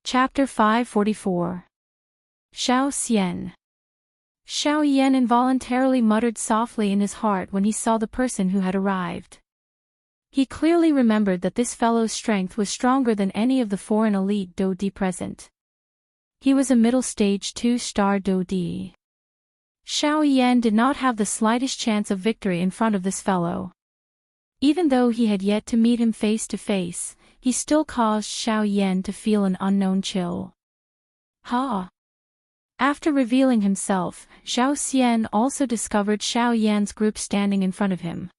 Chapter 544. Xiao Xian. Xiao Yan involuntarily muttered softly in his heart when he saw the person who had arrived. He clearly remembered that this fellow's strength was stronger than any of the foreign elite Dodi present. He was a middle-stage 2-star Dodi. Xiao Yan did not have the slightest chance of victory in front of this fellow. Even though he had yet to meet him face to face, he still caused Xiao Yan to feel an unknown chill. Ha! After revealing himself, Xiao Xian also discovered Xiao Yan's group standing in front of him.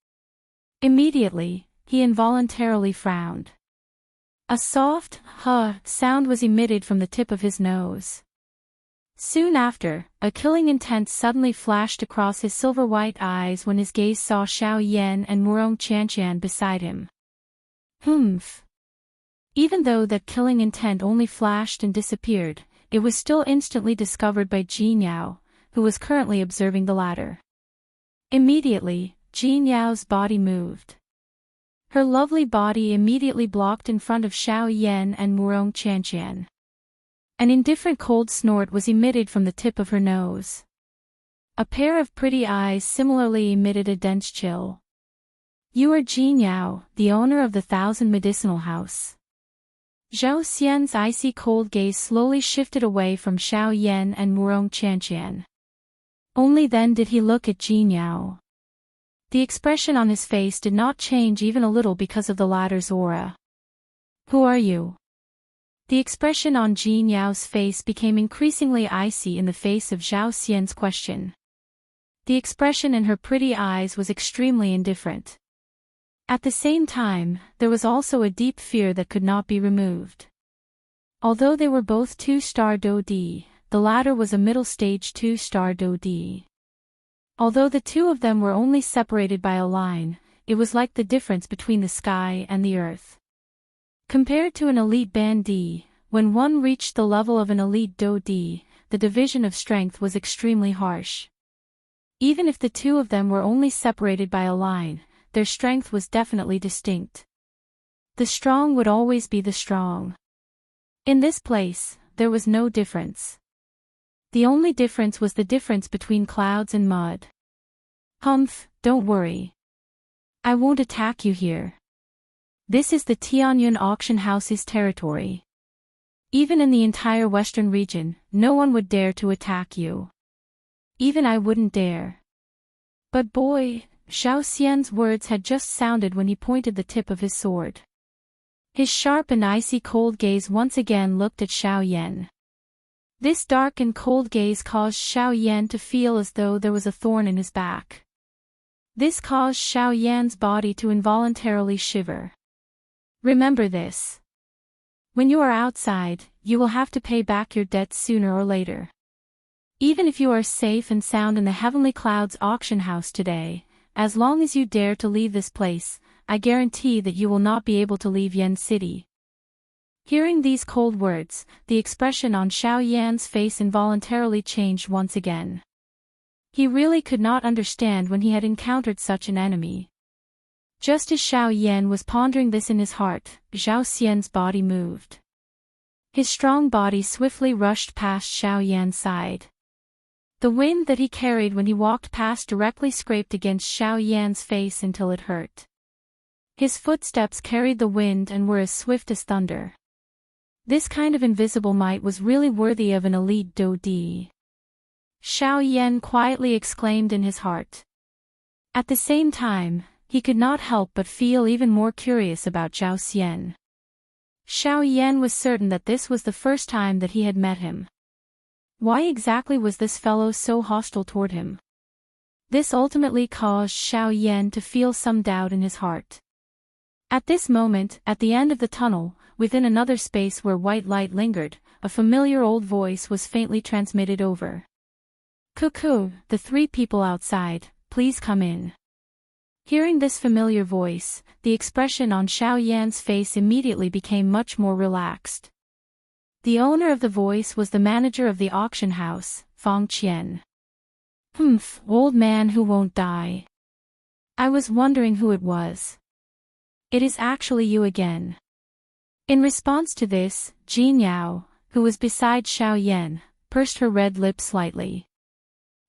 Immediately, he involuntarily frowned. A soft, sound was emitted from the tip of his nose. Soon after, a killing intent suddenly flashed across his silver-white eyes when his gaze saw Xiao Yan and Murong Qianqian beside him. Humph! Even though that killing intent only flashed and disappeared, it was still instantly discovered by Jin Yao, who was currently observing the latter. Immediately, Jin Yao's body moved. Her lovely body immediately blocked in front of Xiao Yan and Murong Qianqian. An indifferent cold snort was emitted from the tip of her nose. A pair of pretty eyes similarly emitted a dense chill. You are Jin Yao, the owner of the 1,000 Medicinal House. Xiao Xian's icy cold gaze slowly shifted away from Xiao Yan and Murong Qianqian. Only then did he look at Jin Yao. The expression on his face did not change even a little because of the latter's aura. Who are you? The expression on Jin Yao's face became increasingly icy in the face of Xiao Xian's question. The expression in her pretty eyes was extremely indifferent. At the same time, there was also a deep fear that could not be removed. Although they were both 2-star Dodi, the latter was a middle-stage 2-star Dodi. Although the two of them were only separated by a line, it was like the difference between the sky and the earth. Compared to an elite Bandi, when one reached the level of an elite Dodi, the division of strength was extremely harsh. Even if the two of them were only separated by a line, their strength was definitely distinct. The strong would always be the strong. In this place, there was no difference. The only difference was the difference between clouds and mud. Humph, don't worry. I won't attack you here. This is the Tianyun auction house's territory. Even in the entire western region, no one would dare to attack you. Even I wouldn't dare. But boy, Xiao Xian's words had just sounded when he pointed the tip of his sword. His sharp and icy cold gaze once again looked at Xiao Yan. This dark and cold gaze caused Xiao Yan to feel as though there was a thorn in his back. This caused Xiao Yan's body to involuntarily shiver. Remember this. When you are outside, you will have to pay back your debts sooner or later. Even if you are safe and sound in the Heavenly Clouds auction house today, as long as you dare to leave this place, I guarantee that you will not be able to leave Yen City. Hearing these cold words, the expression on Xiao Yan's face involuntarily changed once again. He really could not understand when he had encountered such an enemy. Just as Xiao Yan was pondering this in his heart, Xiao Xian's body moved. His strong body swiftly rushed past Xiao Yan's side. The wind that he carried when he walked past directly scraped against Xiao Yan's face until it hurt. His footsteps carried the wind and were as swift as thunder. This kind of invisible might was really worthy of an elite Dodi. Xiao Yan quietly exclaimed in his heart. At the same time, he could not help but feel even more curious about Xiao Xian. Xiao Yan was certain that this was the first time that he had met him. Why exactly was this fellow so hostile toward him? This ultimately caused Xiao Yan to feel some doubt in his heart. At this moment, at the end of the tunnel, within another space where white light lingered, a familiar old voice was faintly transmitted over. Cuckoo, the three people outside, please come in. Hearing this familiar voice, the expression on Xiao Yan's face immediately became much more relaxed. The owner of the voice was the manager of the auction house, Fang Qian. Humph, old man who won't die. I was wondering who it was. It is actually you again. In response to this, Jin Yao, who was beside Xiao Yan, pursed her red lips slightly.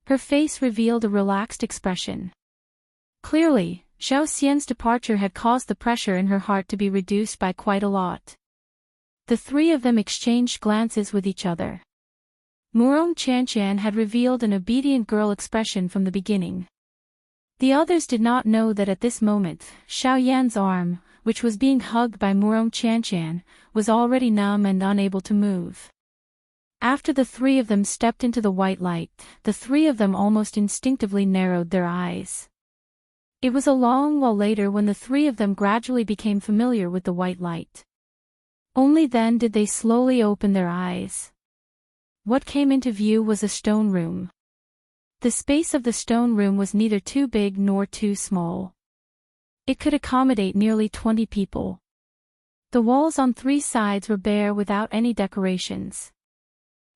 Her face revealed a relaxed expression. Clearly, Xiao Xian's departure had caused the pressure in her heart to be reduced by quite a lot. The three of them exchanged glances with each other. Murong Qianqian had revealed an obedient girl expression from the beginning. The others did not know that at this moment, Xiao Yan's arm, which was being hugged by Murong Qianqian, was already numb and unable to move. After the three of them stepped into the white light, the three of them almost instinctively narrowed their eyes. It was a long while later when the three of them gradually became familiar with the white light. Only then did they slowly open their eyes. What came into view was a stone room. The space of the stone room was neither too big nor too small. It could accommodate nearly 20 people. The walls on three sides were bare without any decorations.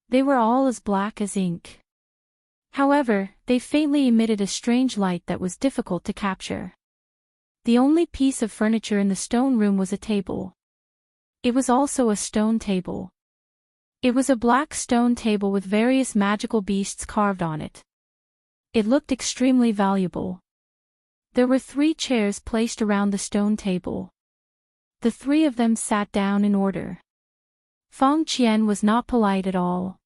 They were all as black as ink. However, they faintly emitted a strange light that was difficult to capture. The only piece of furniture in the stone room was a table. It was also a stone table. It was a black stone table with various magical beasts carved on it. It looked extremely valuable. There were 3 chairs placed around the stone table. The 3 of them sat down in order. Feng Qian was not polite at all.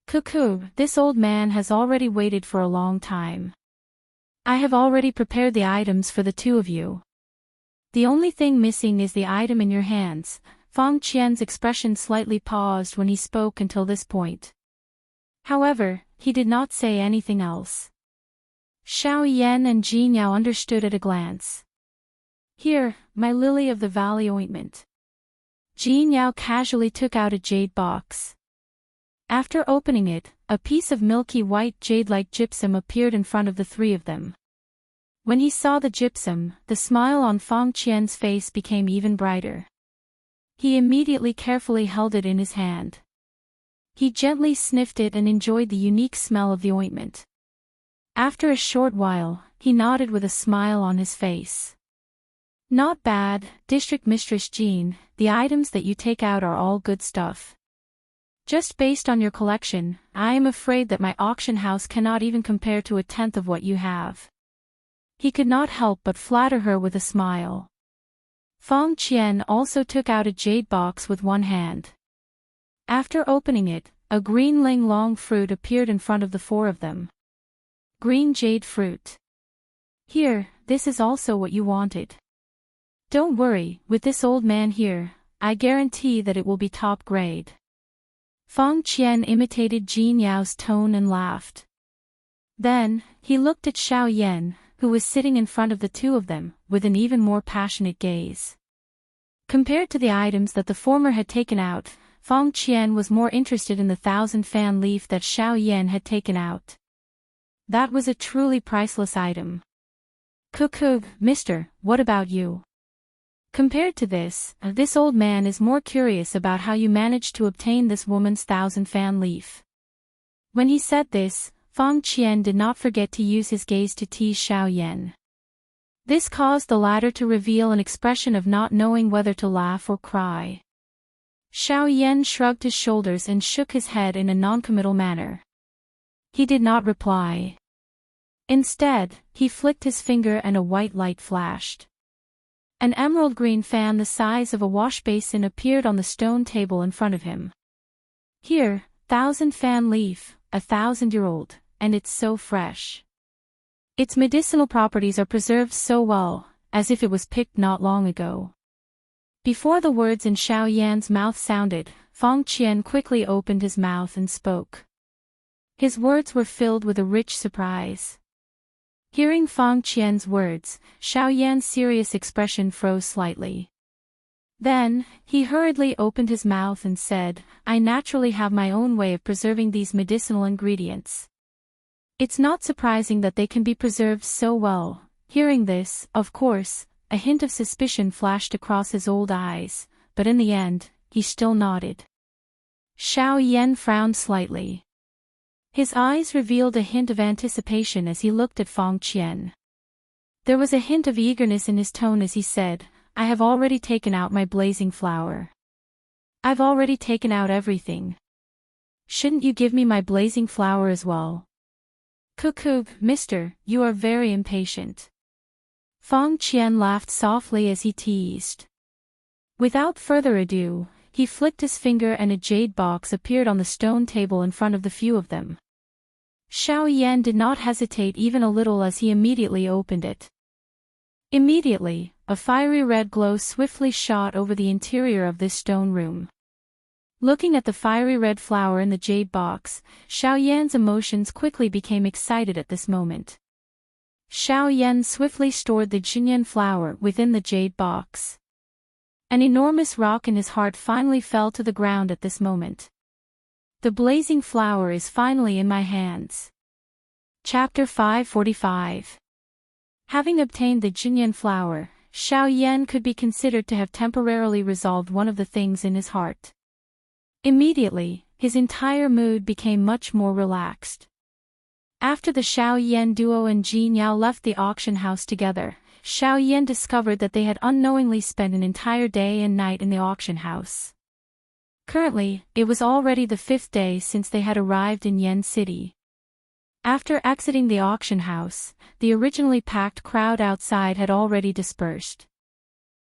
"Cuckoo, this old man has already waited for a long time. I have already prepared the items for the 2 of you. The only thing missing is the item in your hands." Feng Qian's expression slightly paused when he spoke until this point. However, he did not say anything else. Xiao Yan and Jin Yao understood at a glance. "Here, my lily of the valley ointment." Jin Yao casually took out a jade box. After opening it, a piece of milky white jade-like gypsum appeared in front of the 3 of them. When he saw the gypsum, the smile on Feng Qian's face became even brighter. He immediately carefully held it in his hand. He gently sniffed it and enjoyed the unique smell of the ointment. After a short while, he nodded with a smile on his face. "Not bad, District Mistress Jean, the items that you take out are all good stuff. Just based on your collection, I am afraid that my auction house cannot even compare to 1/10 of what you have." He could not help but flatter her with a smile. Feng Qian also took out a jade box with one hand. After opening it, a green ling long fruit appeared in front of the 4 of them. Green jade fruit. "Here, this is also what you wanted. Don't worry, with this old man here, I guarantee that it will be top grade." Feng Qian imitated Jin Yao's tone and laughed. Then, he looked at Xiao Yan, who was sitting in front of the 2 of them, with an even more passionate gaze. Compared to the items that the former had taken out, Feng Qian was more interested in the 1,000-fan leaf that Xiao Yan had taken out. That was a truly priceless item. "Cuckoo, mister, what about you? Compared to this old man is more curious about how you managed to obtain this woman's 1,000-fan leaf." When he said this, Feng Qian did not forget to use his gaze to tease Xiao Yan. This caused the latter to reveal an expression of not knowing whether to laugh or cry. Xiao Yan shrugged his shoulders and shook his head in a noncommittal manner. He did not reply. Instead, he flicked his finger and a white light flashed. An emerald green fan the size of a wash basin appeared on the stone table in front of him. "Here, 1,000-fan leaf, 1,000-year-old, and it's so fresh. Its medicinal properties are preserved so well, as if it was picked not long ago." Before the words in Xiao Yan's mouth sounded, Feng Qian quickly opened his mouth and spoke. His words were filled with a rich surprise. Hearing Feng Qian's words, Xiao Yan's serious expression froze slightly. Then, he hurriedly opened his mouth and said, "I naturally have my own way of preserving these medicinal ingredients. It's not surprising that they can be preserved so well." Hearing this, of course, a hint of suspicion flashed across his old eyes, but in the end, he still nodded. Xiao Yan frowned slightly. His eyes revealed a hint of anticipation as he looked at Feng Qian. There was a hint of eagerness in his tone as he said, "I have already taken out my blazing flower. I've already taken out everything. Shouldn't you give me my blazing flower as well? Cuckoo, mister, you are very impatient. Feng Qian laughed softly as he teased. Without further ado, he flicked his finger and a jade box appeared on the stone table in front of the few of them. Xiao Yan did not hesitate even a little as he immediately opened it. Immediately, a fiery red glow swiftly shot over the interior of this stone room. Looking at the fiery red flower in the jade box, Xiao Yan's emotions quickly became excited at this moment. Xiao Yan swiftly stored the Jinyan flower within the jade box. An enormous rock in his heart finally fell to the ground at this moment. The blazing flower is finally in my hands. Chapter 545. Having obtained the Jinyan flower, Xiao Yan could be considered to have temporarily resolved one of the things in his heart. Immediately, his entire mood became much more relaxed. After the Xiao Yan duo and Jin Yao left the auction house together, Xiao Yan discovered that they had unknowingly spent an entire day and night in the auction house. Currently, it was already the 5th day since they had arrived in Yen City. After exiting the auction house, the originally packed crowd outside had already dispersed.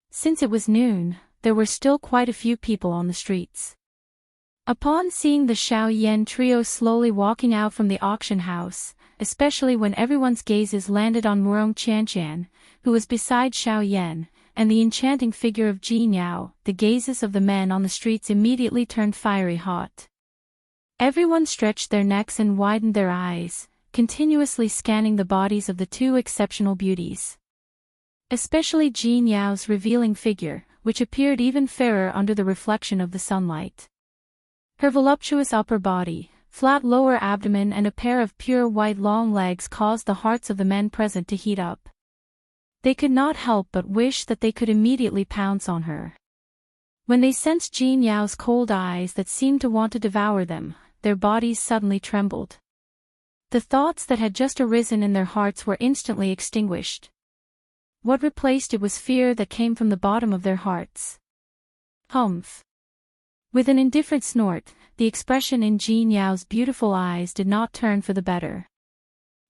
Since it was noon, there were still quite a few people on the streets. Upon seeing the Xiao Yan trio slowly walking out from the auction house, especially when everyone's gazes landed on Murong Qianqian, who was beside Xiao Yan, and the enchanting figure of Jin Yao, the gazes of the men on the streets immediately turned fiery hot. Everyone stretched their necks and widened their eyes, continuously scanning the bodies of the two exceptional beauties. Especially Jin Yao's revealing figure, which appeared even fairer under the reflection of the sunlight. Her voluptuous upper body, flat lower abdomen and a pair of pure white long legs caused the hearts of the men present to heat up. They could not help but wish that they could immediately pounce on her. When they sensed Jin Yao's cold eyes that seemed to want to devour them, their bodies suddenly trembled. The thoughts that had just arisen in their hearts were instantly extinguished. What replaced it was fear that came from the bottom of their hearts. Humph. With an indifferent snort, the expression in Jin Yao's beautiful eyes did not turn for the better.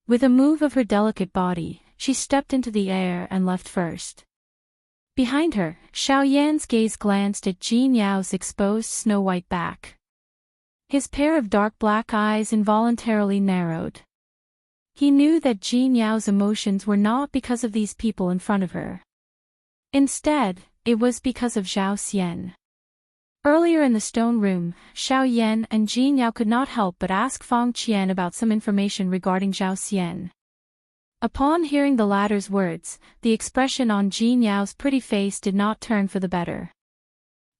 With a move of her delicate body, she stepped into the air and left first. Behind her, Xiao Yan's gaze glanced at Jin Yao's exposed snow-white back. His pair of dark black eyes involuntarily narrowed. He knew that Jin Yao's emotions were not because of these people in front of her. Instead, it was because of Zhao Xian. Earlier in the stone room, Xiao Yan and Jin Yao could not help but ask Feng Qian about some information regarding Zhao Xian. Upon hearing the latter's words, the expression on Jin Yao's pretty face did not turn for the better.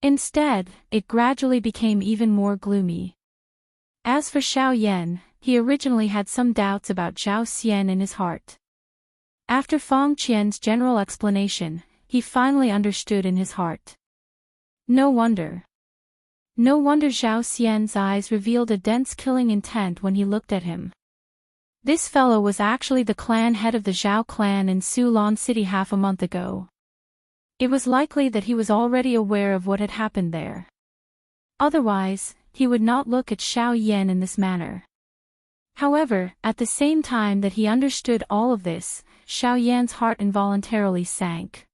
Instead, it gradually became even more gloomy. As for Xiao Yan, he originally had some doubts about Zhao Xian in his heart. After Feng Qian's general explanation, he finally understood in his heart. No wonder. No wonder Zhao Xian's eyes revealed a dense killing intent when he looked at him. This fellow was actually the clan head of the Zhao clan in Sulon City half a month ago. It was likely that he was already aware of what had happened there. Otherwise, he would not look at Xiao Yan in this manner. However, at the same time that he understood all of this, Xiao Yan's heart involuntarily sank.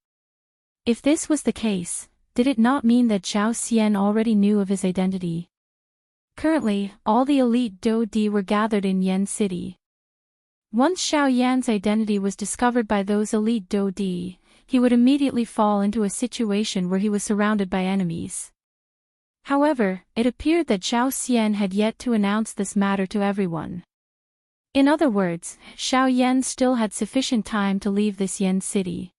If this was the case, did it not mean that Zhao Xian already knew of his identity? Currently, all the elite Dou-Di were gathered in Yen City. Once Xiao Yan's identity was discovered by those elite Dou-Di, he would immediately fall into a situation where he was surrounded by enemies. However, it appeared that Zhao Xian had yet to announce this matter to everyone. In other words, Xiao Yan still had sufficient time to leave this Yen City.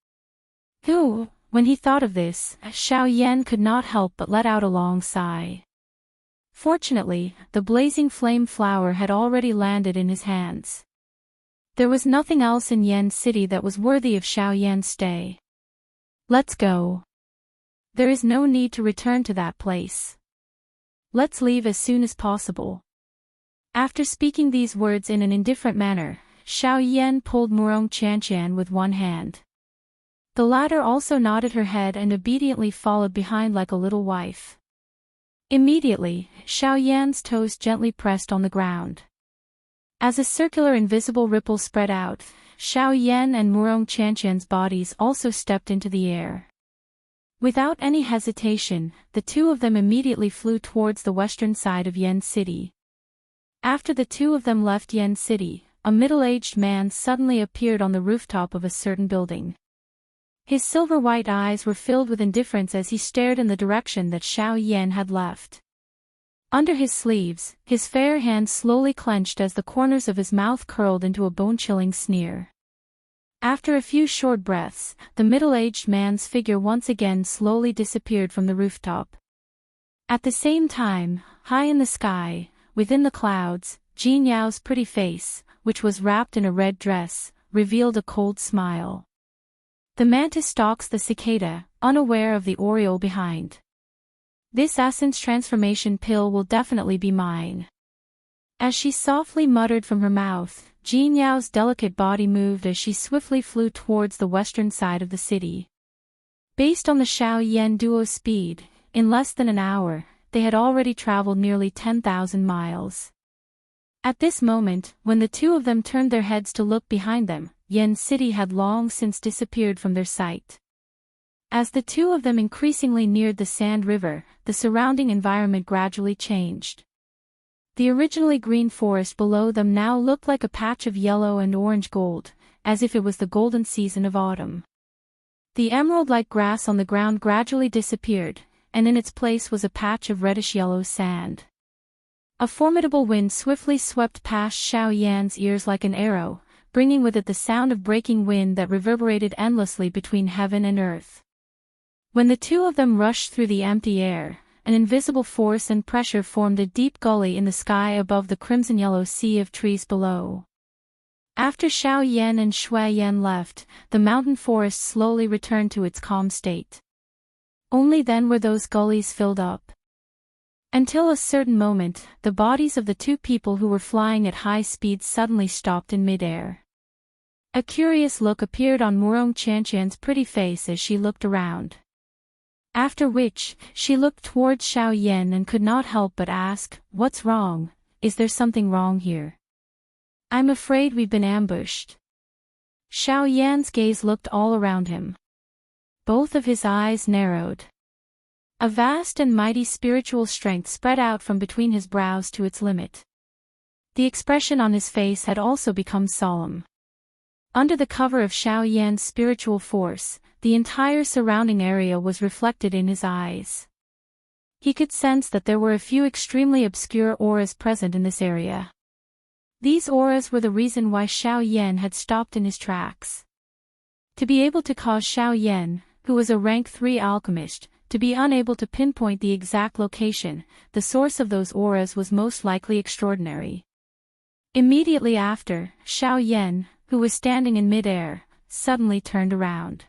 When he thought of this, Xiao Yan could not help but let out a long sigh. Fortunately, the blazing flame flower had already landed in his hands. There was nothing else in Yen City that was worthy of Xiao Yan's stay. Let's go. There is no need to return to that place. Let's leave as soon as possible. After speaking these words in an indifferent manner, Xiao Yan pulled Murong Qianqian with one hand. The latter also nodded her head and obediently followed behind like a little wife. Immediately, Xiao Yan's toes gently pressed on the ground. As a circular invisible ripple spread out, Xiao Yan and Murong Qianqian's bodies also stepped into the air. Without any hesitation, the two of them immediately flew towards the western side of Yan City. After the two of them left Yan City, a middle-aged man suddenly appeared on the rooftop of a certain building. His silver-white eyes were filled with indifference as he stared in the direction that Xiao Yan had left. Under his sleeves, his fair hands slowly clenched as the corners of his mouth curled into a bone-chilling sneer. After a few short breaths, the middle-aged man's figure once again slowly disappeared from the rooftop. At the same time, high in the sky, within the clouds, Jin Yao's pretty face, which was wrapped in a red dress, revealed a cold smile. The mantis stalks the cicada, unaware of the oriole behind. This essence transformation pill will definitely be mine. As she softly muttered from her mouth, Jin Yao's delicate body moved as she swiftly flew towards the western side of the city. Based on the Xiao Yan duo's speed, in less than an hour, they had already traveled nearly 10,000 miles. At this moment, when the two of them turned their heads to look behind them, Yan City had long since disappeared from their sight. As the two of them increasingly neared the Sand River, the surrounding environment gradually changed. The originally green forest below them now looked like a patch of yellow and orange gold, as if it was the golden season of autumn. The emerald-like grass on the ground gradually disappeared, and in its place was a patch of reddish-yellow sand. A formidable wind swiftly swept past Xiao Yan's ears like an arrow, bringing with it the sound of breaking wind that reverberated endlessly between heaven and earth. When the two of them rushed through the empty air, an invisible force and pressure formed a deep gully in the sky above the crimson-yellow sea of trees below. After Xiao Yan and Shui Yan left, the mountain forest slowly returned to its calm state. Only then were those gullies filled up. Until a certain moment, the bodies of the two people who were flying at high speed suddenly stopped in midair. A curious look appeared on Murong Qianqian's pretty face as she looked around. After which, she looked towards Xiao Yan and could not help but ask, "What's wrong? Is there something wrong here?" "I'm afraid we've been ambushed." Xiao Yan's gaze looked all around him. Both of his eyes narrowed. A vast and mighty spiritual strength spread out from between his brows to its limit. The expression on his face had also become solemn. Under the cover of Xiao Yan's spiritual force, the entire surrounding area was reflected in his eyes. He could sense that there were a few extremely obscure auras present in this area. These auras were the reason why Xiao Yan had stopped in his tracks. To be able to cause Xiao Yan, who was a rank 3 alchemist, to be unable to pinpoint the exact location, the source of those auras was most likely extraordinary. Immediately after, Xiao Yan, who was standing in mid-air, suddenly turned around.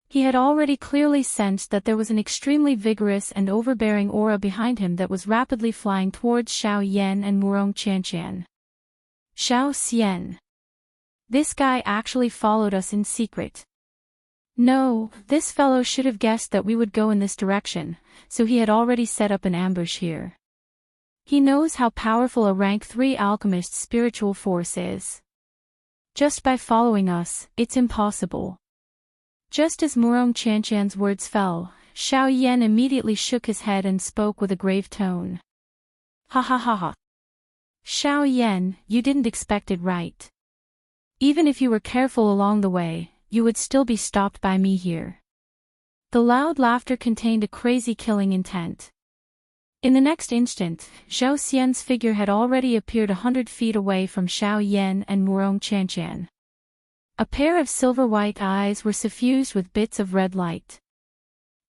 He had already clearly sensed that there was an extremely vigorous and overbearing aura behind him that was rapidly flying towards Xiao Yan and Murong Qianqian. Xiao Xian. This guy actually followed us in secret. No, this fellow should have guessed that we would go in this direction, so he had already set up an ambush here. He knows how powerful a rank 3 alchemist's spiritual force is. Just by following us, it's impossible. Just as Murong Qianqian's words fell, Xiao Yan immediately shook his head and spoke with a grave tone. Ha ha ha ha. Xiao Yan, you didn't expect it right. Even if you were careful along the way, you would still be stopped by me here. The loud laughter contained a crazy killing intent. In the next instant, Zhao Xian's figure had already appeared 100 feet away from Xiao Yan and Murong Qianqian. A pair of silver-white eyes were suffused with bits of red light.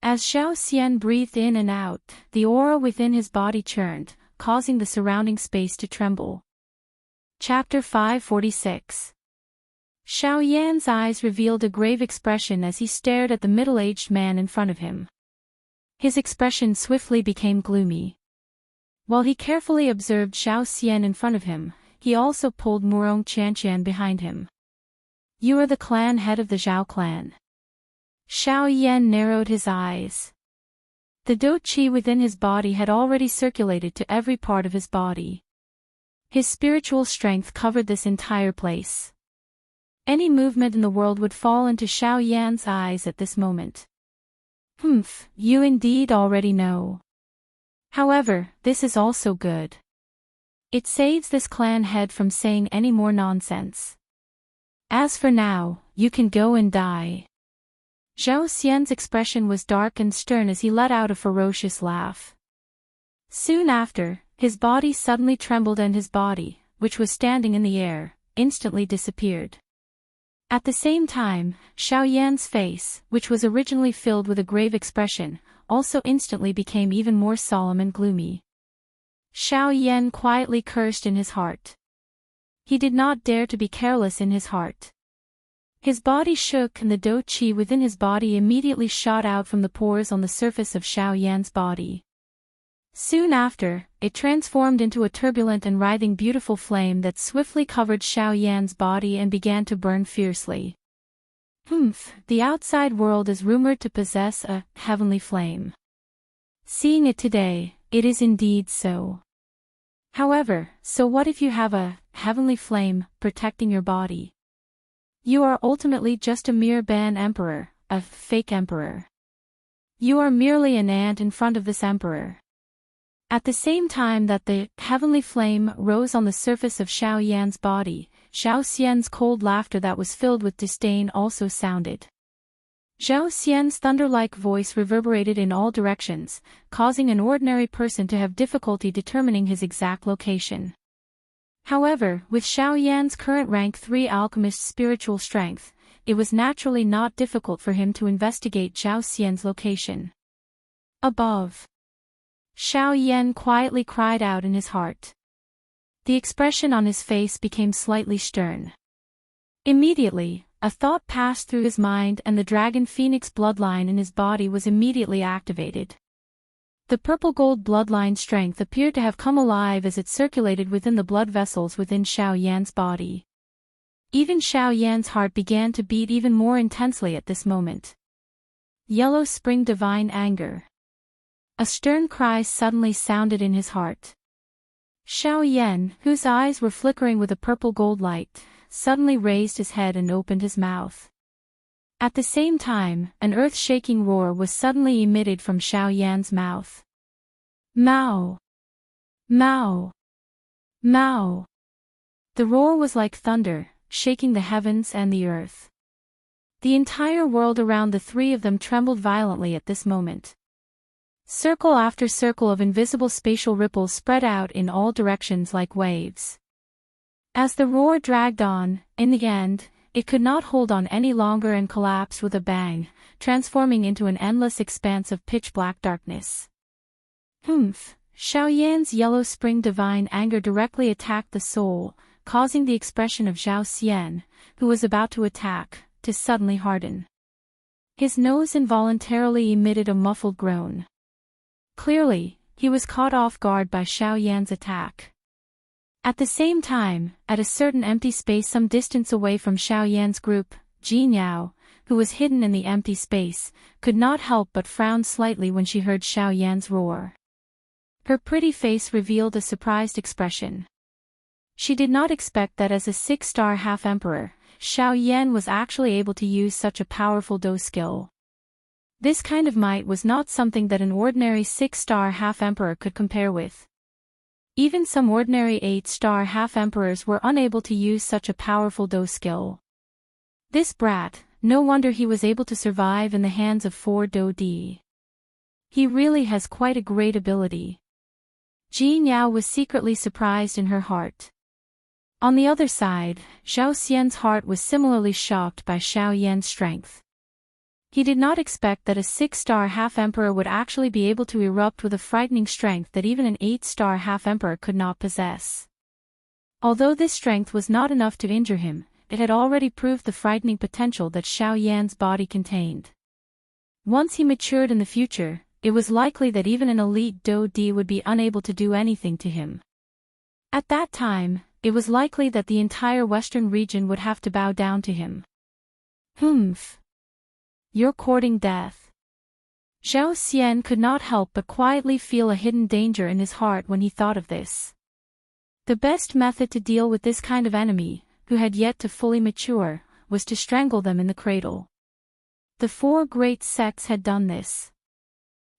As Xiao Xian breathed in and out, the aura within his body churned, causing the surrounding space to tremble. Chapter 546. Xiao Yan's eyes revealed a grave expression as he stared at the middle-aged man in front of him. His expression swiftly became gloomy. While he carefully observed Xiao Xian in front of him, he also pulled Murong Qianqian behind him. You are the clan head of the Zhao clan. Xiao Yan narrowed his eyes. The Do Qi within his body had already circulated to every part of his body. His spiritual strength covered this entire place. Any movement in the world would fall into Xiao Yan's eyes at this moment. You indeed already know. However, this is also good. It saves this clan head from saying any more nonsense. As for now, you can go and die. Zhao Xian's expression was dark and stern as he let out a ferocious laugh. Soon after, his body suddenly trembled and his body, which was standing in the air, instantly disappeared. At the same time, Xiao Yan's face, which was originally filled with a grave expression, also instantly became even more solemn and gloomy. Xiao Yan quietly cursed in his heart. He did not dare to be careless in his heart. His body shook and the Do Qi within his body immediately shot out from the pores on the surface of Xiao Yan's body. Soon after, it transformed into a turbulent and writhing beautiful flame that swiftly covered Xiao Yan's body and began to burn fiercely. The outside world is rumored to possess a heavenly flame. Seeing it today, it is indeed so. However, so what if you have a heavenly flame protecting your body? You are ultimately just a mere Ban emperor, a fake emperor. You are merely an ant in front of this emperor. At the same time that the heavenly flame rose on the surface of Xiao Yan's body, Zhao Xian's cold laughter that was filled with disdain also sounded. Zhao Xian's thunder-like voice reverberated in all directions, causing an ordinary person to have difficulty determining his exact location. However, with Xiao Yan's current rank 3 alchemist spiritual strength, it was naturally not difficult for him to investigate Zhao Xian's location. Above. Xiao Yan quietly cried out in his heart. The expression on his face became slightly stern. Immediately, a thought passed through his mind and the dragon phoenix bloodline in his body was immediately activated. The purple-gold bloodline strength appeared to have come alive as it circulated within the blood vessels within Xiao Yan's body. Even Xiao Yan's heart began to beat even more intensely at this moment. Yellow Spring Divine Anger. A stern cry suddenly sounded in his heart. Xiao Yan, whose eyes were flickering with a purple-gold light, suddenly raised his head and opened his mouth. At the same time, an earth-shaking roar was suddenly emitted from Xiao Yan's mouth. Mao! Mao! Mao! The roar was like thunder, shaking the heavens and the earth. The entire world around the three of them trembled violently at this moment. Circle after circle of invisible spatial ripples spread out in all directions like waves. As the roar dragged on, in the end, it could not hold on any longer and collapsed with a bang, transforming into an endless expanse of pitch-black darkness. Xiao Yan's yellow spring divine anger directly attacked the soul, causing the expression of Zhao Xian, who was about to attack, to suddenly harden. His nose involuntarily emitted a muffled groan. Clearly, he was caught off guard by Xiao Yan's attack. At the same time, at a certain empty space some distance away from Xiao Yan's group, Jin Yao, who was hidden in the empty space, could not help but frown slightly when she heard Xiao Yan's roar. Her pretty face revealed a surprised expression. She did not expect that as a 6-star half-emperor, Xiao Yan was actually able to use such a powerful Do skill. This kind of might was not something that an ordinary 6-star half-emperor could compare with. Even some ordinary 8-star half-emperors were unable to use such a powerful Do skill. This brat, no wonder he was able to survive in the hands of 4 Do D. He really has quite a great ability. Jin Yao was secretly surprised in her heart. On the other side, Zhao Xian's heart was similarly shocked by Xiao Yan's strength. He did not expect that a 6-star half-emperor would actually be able to erupt with a frightening strength that even an 8-star half-emperor could not possess. Although this strength was not enough to injure him, it had already proved the frightening potential that Xiao Yan's body contained. Once he matured in the future, it was likely that even an elite Do D would be unable to do anything to him. At that time, it was likely that the entire western region would have to bow down to him. You're courting death. Zhao Xian could not help but quietly feel a hidden danger in his heart when he thought of this. The best method to deal with this kind of enemy, who had yet to fully mature, was to strangle them in the cradle. The four great sects had done this.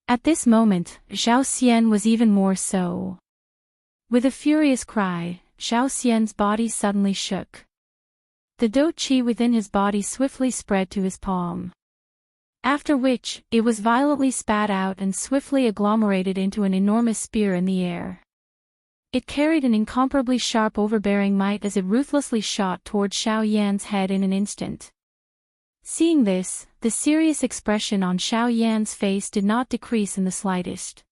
At this moment, Zhao Xian was even more so. With a furious cry, Zhao Xian's body suddenly shook. The dou qi within his body swiftly spread to his palm. After which, it was violently spat out and swiftly agglomerated into an enormous spear in the air. It carried an incomparably sharp overbearing might as it ruthlessly shot toward Xiao Yan's head in an instant. Seeing this, the serious expression on Xiao Yan's face did not decrease in the slightest.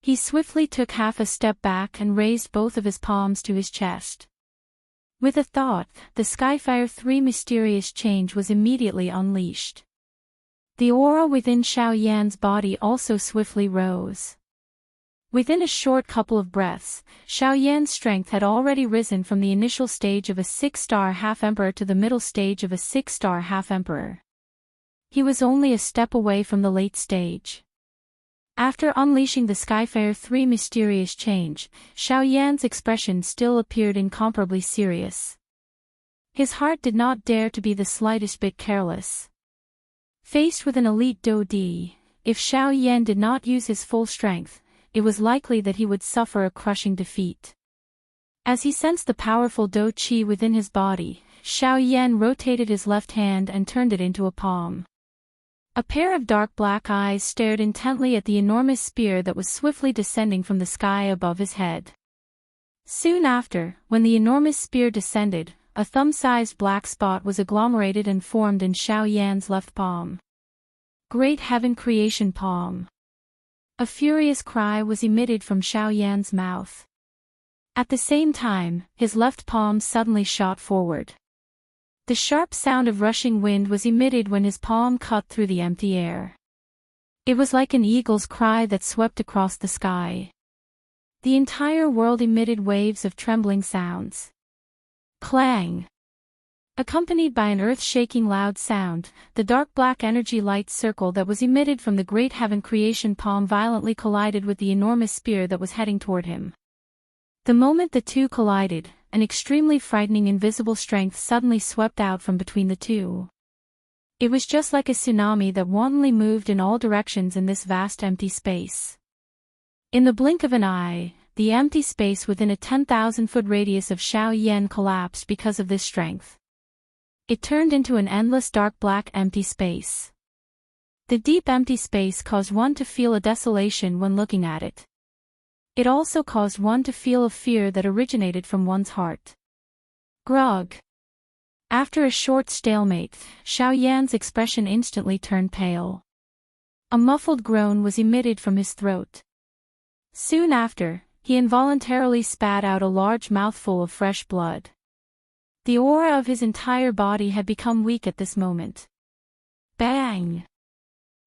He swiftly took half a step back and raised both of his palms to his chest. With a thought, the Skyfire 3 mysterious change was immediately unleashed. The aura within Xiao Yan's body also swiftly rose. Within a short couple of breaths, Xiao Yan's strength had already risen from the initial stage of a 6-star half-emperor to the middle stage of a 6-star half-emperor. He was only a step away from the late stage. After unleashing the Skyfire 3 mysterious change, Xiao Yan's expression still appeared incomparably serious. His heart did not dare to be the slightest bit careless. Faced with an elite dou di, if Xiao Yan did not use his full strength, it was likely that he would suffer a crushing defeat. As he sensed the powerful dou qi within his body, Xiao Yan rotated his left hand and turned it into a palm. A pair of dark black eyes stared intently at the enormous spear that was swiftly descending from the sky above his head. Soon after, when the enormous spear descended, a thumb-sized black spot was agglomerated and formed in Xiao Yan's left palm. Great Heaven Creation Palm. A furious cry was emitted from Xiao Yan's mouth. At the same time, his left palm suddenly shot forward. The sharp sound of rushing wind was emitted when his palm cut through the empty air. It was like an eagle's cry that swept across the sky. The entire world emitted waves of trembling sounds. Clang! Accompanied by an earth-shaking loud sound, the dark black energy light circle that was emitted from the Great Heaven Creation Palm violently collided with the enormous spear that was heading toward him. The moment the two collided, an extremely frightening invisible strength suddenly swept out from between the two. It was just like a tsunami that wantonly moved in all directions in this vast empty space. In the blink of an eye, the empty space within a 10,000-foot radius of Xiao Yan collapsed because of this strength. It turned into an endless dark black empty space. The deep empty space caused one to feel a desolation when looking at it. It also caused one to feel a fear that originated from one's heart. Grog. After a short stalemate, Xiao Yan's expression instantly turned pale. A muffled groan was emitted from his throat. Soon after, he involuntarily spat out a large mouthful of fresh blood. The aura of his entire body had become weak at this moment. Bang!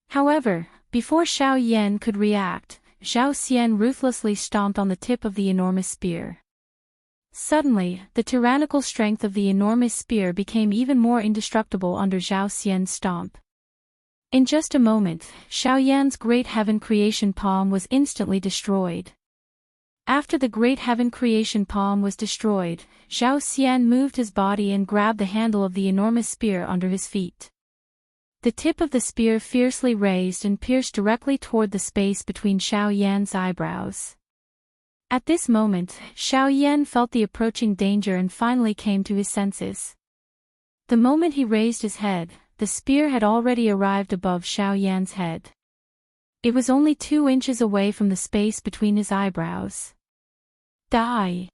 However, before Xiao Yan could react, Zhao Xian ruthlessly stomped on the tip of the enormous spear. Suddenly, the tyrannical strength of the enormous spear became even more indestructible under Zhao Xian's stomp. In just a moment, Xiao Yan's Great Heaven Creation Palm was instantly destroyed. After the Great Heaven Creation Palm was destroyed, Zhao Xian moved his body and grabbed the handle of the enormous spear under his feet. The tip of the spear fiercely raised and pierced directly toward the space between Xiao Yan's eyebrows. At this moment, Xiao Yan felt the approaching danger and finally came to his senses. The moment he raised his head, the spear had already arrived above Xiao Yan's head. It was only 2 inches away from the space between his eyebrows. Die!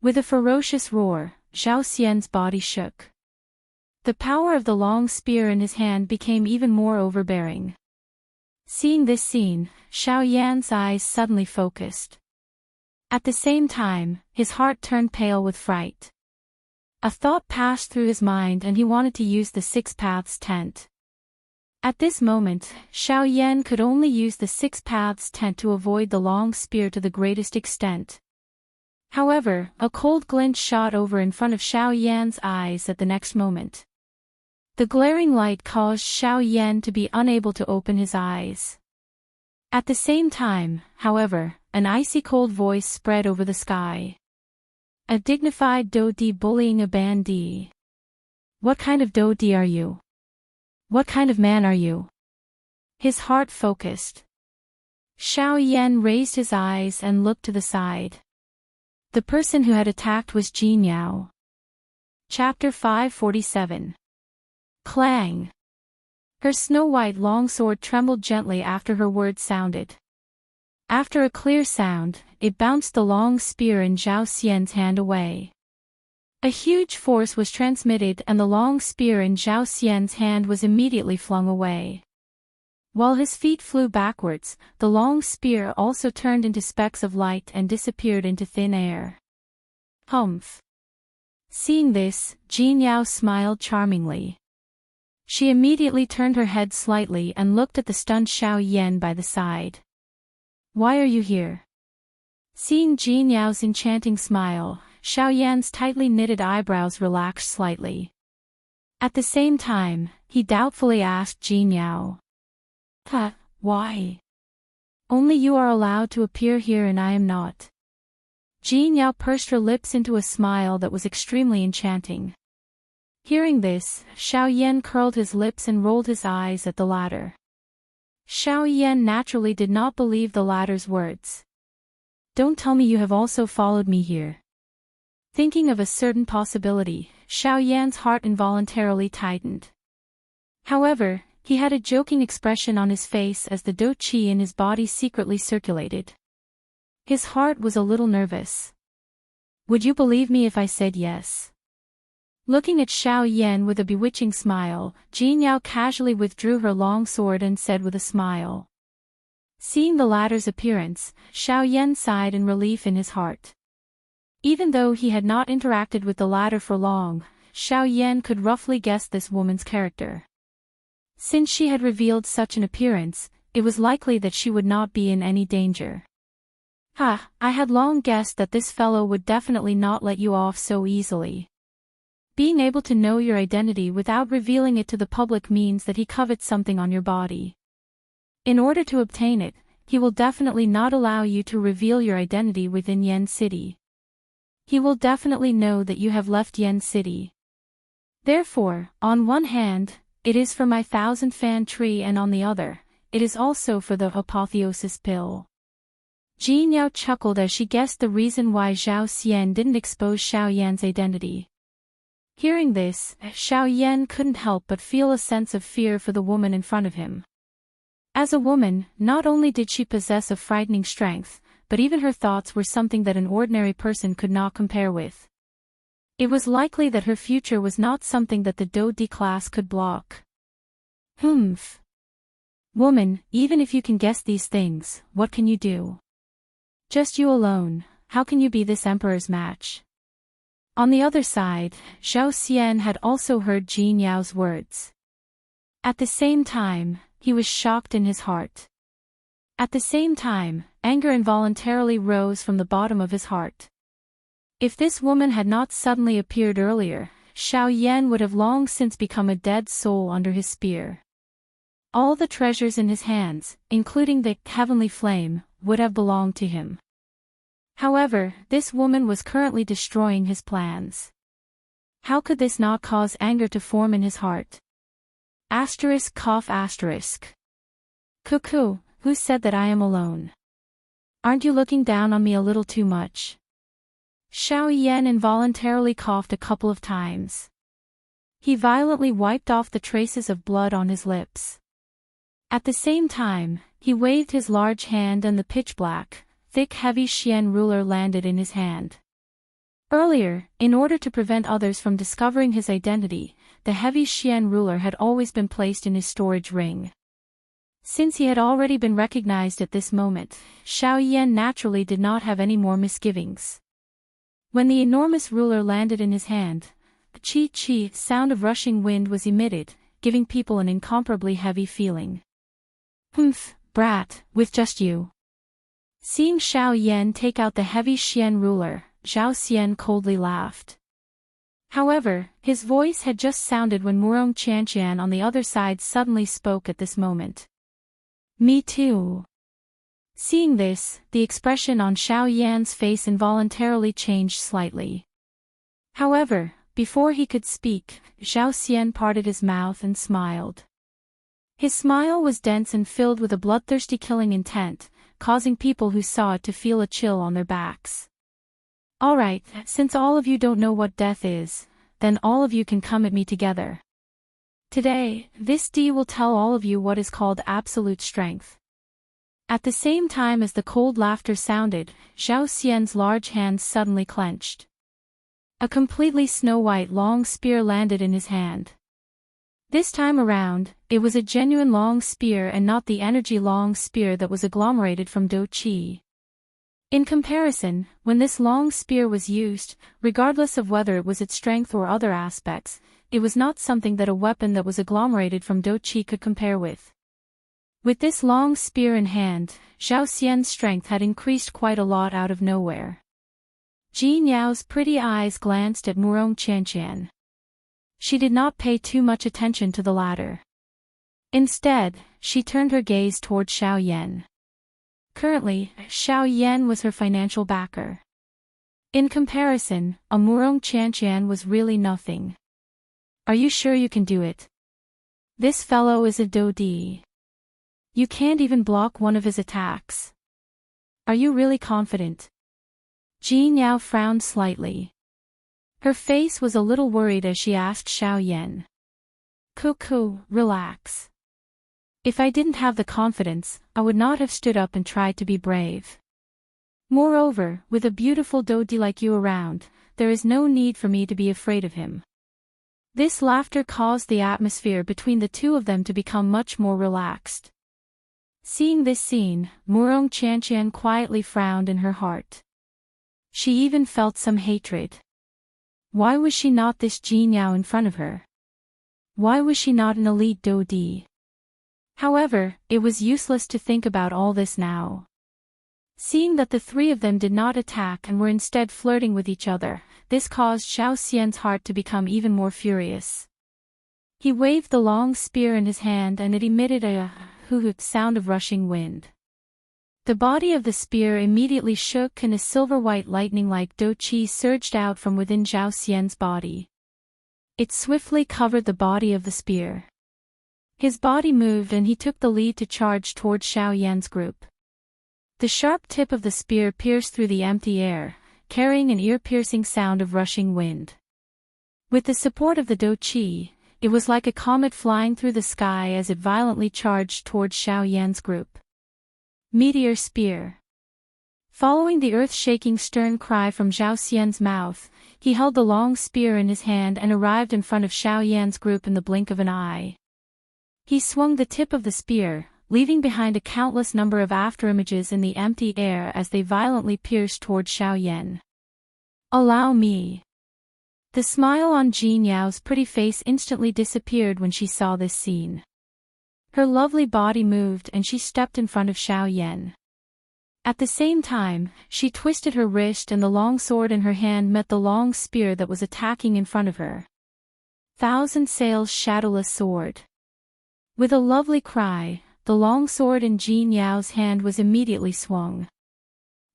With a ferocious roar, Zhao Xian's body shook. The power of the long spear in his hand became even more overbearing. Seeing this scene, Xiao Yan's eyes suddenly focused. At the same time, his heart turned pale with fright. A thought passed through his mind and he wanted to use the Six Paths tent. At this moment, Xiao Yan could only use the Six Paths tent to avoid the long spear to the greatest extent. However, a cold glint shot over in front of Xiao Yan's eyes at the next moment. The glaring light caused Xiao Yan to be unable to open his eyes. At the same time, however, an icy cold voice spread over the sky. A dignified Dodi bullying a bandee. What kind of Dodi are you? What kind of man are you? His heart focused. Xiao Yan raised his eyes and looked to the side. The person who had attacked was Jin Yao. Chapter 547. Clang. Her snow-white longsword trembled gently after her words sounded. After a clear sound, it bounced the long spear in Zhao Xian's hand away. A huge force was transmitted and the long spear in Zhao Xian's hand was immediately flung away. While his feet flew backwards, the long spear also turned into specks of light and disappeared into thin air. Humph. Seeing this, Jin Yao smiled charmingly. She immediately turned her head slightly and looked at the stunned Xiao Yan by the side. Why are you here? Seeing Jin Yao's enchanting smile, Xiao Yan's tightly knitted eyebrows relaxed slightly. At the same time, he doubtfully asked Jin Yao. Why? Only you are allowed to appear here and I am not. Jin Yao pursed her lips into a smile that was extremely enchanting. Hearing this, Xiao Yan curled his lips and rolled his eyes at the latter. Xiao Yan naturally did not believe the latter's words. Don't tell me you have also followed me here. Thinking of a certain possibility, Xiao Yan's heart involuntarily tightened. However, he had a joking expression on his face as the dou qi in his body secretly circulated. His heart was a little nervous. Would you believe me if I said yes? Looking at Xiao Yan with a bewitching smile, Jin Yao casually withdrew her long sword and said with a smile. Seeing the latter's appearance, Xiao Yan sighed in relief in his heart. Even though he had not interacted with the latter for long, Xiao Yan could roughly guess this woman's character. Since she had revealed such an appearance, it was likely that she would not be in any danger. I had long guessed that this fellow would definitely not let you off so easily. Being able to know your identity without revealing it to the public means that he covets something on your body. In order to obtain it, he will definitely not allow you to reveal your identity within Yen City. He will definitely know that you have left Yen City. Therefore, on one hand, it is for my 1,000-fan tree and on the other, it is also for the apotheosis pill. Jin Yao chuckled as she guessed the reason why Zhao Xian didn't expose Xiao Yan's identity. Hearing this, Xiao Yan couldn't help but feel a sense of fear for the woman in front of him. As a woman, not only did she possess a frightening strength, but even her thoughts were something that an ordinary person could not compare with. It was likely that her future was not something that the Dou Di class could block. Humph. Woman, even if you can guess these things, what can you do? Just you alone, how can you be this emperor's match? On the other side, Zhao Xian had also heard Jin Yao's words. At the same time, he was shocked in his heart. At the same time, anger involuntarily rose from the bottom of his heart. If this woman had not suddenly appeared earlier, Xiao Yan would have long since become a dead soul under his spear. All the treasures in his hands, including the heavenly flame, would have belonged to him. However, this woman was currently destroying his plans. How could this not cause anger to form in his heart? ****. Cuckoo, who said that I am alone? Aren't you looking down on me a little too much? Xiao Yan involuntarily coughed a couple of times. He violently wiped off the traces of blood on his lips. At the same time, he waved his large hand and the pitch-black, thick heavy Xian ruler landed in his hand. Earlier, in order to prevent others from discovering his identity, the heavy Xian ruler had always been placed in his storage ring. Since he had already been recognized at this moment, Xiao Yan naturally did not have any more misgivings. When the enormous ruler landed in his hand, the chi-chi sound of rushing wind was emitted, giving people an incomparably heavy feeling. Humph, brat, with just you. Seeing Xiao Yan take out the heavy Xian ruler, Zhao Xian coldly laughed. However, his voice had just sounded when Murong Chantian on the other side suddenly spoke at this moment. Me too. Seeing this, the expression on Xiao Yan's face involuntarily changed slightly. However, before he could speak, Xiao Xian parted his mouth and smiled. His smile was dense and filled with a bloodthirsty killing intent, causing people who saw it to feel a chill on their backs. Alright, since all of you don't know what death is, then all of you can come at me together. Today, this D will tell all of you what is called absolute strength. At the same time as the cold laughter sounded, Xiao Xian's large hands suddenly clenched. A completely snow-white long spear landed in his hand. This time around, it was a genuine long spear and not the energy long spear that was agglomerated from Do Qi. In comparison, when this long spear was used, regardless of whether it was its strength or other aspects, it was not something that a weapon that was agglomerated from Do Qi could compare with. With this long spear in hand, Xiao Xian's strength had increased quite a lot out of nowhere. Jin Yao's pretty eyes glanced at Murong Chantian. She did not pay too much attention to the latter. Instead, she turned her gaze toward Xiao Yan. Currently, Xiao Yan was her financial backer. In comparison, a Murong Chantian was really nothing. Are you sure you can do it? This fellow is a Dodi. You can't even block one of his attacks. Are you really confident? Jin Yao frowned slightly. Her face was a little worried as she asked Xiao Yan. Cuckoo, relax. If I didn't have the confidence, I would not have stood up and tried to be brave. Moreover, with a beautiful Dodi like you around, there is no need for me to be afraid of him. This laughter caused the atmosphere between the two of them to become much more relaxed. Seeing this scene, Murong Chantian quietly frowned in her heart. She even felt some hatred. Why was she not this Jin Yao in front of her? Why was she not an elite Dodi? However, it was useless to think about all this now. Seeing that the three of them did not attack and were instead flirting with each other, this caused Xiao Xian's heart to become even more furious. He waved the long spear in his hand and it emitted a hoo-hoot sound of rushing wind. The body of the spear immediately shook and a silver-white lightning-like Do Qi surged out from within Xiao Xian's body. It swiftly covered the body of the spear. His body moved and he took the lead to charge toward Xiao Yan's group. The sharp tip of the spear pierced through the empty air, carrying an ear-piercing sound of rushing wind. With the support of the Do Qi, it was like a comet flying through the sky as it violently charged toward Xiao Yan's group. Meteor spear. Following the earth-shaking stern cry from Xiao Xian's mouth, he held the long spear in his hand and arrived in front of Xiao Yan's group in the blink of an eye. He swung the tip of the spear, leaving behind a countless number of afterimages in the empty air as they violently pierced toward Xiao Yan. Allow me. The smile on Jin Yao's pretty face instantly disappeared when she saw this scene. Her lovely body moved and she stepped in front of Xiao Yan. At the same time, she twisted her wrist and the long sword in her hand met the long spear that was attacking in front of her. Thousand Sails Shadowless Sword. With a lovely cry, the long sword in Jin Yao's hand was immediately swung.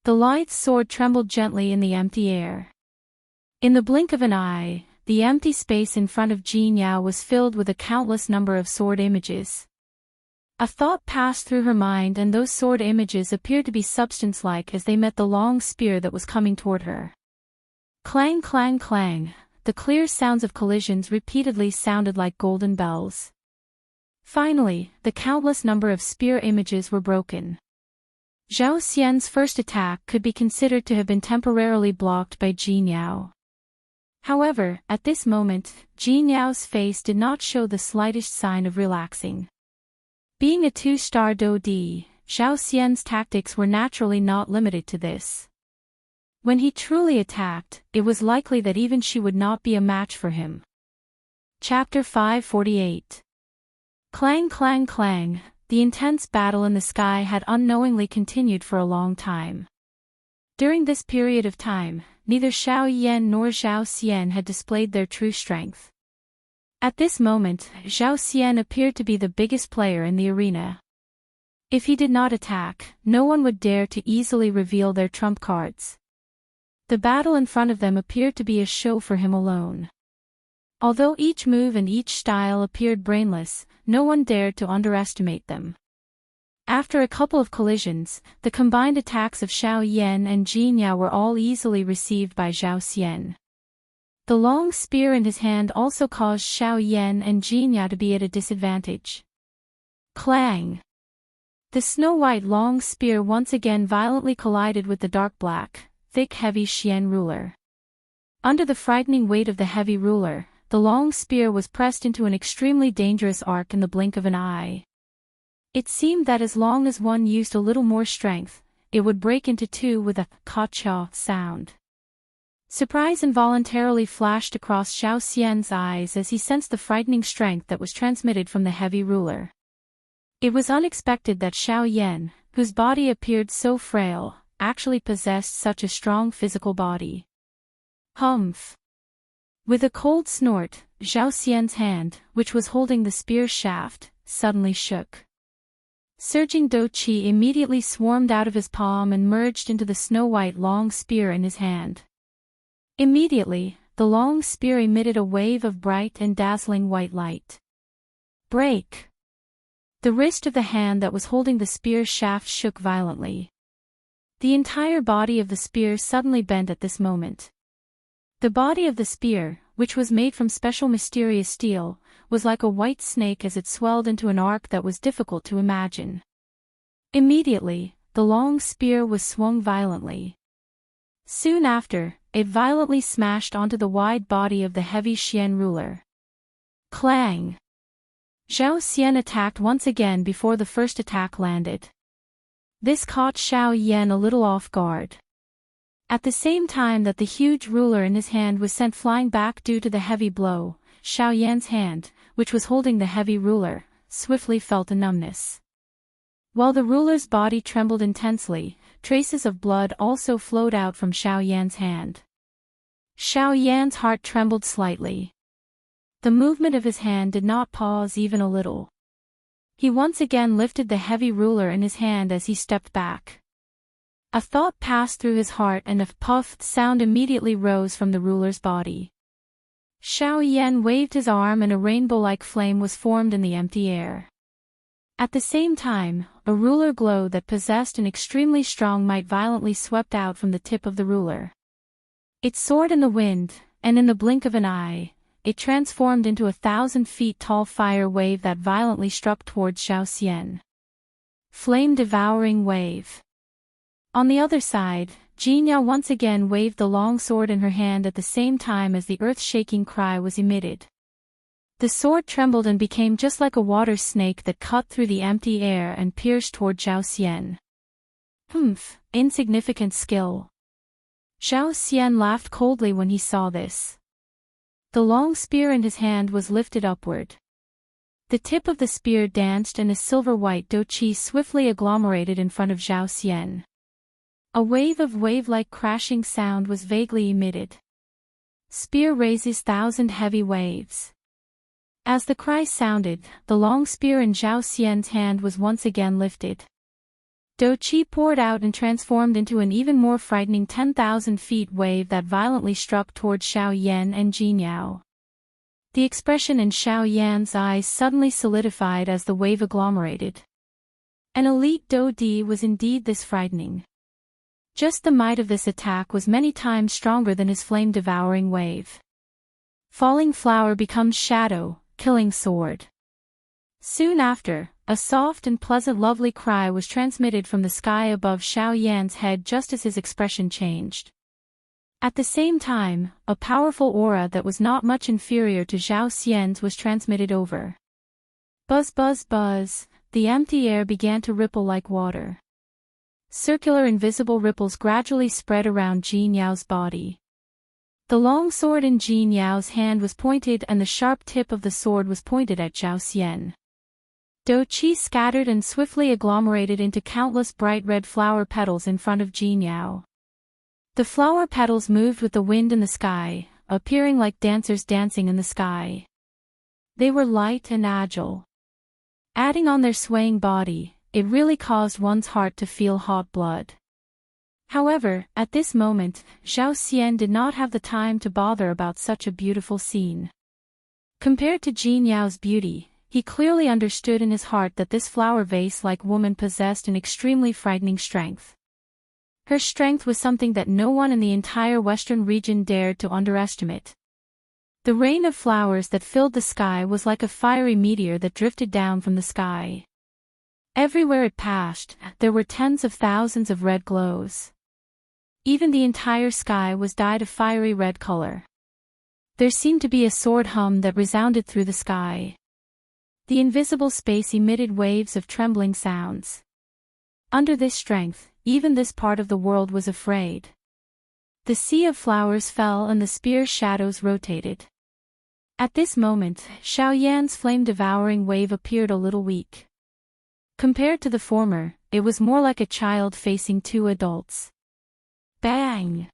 The lithe sword trembled gently in the empty air. In the blink of an eye, the empty space in front of Jin Yao was filled with a countless number of sword images. A thought passed through her mind and those sword images appeared to be substance-like as they met the long spear that was coming toward her. Clang clang clang, the clear sounds of collisions repeatedly sounded like golden bells. Finally, the countless number of spear images were broken. Xiao Xian's first attack could be considered to have been temporarily blocked by Jin Yao. However, at this moment, Jin Yao's face did not show the slightest sign of relaxing. Being a two-star Dodi, Xiao Xian's tactics were naturally not limited to this. When he truly attacked, it was likely that even she would not be a match for him. Chapter 548. Clang clang clang, the intense battle in the sky had unknowingly continued for a long time. During this period of time, neither Xiao Yan nor Zhao Xian had displayed their true strength. At this moment, Zhao Xian appeared to be the biggest player in the arena. If he did not attack, no one would dare to easily reveal their trump cards. The battle in front of them appeared to be a show for him alone. Although each move and each style appeared brainless, no one dared to underestimate them. After a couple of collisions, the combined attacks of Xiao Yan and Jin Yao were all easily received by Zhao Xian. The long spear in his hand also caused Xiao Yan and Jin Yao to be at a disadvantage. Clang! The snow-white long spear once again violently collided with the dark-black, thick heavy Xian ruler. Under the frightening weight of the heavy ruler, the long spear was pressed into an extremely dangerous arc in the blink of an eye. It seemed that as long as one used a little more strength, it would break into two with a ka-cha sound. Surprise involuntarily flashed across Zhao Xian's eyes as he sensed the frightening strength that was transmitted from the heavy ruler. It was unexpected that Xiao Yan, whose body appeared so frail, actually possessed such a strong physical body. Humph! With a cold snort, Zhao Xian's hand, which was holding the spear shaft, suddenly shook. Surging dou qi immediately swarmed out of his palm and merged into the snow-white long spear in his hand. Immediately, the long spear emitted a wave of bright and dazzling white light. Break! The wrist of the hand that was holding the spear shaft shook violently. The entire body of the spear suddenly bent at this moment. The body of the spear, which was made from special mysterious steel, was like a white snake as it swelled into an arc that was difficult to imagine. Immediately, the long spear was swung violently. Soon after, it violently smashed onto the wide body of the heavy Xian ruler. Clang! Zhao Xian attacked once again before the first attack landed. This caught Xiao Yan a little off guard. At the same time that the huge ruler in his hand was sent flying back due to the heavy blow, Xiao Yan's hand, which was holding the heavy ruler, swiftly felt a numbness. While the ruler's body trembled intensely, traces of blood also flowed out from Xiao Yan's hand. Xiao Yan's heart trembled slightly. The movement of his hand did not pause even a little. He once again lifted the heavy ruler in his hand as he stepped back. A thought passed through his heart and a puffed sound immediately rose from the ruler's body. Xiao Yan waved his arm and a rainbow-like flame was formed in the empty air. At the same time, a ruler glow that possessed an extremely strong might violently swept out from the tip of the ruler. It soared in the wind, and in the blink of an eye, it transformed into 1,000 feet tall fire wave that violently struck towards Zhao Xian. Flame-devouring wave. On the other side, Jin Yao once again waved the long sword in her hand at the same time as the earth-shaking cry was emitted. The sword trembled and became just like a water snake that cut through the empty air and pierced toward Zhao Xian. Humph, insignificant skill. Zhao Xian laughed coldly when he saw this. The long spear in his hand was lifted upward. The tip of the spear danced and a silver-white dou qi swiftly agglomerated in front of Zhao Xian. A wave of wave-like crashing sound was vaguely emitted. Spear raises 1,000 heavy waves. As the cry sounded, the long spear in Zhao Xian's hand was once again lifted. Dou qi poured out and transformed into an even more frightening 10,000 feet wave that violently struck towards Xiao Yan and Jin Yao. The expression in Xiao Yan's eyes suddenly solidified as the wave agglomerated. An elite dou di was indeed this frightening. Just the might of this attack was many times stronger than his flame-devouring wave. Falling flower becomes shadow, killing sword. Soon after, a soft and pleasant lovely cry was transmitted from the sky above Xiao Yan's head just as his expression changed. At the same time, a powerful aura that was not much inferior to Zhao Xian's was transmitted over. Buzz buzz buzz, the empty air began to ripple like water. Circular invisible ripples gradually spread around Jin Yao's body. The long sword in Jin Yao's hand was pointed and the sharp tip of the sword was pointed at Zhao Xian. Dou qi scattered and swiftly agglomerated into countless bright red flower petals in front of Jin Yao. The flower petals moved with the wind in the sky, appearing like dancers dancing in the sky. They were light and agile. Adding on their swaying body, it really caused one's heart to feel hot blood. However, at this moment, Zhao Xian did not have the time to bother about such a beautiful scene. Compared to Jin Yao's beauty, he clearly understood in his heart that this flower vase-like woman possessed an extremely frightening strength. Her strength was something that no one in the entire western region dared to underestimate. The rain of flowers that filled the sky was like a fiery meteor that drifted down from the sky. Everywhere it passed, there were tens of thousands of red glows. Even the entire sky was dyed a fiery red color. There seemed to be a sword hum that resounded through the sky. The invisible space emitted waves of trembling sounds. Under this strength, even this part of the world was afraid. The sea of flowers fell and the spear shadows rotated. At this moment, Xiao Yan's flame-devouring wave appeared a little weak. Compared to the former, it was more like a child facing two adults. Bang!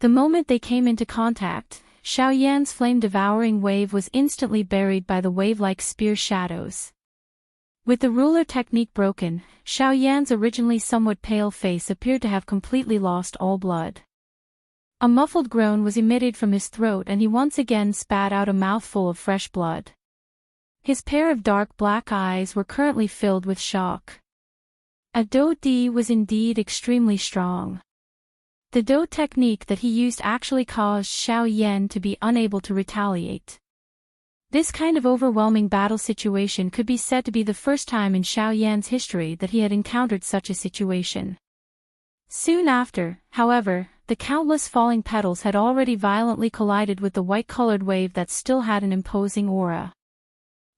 The moment they came into contact, Xiao Yan's flame-devouring wave was instantly buried by the wave-like spear shadows. With the ruler technique broken, Xiao Yan's originally somewhat pale face appeared to have completely lost all blood. A muffled groan was emitted from his throat and he once again spat out a mouthful of fresh blood. His pair of dark black eyes were currently filled with shock. A Do Di was indeed extremely strong. The Do technique that he used actually caused Xiao Yan to be unable to retaliate. This kind of overwhelming battle situation could be said to be the first time in Xiao Yan's history that he had encountered such a situation. Soon after, however, the countless falling petals had already violently collided with the white-colored wave that still had an imposing aura.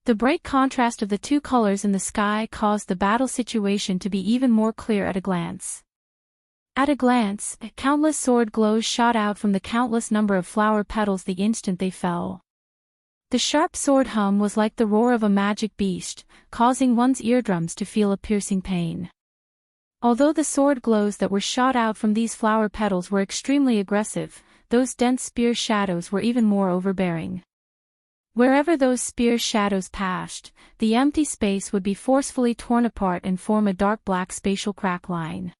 The bright contrast of the two colors in the sky caused the battle situation to be even more clear at a glance. At a glance, countless sword glows shot out from the countless number of flower petals the instant they fell. The sharp sword hum was like the roar of a magic beast, causing one's eardrums to feel a piercing pain. Although the sword glows that were shot out from these flower petals were extremely aggressive, those dense spear shadows were even more overbearing. Wherever those spear shadows passed, the empty space would be forcefully torn apart and form a dark black spatial crack line.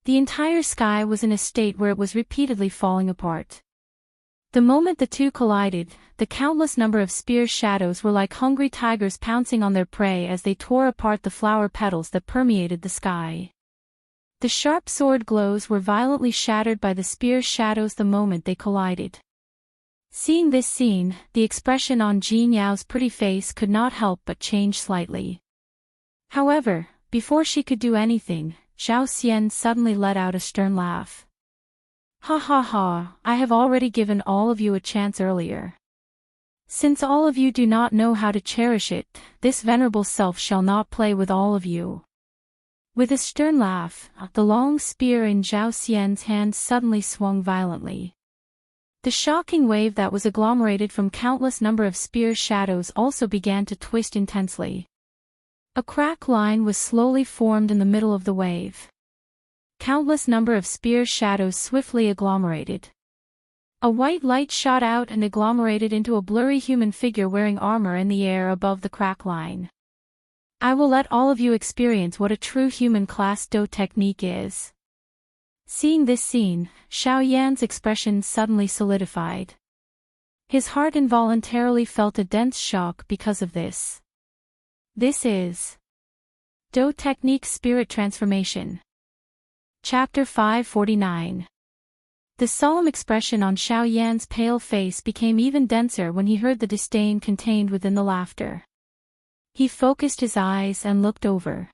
The entire sky was in a state where it was repeatedly falling apart. The moment the two collided, the countless number of spear shadows were like hungry tigers pouncing on their prey as they tore apart the flower petals that permeated the sky. The sharp sword glows were violently shattered by the spear shadows the moment they collided. Seeing this scene, the expression on Jin Yao's pretty face could not help but change slightly. However, before she could do anything, Zhao Xian suddenly let out a stern laugh. Ha ha ha, I have already given all of you a chance earlier. Since all of you do not know how to cherish it, this venerable self shall not play with all of you. With a stern laugh, the long spear in Zhao Xian's hand suddenly swung violently. The shocking wave that was agglomerated from countless number of spear shadows also began to twist intensely. A crack line was slowly formed in the middle of the wave. Countless number of spear shadows swiftly agglomerated. A white light shot out and agglomerated into a blurry human figure wearing armor in the air above the crack line. I will let all of you experience what a true human class Do technique is. Seeing this scene, Xiao Yan's expression suddenly solidified. His heart involuntarily felt a dense shock because of this. This is Do technique spirit transformation. Chapter 549. The solemn expression on Xiao Yan's pale face became even denser when he heard the disdain contained within the laughter. He focused his eyes and looked over.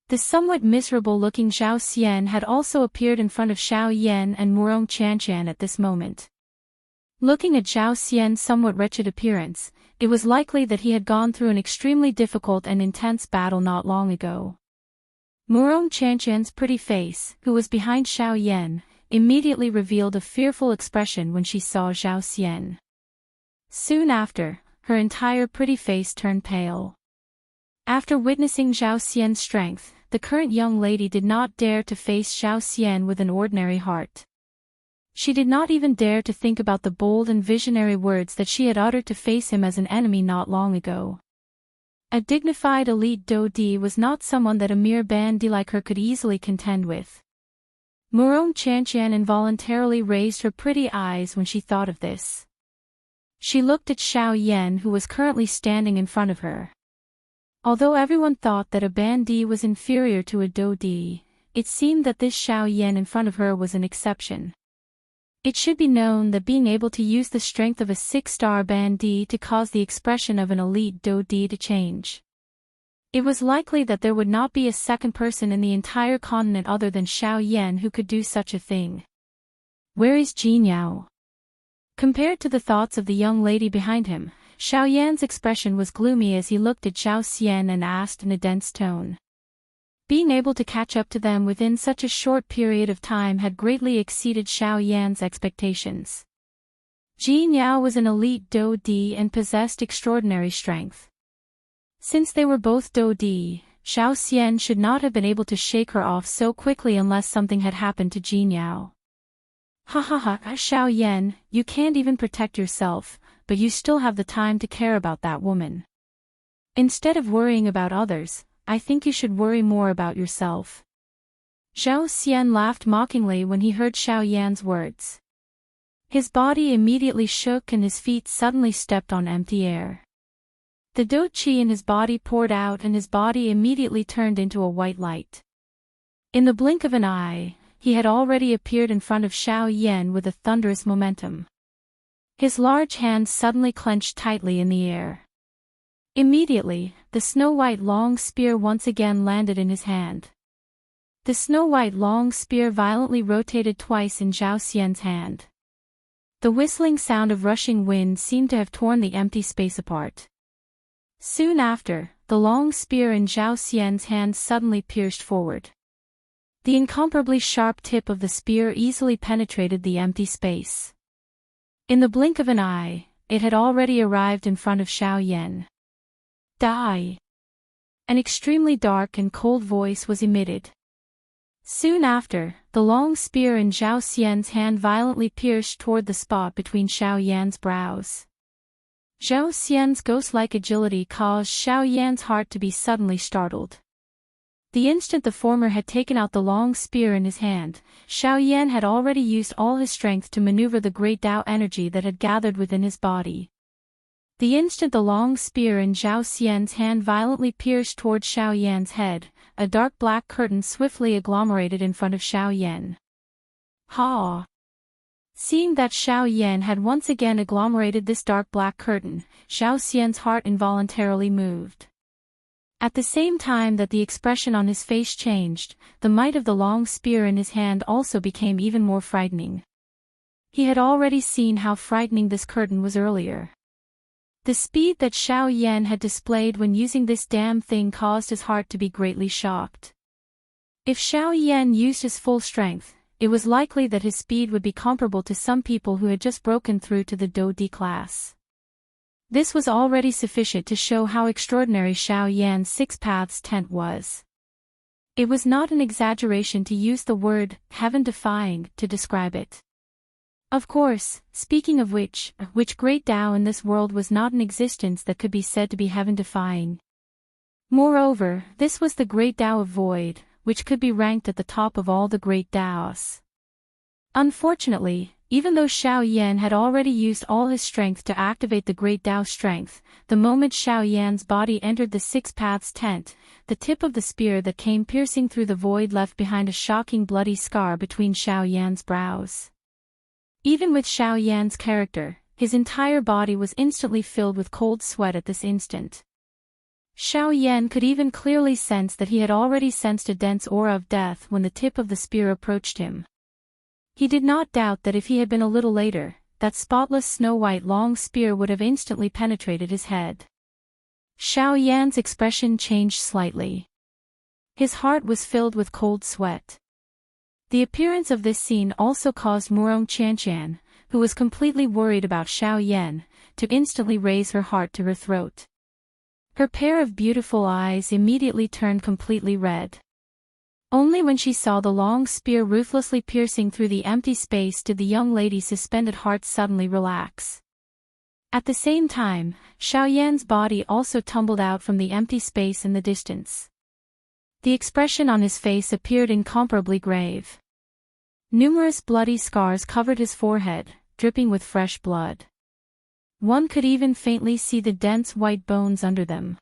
The somewhat miserable-looking Zhao Xian had also appeared in front of Xiao Yan and Murong Qianqian at this moment. Looking at Zhao Xian's somewhat wretched appearance, it was likely that he had gone through an extremely difficult and intense battle not long ago. Murong Qianqian's pretty face, who was behind Xiao Yan, immediately revealed a fearful expression when she saw Zhao Xian. Soon after, her entire pretty face turned pale. After witnessing Zhao Xian's strength, the the current young lady did not dare to face Xiao Xian with an ordinary heart. She did not even dare to think about the bold and visionary words that she had uttered to face him as an enemy not long ago. A dignified elite Dodi was not someone that a mere bandit like her could easily contend with. Murong Chanqian involuntarily raised her pretty eyes when she thought of this. She looked at Xiao Yan, who was currently standing in front of her. Although everyone thought that a bandit was inferior to a Dodi, it seemed that this Xiao Yan in front of her was an exception. It should be known that being able to use the strength of a 6-star bandit to cause the expression of an elite Dodi to change. It was likely that there would not be a second person in the entire continent other than Xiao Yan who could do such a thing. Where is Jin Yao? Compared to the thoughts of the young lady behind him, Xiao Yan's expression was gloomy as he looked at Xiao Xian and asked in a dense tone. Being able to catch up to them within such a short period of time had greatly exceeded Xiao Yan's expectations. Jin Yao was an elite Dodi and possessed extraordinary strength. Since they were both Dodi, Xiao Xian should not have been able to shake her off so quickly unless something had happened to Jin Yao. Ha ha ha, Xiao Yan, you can't even protect yourself, but you still have the time to care about that woman. Instead of worrying about others, I think you should worry more about yourself. Xiao Xian laughed mockingly when he heard Xiao Yan's words. His body immediately shook and his feet suddenly stepped on empty air. The Do Qi in his body poured out and his body immediately turned into a white light. In the blink of an eye, he had already appeared in front of Xiao Yan with a thunderous momentum. His large hands suddenly clenched tightly in the air. Immediately, the snow-white long spear once again landed in his hand. The snow-white long spear violently rotated twice in Zhao Xian's hand. The whistling sound of rushing wind seemed to have torn the empty space apart. Soon after, the long spear in Zhao Xian's hand suddenly pierced forward. The incomparably sharp tip of the spear easily penetrated the empty space. In the blink of an eye, it had already arrived in front of Xiao Yan. Die! An extremely dark and cold voice was emitted. Soon after, the long spear in Zhao Xian's hand violently pierced toward the spot between Xiao Yan's brows. Zhao Xian's ghost-like agility caused Xiao Yan's heart to be suddenly startled. The instant the former had taken out the long spear in his hand, Xiao Yan had already used all his strength to maneuver the great Tao energy that had gathered within his body. The instant the long spear in Zhao Xian's hand violently pierced toward Xiao Yan's head, a dark black curtain swiftly agglomerated in front of Xiao Yan. Ha! Seeing that Xiao Yan had once again agglomerated this dark black curtain, Xiao Xian's heart involuntarily moved. At the same time that the expression on his face changed, the might of the long spear in his hand also became even more frightening. He had already seen how frightening this curtain was earlier. The speed that Xiao Yan had displayed when using this damn thing caused his heart to be greatly shocked. If Xiao Yan used his full strength, it was likely that his speed would be comparable to some people who had just broken through to the Do-Di class. This was already sufficient to show how extraordinary Xiao Yan's 6 paths tent was. It was not an exaggeration to use the word heaven-defying to describe it. Of course, speaking of which great Tao in this world was not in existence that could be said to be heaven-defying. Moreover, this was the great Tao of void, which could be ranked at the top of all the great Taos. Unfortunately, even though Xiao Yan had already used all his strength to activate the great Tao strength, the moment Xiao Yan's body entered the 6 paths tent, the tip of the spear that came piercing through the void left behind a shocking bloody scar between Xiao Yan's brows. Even with Xiao Yan's character, his entire body was instantly filled with cold sweat at this instant. Xiao Yan could even clearly sense that he had already sensed a dense aura of death when the tip of the spear approached him. He did not doubt that if he had been a little later, that spotless snow-white long spear would have instantly penetrated his head. Xiao Yan's expression changed slightly. His heart was filled with cold sweat. The appearance of this scene also caused Murong Chanqian, who was completely worried about Xiao Yan, to instantly raise her heart to her throat. Her pair of beautiful eyes immediately turned completely red. Only when she saw the long spear ruthlessly piercing through the empty space did the young lady's suspended heart suddenly relax. At the same time, Xiaoyan's body also tumbled out from the empty space in the distance. The expression on his face appeared incomparably grave. Numerous bloody scars covered his forehead, dripping with fresh blood. One could even faintly see the dense white bones under them.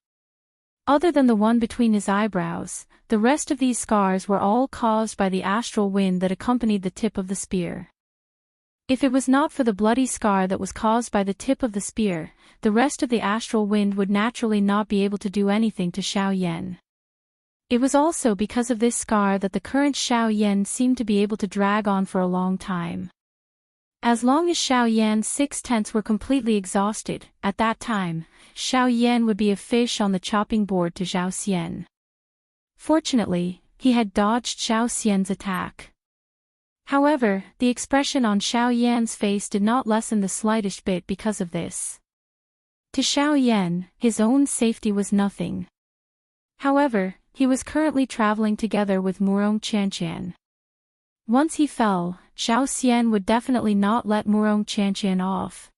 Other than the one between his eyebrows, the rest of these scars were all caused by the astral wind that accompanied the tip of the spear. If it was not for the bloody scar that was caused by the tip of the spear, the rest of the astral wind would naturally not be able to do anything to Xiaoyan. It was also because of this scar that the current Xiaoyan seemed to be able to drag on for a long time. As long as Xiaoyan's 6 tenths were completely exhausted, at that time, Xiaoyan would be a fish on the chopping board to Zhao Xian. Fortunately, he had dodged Zhao Xian's attack. However, the expression on Xiaoyan's face did not lessen the slightest bit because of this. To Xiaoyan, his own safety was nothing. However, he was currently traveling together with Murong Qianqian. Once he fell, Zhao Xian would definitely not let Murong Qianqian off.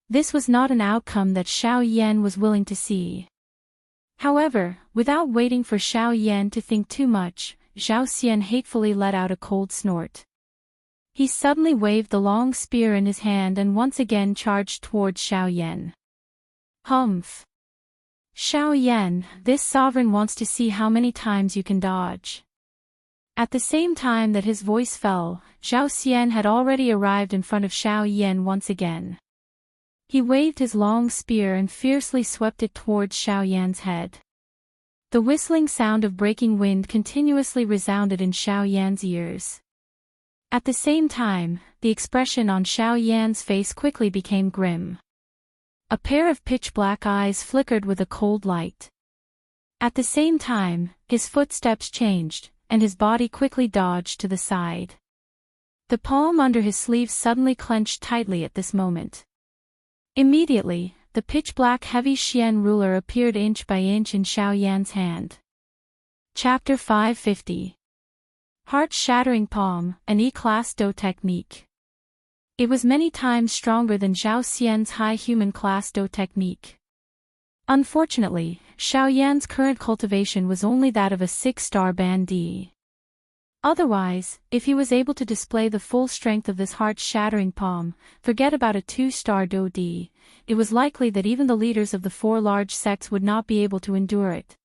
This was not an outcome that Xiaoyan was willing to see. However, without waiting for Xiaoyan to think too much, Zhao Xian hatefully let out a cold snort. He suddenly waved the long spear in his hand and once again charged towards Xiaoyan. Humph! Xiaoyan, this sovereign wants to see how many times you can dodge. At the same time that his voice fell, Zhao Xian had already arrived in front of Xiaoyan once again. He waved his long spear and fiercely swept it towards Xiaoyan's head. The whistling sound of breaking wind continuously resounded in Xiaoyan's ears. At the same time, the expression on Xiaoyan's face quickly became grim. A pair of pitch-black eyes flickered with a cold light. At the same time, his footsteps changed, and his body quickly dodged to the side. The palm under his sleeve suddenly clenched tightly at this moment. Immediately, the pitch-black heavy Xian ruler appeared inch by inch in Xiaoyan's hand. Chapter 550. Heart-shattering palm, an E-class Do technique. It was many times stronger than Zhao Xian's high human class Do technique. Unfortunately, Xiaoyan's current cultivation was only that of a 6-star band D. Otherwise, if he was able to display the full strength of this heart-shattering palm, forget about a 2-star Do D, it was likely that even the leaders of the 4 large sects would not be able to endure it.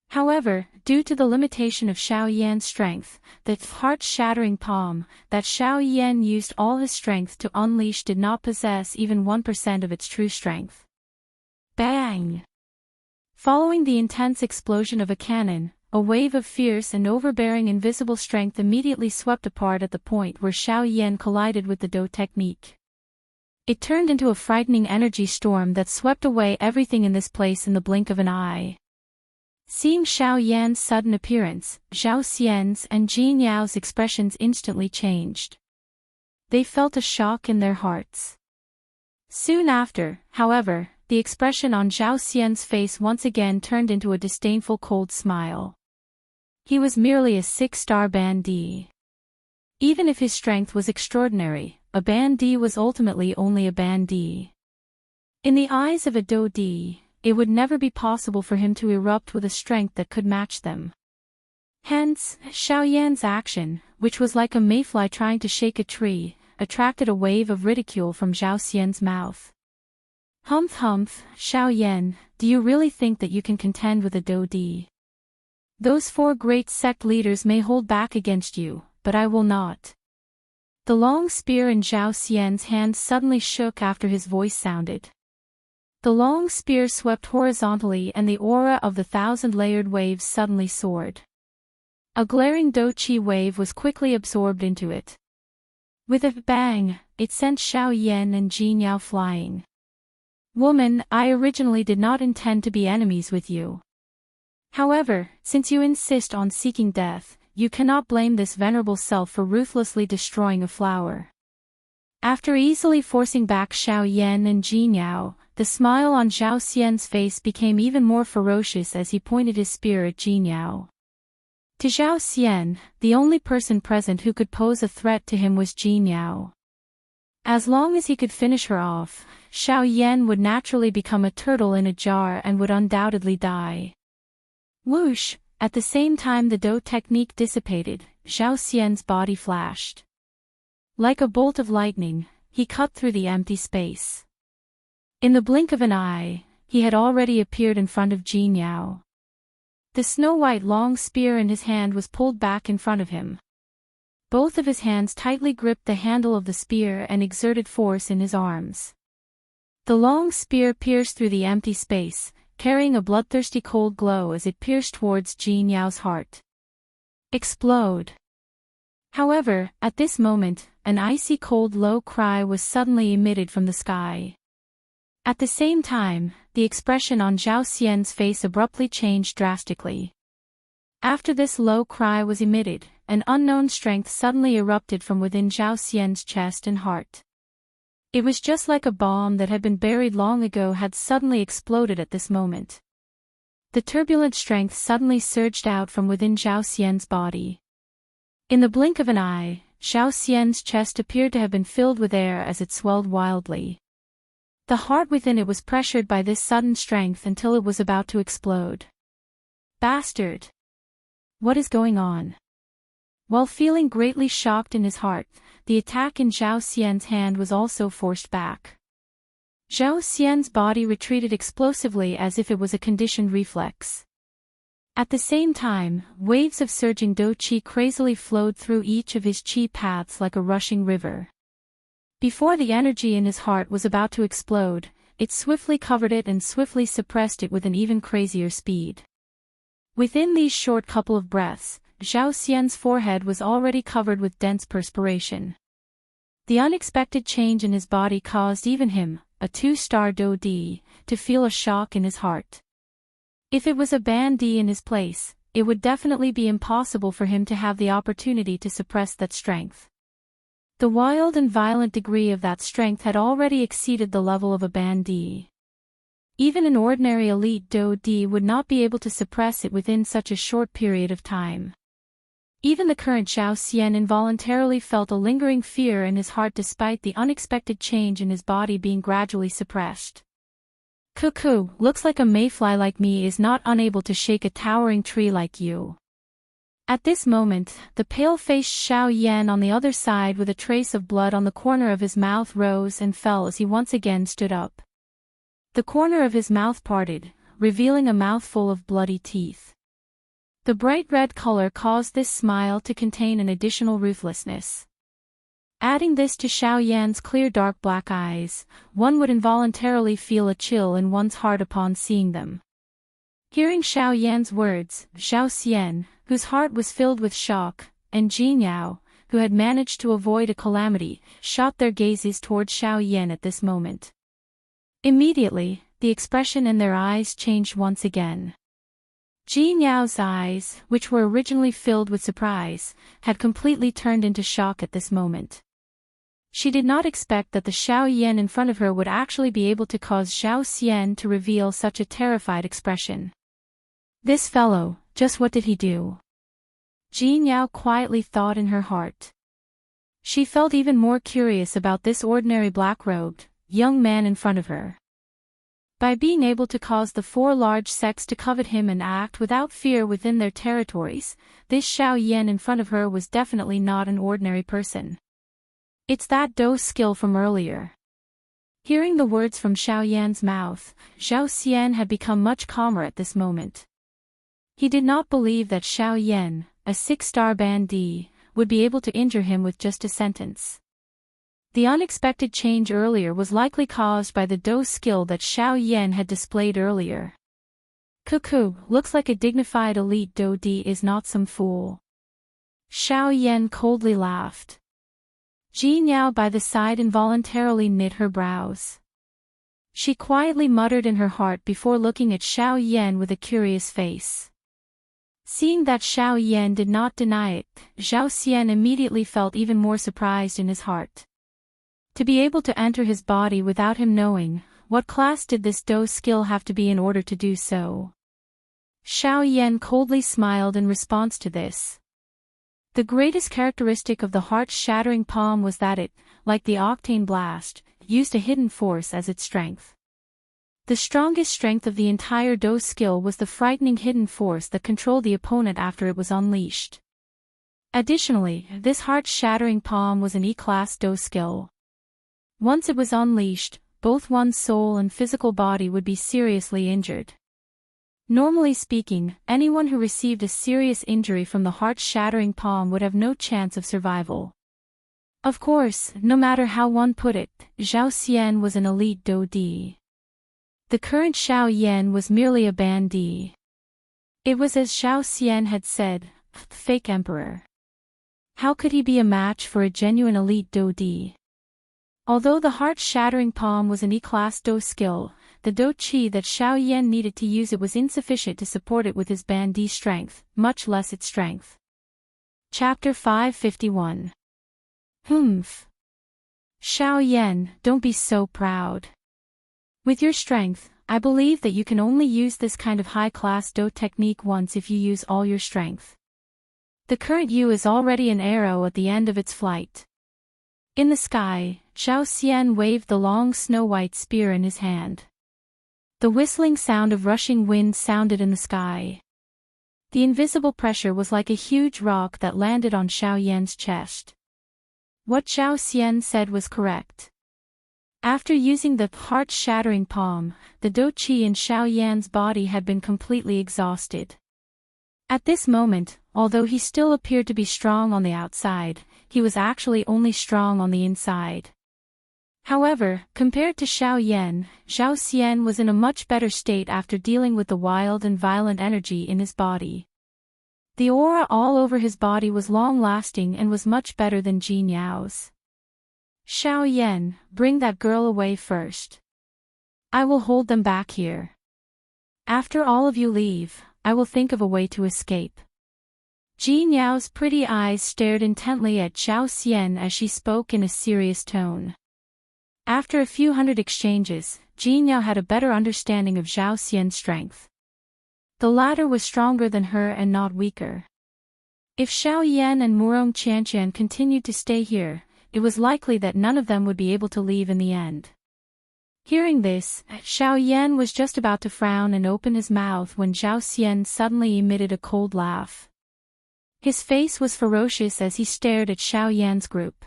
However, due to the limitation of Xiaoyan's strength, the heart-shattering palm that Xiaoyan used all his strength to unleash did not possess even 1% of its true strength. Bang! Following the intense explosion of a cannon, a wave of fierce and overbearing invisible strength immediately swept apart at the point where Xiaoyan collided with the Do technique. It turned into a frightening energy storm that swept away everything in this place in the blink of an eye. Seeing Xiaoyan's sudden appearance, Zhao Xian's and Jin Yao's expressions instantly changed. They felt a shock in their hearts. Soon after, however, the expression on Zhao Xian's face once again turned into a disdainful cold smile. He was merely a 6-star band D. Even if his strength was extraordinary, a band D was ultimately only a band D. In the eyes of a Do D, it would never be possible for him to erupt with a strength that could match them. Hence, Xiaoyan's action, which was like a mayfly trying to shake a tree, attracted a wave of ridicule from Zhao Xian's mouth. Humph humph, Xiaoyan, do you really think that you can contend with a Do D? Those 4 great sect leaders may hold back against you, but I will not. The long spear in Zhao Xian's hand suddenly shook after his voice sounded. The long spear swept horizontally and the aura of the 1,000-layered waves suddenly soared. A glaring Do Qi wave was quickly absorbed into it. With a bang, it sent Xiaoyan and Jin Yao flying. Woman, I originally did not intend to be enemies with you. However, since you insist on seeking death, you cannot blame this venerable self for ruthlessly destroying a flower. After easily forcing back Xiaoyan and Jin Yao, the smile on Zhao Xian's face became even more ferocious as he pointed his spear at Jin Yao. To Zhao Xian, the only person present who could pose a threat to him was Jin Yao. As long as he could finish her off, Xiao Yan would naturally become a turtle in a jar and would undoubtedly die. Whoosh! At the same time the Do technique dissipated, Zhao Xian's body flashed. Like a bolt of lightning, he cut through the empty space. In the blink of an eye, he had already appeared in front of Jin Yao. The snow-white long spear in his hand was pulled back in front of him. Both of his hands tightly gripped the handle of the spear and exerted force in his arms. The long spear pierced through the empty space, carrying a bloodthirsty cold glow as it pierced towards Jin Yao's heart. Explode! However, at this moment, an icy cold low cry was suddenly emitted from the sky. At the same time, the expression on Zhao Xian's face abruptly changed drastically. After this low cry was emitted, an unknown strength suddenly erupted from within Zhao Xian's chest and heart. It was just like a bomb that had been buried long ago had suddenly exploded at this moment. The turbulent strength suddenly surged out from within Zhao Xian's body. In the blink of an eye, Zhao Xian's chest appeared to have been filled with air as it swelled wildly. The heart within it was pressured by this sudden strength until it was about to explode. Bastard! What is going on? While feeling greatly shocked in his heart, the attack in Zhao Xian's hand was also forced back. Zhao Xian's body retreated explosively as if it was a conditioned reflex. At the same time, waves of surging Do Qi crazily flowed through each of his Qi paths like a rushing river. Before the energy in his heart was about to explode, it swiftly covered it and swiftly suppressed it with an even crazier speed. Within these short couple of breaths, Zhao Xian's forehead was already covered with dense perspiration. The unexpected change in his body caused even him, a 2-star Do Di, to feel a shock in his heart. If it was a Ban Di in his place, it would definitely be impossible for him to have the opportunity to suppress that strength. The wild and violent degree of that strength had already exceeded the level of a Ban Di. Even an ordinary elite Do Di would not be able to suppress it within such a short period of time. Even the current Zhao Xian involuntarily felt a lingering fear in his heart despite the unexpected change in his body being gradually suppressed. Cuckoo, looks like a mayfly like me is not unable to shake a towering tree like you. At this moment, the pale-faced Xiao Yan on the other side with a trace of blood on the corner of his mouth rose and fell as he once again stood up. The corner of his mouth parted, revealing a mouthful of bloody teeth. The bright red color caused this smile to contain an additional ruthlessness. Adding this to Xiao Yan's clear dark black eyes, one would involuntarily feel a chill in one's heart upon seeing them. Hearing Xiao Yan's words, Zhao Xian, whose heart was filled with shock, and Jin Yao, who had managed to avoid a calamity, shot their gazes toward Xiao Yan at this moment. Immediately, the expression in their eyes changed once again. Jin Yao's eyes, which were originally filled with surprise, had completely turned into shock at this moment. She did not expect that the Xiao Yan in front of her would actually be able to cause Zhao Xian to reveal such a terrified expression. This fellow, just what did he do? Jin Yao quietly thought in her heart. She felt even more curious about this ordinary black-robed, young man in front of her. By being able to cause the 4 large sects to covet him and act without fear within their territories, this Xiao Yan in front of her was definitely not an ordinary person. It's that Do skill from earlier. Hearing the words from Xiao Yan's mouth, Zhao Xian had become much calmer at this moment. He did not believe that Xiao Yan, a 6-star Ban Di, would be able to injure him with just a sentence. The unexpected change earlier was likely caused by the Do skill that Xiao Yan had displayed earlier. Cuckoo, looks like a dignified elite Do Di is not some fool. Xiao Yan coldly laughed. Jin Yao by the side involuntarily knit her brows. She quietly muttered in her heart before looking at Xiao Yan with a curious face. Seeing that Xiao Yan did not deny it, Zhao Xian immediately felt even more surprised in his heart. To be able to enter his body without him knowing, what class did this Do skill have to be in order to do so? Xiao Yan coldly smiled in response to this. The greatest characteristic of the heart-shattering palm was that it, like the octane blast, used a hidden force as its strength. The strongest strength of the entire Do skill was the frightening hidden force that controlled the opponent after it was unleashed. Additionally, this heart-shattering palm was an E-class Do skill. Once it was unleashed, both one's soul and physical body would be seriously injured. Normally speaking, anyone who received a serious injury from the heart-shattering palm would have no chance of survival. Of course, no matter how one put it, Zhao Xian was an elite Do D. The current Xiao Yan was merely a Ban D. It was as Xiao Xian had said, fake emperor. How could he be a match for a genuine elite Do D? Although the heart-shattering palm was an E-class Do skill, the Do Qi that Xiao Yan needed to use it was insufficient to support it with his Ban D strength, much less its strength. Chapter 551. Humph. Xiao Yan, don't be so proud. With your strength, I believe that you can only use this kind of high-class Do technique once if you use all your strength. The current you is already an arrow at the end of its flight. In the sky, Zhao Xian waved the long snow-white spear in his hand. The whistling sound of rushing wind sounded in the sky. The invisible pressure was like a huge rock that landed on Xiao Yan's chest. What Zhao Xian said was correct. After using the heart-shattering palm, the Do Qi in Xiao Yan's body had been completely exhausted. At this moment, although he still appeared to be strong on the outside, he was actually only strong on the inside. However, compared to Xiao Yan, Zhao Xian was in a much better state after dealing with the wild and violent energy in his body. The aura all over his body was long-lasting and was much better than Jin Yao's. Xiao Yan, bring that girl away first. I will hold them back here. After all of you leave, I will think of a way to escape. Jin Yao's pretty eyes stared intently at Zhao Xian as she spoke in a serious tone. After a few hundred exchanges, Jin Yao had a better understanding of Zhao Xian's strength. The latter was stronger than her and not weaker. If Xiao Yan and Murong Qianqian continued to stay here, it was likely that none of them would be able to leave in the end. Hearing this, Xiao Yan was just about to frown and open his mouth when Zhao Xian suddenly emitted a cold laugh. His face was ferocious as he stared at Xiao Yan's group.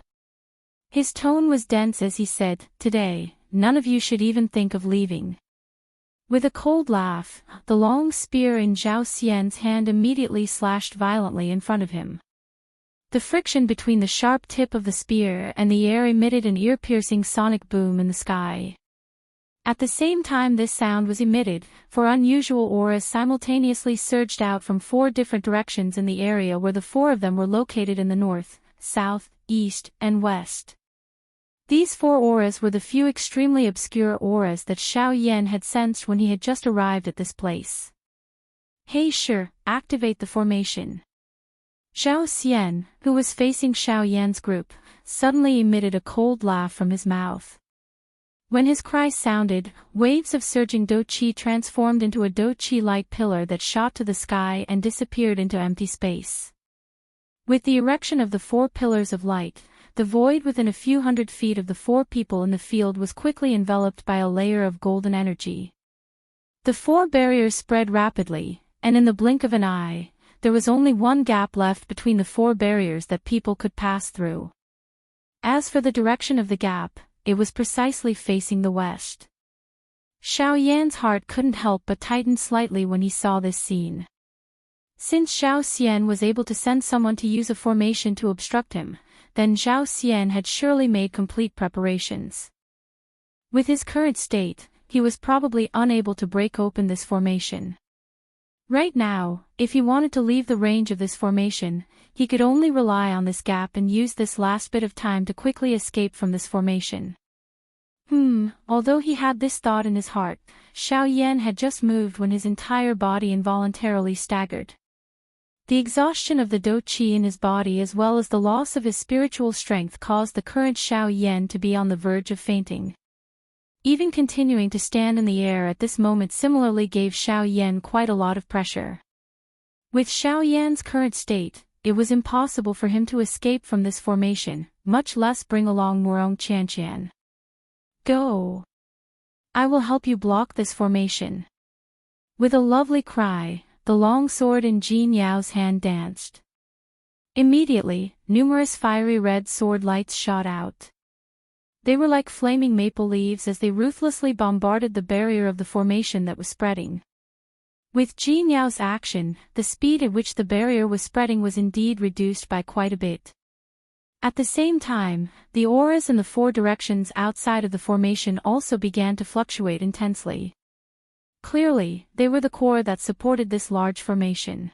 His tone was dense as he said, "Today, none of you should even think of leaving." With a cold laugh, the long spear in Zhao Xian's hand immediately slashed violently in front of him. The friction between the sharp tip of the spear and the air emitted an ear-piercing sonic boom in the sky. At the same time this sound was emitted, four unusual auras simultaneously surged out from four different directions in the area where the four of them were located in the north, south, east, and west. These four auras were the few extremely obscure auras that Xiao Yan had sensed when he had just arrived at this place. "Hey sure, activate the formation." Zhao Xian, who was facing Xiao Yan's group, suddenly emitted a cold laugh from his mouth. When his cry sounded, waves of surging Do Qi transformed into a Do Qi light pillar that shot to the sky and disappeared into empty space. With the erection of the four pillars of light, the void within a few hundred feet of the four people in the field was quickly enveloped by a layer of golden energy. The four barriers spread rapidly, and in the blink of an eye, there was only one gap left between the four barriers that people could pass through. As for the direction of the gap, it was precisely facing the west. Xiao Yan's heart couldn't help but tighten slightly when he saw this scene. Since Zhao Xian was able to send someone to use a formation to obstruct him, then Zhao Xian had surely made complete preparations. With his current state, he was probably unable to break open this formation. Right now, if he wanted to leave the range of this formation, he could only rely on this gap and use this last bit of time to quickly escape from this formation. Although he had this thought in his heart, Xiao Yan had just moved when his entire body involuntarily staggered. The exhaustion of the Do Qi in his body as well as the loss of his spiritual strength caused the current Xiao Yan to be on the verge of fainting. Even continuing to stand in the air at this moment similarly gave Xiao Yan quite a lot of pressure. With Xiao Yan's current state, it was impossible for him to escape from this formation, much less bring along Murong Qianqian. Go! I will help you block this formation. With a lovely cry, the long sword in Jin Yao's hand danced. Immediately, numerous fiery red sword lights shot out. They were like flaming maple leaves as they ruthlessly bombarded the barrier of the formation that was spreading. With Jin Yao's action, the speed at which the barrier was spreading was indeed reduced by quite a bit. At the same time, the auras in the four directions outside of the formation also began to fluctuate intensely. Clearly, they were the core that supported this large formation.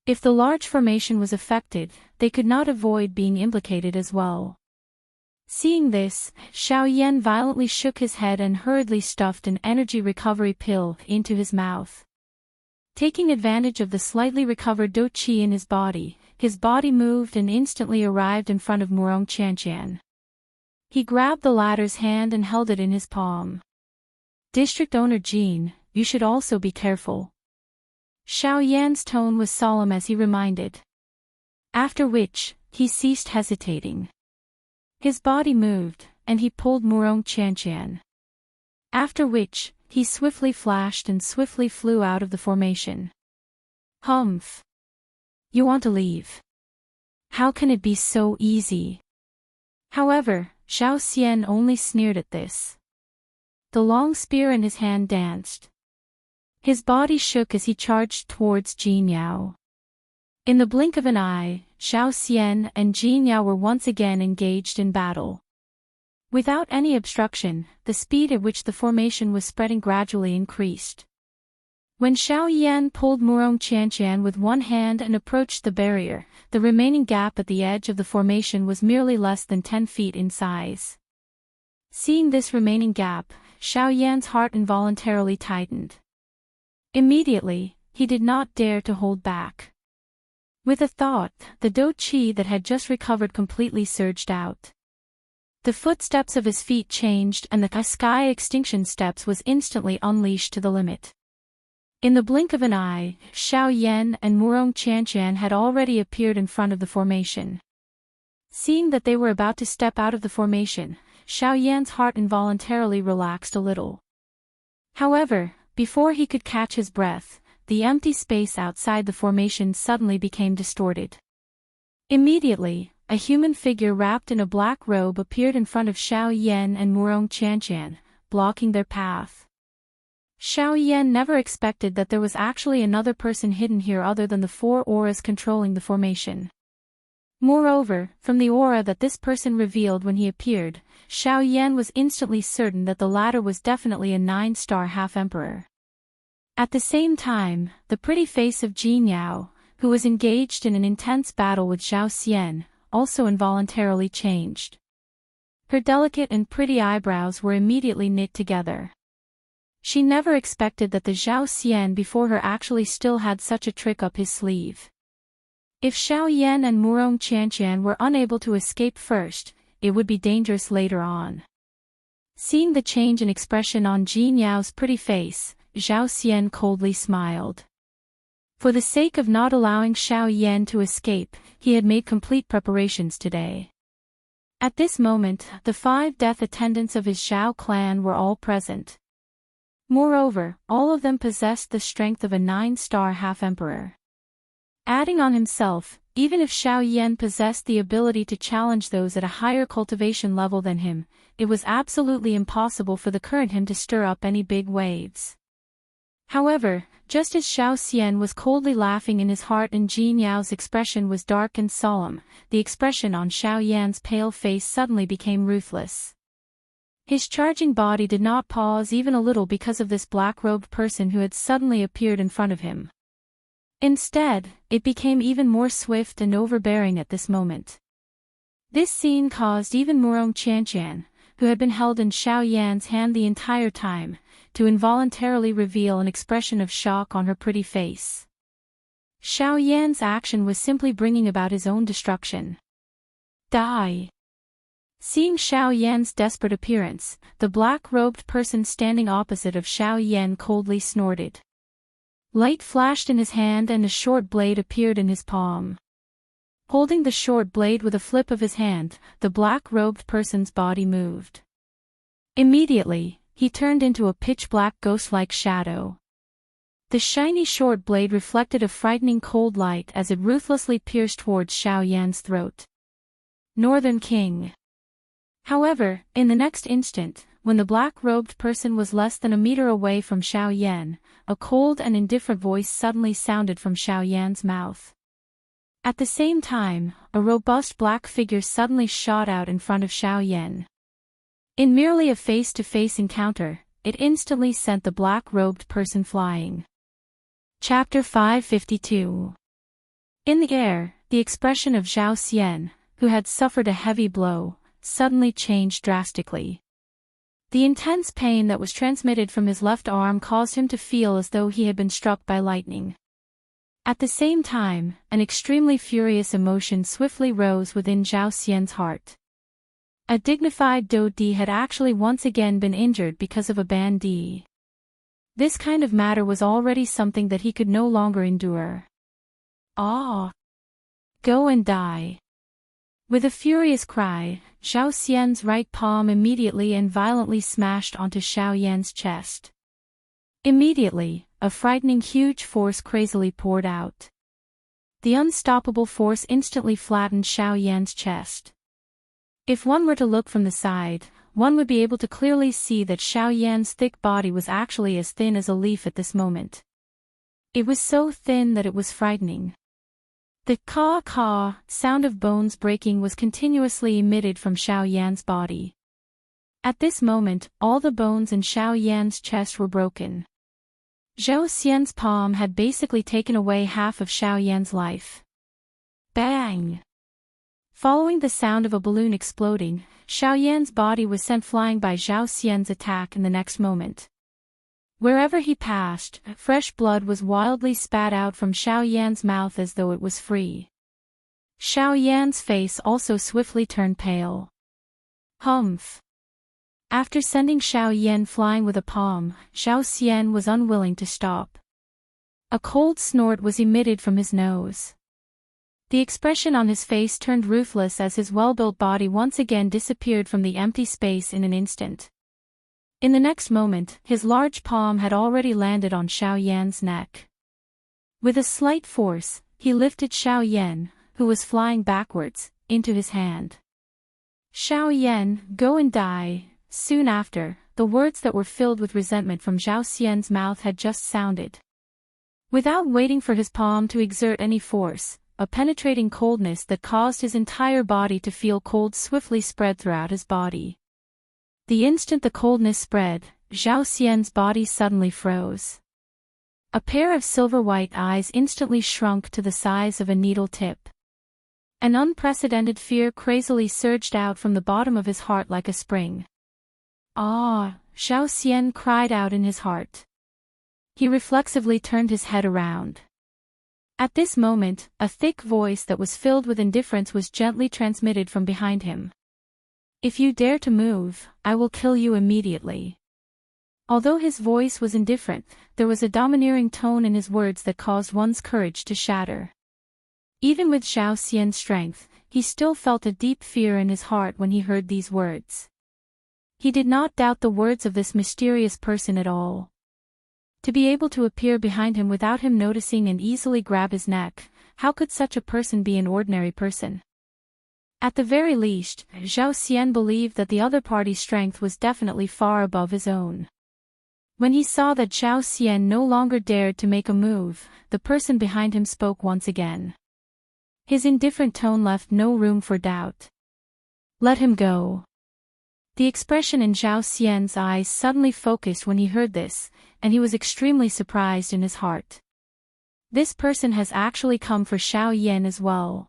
If the large formation was affected, they could not avoid being implicated as well. Seeing this, Xiao Yan violently shook his head and hurriedly stuffed an energy recovery pill into his mouth. Taking advantage of the slightly recovered dou qi in his body moved and instantly arrived in front of Murong Qianqian. He grabbed the latter's hand and held it in his palm. District Owner Jin, you should also be careful. Xiao Yan's tone was solemn as he reminded. After which, he ceased hesitating. His body moved, and he pulled Murong Qianqian. After which, he swiftly flashed and swiftly flew out of the formation. Humph! You want to leave? How can it be so easy? However, Xiao Xian only sneered at this. The long spear in his hand danced. His body shook as he charged towards Jin Yao. In the blink of an eye, Xiao Xian and Jin Yao were once again engaged in battle. Without any obstruction, the speed at which the formation was spreading gradually increased. When Xiao Yan pulled Murong Qianqian with one hand and approached the barrier, the remaining gap at the edge of the formation was merely less than 10 feet in size. Seeing this remaining gap, Xiao Yan's heart involuntarily tightened. Immediately, he did not dare to hold back. With a thought, the dou qi that had just recovered completely surged out. The footsteps of his feet changed and the sky extinction steps was instantly unleashed to the limit. In the blink of an eye, Xiao Yan and Murong Qianqian had already appeared in front of the formation. Seeing that they were about to step out of the formation, Xiao Yan's heart involuntarily relaxed a little. However, before he could catch his breath, the empty space outside the formation suddenly became distorted. Immediately, a human figure wrapped in a black robe appeared in front of Xiao Yan and Murong Qianqian, blocking their path. Xiao Yan never expected that there was actually another person hidden here other than the four auras controlling the formation. Moreover, from the aura that this person revealed when he appeared, Xiao Yan was instantly certain that the latter was definitely a 9-star half-emperor. At the same time, the pretty face of Jin Yao, who was engaged in an intense battle with Xiao Xian, also involuntarily changed. Her delicate and pretty eyebrows were immediately knit together. She never expected that the Xiao Xian before her actually still had such a trick up his sleeve. If Xiao Yan and Murong Qianqian were unable to escape first, it would be dangerous later on. Seeing the change in expression on Jin Yao's pretty face, Xiao Xian coldly smiled. For the sake of not allowing Xiao Yan to escape, he had made complete preparations today. At this moment, the 5 death attendants of his Xiao clan were all present. Moreover, all of them possessed the strength of a 9-star half-emperor. Adding on himself, even if Xiao Yan possessed the ability to challenge those at a higher cultivation level than him, it was absolutely impossible for the current him to stir up any big waves. However, just as Xiao Xian was coldly laughing in his heart and Jin Yao's expression was dark and solemn, the expression on Xiao Yan's pale face suddenly became ruthless. His charging body did not pause even a little because of this black-robed person who had suddenly appeared in front of him. Instead, it became even more swift and overbearing at this moment. This scene caused even Murong Qianqian, who had been held in Xiao Yan's hand the entire time, to involuntarily reveal an expression of shock on her pretty face. Xiao Yan's action was simply bringing about his own destruction. Die! Seeing Xiao Yan's desperate appearance, the black-robed person standing opposite of Xiao Yan coldly snorted. Light flashed in his hand and a short blade appeared in his palm. Holding the short blade with a flip of his hand, the black-robed person's body moved. Immediately, he turned into a pitch-black ghost-like shadow. The shiny short blade reflected a frightening cold light as it ruthlessly pierced towards Xiao Yan's throat. Northern King. However, in the next instant, when the black-robed person was less than a meter away from Xiao Yan, a cold and indifferent voice suddenly sounded from Xiao Yan's mouth. At the same time, a robust black figure suddenly shot out in front of Xiao Yan. In merely a face-to-face encounter, it instantly sent the black-robed person flying. Chapter 552. In the air, the expression of Zhao Xian, who had suffered a heavy blow, suddenly changed drastically. The intense pain that was transmitted from his left arm caused him to feel as though he had been struck by lightning. At the same time, an extremely furious emotion swiftly rose within Zhao Xian's heart. A dignified Do Di had actually once again been injured because of a Ban Di. This kind of matter was already something that he could no longer endure. Ah! Go and die! With a furious cry, Zhao Xian's right palm immediately and violently smashed onto Xiao Yan's chest. Immediately, a frightening huge force crazily poured out. The unstoppable force instantly flattened Xiao Yan's chest. If one were to look from the side, one would be able to clearly see that Xiao Yan's thick body was actually as thin as a leaf at this moment. It was so thin that it was frightening. The caw-caw sound of bones breaking was continuously emitted from Xiao Yan's body. At this moment, all the bones in Xiao Yan's chest were broken. Zhao Xian's palm had basically taken away half of Xiao Yan's life. Bang! Following the sound of a balloon exploding, Xiao Yan's body was sent flying by Zhao Xian's attack in the next moment. Wherever he passed, fresh blood was wildly spat out from Xiao Yan's mouth as though it was free. Xiao Yan's face also swiftly turned pale. Humph! After sending Xiao Yan flying with a palm, Zhao Xian was unwilling to stop. A cold snort was emitted from his nose. The expression on his face turned ruthless as his well-built body once again disappeared from the empty space in an instant. In the next moment, his large palm had already landed on Xiao Yan's neck. With a slight force, he lifted Xiao Yan, who was flying backwards, into his hand. Xiao Yan, go and die. Soon after, the words that were filled with resentment from Zhao Xian's mouth had just sounded. Without waiting for his palm to exert any force, a penetrating coldness that caused his entire body to feel cold swiftly spread throughout his body. The instant the coldness spread, Zhao Xian's body suddenly froze. A pair of silver-white eyes instantly shrunk to the size of a needle tip. An unprecedented fear crazily surged out from the bottom of his heart like a spring. Ah! Zhao Xian cried out in his heart. He reflexively turned his head around. At this moment, a thick voice that was filled with indifference was gently transmitted from behind him. If you dare to move, I will kill you immediately. Although his voice was indifferent, there was a domineering tone in his words that caused one's courage to shatter. Even with Zhao Xian's strength, he still felt a deep fear in his heart when he heard these words. He did not doubt the words of this mysterious person at all. To be able to appear behind him without him noticing and easily grab his neck, how could such a person be an ordinary person? At the very least, Zhao Xian believed that the other party's strength was definitely far above his own. When he saw that Zhao Xian no longer dared to make a move, the person behind him spoke once again. His indifferent tone left no room for doubt. Let him go. The expression in Zhao Xian's eyes suddenly focused when he heard this, and he was extremely surprised in his heart. This person has actually come for Xiao Yan as well.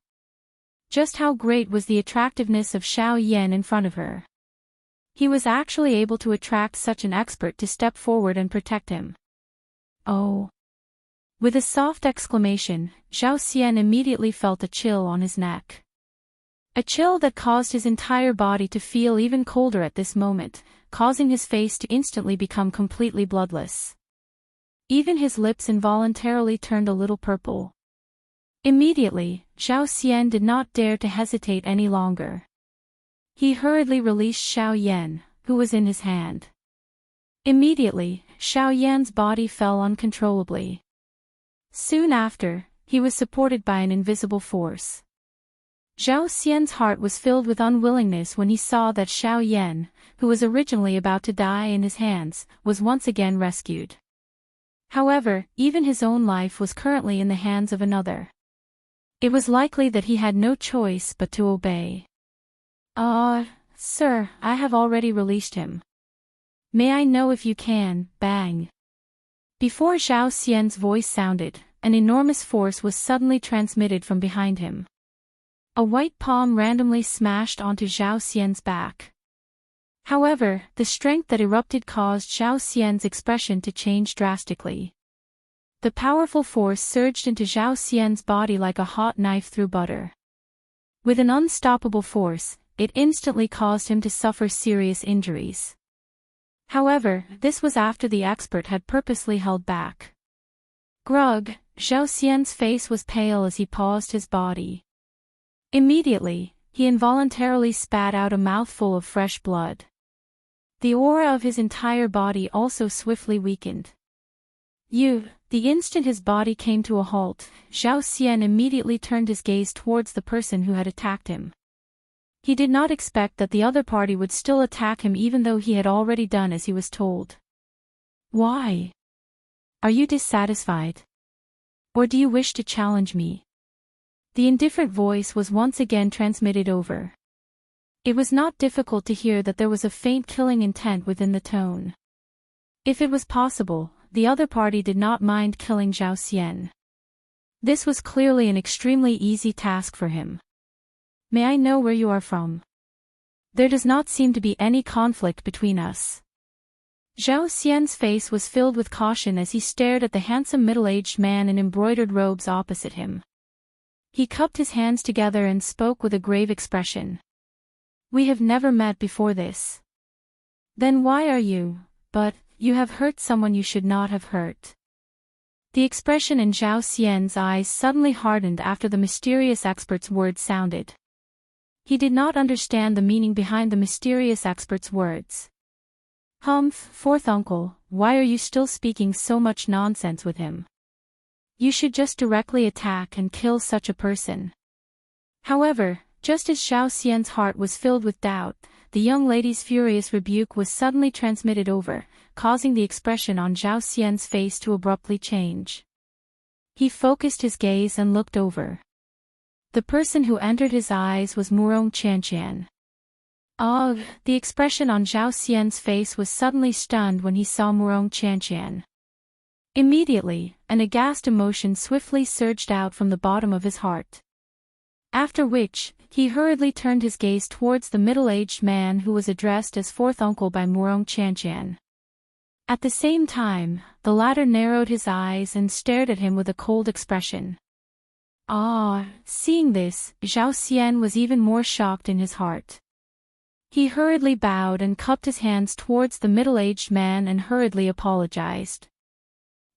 Just how great was the attractiveness of Xiao Yan in front of her? He was actually able to attract such an expert to step forward and protect him. Oh! With a soft exclamation, Zhao Xian immediately felt a chill on his neck. A chill that caused his entire body to feel even colder at this moment, causing his face to instantly become completely bloodless. Even his lips involuntarily turned a little purple. Immediately, Zhao Xian did not dare to hesitate any longer. He hurriedly released Xiao Yan, who was in his hand. Immediately, Xiao Yan's body fell uncontrollably. Soon after, he was supported by an invisible force. Zhao Xian's heart was filled with unwillingness when he saw that Xiao Yan, who was originally about to die in his hands, was once again rescued. However, even his own life was currently in the hands of another. It was likely that he had no choice but to obey. Sir, I have already released him. May I know if you can, bang. Before Zhao Xian's voice sounded, an enormous force was suddenly transmitted from behind him. A white palm randomly smashed onto Zhao Xian's back. However, the strength that erupted caused Zhao Xian's expression to change drastically. The powerful force surged into Zhao Xian's body like a hot knife through butter. With an unstoppable force, it instantly caused him to suffer serious injuries. However, this was after the expert had purposely held back. Grug, Zhao Xian's face was pale as he paused his body. Immediately, he involuntarily spat out a mouthful of fresh blood. The aura of his entire body also swiftly weakened. The instant his body came to a halt, Zhao Xian immediately turned his gaze towards the person who had attacked him. He did not expect that the other party would still attack him even though he had already done as he was told. Why? Are you dissatisfied? Or do you wish to challenge me? The indifferent voice was once again transmitted over. It was not difficult to hear that there was a faint killing intent within the tone. If it was possible, the other party did not mind killing Zhao Xian. This was clearly an extremely easy task for him. May I know where you are from? There does not seem to be any conflict between us. Zhao Xian's face was filled with caution as he stared at the handsome middle-aged man in embroidered robes opposite him. He cupped his hands together and spoke with a grave expression. We have never met before this. Then why are you? But you have hurt someone you should not have hurt. The expression in Zhao Xian's eyes suddenly hardened after the mysterious expert's words sounded. He did not understand the meaning behind the mysterious expert's words. Humph, fourth uncle, why are you still speaking so much nonsense with him? You should just directly attack and kill such a person. However, just as Zhao Xian's heart was filled with doubt, the young lady's furious rebuke was suddenly transmitted over, causing the expression on Zhao Xian's face to abruptly change. He focused his gaze and looked over. The person who entered his eyes was Murong Qianqian. The expression on Zhao Xian's face was suddenly stunned when he saw Murong Qianqian. Immediately, an aghast emotion swiftly surged out from the bottom of his heart. After which, he hurriedly turned his gaze towards the middle-aged man who was addressed as fourth uncle by Murong Qianqian. At the same time, the latter narrowed his eyes and stared at him with a cold expression. Seeing this, Zhao Xian was even more shocked in his heart. He hurriedly bowed and cupped his hands towards the middle-aged man and hurriedly apologized.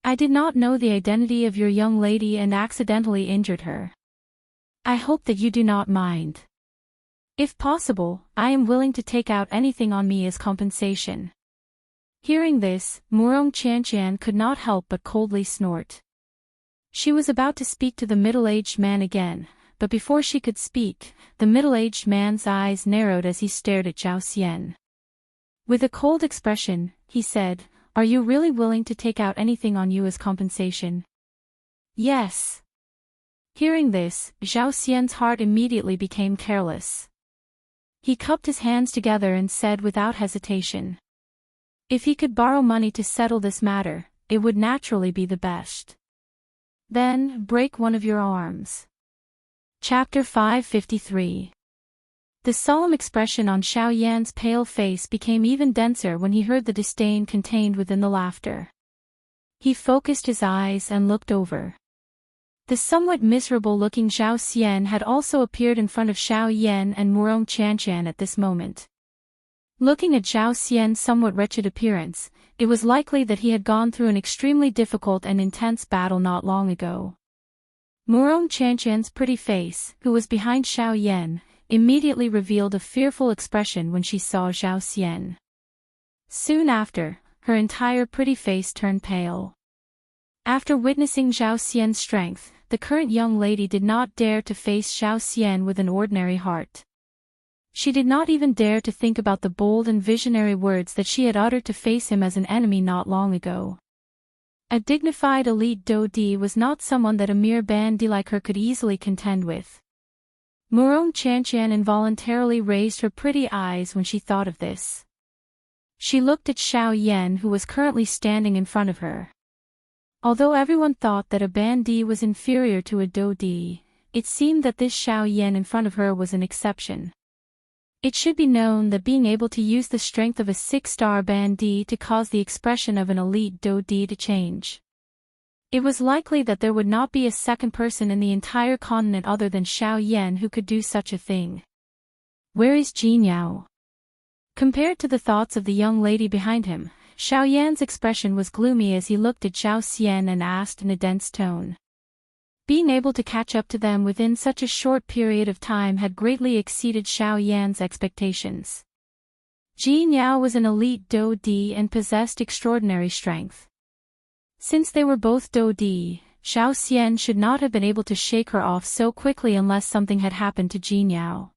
I did not know the identity of your young lady and accidentally injured her. I hope that you do not mind. If possible, I am willing to take out anything on me as compensation. Hearing this, Murong Qianqian could not help but coldly snort. She was about to speak to the middle-aged man again, but before she could speak, the middle-aged man's eyes narrowed as he stared at Zhao Xian. With a cold expression, he said, Are you really willing to take out anything on you as compensation? Yes. Hearing this, Zhao Xian's heart immediately became careless. He cupped his hands together and said without hesitation. If he could borrow money to settle this matter, it would naturally be the best. Then, break one of your arms. Chapter 553. The solemn expression on Xiao Yan's pale face became even denser when he heard the disdain contained within the laughter. He focused his eyes and looked over. The somewhat miserable-looking Zhao Xian had also appeared in front of Xiao Yan and Murong Qianqian at this moment. Looking at Zhao Xian's somewhat wretched appearance, it was likely that he had gone through an extremely difficult and intense battle not long ago. Murong Qianqian's pretty face, who was behind Xiao Yan, immediately revealed a fearful expression when she saw Zhao Xian. Soon after, her entire pretty face turned pale. After witnessing Zhao Xian's strength, the current young lady did not dare to face Zhao Xian with an ordinary heart. She did not even dare to think about the bold and visionary words that she had uttered to face him as an enemy not long ago. A dignified elite Dodi was not someone that a mere bandit like her could easily contend with. Murong Qianqian involuntarily raised her pretty eyes when she thought of this. She looked at Xiao Yan, who was currently standing in front of her. Although everyone thought that a bandit was inferior to a Dodi, it seemed that this Xiao Yan in front of her was an exception. It should be known that being able to use the strength of a 6-star bandit to cause the expression of an elite Dodi to change. It was likely that there would not be a second person in the entire continent other than Xiao Yan who could do such a thing. Where is Jin Yao? Compared to the thoughts of the young lady behind him, Xiao Yan's expression was gloomy as he looked at Zhao Xian and asked in a dense tone. Being able to catch up to them within such a short period of time had greatly exceeded Xiao Yan's expectations. Jin Yao was an elite Dodi and possessed extraordinary strength. Since they were both Dodi, Zhao Xian should not have been able to shake her off so quickly unless something had happened to Jin Yao.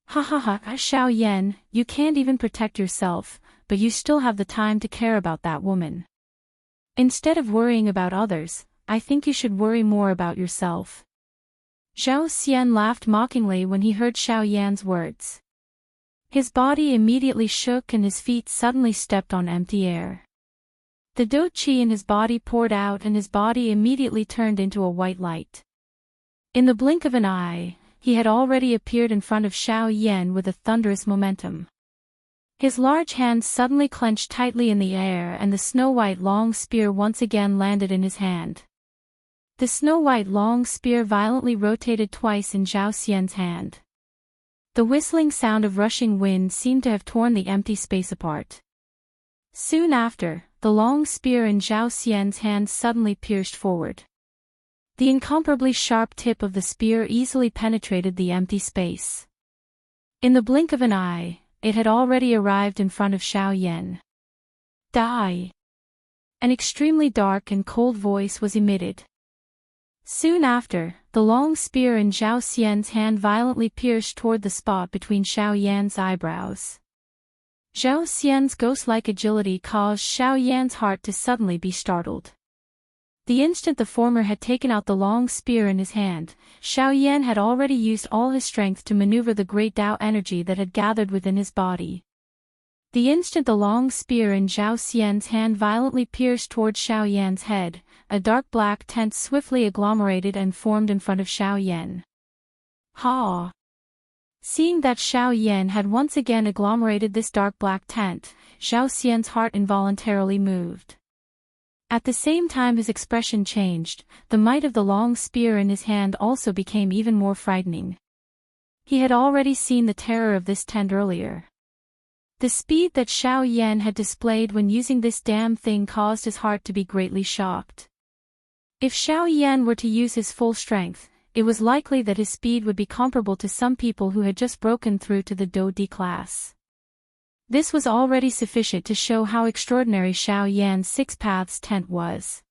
Ha ha ha, Xiao Yan, you can't even protect yourself, but you still have the time to care about that woman. Instead of worrying about others, I think you should worry more about yourself. Zhao Xian laughed mockingly when he heard Xiao Yan's words. His body immediately shook and his feet suddenly stepped on empty air. The Do Qi in his body poured out and his body immediately turned into a white light. In the blink of an eye, he had already appeared in front of Xiao Yan with a thunderous momentum. His large hands suddenly clenched tightly in the air and the snow-white long spear once again landed in his hand. The snow-white long spear violently rotated twice in Zhao Xian's hand. The whistling sound of rushing wind seemed to have torn the empty space apart. Soon after, the long spear in Zhao Xian's hand suddenly pierced forward. The incomparably sharp tip of the spear easily penetrated the empty space. In the blink of an eye, it had already arrived in front of Xiao Yan. Die! An extremely dark and cold voice was emitted. Soon after, the long spear in Zhao Xian's hand violently pierced toward the spot between Xiao Yan's eyebrows. Zhao Xian's ghost-like agility caused Xiao Yan's heart to suddenly be startled. The instant the former had taken out the long spear in his hand, Xiao Yan had already used all his strength to maneuver the great Tao energy that had gathered within his body. The instant the long spear in Zhao Xian's hand violently pierced toward Xiao Yan's head, a dark black tent swiftly agglomerated and formed in front of Xiao Yan. Ha! Seeing that Xiao Yan had once again agglomerated this dark black tent, Zhao Xian's heart involuntarily moved. At the same time his expression changed, the might of the long spear in his hand also became even more frightening. He had already seen the terror of this tent earlier. The speed that Xiao Yan had displayed when using this damn thing caused his heart to be greatly shocked. If Xiao Yan were to use his full strength, it was likely that his speed would be comparable to some people who had just broken through to the Dodi class. This was already sufficient to show how extraordinary Xiao Yan's 6 paths tent was.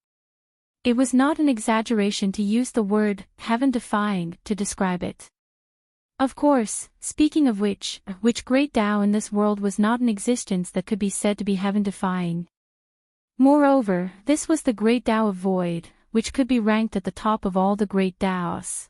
It was not an exaggeration to use the word heaven-defying to describe it. Of course, speaking of which great Tao in this world was not in existence that could be said to be heaven-defying. Moreover, this was the great Tao of void, which could be ranked at the top of all the great Taos.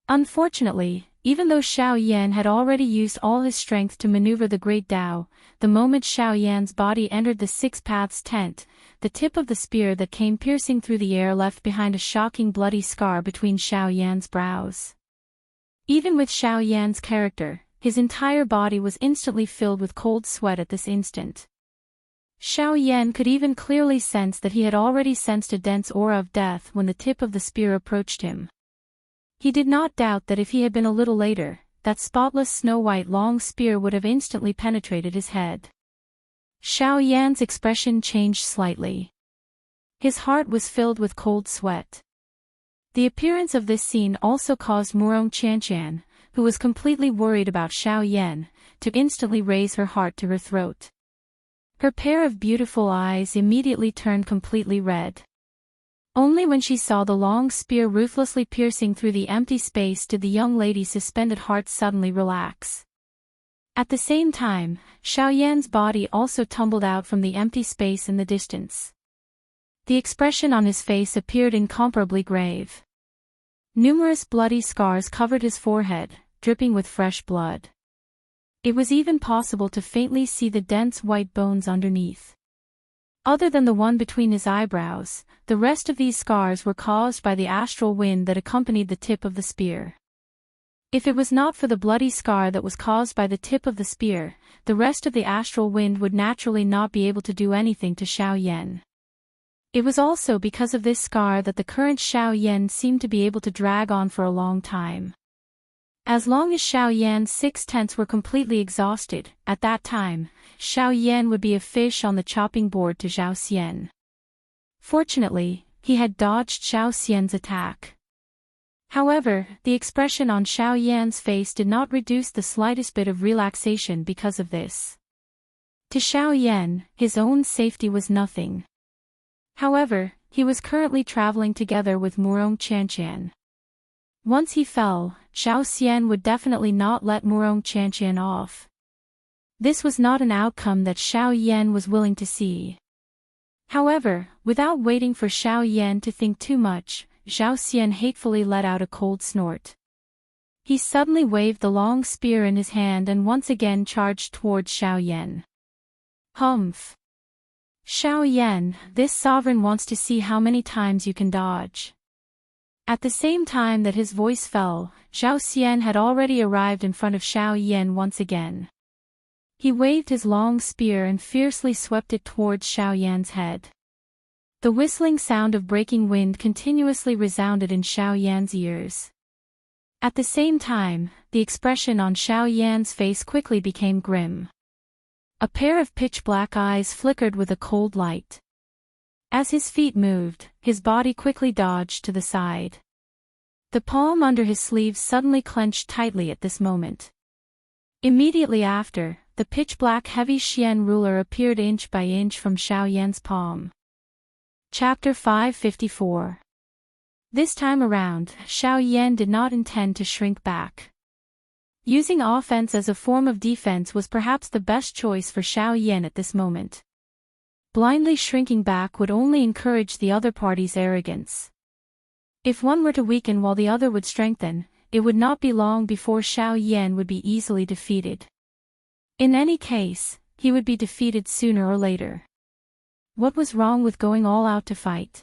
Unfortunately, even though Xiao Yan had already used all his strength to maneuver the great Tao, the moment Xiao Yan's body entered the 6 paths tent, the tip of the spear that came piercing through the air left behind a shocking bloody scar between Xiao Yan's brows. Even with Xiao Yan's character, his entire body was instantly filled with cold sweat at this instant. Xiao Yan could even clearly sense that he had already sensed a dense aura of death when the tip of the spear approached him. He did not doubt that if he had been a little later, that spotless snow-white long spear would have instantly penetrated his head. Xiao Yan's expression changed slightly. His heart was filled with cold sweat. The appearance of this scene also caused Murong Qianqian, who was completely worried about Xiao Yan, to instantly raise her heart to her throat. Her pair of beautiful eyes immediately turned completely red. Only when she saw the long spear ruthlessly piercing through the empty space did the young lady's suspended heart suddenly relax. At the same time, Xiao Yan's body also tumbled out from the empty space in the distance. The expression on his face appeared incomparably grave. Numerous bloody scars covered his forehead, dripping with fresh blood. It was even possible to faintly see the dense white bones underneath. Other than the one between his eyebrows, the rest of these scars were caused by the astral wind that accompanied the tip of the spear. If it was not for the bloody scar that was caused by the tip of the spear, the rest of the astral wind would naturally not be able to do anything to Xiao Yan. It was also because of this scar that the current Xiao Yan seemed to be able to drag on for a long time. As long as Xiao Yan's 6/10 were completely exhausted, at that time, Xiao Yan would be a fish on the chopping board to Zhao Xian. Fortunately, he had dodged Zhao Xian's attack. However, the expression on Xiao Yan's face did not reduce the slightest bit of relaxation because of this. To Xiao Yan, his own safety was nothing. However, he was currently traveling together with Murong Qianqian. Once he fell, Zhao Xian would definitely not let Murong Qianqian off. This was not an outcome that Xiao Yan was willing to see. However, without waiting for Xiao Yan to think too much, Zhao Xian hatefully let out a cold snort. He suddenly waved the long spear in his hand and once again charged towards Xiao Yan. Humph! Xiao Yan, this sovereign wants to see how many times you can dodge. At the same time that his voice fell, Zhao Xian had already arrived in front of Xiao Yan once again. He waved his long spear and fiercely swept it towards Xiao Yan's head. The whistling sound of breaking wind continuously resounded in Xiao Yan's ears. At the same time, the expression on Xiao Yan's face quickly became grim. A pair of pitch-black eyes flickered with a cold light. As his feet moved, his body quickly dodged to the side. The palm under his sleeve suddenly clenched tightly at this moment. Immediately after, the pitch-black heavy Xian ruler appeared inch by inch from Xiao Yan's palm. Chapter 554. This time around, Xiao Yan did not intend to shrink back. Using offense as a form of defense was perhaps the best choice for Xiao Yan at this moment. Blindly shrinking back would only encourage the other party's arrogance. If one were to weaken while the other would strengthen, it would not be long before Xiao Yan would be easily defeated. In any case, he would be defeated sooner or later. What was wrong with going all out to fight?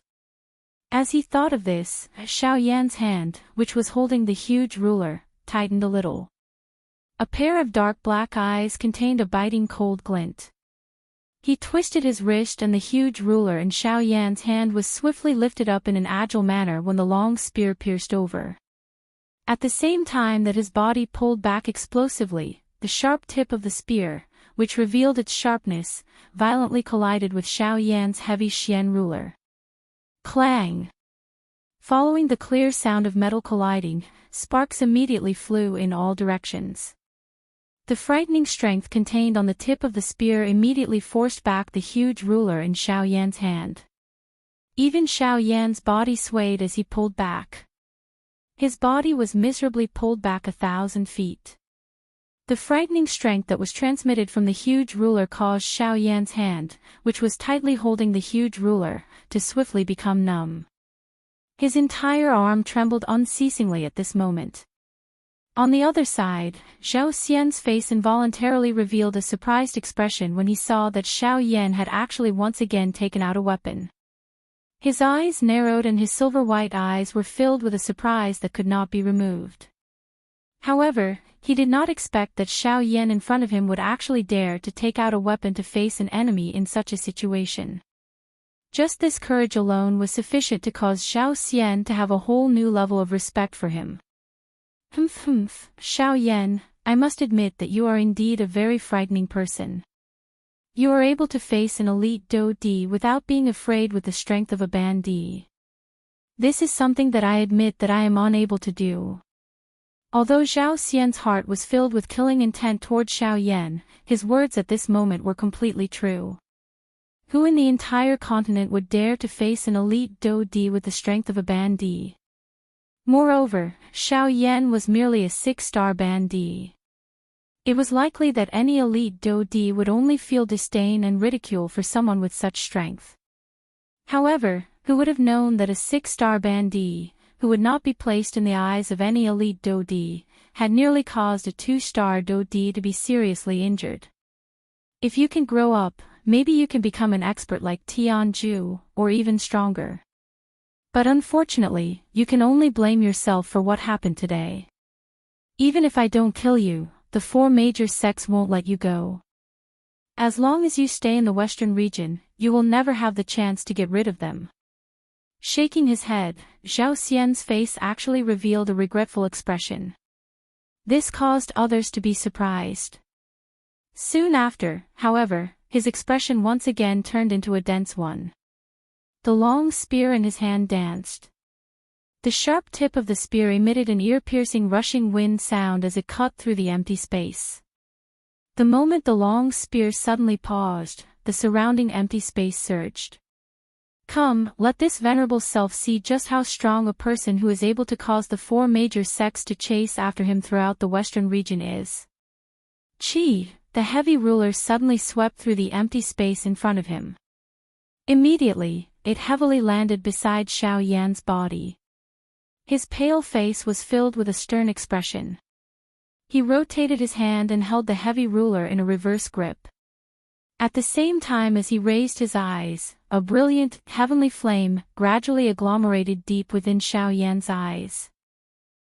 As he thought of this, Xiao Yan's hand, which was holding the huge ruler, tightened a little. A pair of dark black eyes contained a biting cold glint. He twisted his wrist and the huge ruler in Xiao Yan's hand was swiftly lifted up in an agile manner when the long spear pierced over. At the same time that his body pulled back explosively, the sharp tip of the spear, which revealed its sharpness, violently collided with Xiao Yan's heavy Xian ruler. Clang! Following the clear sound of metal colliding, sparks immediately flew in all directions. The frightening strength contained on the tip of the spear immediately forced back the huge ruler in Xiao Yan's hand. Even Xiao Yan's body swayed as he pulled back. His body was miserably pulled back 1,000 feet. The frightening strength that was transmitted from the huge ruler caused Xiao Yan's hand, which was tightly holding the huge ruler, to swiftly become numb. His entire arm trembled unceasingly at this moment. On the other side, Zhao Xian's face involuntarily revealed a surprised expression when he saw that Xiao Yan had actually once again taken out a weapon. His eyes narrowed and his silver-white eyes were filled with a surprise that could not be removed. However, he did not expect that Xiao Yan in front of him would actually dare to take out a weapon to face an enemy in such a situation. Just this courage alone was sufficient to cause Xiao Xian to have a whole new level of respect for him. Xiao Yan, I must admit that you are indeed a very frightening person. You are able to face an elite Do Di without being afraid with the strength of a Ban Di. This is something that I admit that I am unable to do. Although Xiao Xian's heart was filled with killing intent toward Xiao Yan, his words at this moment were completely true. Who in the entire continent would dare to face an elite Do Di with the strength of a Ban Di? Moreover, Xiao Yan was merely a 6-star Ban Di. It was likely that any elite Do Di would only feel disdain and ridicule for someone with such strength. However, who would have known that a 6-star Ban Di, who would not be placed in the eyes of any elite Do Di, had nearly caused a 2-star Do Di to be seriously injured? If you can grow up, maybe you can become an expert like Tianju, or even stronger. But unfortunately, you can only blame yourself for what happened today. Even if I don't kill you, the 4 major sects won't let you go. As long as you stay in the western region, you will never have the chance to get rid of them. Shaking his head, Xiao Xian's face actually revealed a regretful expression. This caused others to be surprised. Soon after, however, his expression once again turned into a dense one. The long spear in his hand danced. The sharp tip of the spear emitted an ear-piercing rushing wind sound as it cut through the empty space. The moment the long spear suddenly paused, the surrounding empty space surged. Come, let this venerable self see just how strong a person who is able to cause the 4 major sects to chase after him throughout the western region is. Qi, the heavy ruler suddenly swept through the empty space in front of him. Immediately, it heavily landed beside Xiao Yan's body. His pale face was filled with a stern expression. He rotated his hand and held the heavy ruler in a reverse grip. At the same time as he raised his eyes, a brilliant, heavenly flame gradually agglomerated deep within Xiao Yan's eyes.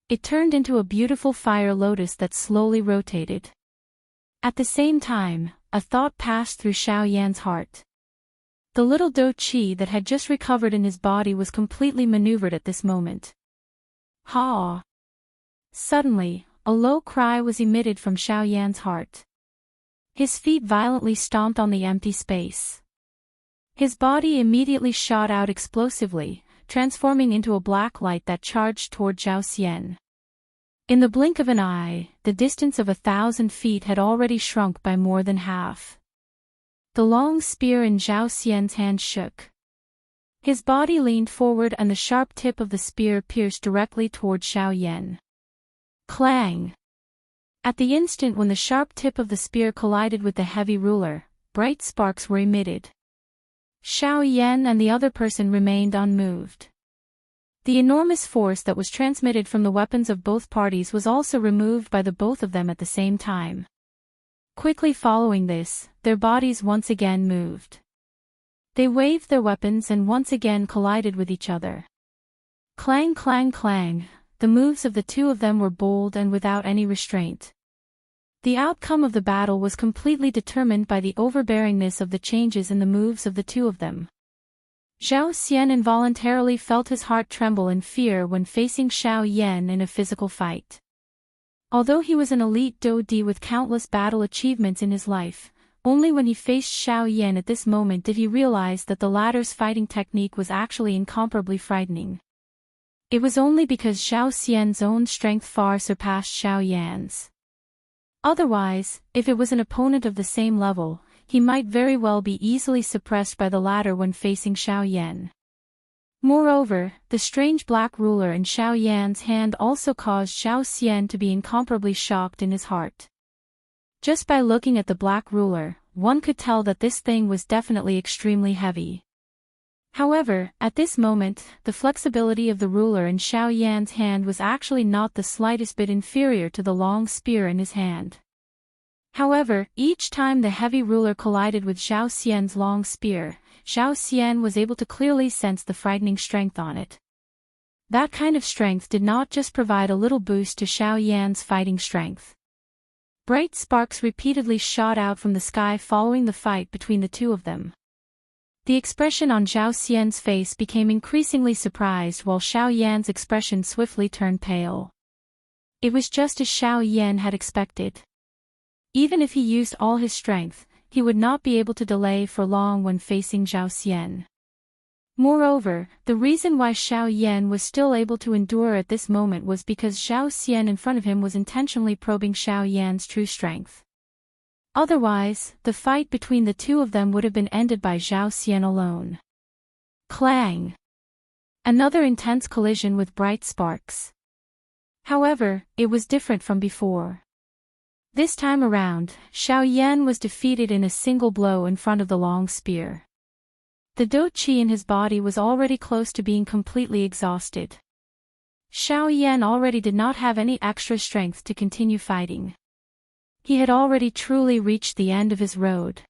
It turned into a beautiful fire lotus that slowly rotated. At the same time, a thought passed through Xiao Yan's heart. The little Do Qi that had just recovered in his body was completely maneuvered at this moment. Ha! Suddenly, a low cry was emitted from Xiao Yan's heart. His feet violently stomped on the empty space. His body immediately shot out explosively, transforming into a black light that charged toward Zhao Xian. In the blink of an eye, the distance of 1,000 feet had already shrunk by more than half. The long spear in Zhao Xian's hand shook. His body leaned forward and the sharp tip of the spear pierced directly toward Xiao Yan. Clang! At the instant when the sharp tip of the spear collided with the heavy ruler, bright sparks were emitted. Xiao Yan and the other person remained unmoved. The enormous force that was transmitted from the weapons of both parties was also removed by the both of them at the same time. Quickly following this, their bodies once again moved. They waved their weapons and once again collided with each other. Clang clang clang, the moves of the two of them were bold and without any restraint. The outcome of the battle was completely determined by the overbearingness of the changes in the moves of the two of them. Zhao Xian involuntarily felt his heart tremble in fear when facing Xiao Yan in a physical fight. Although he was an elite Do Di with countless battle achievements in his life, only when he faced Xiao Yan at this moment did he realize that the latter's fighting technique was actually incomparably frightening. It was only because Xiao Xian's own strength far surpassed Xiao Yan's. Otherwise, if it was an opponent of the same level, he might very well be easily suppressed by the latter when facing Xiao Yan. Moreover, the strange black ruler in Xiao Yan's hand also caused Xiao Xian to be incomparably shocked in his heart. Just by looking at the black ruler, one could tell that this thing was definitely extremely heavy. However, at this moment, the flexibility of the ruler in Xiao Yan's hand was actually not the slightest bit inferior to the long spear in his hand. However, each time the heavy ruler collided with Xiao Xian's long spear, Xiao Xian was able to clearly sense the frightening strength on it. That kind of strength did not just provide a little boost to Xiao Yan's fighting strength. Bright sparks repeatedly shot out from the sky following the fight between the two of them. The expression on Zhao Xian's face became increasingly surprised while Xiao Yan's expression swiftly turned pale. It was just as Xiao Yan had expected. Even if he used all his strength, he would not be able to delay for long when facing Zhao Xian. Moreover, the reason why Xiao Yan was still able to endure at this moment was because Zhao Xian in front of him was intentionally probing Xiao Yan's true strength. Otherwise, the fight between the two of them would have been ended by Zhao Xian alone. Clang! Another intense collision with bright sparks. However, it was different from before. This time around, Xiao Yan was defeated in a single blow in front of the long spear. The dou qi in his body was already close to being completely exhausted. Xiao Yan already did not have any extra strength to continue fighting. He had already truly reached the end of his road.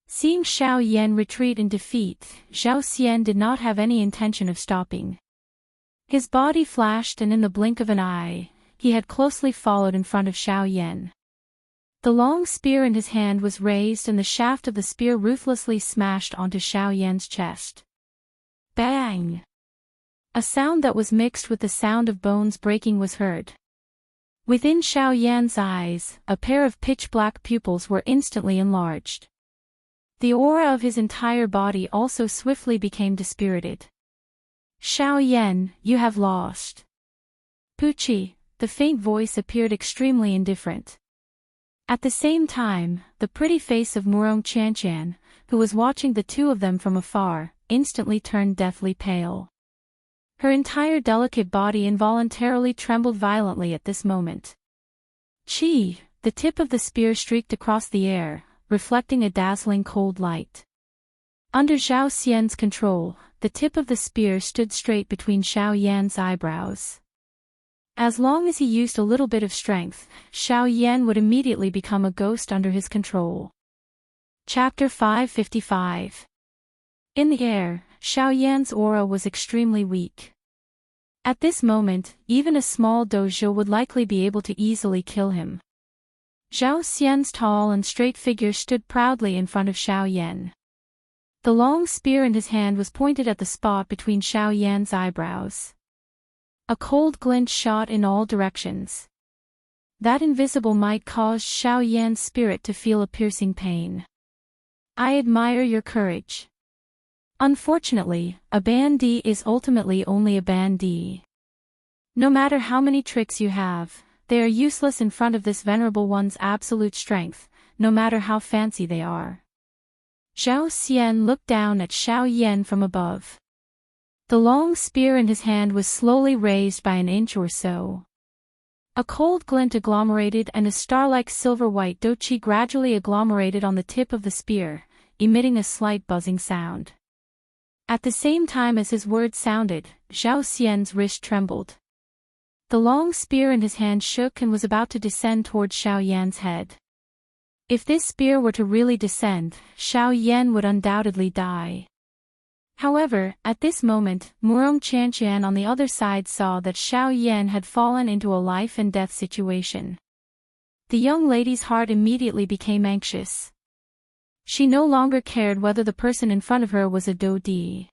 Seeing Xiao Yan retreat in defeat, Zhao Xian did not have any intention of stopping. His body flashed and in the blink of an eye, he had closely followed in front of Xiao Yan. The long spear in his hand was raised and the shaft of the spear ruthlessly smashed onto Xiao Yan's chest. Bang! A sound that was mixed with the sound of bones breaking was heard. Within Xiao Yan's eyes, a pair of pitch-black pupils were instantly enlarged. The aura of his entire body also swiftly became dispirited. Xiao Yan, you have lost. Puqi, the faint voice appeared extremely indifferent. At the same time, the pretty face of Murong Qianqian, who was watching the two of them from afar, instantly turned deathly pale. Her entire delicate body involuntarily trembled violently at this moment. Qi, the tip of the spear streaked across the air, reflecting a dazzling cold light. Under Zhao Xian's control, the tip of the spear stood straight between Xiao Yan's eyebrows. As long as he used a little bit of strength, Xiao Yan would immediately become a ghost under his control. Chapter 555. In the air, Xiao Yan's aura was extremely weak. At this moment, even a small dojo would likely be able to easily kill him. Zhao Xian's tall and straight figure stood proudly in front of Xiao Yan. The long spear in his hand was pointed at the spot between Xiao Yan's eyebrows. A cold glint shot in all directions. That invisible might caused Xiao Yan's spirit to feel a piercing pain. I admire your courage. Unfortunately, a bandit is ultimately only a bandit. No matter how many tricks you have, they are useless in front of this venerable one's absolute strength, no matter how fancy they are. Zhao Xian looked down at Xiao Yan from above. The long spear in his hand was slowly raised by an inch or so. A cold glint agglomerated and a star-like silver-white dou qi gradually agglomerated on the tip of the spear, emitting a slight buzzing sound. At the same time as his words sounded, Zhao Xian's wrist trembled. The long spear in his hand shook and was about to descend towards Xiao Yan's head. If this spear were to really descend, Xiao Yan would undoubtedly die. However, at this moment, Murong Qianqian on the other side saw that Xiao Yan had fallen into a life-and-death situation. The young lady's heart immediately became anxious. She no longer cared whether the person in front of her was a dou di.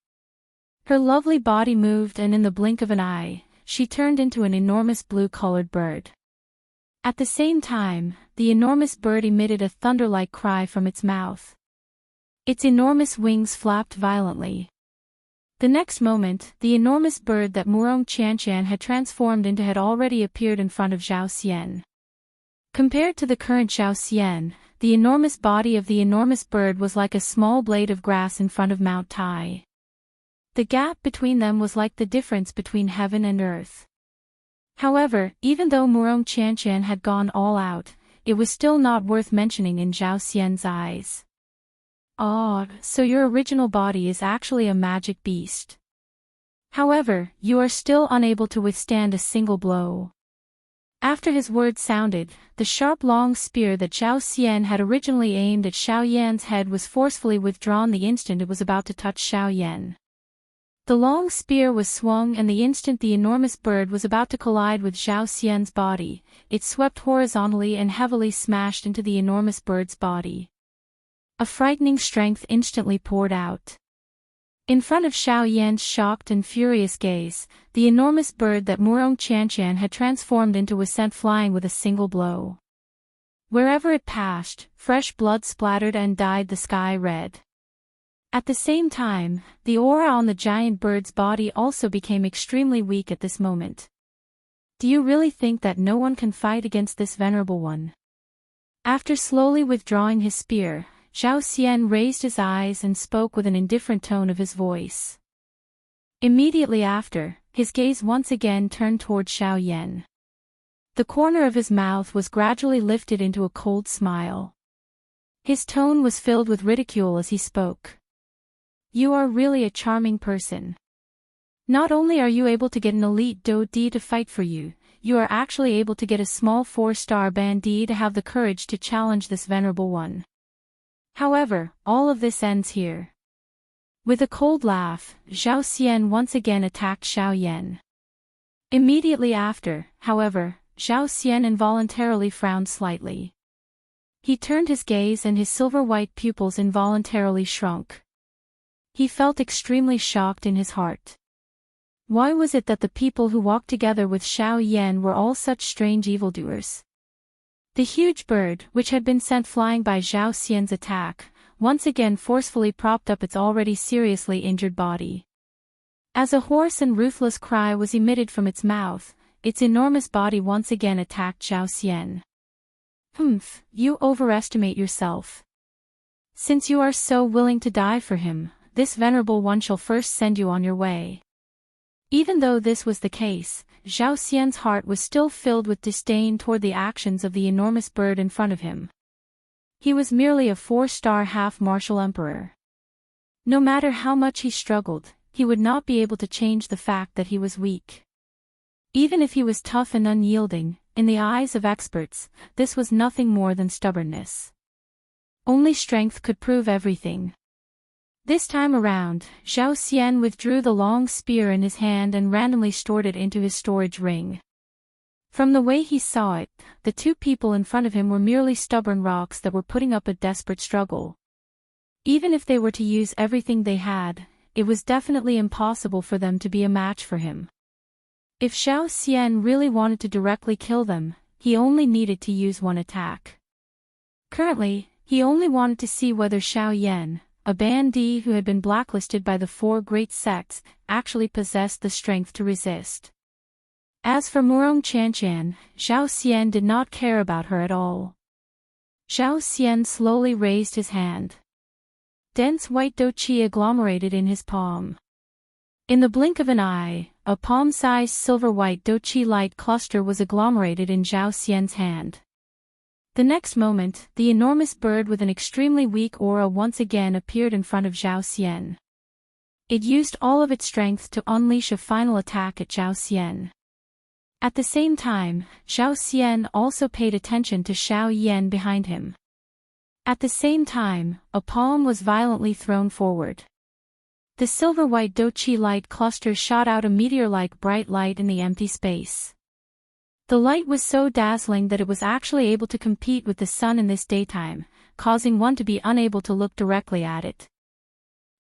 Her lovely body moved and in the blink of an eye, she turned into an enormous blue-colored bird. At the same time, the enormous bird emitted a thunder-like cry from its mouth. Its enormous wings flapped violently. The next moment, the enormous bird that Murong Qianqian had transformed into had already appeared in front of Zhao Xian. Compared to the current Zhao Xian, the enormous body of the enormous bird was like a small blade of grass in front of Mount Tai. The gap between them was like the difference between heaven and earth. However, even though Murong Qianqian had gone all out, it was still not worth mentioning in Zhao Xian's eyes. Ah, so your original body is actually a magic beast. However, you are still unable to withstand a single blow. After his words sounded, the sharp long spear that Zhao Xian had originally aimed at Xiao Yan's head was forcefully withdrawn the instant it was about to touch Xiao Yan. The long spear was swung, and the instant the enormous bird was about to collide with Zhao Xian's body, it swept horizontally and heavily smashed into the enormous bird's body. A frightening strength instantly poured out. In front of Xiao Yan's shocked and furious gaze, the enormous bird that Murong Qianqian had transformed into was sent flying with a single blow. Wherever it passed, fresh blood splattered and dyed the sky red. At the same time, the aura on the giant bird's body also became extremely weak at this moment. Do you really think that no one can fight against this venerable one? After slowly withdrawing his spear, Zhao Xian raised his eyes and spoke with an indifferent tone of his voice. Immediately after, his gaze once again turned toward Xiao Yan. The corner of his mouth was gradually lifted into a cold smile. His tone was filled with ridicule as he spoke. You are really a charming person. Not only are you able to get an elite Do Di to fight for you, you are actually able to get a small 4-star bandit to have the courage to challenge this venerable one. However, all of this ends here. With a cold laugh, Zhao Xian once again attacked Xiao Yan. Immediately after, however, Zhao Xian involuntarily frowned slightly. He turned his gaze and his silver-white pupils involuntarily shrunk. He felt extremely shocked in his heart. Why was it that the people who walked together with Xiao Yan were all such strange evildoers? The huge bird, which had been sent flying by Zhao Xian's attack, once again forcefully propped up its already seriously injured body. As a hoarse and ruthless cry was emitted from its mouth, its enormous body once again attacked Zhao Xian. Humph, you overestimate yourself. Since you are so willing to die for him, this venerable one shall first send you on your way. Even though this was the case, Zhao Xian's heart was still filled with disdain toward the actions of the enormous bird in front of him. He was merely a 4-star half-martial emperor. No matter how much he struggled, he would not be able to change the fact that he was weak. Even if he was tough and unyielding, in the eyes of experts, this was nothing more than stubbornness. Only strength could prove everything. This time around, Zhao Xian withdrew the long spear in his hand and randomly stored it into his storage ring. From the way he saw it, the two people in front of him were merely stubborn rocks that were putting up a desperate struggle. Even if they were to use everything they had, it was definitely impossible for them to be a match for him. If Zhao Xian really wanted to directly kill them, he only needed to use one attack. Currently, he only wanted to see whether Xiao Yan, a bandit who had been blacklisted by the 4 great sects, actually possessed the strength to resist. As for Murong Qianqian, Zhao Xian did not care about her at all. Zhao Xian slowly raised his hand. Dense white douqi agglomerated in his palm. In the blink of an eye, a palm-sized silver-white douqi light cluster was agglomerated in Zhao Xian's hand. The next moment, the enormous bird with an extremely weak aura once again appeared in front of Zhao Xian. It used all of its strength to unleash a final attack at Zhao Xian. At the same time, Zhao Xian also paid attention to Xiao Yan behind him. At the same time, a palm was violently thrown forward. The silver-white douqi light cluster shot out a meteor-like bright light in the empty space. The light was so dazzling that it was actually able to compete with the sun in this daytime, causing one to be unable to look directly at it.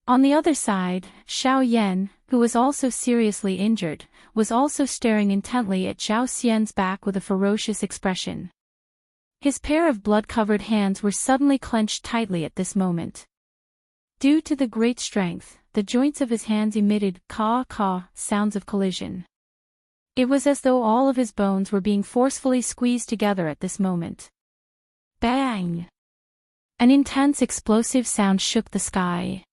On the other side, Xiao Yan, who was also seriously injured, was also staring intently at Zhao Xian's back with a ferocious expression. His pair of blood-covered hands were suddenly clenched tightly at this moment. Due to the great strength, the joints of his hands emitted caw-caw sounds of collision. It was as though all of his bones were being forcefully squeezed together at this moment. Bang! An intense explosive sound shook the sky.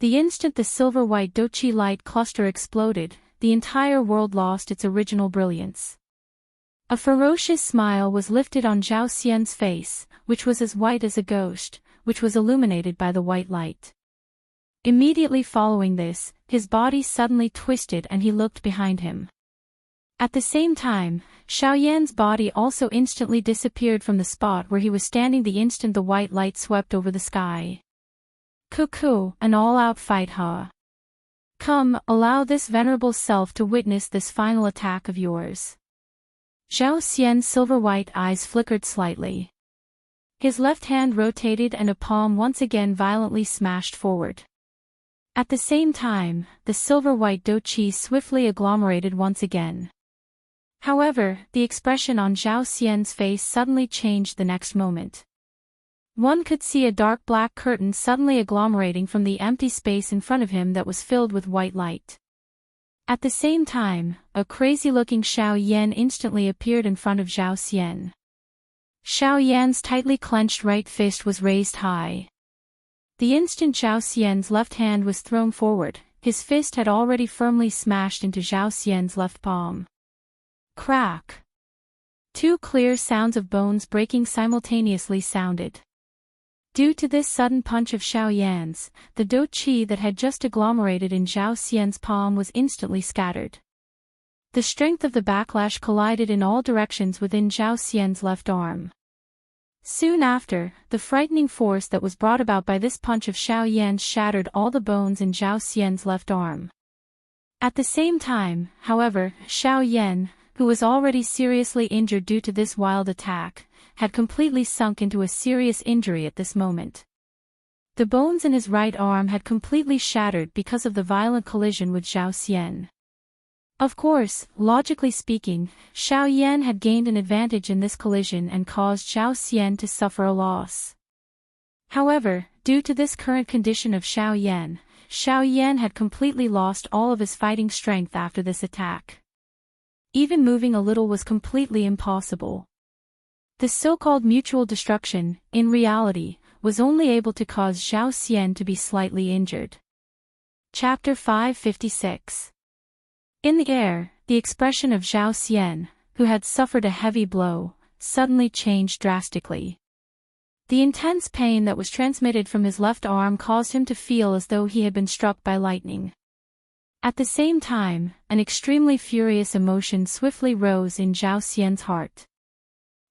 The instant the silver-white douqi light cluster exploded, the entire world lost its original brilliance. A ferocious smile was lifted on Zhao Xian's face, which was as white as a ghost, which was illuminated by the white light. Immediately following this, his body suddenly twisted and he looked behind him. At the same time, Xiao Yan's body also instantly disappeared from the spot where he was standing the instant the white light swept over the sky. Cuckoo, an all-out fight, huh? Come, allow this venerable self to witness this final attack of yours. Zhao Xian's silver-white eyes flickered slightly. His left hand rotated and a palm once again violently smashed forward. At the same time, the silver-white dou qi swiftly agglomerated once again. However, the expression on Zhao Xian's face suddenly changed the next moment. One could see a dark black curtain suddenly agglomerating from the empty space in front of him that was filled with white light. At the same time, a crazy-looking Xiao Yan instantly appeared in front of Zhao Xian. Xiao Yan's tightly clenched right fist was raised high. The instant Zhao Xian's left hand was thrown forward, his fist had already firmly smashed into Zhao Xian's left palm. Crack! Two clear sounds of bones breaking simultaneously sounded. Due to this sudden punch of Xiao Yan's, the dou qi that had just agglomerated in Zhao Xian's palm was instantly scattered. The strength of the backlash collided in all directions within Zhao Xian's left arm. Soon after, the frightening force that was brought about by this punch of Xiao Yan's shattered all the bones in Zhao Xian's left arm. At the same time, however, Xiao Yan, who was already seriously injured due to this wild attack, had completely sunk into a serious injury at this moment. The bones in his right arm had completely shattered because of the violent collision with Zhao Xian. Of course, logically speaking, Xiao Yan had gained an advantage in this collision and caused Zhao Xian to suffer a loss. However, due to this current condition of Xiao Yan had completely lost all of his fighting strength after this attack. Even moving a little was completely impossible. This so-called mutual destruction, in reality, was only able to cause Zhao Xian to be slightly injured. Chapter 556. In the air, the expression of Zhao Xian, who had suffered a heavy blow, suddenly changed drastically. The intense pain that was transmitted from his left arm caused him to feel as though he had been struck by lightning. At the same time, an extremely furious emotion swiftly rose in Zhao Xian's heart.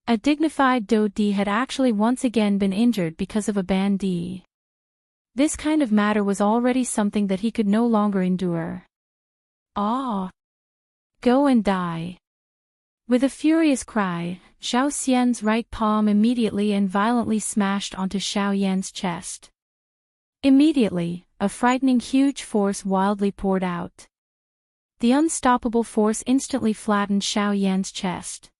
A dignified dou di had actually once again been injured because of a ban di. This kind of matter was already something that he could no longer endure. Ah! Go and die! With a furious cry, Zhao Xian's right palm immediately and violently smashed onto Xiao Yan's chest. Immediately, a frightening huge force wildly poured out. The unstoppable force instantly flattened Xiao Yan's chest.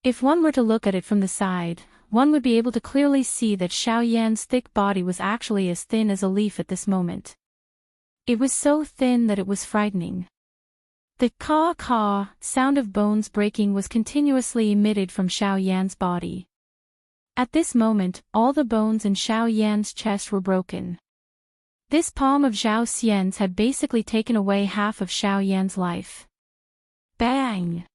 If one were to look at it from the side, one would be able to clearly see that Xiao Yan's thick body was actually as thin as a leaf at this moment. It was so thin that it was frightening. The caw-caw sound of bones breaking was continuously emitted from Xiao Yan's body. At this moment, all the bones in Xiao Yan's chest were broken. This palm of Zhao Xian's had basically taken away half of Xiao Yan's life. Bang!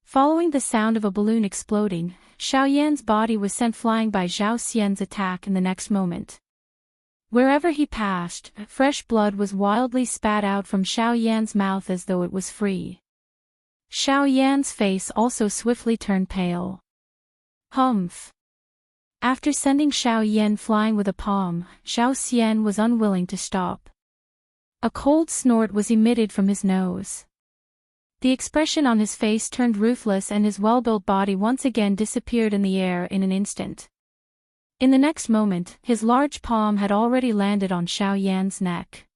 Following the sound of a balloon exploding, Xiao Yan's body was sent flying by Zhao Xian's attack in the next moment. Wherever he passed, fresh blood was wildly spat out from Xiao Yan's mouth as though it was free. Xiao Yan's face also swiftly turned pale. Humph! After sending Xiao Yan flying with a palm, Zhao Xian was unwilling to stop. A cold snort was emitted from his nose. The expression on his face turned ruthless and his well-built body once again disappeared in the air in an instant. In the next moment, his large palm had already landed on Xiao Yan's neck.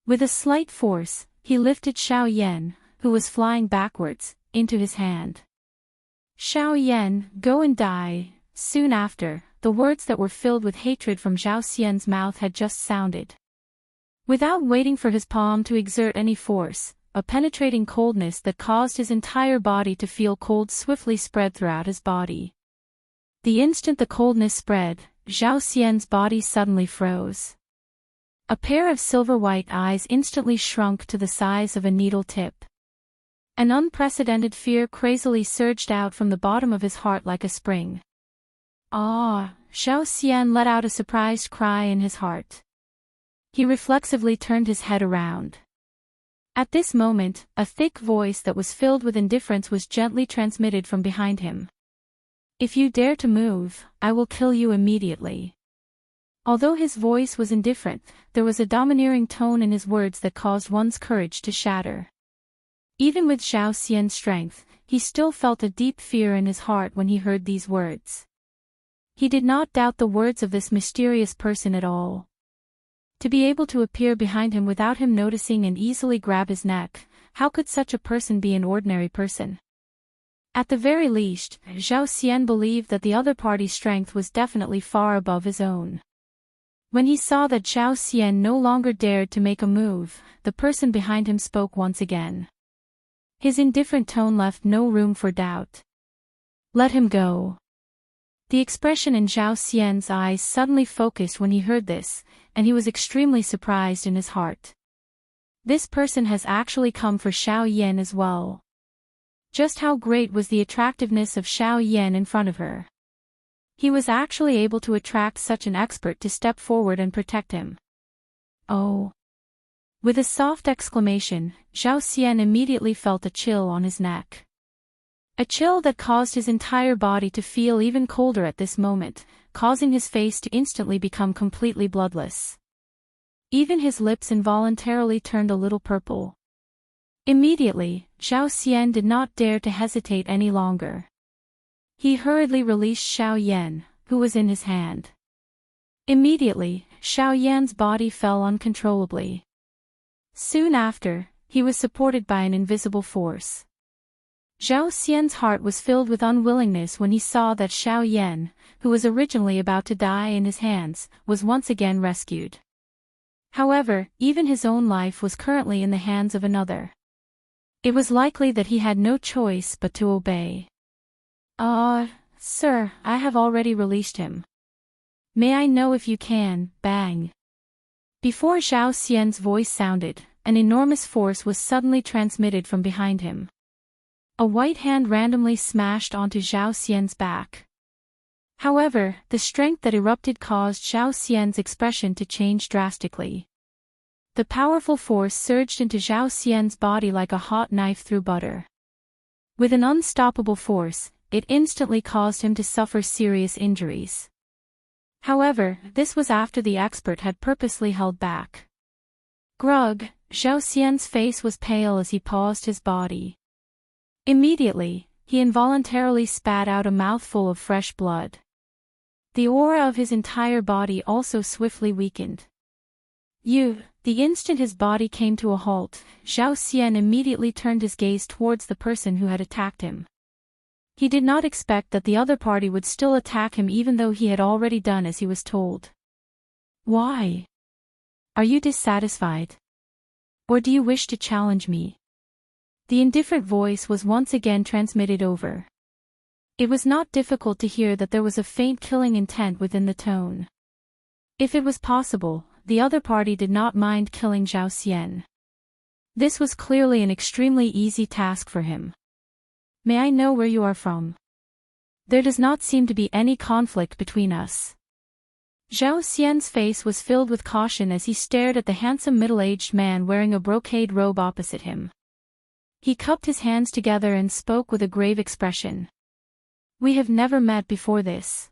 With a slight force, he lifted Xiao Yan, who was flying backwards, into his hand. Xiao Yan, go and die. Soon after, the words that were filled with hatred from Zhao Xian's mouth had just sounded. Without waiting for his palm to exert any force, a penetrating coldness that caused his entire body to feel cold swiftly spread throughout his body. The instant the coldness spread, Zhao Xian's body suddenly froze. A pair of silver-white eyes instantly shrunk to the size of a needle tip. An unprecedented fear crazily surged out from the bottom of his heart like a spring. Ah! Zhao Xian let out a surprised cry in his heart. He reflexively turned his head around. At this moment, a thick voice that was filled with indifference was gently transmitted from behind him. If you dare to move, I will kill you immediately. Although his voice was indifferent, there was a domineering tone in his words that caused one's courage to shatter. Even with Zhao Xian's strength, he still felt a deep fear in his heart when he heard these words. He did not doubt the words of this mysterious person at all. To be able to appear behind him without him noticing and easily grab his neck, how could such a person be an ordinary person? At the very least, Zhao Xian believed that the other party's strength was definitely far above his own. When he saw that Zhao Xian no longer dared to make a move, the person behind him spoke once again. His indifferent tone left no room for doubt. "Let him go." The expression in Zhao Xian's eyes suddenly focused when he heard this, and he was extremely surprised in his heart. This person has actually come for Xiao Yan as well. Just how great was the attractiveness of Xiao Yan in front of her? He was actually able to attract such an expert to step forward and protect him. Oh! With a soft exclamation, Zhao Xian immediately felt a chill on his neck. A chill that caused his entire body to feel even colder at this moment, causing his face to instantly become completely bloodless. Even his lips involuntarily turned a little purple. Immediately, Zhao Xian did not dare to hesitate any longer. He hurriedly released Xiao Yan, who was in his hand. Immediately, Xiao Yan's body fell uncontrollably. Soon after, he was supported by an invisible force. Zhao Xian's heart was filled with unwillingness when he saw that Xiao Yan, who was originally about to die in his hands, was once again rescued. However, even his own life was currently in the hands of another. It was likely that he had no choice but to obey. Sir, I have already released him. May I know if you can, bang. Before Zhao Xian's voice sounded, an enormous force was suddenly transmitted from behind him. A white hand randomly smashed onto Zhao Xian's back. However, the strength that erupted caused Zhao Xian's expression to change drastically. The powerful force surged into Zhao Xian's body like a hot knife through butter. With an unstoppable force, it instantly caused him to suffer serious injuries. However, this was after the expert had purposely held back. Grug, Zhao Xian's face was pale as he paused his body. Immediately, he involuntarily spat out a mouthful of fresh blood. The aura of his entire body also swiftly weakened. The instant his body came to a halt, Zhao Xian immediately turned his gaze towards the person who had attacked him. He did not expect that the other party would still attack him even though he had already done as he was told. Why? Are you dissatisfied? Or do you wish to challenge me? The indifferent voice was once again transmitted over. It was not difficult to hear that there was a faint killing intent within the tone. If it was possible, the other party did not mind killing Zhao Xian. This was clearly an extremely easy task for him. May I know where you are from? There does not seem to be any conflict between us. Zhao Xian's face was filled with caution as he stared at the handsome middle-aged man wearing a brocade robe opposite him. He cupped his hands together and spoke with a grave expression. We have never met before this.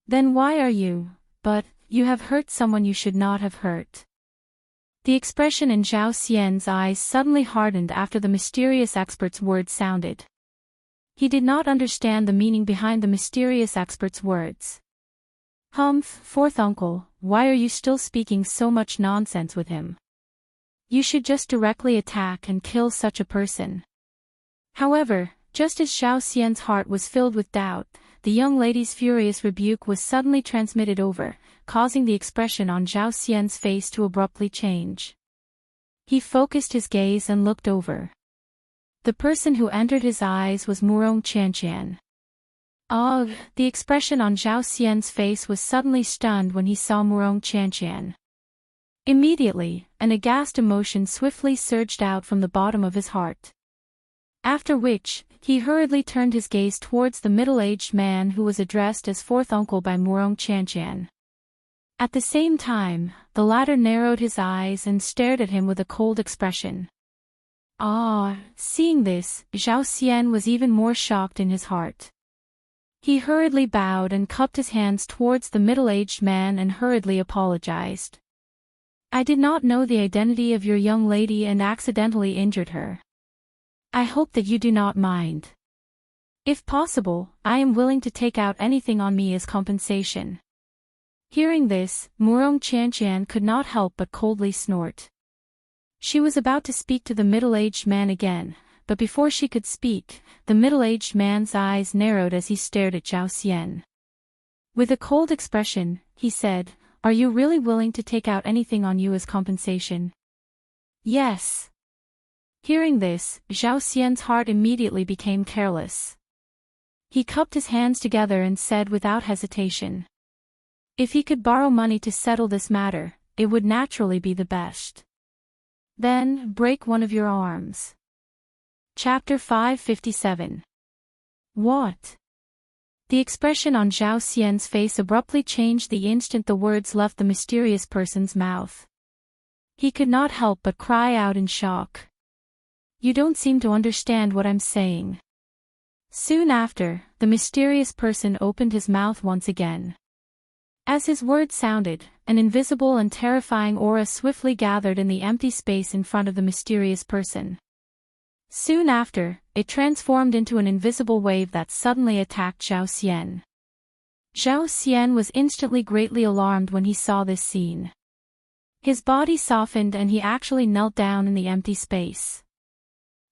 Then why are you? But, you have hurt someone you should not have hurt. The expression in Zhao Xian's eyes suddenly hardened after the mysterious expert's words sounded. He did not understand the meaning behind the mysterious expert's words. Humph, fourth uncle, why are you still speaking so much nonsense with him? You should just directly attack and kill such a person. However, just as Zhao Xian's heart was filled with doubt, the young lady's furious rebuke was suddenly transmitted over, causing the expression on Zhao Xian's face to abruptly change. He focused his gaze and looked over. The person who entered his eyes was Murong Qianqian. The expression on Zhao Xian's face was suddenly stunned when he saw Murong Qianqian. Immediately, an aghast emotion swiftly surged out from the bottom of his heart. After which, he hurriedly turned his gaze towards the middle-aged man who was addressed as fourth uncle by Murong Qianqian. At the same time, the latter narrowed his eyes and stared at him with a cold expression. Seeing this, Zhao Xian was even more shocked in his heart. He hurriedly bowed and cupped his hands towards the middle-aged man and hurriedly apologized. I did not know the identity of your young lady and accidentally injured her. I hope that you do not mind. If possible, I am willing to take out anything on me as compensation. Hearing this, Murong Qianqian could not help but coldly snort. She was about to speak to the middle-aged man again, but before she could speak, the middle-aged man's eyes narrowed as he stared at Zhao Xian. With a cold expression, he said, Are you really willing to take out anything on you as compensation? Yes. Hearing this, Zhao Xian's heart immediately became careless. He cupped his hands together and said without hesitation. If he could borrow money to settle this matter, it would naturally be the best. Then, break one of your arms. Chapter 557. What? The expression on Zhao Xian's face abruptly changed the instant the words left the mysterious person's mouth. He could not help but cry out in shock. You don't seem to understand what I'm saying. Soon after, the mysterious person opened his mouth once again. As his words sounded, an invisible and terrifying aura swiftly gathered in the empty space in front of the mysterious person. Soon after, it transformed into an invisible wave that suddenly attacked Zhao Xian. Zhao Xian was instantly greatly alarmed when he saw this scene. His body softened and he actually knelt down in the empty space.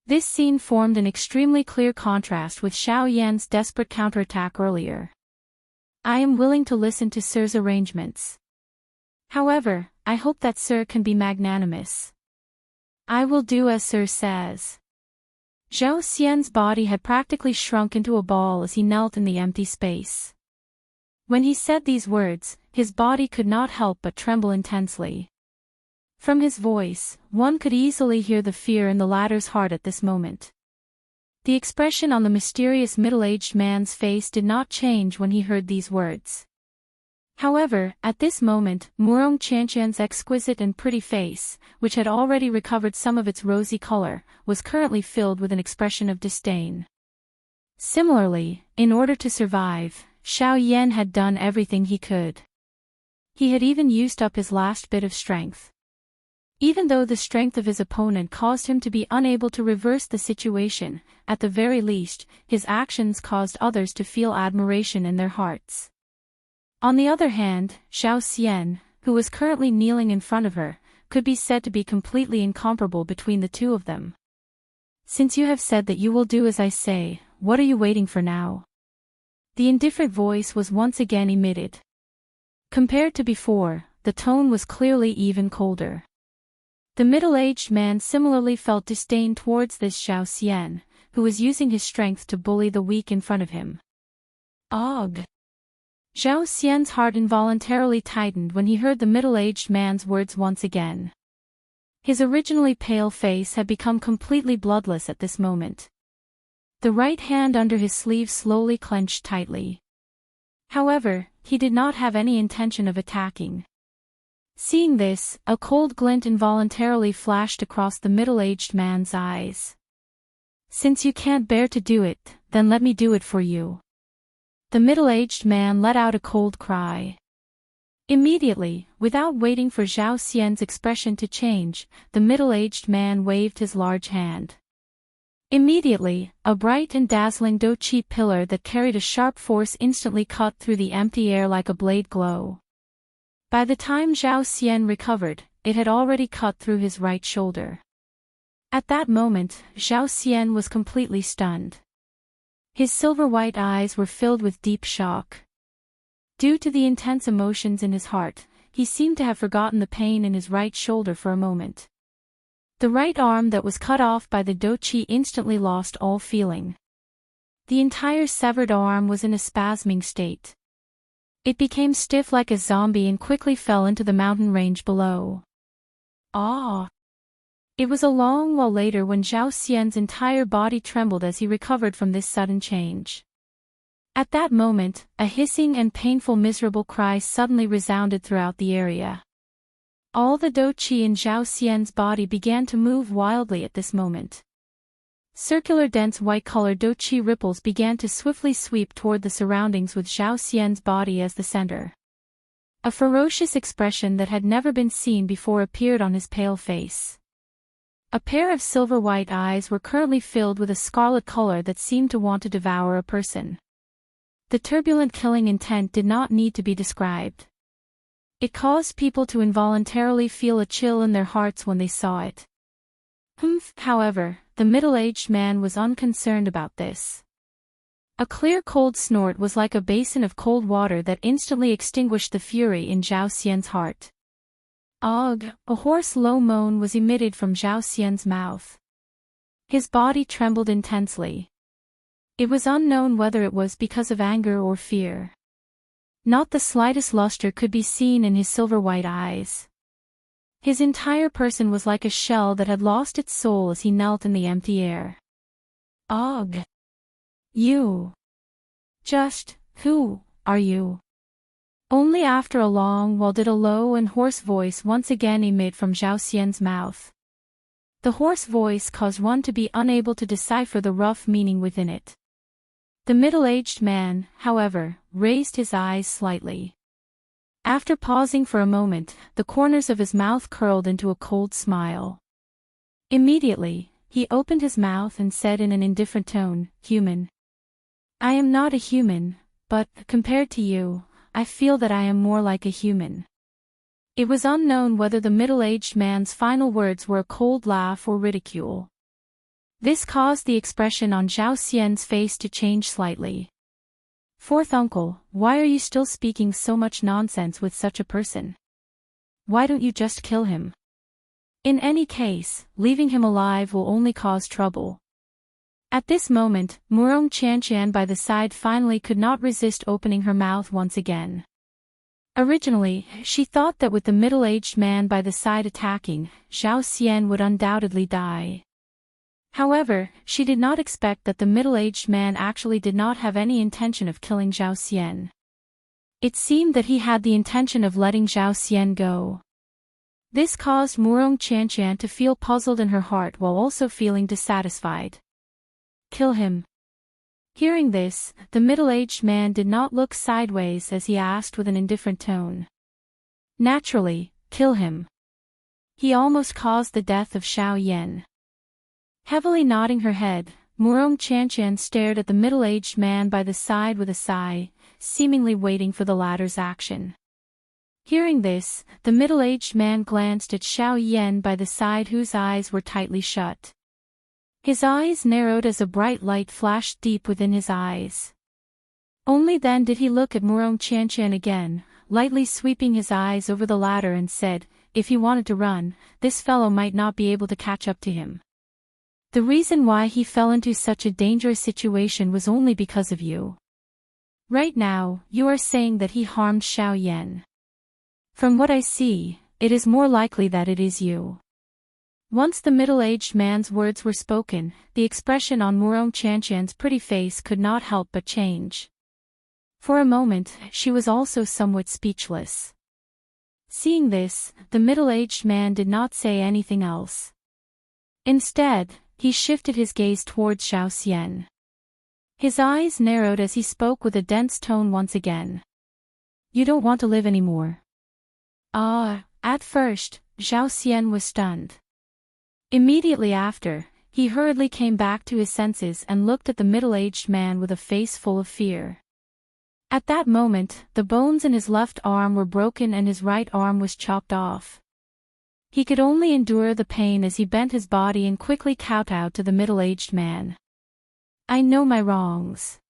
This scene formed an extremely clear contrast with Xiao Yan's desperate counterattack earlier. I am willing to listen to Sir's arrangements. However, I hope that Sir can be magnanimous. I will do as Sir says. Zhao Xian's body had practically shrunk into a ball as he knelt in the empty space. When he said these words, his body could not help but tremble intensely. From his voice, one could easily hear the fear in the latter's heart at this moment. The expression on the mysterious middle-aged man's face did not change when he heard these words. However, at this moment, Murong Qianqian's exquisite and pretty face, which had already recovered some of its rosy color, was currently filled with an expression of disdain. Similarly, in order to survive, Xiao Yan had done everything he could. He had even used up his last bit of strength. Even though the strength of his opponent caused him to be unable to reverse the situation, at the very least, his actions caused others to feel admiration in their hearts. On the other hand, Zhao Xian, who was currently kneeling in front of her, could be said to be completely incomparable between the two of them. Since you have said that you will do as I say, what are you waiting for now? The indifferent voice was once again emitted. Compared to before, the tone was clearly even colder. The middle-aged man similarly felt disdain towards this Zhao Xian, who was using his strength to bully the weak in front of him. Ugh! Zhao Xian's heart involuntarily tightened when he heard the middle-aged man's words once again. His originally pale face had become completely bloodless at this moment. The right hand under his sleeve slowly clenched tightly. However, he did not have any intention of attacking. Seeing this, a cold glint involuntarily flashed across the middle-aged man's eyes. Since you can't bear to do it, then let me do it for you. The middle-aged man let out a cold cry. Immediately, without waiting for Zhao Xian's expression to change, the middle-aged man waved his large hand. Immediately, a bright and dazzling douqi pillar that carried a sharp force instantly cut through the empty air like a blade glow. By the time Zhao Xian recovered, it had already cut through his right shoulder. At that moment, Zhao Xian was completely stunned. His silver-white eyes were filled with deep shock. Due to the intense emotions in his heart, he seemed to have forgotten the pain in his right shoulder for a moment. The right arm that was cut off by the douqi instantly lost all feeling. The entire severed arm was in a spasming state. It became stiff like a zombie and quickly fell into the mountain range below. Ah! It was a long while later when Zhao Xian's entire body trembled as he recovered from this sudden change. At that moment, a hissing and painful miserable cry suddenly resounded throughout the area. All the douqi in Zhao Xian's body began to move wildly at this moment. Circular dense white-colored doqi ripples began to swiftly sweep toward the surroundings with Zhao Xian's body as the center. A ferocious expression that had never been seen before appeared on his pale face. A pair of silver-white eyes were currently filled with a scarlet color that seemed to want to devour a person. The turbulent killing intent did not need to be described. It caused people to involuntarily feel a chill in their hearts when they saw it. However, the middle-aged man was unconcerned about this. A clear cold snort was like a basin of cold water that instantly extinguished the fury in Zhao Xian's heart. Ugh! A hoarse low moan was emitted from Zhao Xian's mouth. His body trembled intensely. It was unknown whether it was because of anger or fear. Not the slightest luster could be seen in his silver-white eyes. His entire person was like a shell that had lost its soul as he knelt in the empty air. Ugh! You! Just, who are you? Only after a long while did a low and hoarse voice once again emit from Zhao Xian's mouth. The hoarse voice caused one to be unable to decipher the rough meaning within it. The middle-aged man, however, raised his eyes slightly. After pausing for a moment, the corners of his mouth curled into a cold smile. Immediately, he opened his mouth and said in an indifferent tone, "Human. I am not a human, but, compared to you, I feel that I am more like a human." It was unknown whether the middle-aged man's final words were a cold laugh or ridicule. This caused the expression on Zhao Xian's face to change slightly. "Fourth uncle, why are you still speaking so much nonsense with such a person? Why don't you just kill him? In any case, leaving him alive will only cause trouble." At this moment, Murong Qianqian by the side finally could not resist opening her mouth once again. Originally, she thought that with the middle-aged man by the side attacking, Zhao Xian would undoubtedly die. However, she did not expect that the middle-aged man actually did not have any intention of killing Zhao Xian. It seemed that he had the intention of letting Zhao Xian go. This caused Murong Qianqian to feel puzzled in her heart while also feeling dissatisfied. "Kill him." Hearing this, the middle-aged man did not look sideways as he asked with an indifferent tone. "Naturally, kill him. He almost caused the death of Xiao Yan." Heavily nodding her head, Murong Qianqian stared at the middle-aged man by the side with a sigh, seemingly waiting for the latter's action. Hearing this, the middle-aged man glanced at Xiao Yan by the side whose eyes were tightly shut. His eyes narrowed as a bright light flashed deep within his eyes. Only then did he look at Murong Qianqian again, lightly sweeping his eyes over the latter and said, "If he wanted to run, this fellow might not be able to catch up to him. The reason why he fell into such a dangerous situation was only because of you. Right now, you are saying that he harmed Xiao Yan. From what I see, it is more likely that it is you." Once the middle-aged man's words were spoken, the expression on Murong Qianqian's pretty face could not help but change. For a moment, she was also somewhat speechless. Seeing this, the middle-aged man did not say anything else. Instead, he shifted his gaze towards Zhao Xian. His eyes narrowed as he spoke with a dense tone once again. "You don't want to live anymore." At first, Zhao Xian was stunned. Immediately after, he hurriedly came back to his senses and looked at the middle-aged man with a face full of fear. At that moment, the bones in his left arm were broken and his right arm was chopped off. He could only endure the pain as he bent his body and quickly kowtowed to the middle-aged man. "I know my wrongs.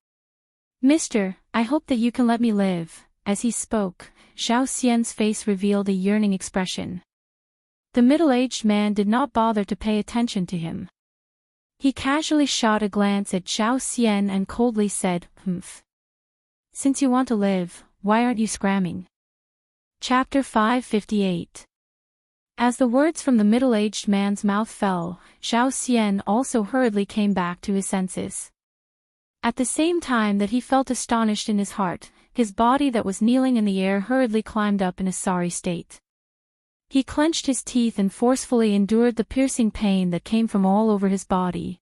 Mister, I hope that you can let me live." As he spoke, Zhao Xian's face revealed a yearning expression. The middle-aged man did not bother to pay attention to him. He casually shot a glance at Zhao Xian and coldly said, "Humph. Since you want to live, why aren't you scramming?" Chapter 558. As the words from the middle-aged man's mouth fell, Zhao Xian also hurriedly came back to his senses. At the same time that he felt astonished in his heart, his body that was kneeling in the air hurriedly climbed up in a sorry state. He clenched his teeth and forcefully endured the piercing pain that came from all over his body.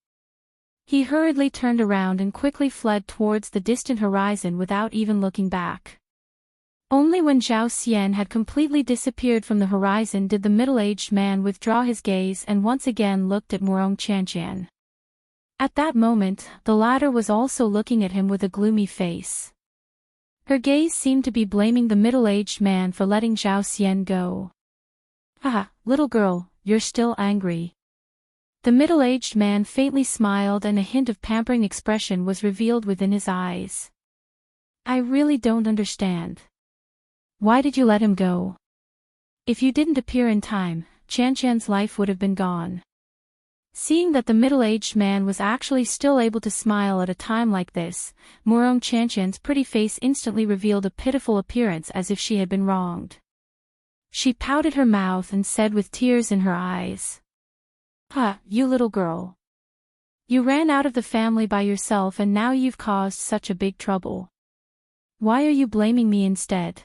He hurriedly turned around and quickly fled towards the distant horizon without even looking back. Only when Zhao Xian had completely disappeared from the horizon did the middle-aged man withdraw his gaze and once again looked at Murong Qianqian. At that moment, the latter was also looking at him with a gloomy face. Her gaze seemed to be blaming the middle-aged man for letting Zhao Xian go. "Ah, little girl, you're still angry." The middle-aged man faintly smiled and a hint of pampering expression was revealed within his eyes. "I really don't understand. Why did you let him go? If you didn't appear in time, Qianqian's life would have been gone." Seeing that the middle-aged man was actually still able to smile at a time like this, Murong Qianqian's pretty face instantly revealed a pitiful appearance as if she had been wronged. She pouted her mouth and said with tears in her eyes, "Ah, you little girl. You ran out of the family by yourself and now you've caused such a big trouble. Why are you blaming me instead?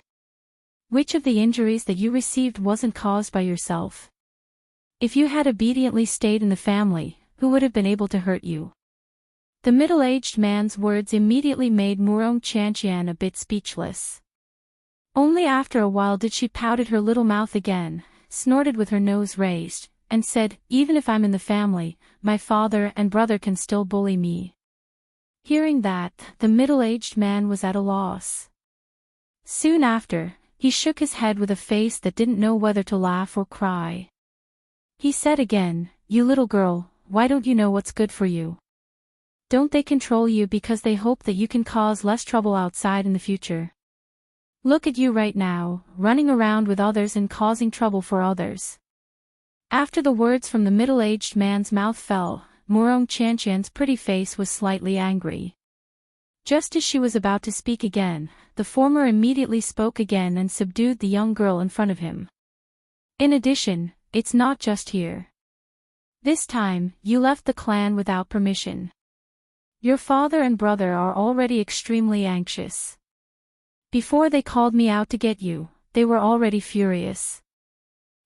Which of the injuries that you received wasn't caused by yourself? If you had obediently stayed in the family, who would have been able to hurt you?" The middle-aged man's words immediately made Murong Qianqian a bit speechless. Only after a while did she pouted her little mouth again, snorted with her nose raised, and said, "Even if I'm in the family, my father and brother can still bully me." Hearing that, the middle-aged man was at a loss. Soon after, he shook his head with a face that didn't know whether to laugh or cry. He said again, "You little girl, why don't you know what's good for you? Don't they control you because they hope that you can cause less trouble outside in the future? Look at you right now, running around with others and causing trouble for others." After the words from the middle-aged man's mouth fell, Murong Qianqian's pretty face was slightly angry. Just as she was about to speak again, the former immediately spoke again and subdued the young girl in front of him. "In addition, it's not just here. This time, you left the clan without permission. Your father and brother are already extremely anxious. Before they called me out to get you, they were already furious.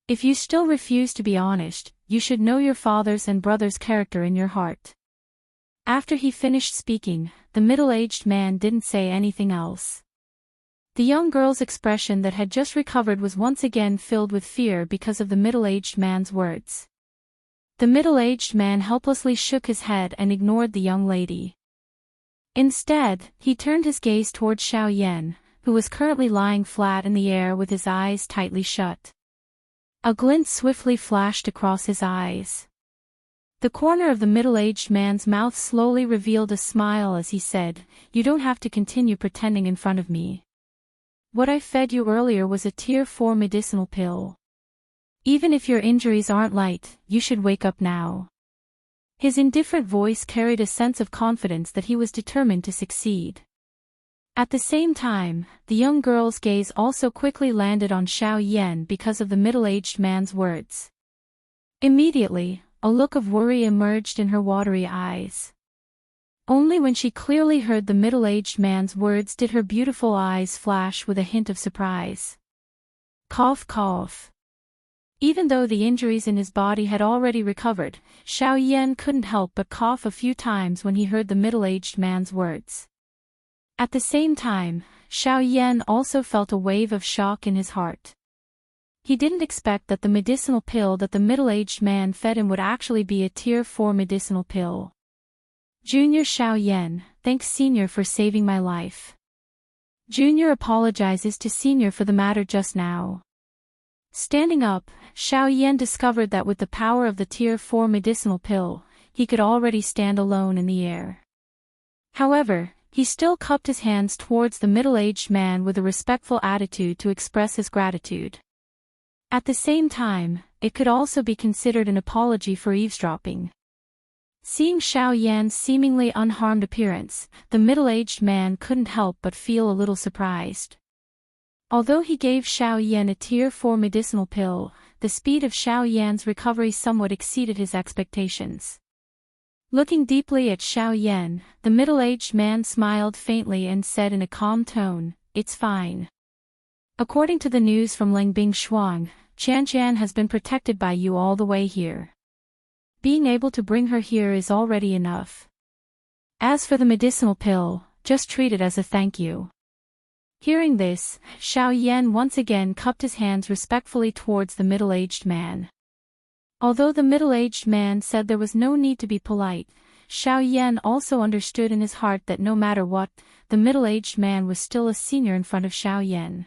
If you still refuse to be honest, you should know your father's and brother's character in your heart." After he finished speaking, the middle-aged man didn't say anything else. The young girl's expression that had just recovered was once again filled with fear because of the middle-aged man's words. The middle-aged man helplessly shook his head and ignored the young lady. Instead, he turned his gaze toward Xiao Yan, who was currently lying flat in the air with his eyes tightly shut. A glint swiftly flashed across his eyes. The corner of the middle-aged man's mouth slowly revealed a smile as he said, "You don't have to continue pretending in front of me. What I fed you earlier was a tier 4 medicinal pill. Even if your injuries aren't light, you should wake up now." His indifferent voice carried a sense of confidence that he was determined to succeed. At the same time, the young girl's gaze also quickly landed on Xiao Yan because of the middle-aged man's words. Immediately, a look of worry emerged in her watery eyes. Only when she clearly heard the middle-aged man's words did her beautiful eyes flash with a hint of surprise. Cough cough. Even though the injuries in his body had already recovered, Xiao Yan couldn't help but cough a few times when he heard the middle-aged man's words. At the same time, Xiao Yan also felt a wave of shock in his heart. He didn't expect that the medicinal pill that the middle-aged man fed him would actually be a tier 4 medicinal pill. "Junior Xiao Yan, thanks Senior for saving my life. Junior apologizes to Senior for the matter just now." Standing up, Xiao Yan discovered that with the power of the tier 4 medicinal pill, he could already stand alone in the air. However, he still cupped his hands towards the middle-aged man with a respectful attitude to express his gratitude. At the same time, it could also be considered an apology for eavesdropping. Seeing Xiao Yan's seemingly unharmed appearance, the middle-aged man couldn't help but feel a little surprised. Although he gave Xiao Yan a tier 4 medicinal pill, the speed of Xiao Yan's recovery somewhat exceeded his expectations. Looking deeply at Xiao Yan, the middle-aged man smiled faintly and said in a calm tone, "It's fine. According to the news from Lengbing Shuang, Qianqian has been protected by you all the way here. Being able to bring her here is already enough. As for the medicinal pill, just treat it as a thank you. Hearing this, Xiao Yan once again cupped his hands respectfully towards the middle-aged man. Although the middle-aged man said there was no need to be polite, Xiao Yan also understood in his heart that no matter what, the middle-aged man was still a senior in front of Xiao Yan.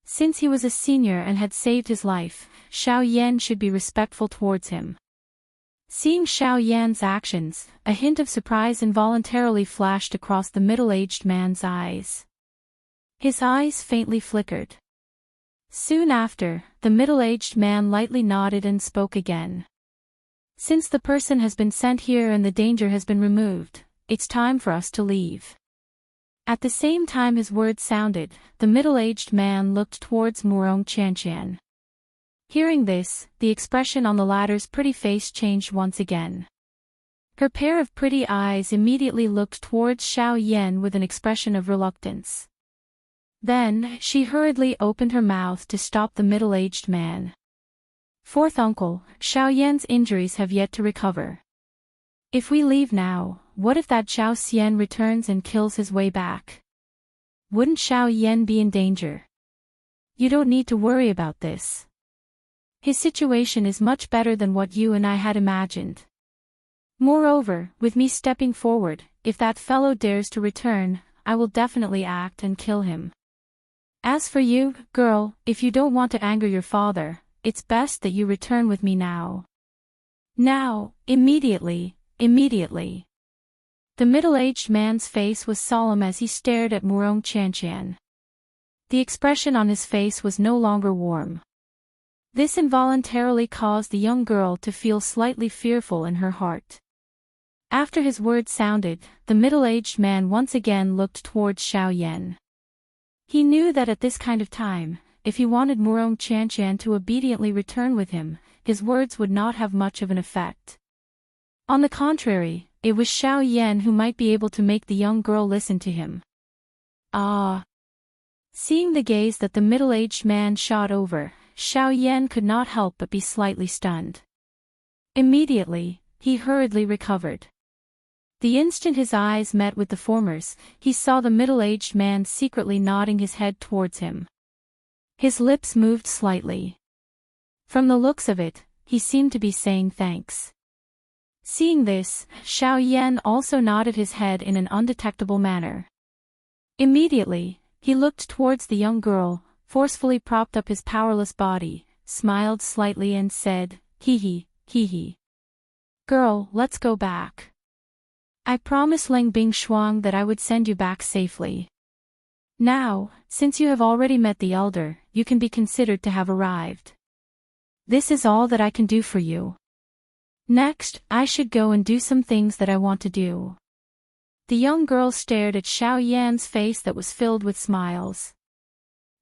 Since he was a senior and had saved his life, Xiao Yan should be respectful towards him. Seeing Xiao Yan's actions, a hint of surprise involuntarily flashed across the middle-aged man's eyes. His eyes faintly flickered. Soon after, the middle-aged man lightly nodded and spoke again. Since the person has been sent here and the danger has been removed, it's time for us to leave. At the same time his words sounded, the middle-aged man looked towards Murong Qianqian. Hearing this, the expression on the latter's pretty face changed once again. Her pair of pretty eyes immediately looked towards Xiao Yan with an expression of reluctance. Then, she hurriedly opened her mouth to stop the middle-aged man. Fourth uncle, Xiao Yan's injuries have yet to recover. If we leave now, what if that Xiao Xian returns and kills his way back? Wouldn't Xiao Yan be in danger? You don't need to worry about this. His situation is much better than what you and I had imagined. Moreover, with me stepping forward, if that fellow dares to return, I will definitely act and kill him. As for you, girl, if you don't want to anger your father, it's best that you return with me now. Now, immediately. The middle-aged man's face was solemn as he stared at Murong Qianqian. The expression on his face was no longer warm. This involuntarily caused the young girl to feel slightly fearful in her heart. After his words sounded, the middle-aged man once again looked towards Xiao Yan. He knew that at this kind of time, if he wanted Murong Qianqian to obediently return with him, his words would not have much of an effect. On the contrary, it was Xiao Yan who might be able to make the young girl listen to him. Ah! Seeing the gaze that the middle-aged man shot over, Xiao Yan could not help but be slightly stunned. Immediately, he hurriedly recovered. The instant his eyes met with the former's, he saw the middle-aged man secretly nodding his head towards him. His lips moved slightly. From the looks of it, he seemed to be saying thanks. Seeing this, Xiao Yan also nodded his head in an undetectable manner. Immediately, he looked towards the young girl, forcefully propped up his powerless body, smiled slightly and said, hee hee. Girl, let's go back. I promised Leng Bingshuang that I would send you back safely. Now, since you have already met the elder, you can be considered to have arrived. This is all that I can do for you. Next, I should go and do some things that I want to do. The young girl stared at Xiao Yan's face that was filled with smiles.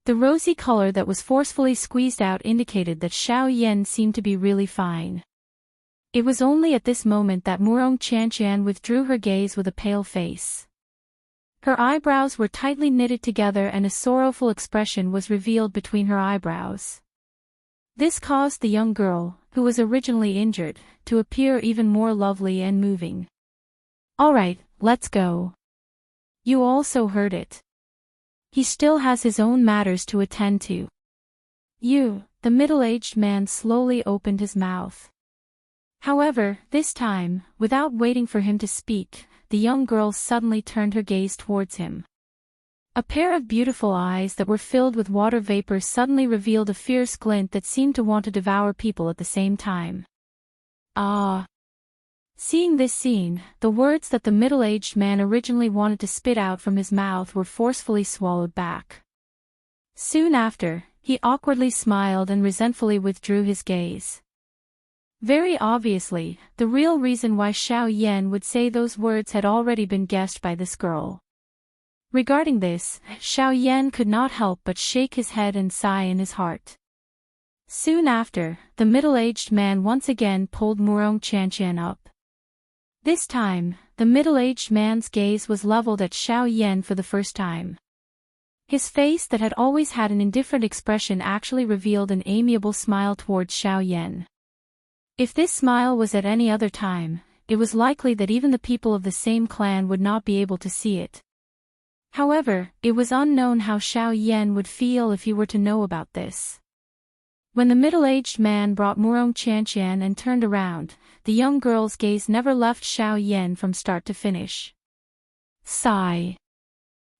The rosy color that was forcefully squeezed out indicated that Xiao Yan seemed to be really fine. It was only at this moment that Murong Qianqian withdrew her gaze with a pale face. Her eyebrows were tightly knitted together and a sorrowful expression was revealed between her eyebrows. This caused the young girl, who was originally injured, to appear even more lovely and moving. All right, let's go. You also heard it. He still has his own matters to attend to. The middle-aged man slowly opened his mouth. However, this time, without waiting for him to speak, the young girl suddenly turned her gaze towards him. A pair of beautiful eyes that were filled with water vapor suddenly revealed a fierce glint that seemed to want to devour people at the same time. Ah! Seeing this scene, the words that the middle-aged man originally wanted to spit out from his mouth were forcefully swallowed back. Soon after, he awkwardly smiled and resentfully withdrew his gaze. Very obviously, the real reason why Xiao Yan would say those words had already been guessed by this girl. Regarding this, Xiao Yan could not help but shake his head and sigh in his heart. Soon after, the middle-aged man once again pulled Murong Qianqian up. This time, the middle-aged man's gaze was leveled at Xiao Yan for the first time. His face that had always had an indifferent expression actually revealed an amiable smile towards Xiao Yan. If this smile was at any other time, it was likely that even the people of the same clan would not be able to see it. However, it was unknown how Xiao Yan would feel if he were to know about this. When the middle-aged man brought Murong Qianqian and turned around, the young girl's gaze never left Xiao Yan from start to finish. Sigh.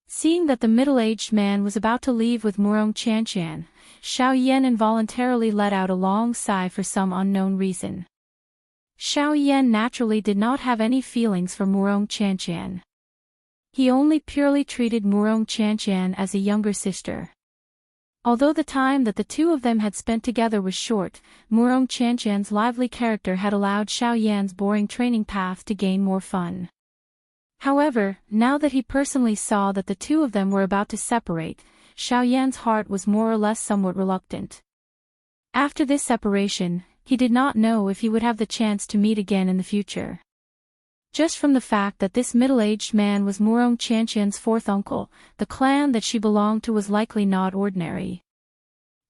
Seeing that the middle-aged man was about to leave with Murong Qianqian, Xiao Yan involuntarily let out a long sigh for some unknown reason. Xiao Yan naturally did not have any feelings for Murong Qianqian. He only purely treated Murong Qianqian as a younger sister. Although the time that the two of them had spent together was short, Murong Qianqian's lively character had allowed Xiao Yan's boring training path to gain more fun. However, now that he personally saw that the two of them were about to separate, Xiao Yan's heart was more or less somewhat reluctant. After this separation, he did not know if he would have the chance to meet again in the future. Just from the fact that this middle-aged man was Murong Qianqian's fourth uncle, the clan that she belonged to was likely not ordinary.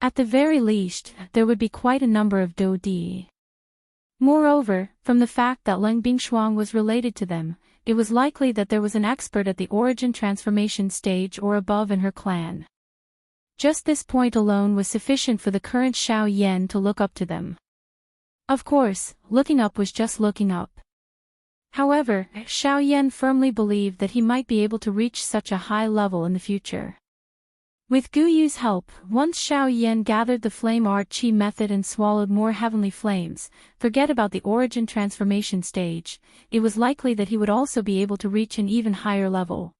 At the very least, there would be quite a number of Dou Di. Moreover, from the fact that Leng Bingshuang was related to them, it was likely that there was an expert at the origin transformation stage or above in her clan. Just this point alone was sufficient for the current Xiao Yan to look up to them. Of course, looking up was just looking up. However, Xiao Yan firmly believed that he might be able to reach such a high level in the future. With Gu Yu's help, once Xiao Yan gathered the flame art chi method and swallowed more heavenly flames, forget about the origin transformation stage, it was likely that he would also be able to reach an even higher level.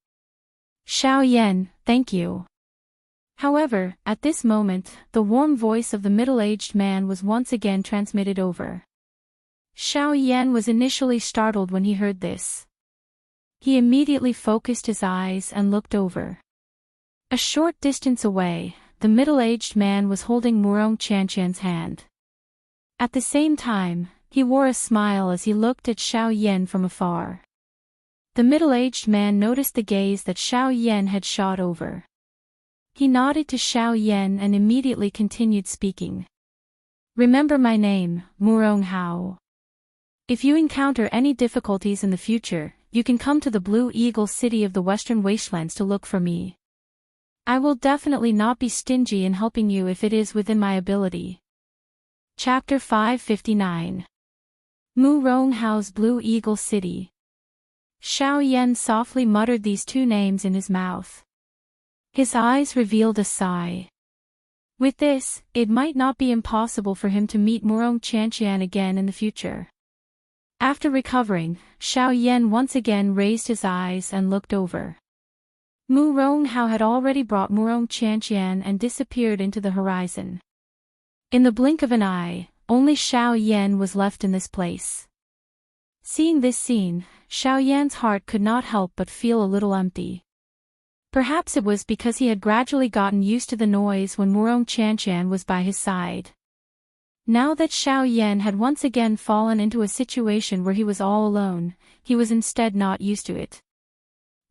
Xiao Yan, thank you. However, at this moment, the warm voice of the middle-aged man was once again transmitted over. Xiao Yan was initially startled when he heard this. He immediately focused his eyes and looked over. A short distance away, the middle-aged man was holding Murong Qianqian's hand. At the same time, he wore a smile as he looked at Xiao Yan from afar. The middle-aged man noticed the gaze that Xiao Yan had shot over. He nodded to Xiao Yan and immediately continued speaking. Remember my name, Murong Hao. If you encounter any difficulties in the future, you can come to the Blue Eagle City of the Western Wastelands to look for me. I will definitely not be stingy in helping you if it is within my ability. Chapter 559. Murong Hao's Blue Eagle City. Xiao Yan softly muttered these two names in his mouth. His eyes revealed a sigh. With this, it might not be impossible for him to meet Murong Qianqian again in the future. After recovering, Xiao Yan once again raised his eyes and looked over. Murong Hao had already brought Murong Qianqian and disappeared into the horizon. In the blink of an eye, only Xiao Yan was left in this place. Seeing this scene, Xiao Yan's heart could not help but feel a little empty. Perhaps it was because he had gradually gotten used to the noise when Murong Qianqian was by his side. Now that Xiao Yan had once again fallen into a situation where he was all alone, he was instead not used to it.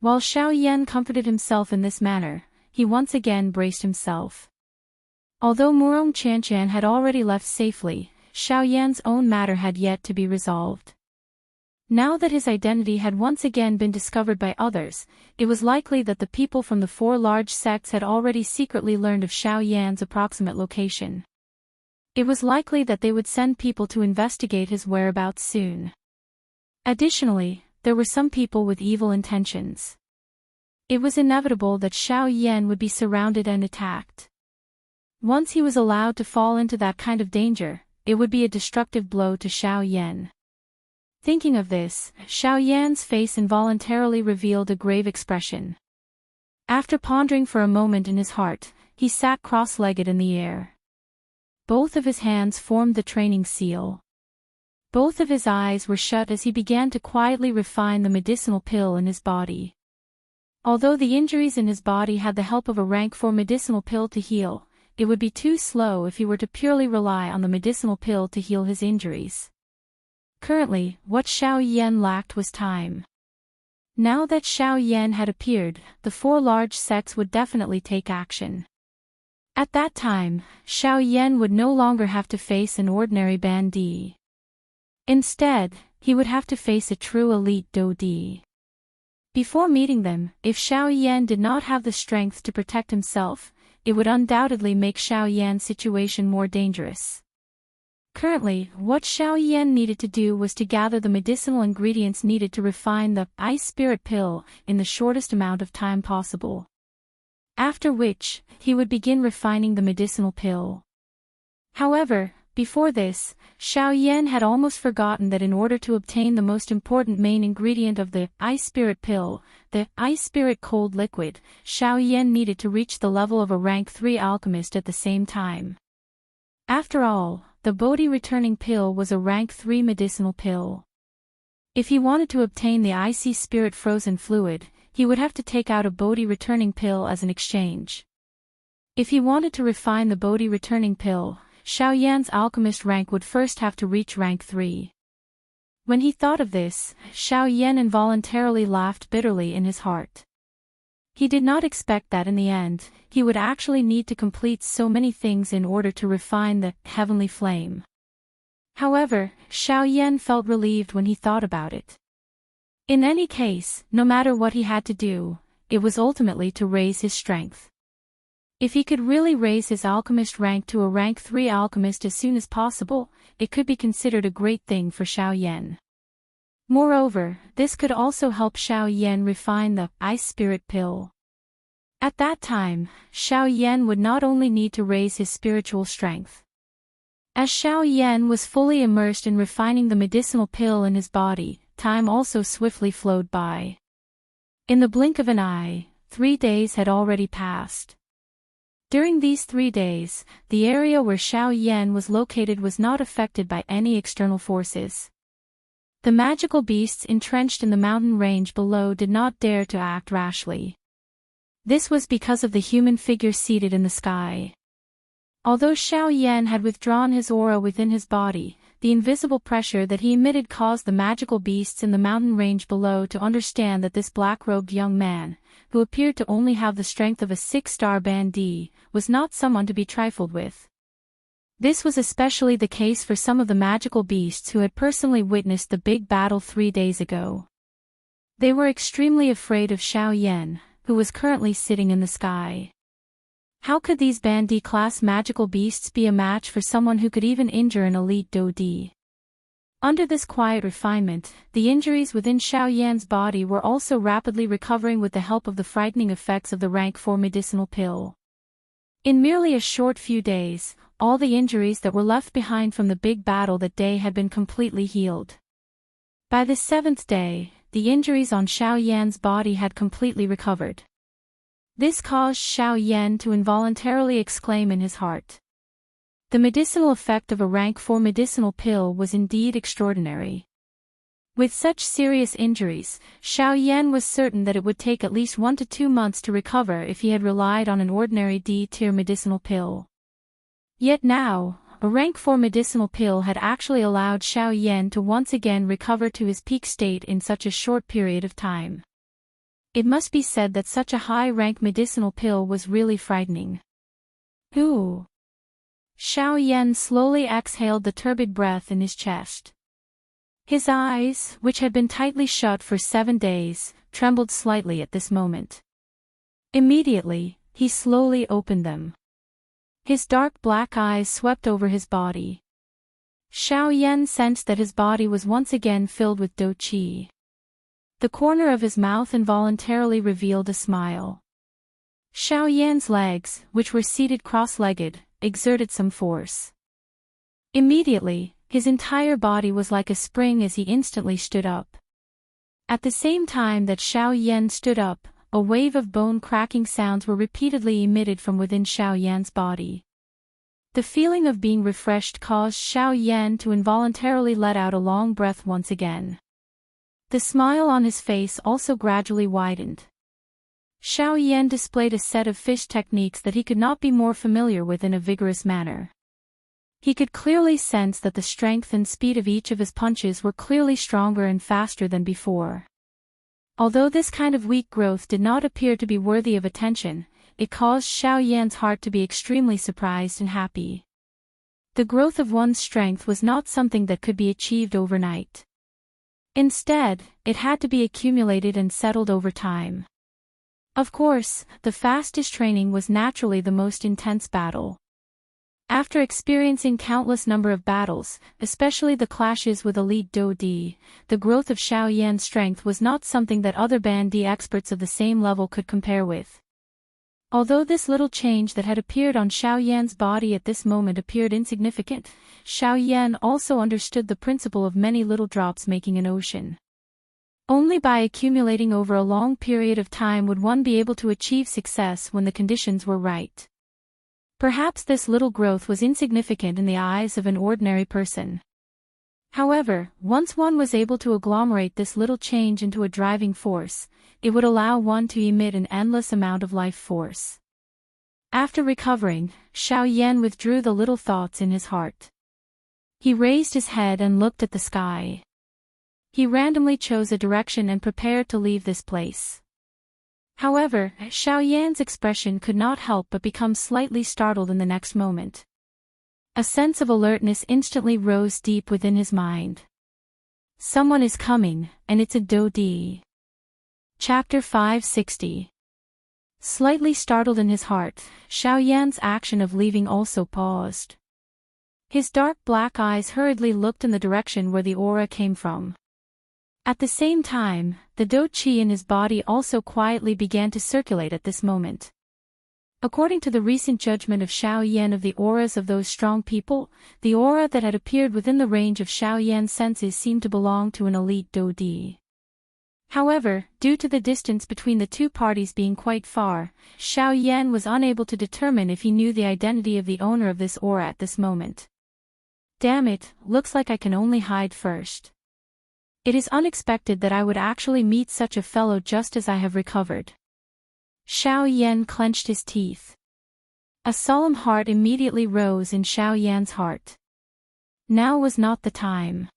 While Xiao Yan comforted himself in this manner, he once again braced himself. Although Murong Qianqian had already left safely, Xiao Yan's own matter had yet to be resolved. Now that his identity had once again been discovered by others, it was likely that the people from the four large sects had already secretly learned of Xiao Yan's approximate location. It was likely that they would send people to investigate his whereabouts soon. Additionally, there were some people with evil intentions. It was inevitable that Xiao Yan would be surrounded and attacked. Once he was allowed to fall into that kind of danger, it would be a destructive blow to Xiao Yan. Thinking of this, Xiao Yan's face involuntarily revealed a grave expression. After pondering for a moment in his heart, he sat cross-legged in the air. Both of his hands formed the training seal. Both of his eyes were shut as he began to quietly refine the medicinal pill in his body. Although the injuries in his body had the help of a rank 4 medicinal pill to heal, it would be too slow if he were to purely rely on the medicinal pill to heal his injuries. Currently, what Xiao Yan lacked was time. Now that Xiao Yan had appeared, the four large sects would definitely take action. At that time, Xiao Yan would no longer have to face an ordinary bandit. Instead, he would have to face a true elite Dodi. Before meeting them, if Xiao Yan did not have the strength to protect himself, it would undoubtedly make Xiao Yan's situation more dangerous. Currently, what Xiao Yan needed to do was to gather the medicinal ingredients needed to refine the ice spirit pill in the shortest amount of time possible. After which, he would begin refining the medicinal pill. However, before this, Xiao Yan had almost forgotten that in order to obtain the most important main ingredient of the ice spirit pill, the ice spirit cold liquid, Xiao Yan needed to reach the level of a rank 3 alchemist at the same time. After all, the Bodhi returning pill was a rank 3 medicinal pill. If he wanted to obtain the icy spirit frozen fluid, he would have to take out a Bodhi returning pill as an exchange. If he wanted to refine the Bodhi returning pill, Xiao Yan's alchemist rank would first have to reach rank 3. When he thought of this, Xiao Yan involuntarily laughed bitterly in his heart. He did not expect that in the end, he would actually need to complete so many things in order to refine the heavenly flame. However, Xiao Yan felt relieved when he thought about it. In any case, no matter what he had to do, it was ultimately to raise his strength. If he could really raise his alchemist rank to a rank 3 alchemist as soon as possible, it could be considered a great thing for Xiao Yan. Moreover, this could also help Xiao Yan refine the ice spirit pill. At that time, Xiao Yan would not only need to raise his spiritual strength. As Xiao Yan was fully immersed in refining the medicinal pill in his body, time also swiftly flowed by. In the blink of an eye, 3 days had already passed. During these 3 days, the area where Xiao Yan was located was not affected by any external forces. The magical beasts entrenched in the mountain range below did not dare to act rashly. This was because of the human figure seated in the sky. Although Xiao Yan had withdrawn his aura within his body, the invisible pressure that he emitted caused the magical beasts in the mountain range below to understand that this black-robed young man, who appeared to only have the strength of a 6-star bandit, was not someone to be trifled with. This was especially the case for some of the magical beasts who had personally witnessed the big battle 3 days ago. They were extremely afraid of Xiao Yan, who was currently sitting in the sky. How could these bandit-class magical beasts be a match for someone who could even injure an elite Dodi? Under this quiet refinement, the injuries within Xiao Yan's body were also rapidly recovering with the help of the frightening effects of the rank 4 medicinal pill. In merely a short few days, all the injuries that were left behind from the big battle that day had been completely healed. By the 7th day, the injuries on Xiao Yan's body had completely recovered. This caused Xiao Yan to involuntarily exclaim in his heart. The medicinal effect of a rank 4 medicinal pill was indeed extraordinary. With such serious injuries, Xiao Yan was certain that it would take at least 1 to 2 months to recover if he had relied on an ordinary D-tier medicinal pill. Yet now, a rank 4 medicinal pill had actually allowed Xiao Yan to once again recover to his peak state in such a short period of time. It must be said that such a high-rank medicinal pill was really frightening. Ooh! Xiao Yan slowly exhaled the turbid breath in his chest. His eyes, which had been tightly shut for 7 days, trembled slightly at this moment. Immediately, he slowly opened them. His dark black eyes swept over his body. Xiao Yan sensed that his body was once again filled with Do Qi. The corner of his mouth involuntarily revealed a smile. Xiao Yan's legs, which were seated cross-legged, exerted some force. Immediately, his entire body was like a spring as he instantly stood up. At the same time that Xiao Yan stood up, a wave of bone-cracking sounds were repeatedly emitted from within Xiao Yan's body. The feeling of being refreshed caused Xiao Yan to involuntarily let out a long breath once again. The smile on his face also gradually widened. Xiao Yan displayed a set of fish techniques that he could not be more familiar with in a vigorous manner. He could clearly sense that the strength and speed of each of his punches were clearly stronger and faster than before. Although this kind of weak growth did not appear to be worthy of attention, it caused Xiao Yan's heart to be extremely surprised and happy. The growth of one's strength was not something that could be achieved overnight. Instead, it had to be accumulated and settled over time. Of course, the fastest training was naturally the most intense battle. After experiencing countless number of battles, especially the clashes with elite Do Di, the growth of Xiao Yan's strength was not something that other Ban Di experts of the same level could compare with. Although this little change that had appeared on Xiao Yan's body at this moment appeared insignificant, Xiao Yan also understood the principle of many little drops making an ocean. Only by accumulating over a long period of time would one be able to achieve success when the conditions were right. Perhaps this little growth was insignificant in the eyes of an ordinary person. However, once one was able to agglomerate this little change into a driving force, it would allow one to emit an endless amount of life force. After recovering, Xiao Yan withdrew the little thoughts in his heart. He raised his head and looked at the sky. He randomly chose a direction and prepared to leave this place. However, Xiao Yan's expression could not help but become slightly startled in the next moment. A sense of alertness instantly rose deep within his mind. Someone is coming, and it's a Do Di. Chapter 560. Slightly startled in his heart, Xiao Yan's action of leaving also paused. His dark black eyes hurriedly looked in the direction where the aura came from. At the same time, the Do Qi in his body also quietly began to circulate at this moment. According to the recent judgment of Xiao Yan of the auras of those strong people, the aura that had appeared within the range of Xiao Yan's senses seemed to belong to an elite Do Di. However, due to the distance between the two parties being quite far, Xiao Yan was unable to determine if he knew the identity of the owner of this aura at this moment. Damn it, looks like I can only hide first. It is unexpected that I would actually meet such a fellow just as I have recovered. Xiao Yan clenched his teeth. A solemn heart immediately rose in Xiao Yan's heart. Now was not the time.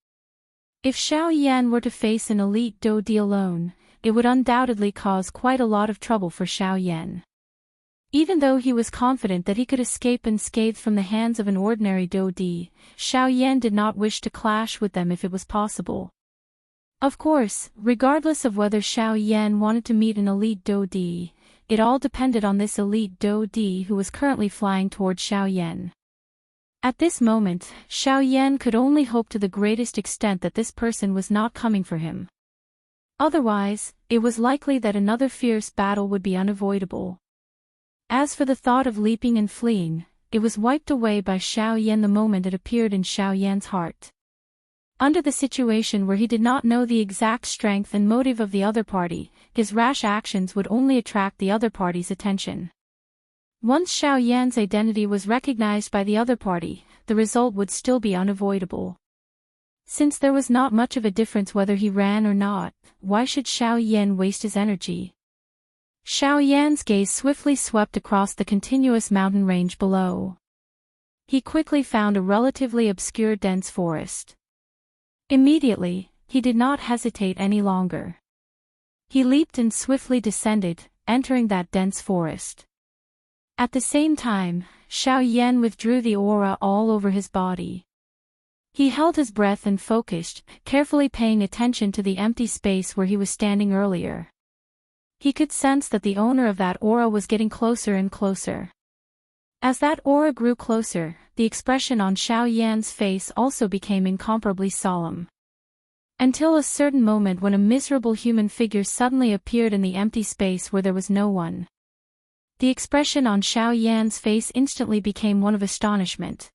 If Xiao Yan were to face an elite Do Di alone, it would undoubtedly cause quite a lot of trouble for Xiao Yan. Even though he was confident that he could escape unscathed from the hands of an ordinary Do Di, Xiao Yan did not wish to clash with them if it was possible. Of course, regardless of whether Xiao Yan wanted to meet an elite Do Di, it all depended on this elite Do Di who was currently flying towards Xiao Yan. At this moment, Xiao Yan could only hope to the greatest extent that this person was not coming for him. Otherwise, it was likely that another fierce battle would be unavoidable. As for the thought of leaping and fleeing, it was wiped away by Xiao Yan the moment it appeared in Xiao Yan's heart. Under the situation where he did not know the exact strength and motive of the other party, his rash actions would only attract the other party's attention. Once Xiao Yan's identity was recognized by the other party, the result would still be unavoidable. Since there was not much of a difference whether he ran or not, why should Xiao Yan waste his energy? Xiao Yan's gaze swiftly swept across the continuous mountain range below. He quickly found a relatively obscure dense forest. Immediately, he did not hesitate any longer. He leaped and swiftly descended, entering that dense forest. At the same time, Xiao Yan withdrew the aura all over his body. He held his breath and focused, carefully paying attention to the empty space where he was standing earlier. He could sense that the owner of that aura was getting closer and closer. As that aura grew closer, the expression on Xiao Yan's face also became incomparably solemn. Until a certain moment when a miserable human figure suddenly appeared in the empty space where there was no one. The expression on Xiao Yan's face instantly became one of astonishment.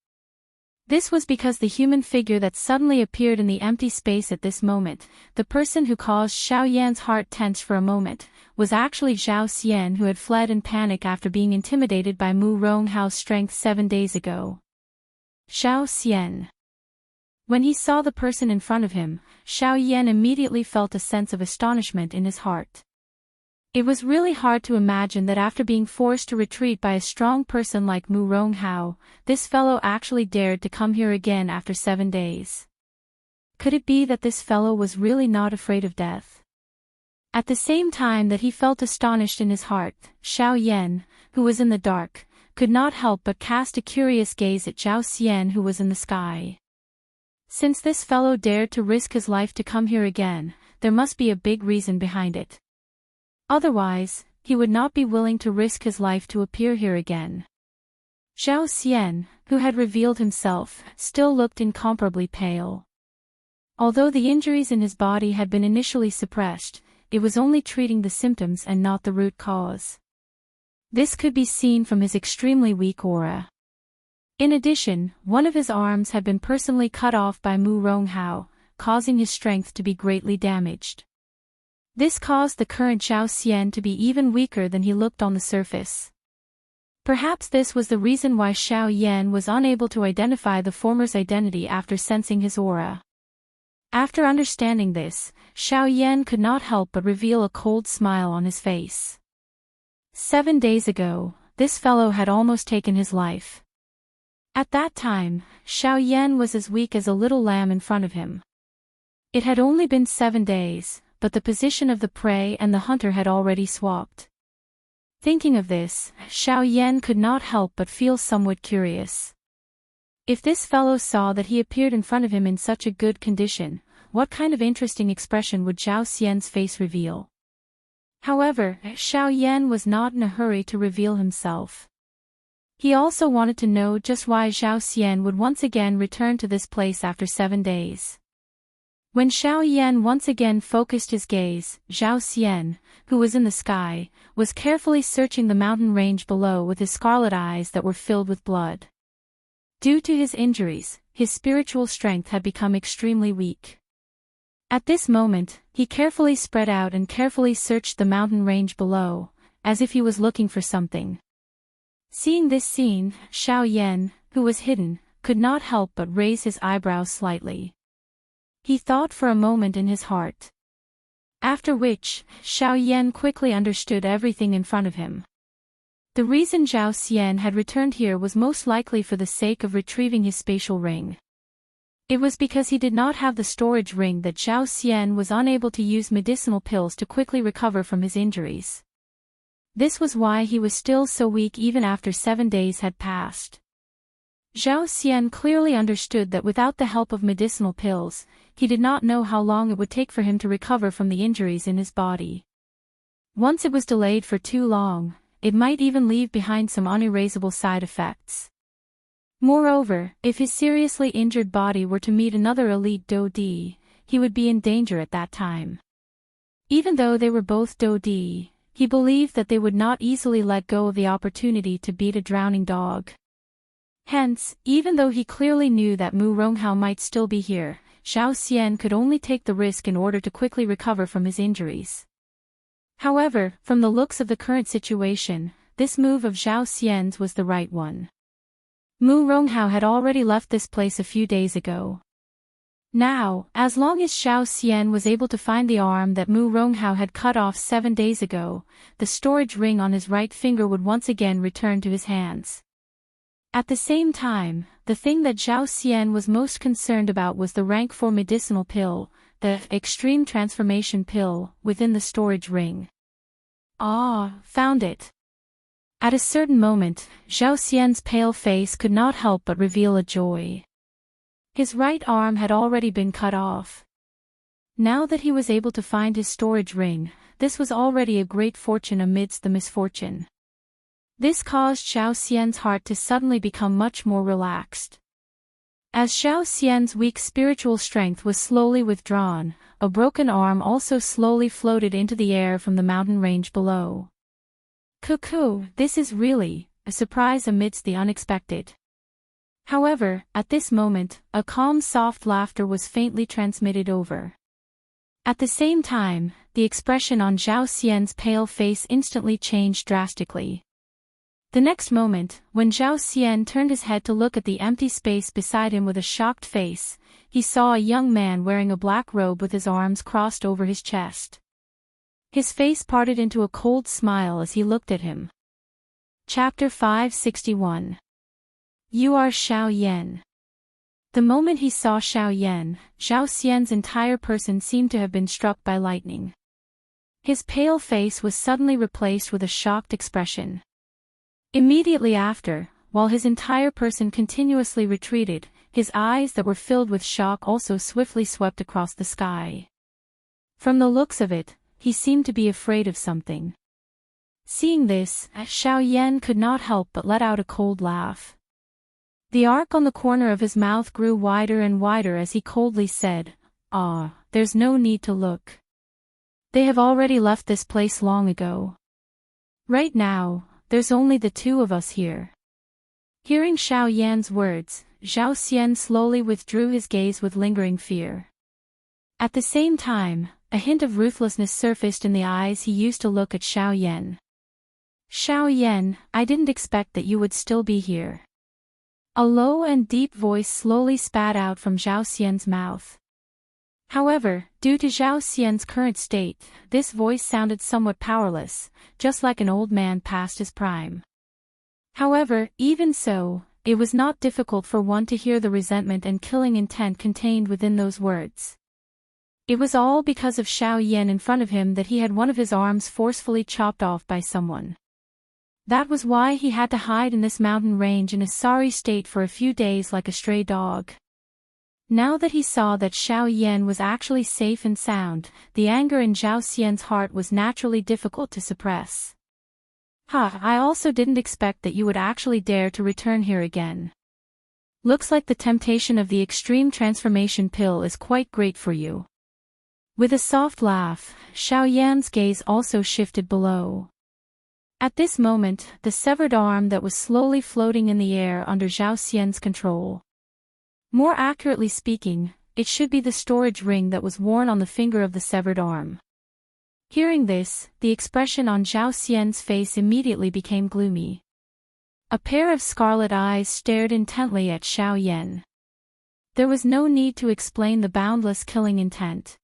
This was because the human figure that suddenly appeared in the empty space at this moment, the person who caused Xiao Yan's heart tense for a moment, was actually Zhao Xian, who had fled in panic after being intimidated by Mu Ronghao's strength 7 days ago. Zhao Xian. When he saw the person in front of him, Xiao Yan immediately felt a sense of astonishment in his heart. It was really hard to imagine that after being forced to retreat by a strong person like Mu Ronghao, this fellow actually dared to come here again after 7 days. Could it be that this fellow was really not afraid of death? At the same time that he felt astonished in his heart, Xiao Yan, who was in the dark, could not help but cast a curious gaze at Zhao Xian who was in the sky. Since this fellow dared to risk his life to come here again, there must be a big reason behind it. Otherwise, he would not be willing to risk his life to appear here again. Zhao Xian, who had revealed himself, still looked incomparably pale. Although the injuries in his body had been initially suppressed, it was only treating the symptoms and not the root cause. This could be seen from his extremely weak aura. In addition, one of his arms had been personally cut off by Mu Ronghao, causing his strength to be greatly damaged. This caused the current Zhao Xian to be even weaker than he looked on the surface. Perhaps this was the reason why Xiao Yan was unable to identify the former's identity after sensing his aura. After understanding this, Xiao Yan could not help but reveal a cold smile on his face. 7 days ago, this fellow had almost taken his life. At that time, Xiao Yan was as weak as a little lamb in front of him. It had only been 7 days, but the position of the prey and the hunter had already swapped. Thinking of this, Xiao Yan could not help but feel somewhat curious. If this fellow saw that he appeared in front of him in such a good condition, what kind of interesting expression would Zhao Xian's face reveal? However, Xiao Yan was not in a hurry to reveal himself. He also wanted to know just why Zhao Xian would once again return to this place after 7 days. When Xiao Yan once again focused his gaze, Zhao Xian, who was in the sky, was carefully searching the mountain range below with his scarlet eyes that were filled with blood. Due to his injuries, his spiritual strength had become extremely weak. At this moment, he carefully spread out and carefully searched the mountain range below, as if he was looking for something. Seeing this scene, Xiao Yan, who was hidden, could not help but raise his eyebrows slightly. He thought for a moment in his heart. After which, Xiao Yan quickly understood everything in front of him. The reason Zhao Xian had returned here was most likely for the sake of retrieving his spatial ring. It was because he did not have the storage ring that Zhao Xian was unable to use medicinal pills to quickly recover from his injuries. This was why he was still so weak even after 7 days had passed. Zhao Xian clearly understood that without the help of medicinal pills, he did not know how long it would take for him to recover from the injuries in his body. Once it was delayed for too long, it might even leave behind some unerasable side effects. Moreover, if his seriously injured body were to meet another elite Dodi, he would be in danger at that time. Even though they were both Dodi, he believed that they would not easily let go of the opportunity to beat a drowning dog. Hence, even though he clearly knew that Mu Ronghao might still be here, Zhao Xian could only take the risk in order to quickly recover from his injuries. However, from the looks of the current situation, this move of Zhao Xian's was the right one. Mu Ronghao had already left this place a few days ago. Now, as long as Zhao Xian was able to find the arm that Mu Ronghao had cut off 7 days ago, the storage ring on his right finger would once again return to his hands. At the same time, the thing that Zhao Xian was most concerned about was the rank 4 medicinal pill, the extreme transformation pill, within the storage ring. Ah, found it. At a certain moment, Zhao Xian's pale face could not help but reveal a joy. His right arm had already been cut off. Now that he was able to find his storage ring, this was already a great fortune amidst the misfortune. This caused Zhao Xian's heart to suddenly become much more relaxed. As Zhao Xian's weak spiritual strength was slowly withdrawn, a broken arm also slowly floated into the air from the mountain range below. Cuckoo, this is really a surprise amidst the unexpected. However, at this moment, a calm soft laughter was faintly transmitted over. At the same time, the expression on Zhao Xian's pale face instantly changed drastically. The next moment, when Zhao Xian turned his head to look at the empty space beside him with a shocked face, he saw a young man wearing a black robe with his arms crossed over his chest. His face parted into a cold smile as he looked at him. Chapter 561. You are Xiao Yan. The moment he saw Xiao Yan, Zhao Xian's entire person seemed to have been struck by lightning. His pale face was suddenly replaced with a shocked expression. Immediately after, while his entire person continuously retreated, his eyes that were filled with shock also swiftly swept across the sky. From the looks of it, he seemed to be afraid of something. Seeing this, Xiao Yan could not help but let out a cold laugh. The arc on the corner of his mouth grew wider and wider as he coldly said, "Ah, there's no need to look. They have already left this place long ago. Right now, there's only the two of us here." Hearing Xiao Yan's words, Zhao Xian slowly withdrew his gaze with lingering fear. At the same time, a hint of ruthlessness surfaced in the eyes he used to look at Xiao Yan. "Xiao Yan, I didn't expect that you would still be here." A low and deep voice slowly spat out from Zhao Xian's mouth. However, due to Zhao Xian's current state, this voice sounded somewhat powerless, just like an old man past his prime. However, even so, it was not difficult for one to hear the resentment and killing intent contained within those words. It was all because of Xiao Yan in front of him that he had one of his arms forcefully chopped off by someone. That was why he had to hide in this mountain range in a sorry state for a few days like a stray dog. Now that he saw that Xiao Yan was actually safe and sound, the anger in Zhao Xian's heart was naturally difficult to suppress. I also didn't expect that you would actually dare to return here again. Looks like the temptation of the extreme transformation pill is quite great for you." With a soft laugh, Xiao Yan's gaze also shifted below. At this moment, the severed arm that was slowly floating in the air under Zhao Xian's control. More accurately speaking, it should be the storage ring that was worn on the finger of the severed arm. Hearing this, the expression on Zhao Xian's face immediately became gloomy. A pair of scarlet eyes stared intently at Xiao Yan. There was no need to explain the boundless killing intent.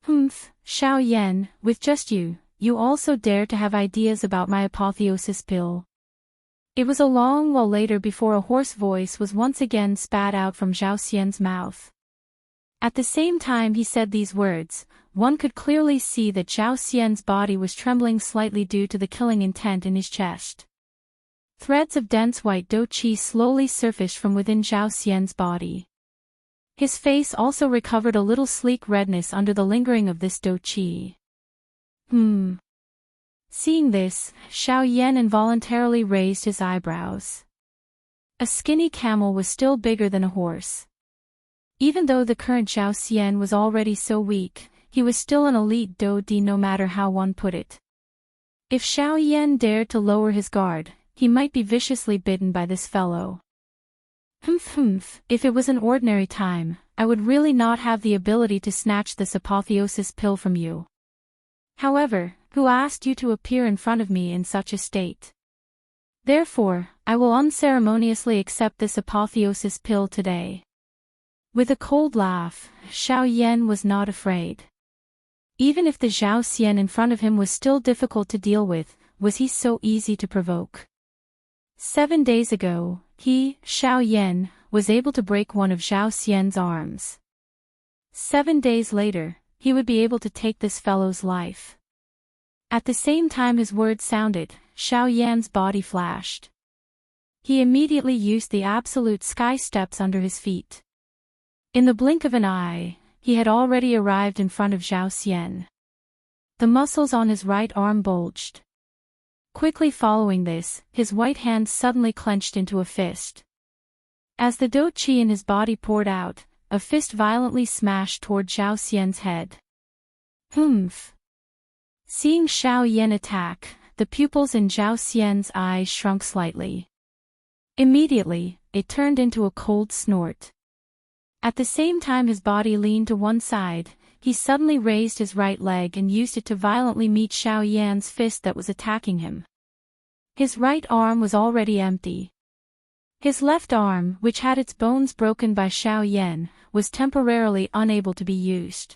Xiao Yan, with just you also dare to have ideas about my apotheosis pill." It was a long while later before a hoarse voice was once again spat out from Zhao Xian's mouth. At the same time he said these words, one could clearly see that Zhao Xian's body was trembling slightly due to the killing intent in his chest. Threads of dense white dou qi slowly surfaced from within Zhao Xian's body. His face also recovered a little sleek redness under the lingering of this dou qi. Seeing this, Xiao Yan involuntarily raised his eyebrows. A skinny camel was still bigger than a horse. Even though the current Zhao Xian was already so weak, he was still an elite dou di no matter how one put it. If Xiao Yan dared to lower his guard, he might be viciously bitten by this fellow. If it was an ordinary time, I would really not have the ability to snatch this apotheosis pill from you. However, who asked you to appear in front of me in such a state? Therefore, I will unceremoniously accept this apotheosis pill today. With a cold laugh, Xiao Yan was not afraid. Even if the Zhao Xian in front of him was still difficult to deal with, was he so easy to provoke? 7 days ago, he, Xiao Yan, was able to break one of Zhao Xian's arms. 7 days later, he would be able to take this fellow's life. At the same time his words sounded, Xiao Yan's body flashed. He immediately used the absolute sky steps under his feet. In the blink of an eye, he had already arrived in front of Zhao Xian. The muscles on his right arm bulged. Quickly following this, his white hand suddenly clenched into a fist. As the dou qi in his body poured out, a fist violently smashed toward Zhao Xian's head. Seeing Xiao Yan attack, the pupils in Zhao Xian's eyes shrunk slightly. Immediately, it turned into a cold snort. At the same time his body leaned to one side, he suddenly raised his right leg and used it to violently meet Xiao Yan's fist that was attacking him. His right arm was already empty. His left arm, which had its bones broken by Xiao Yan, was temporarily unable to be used.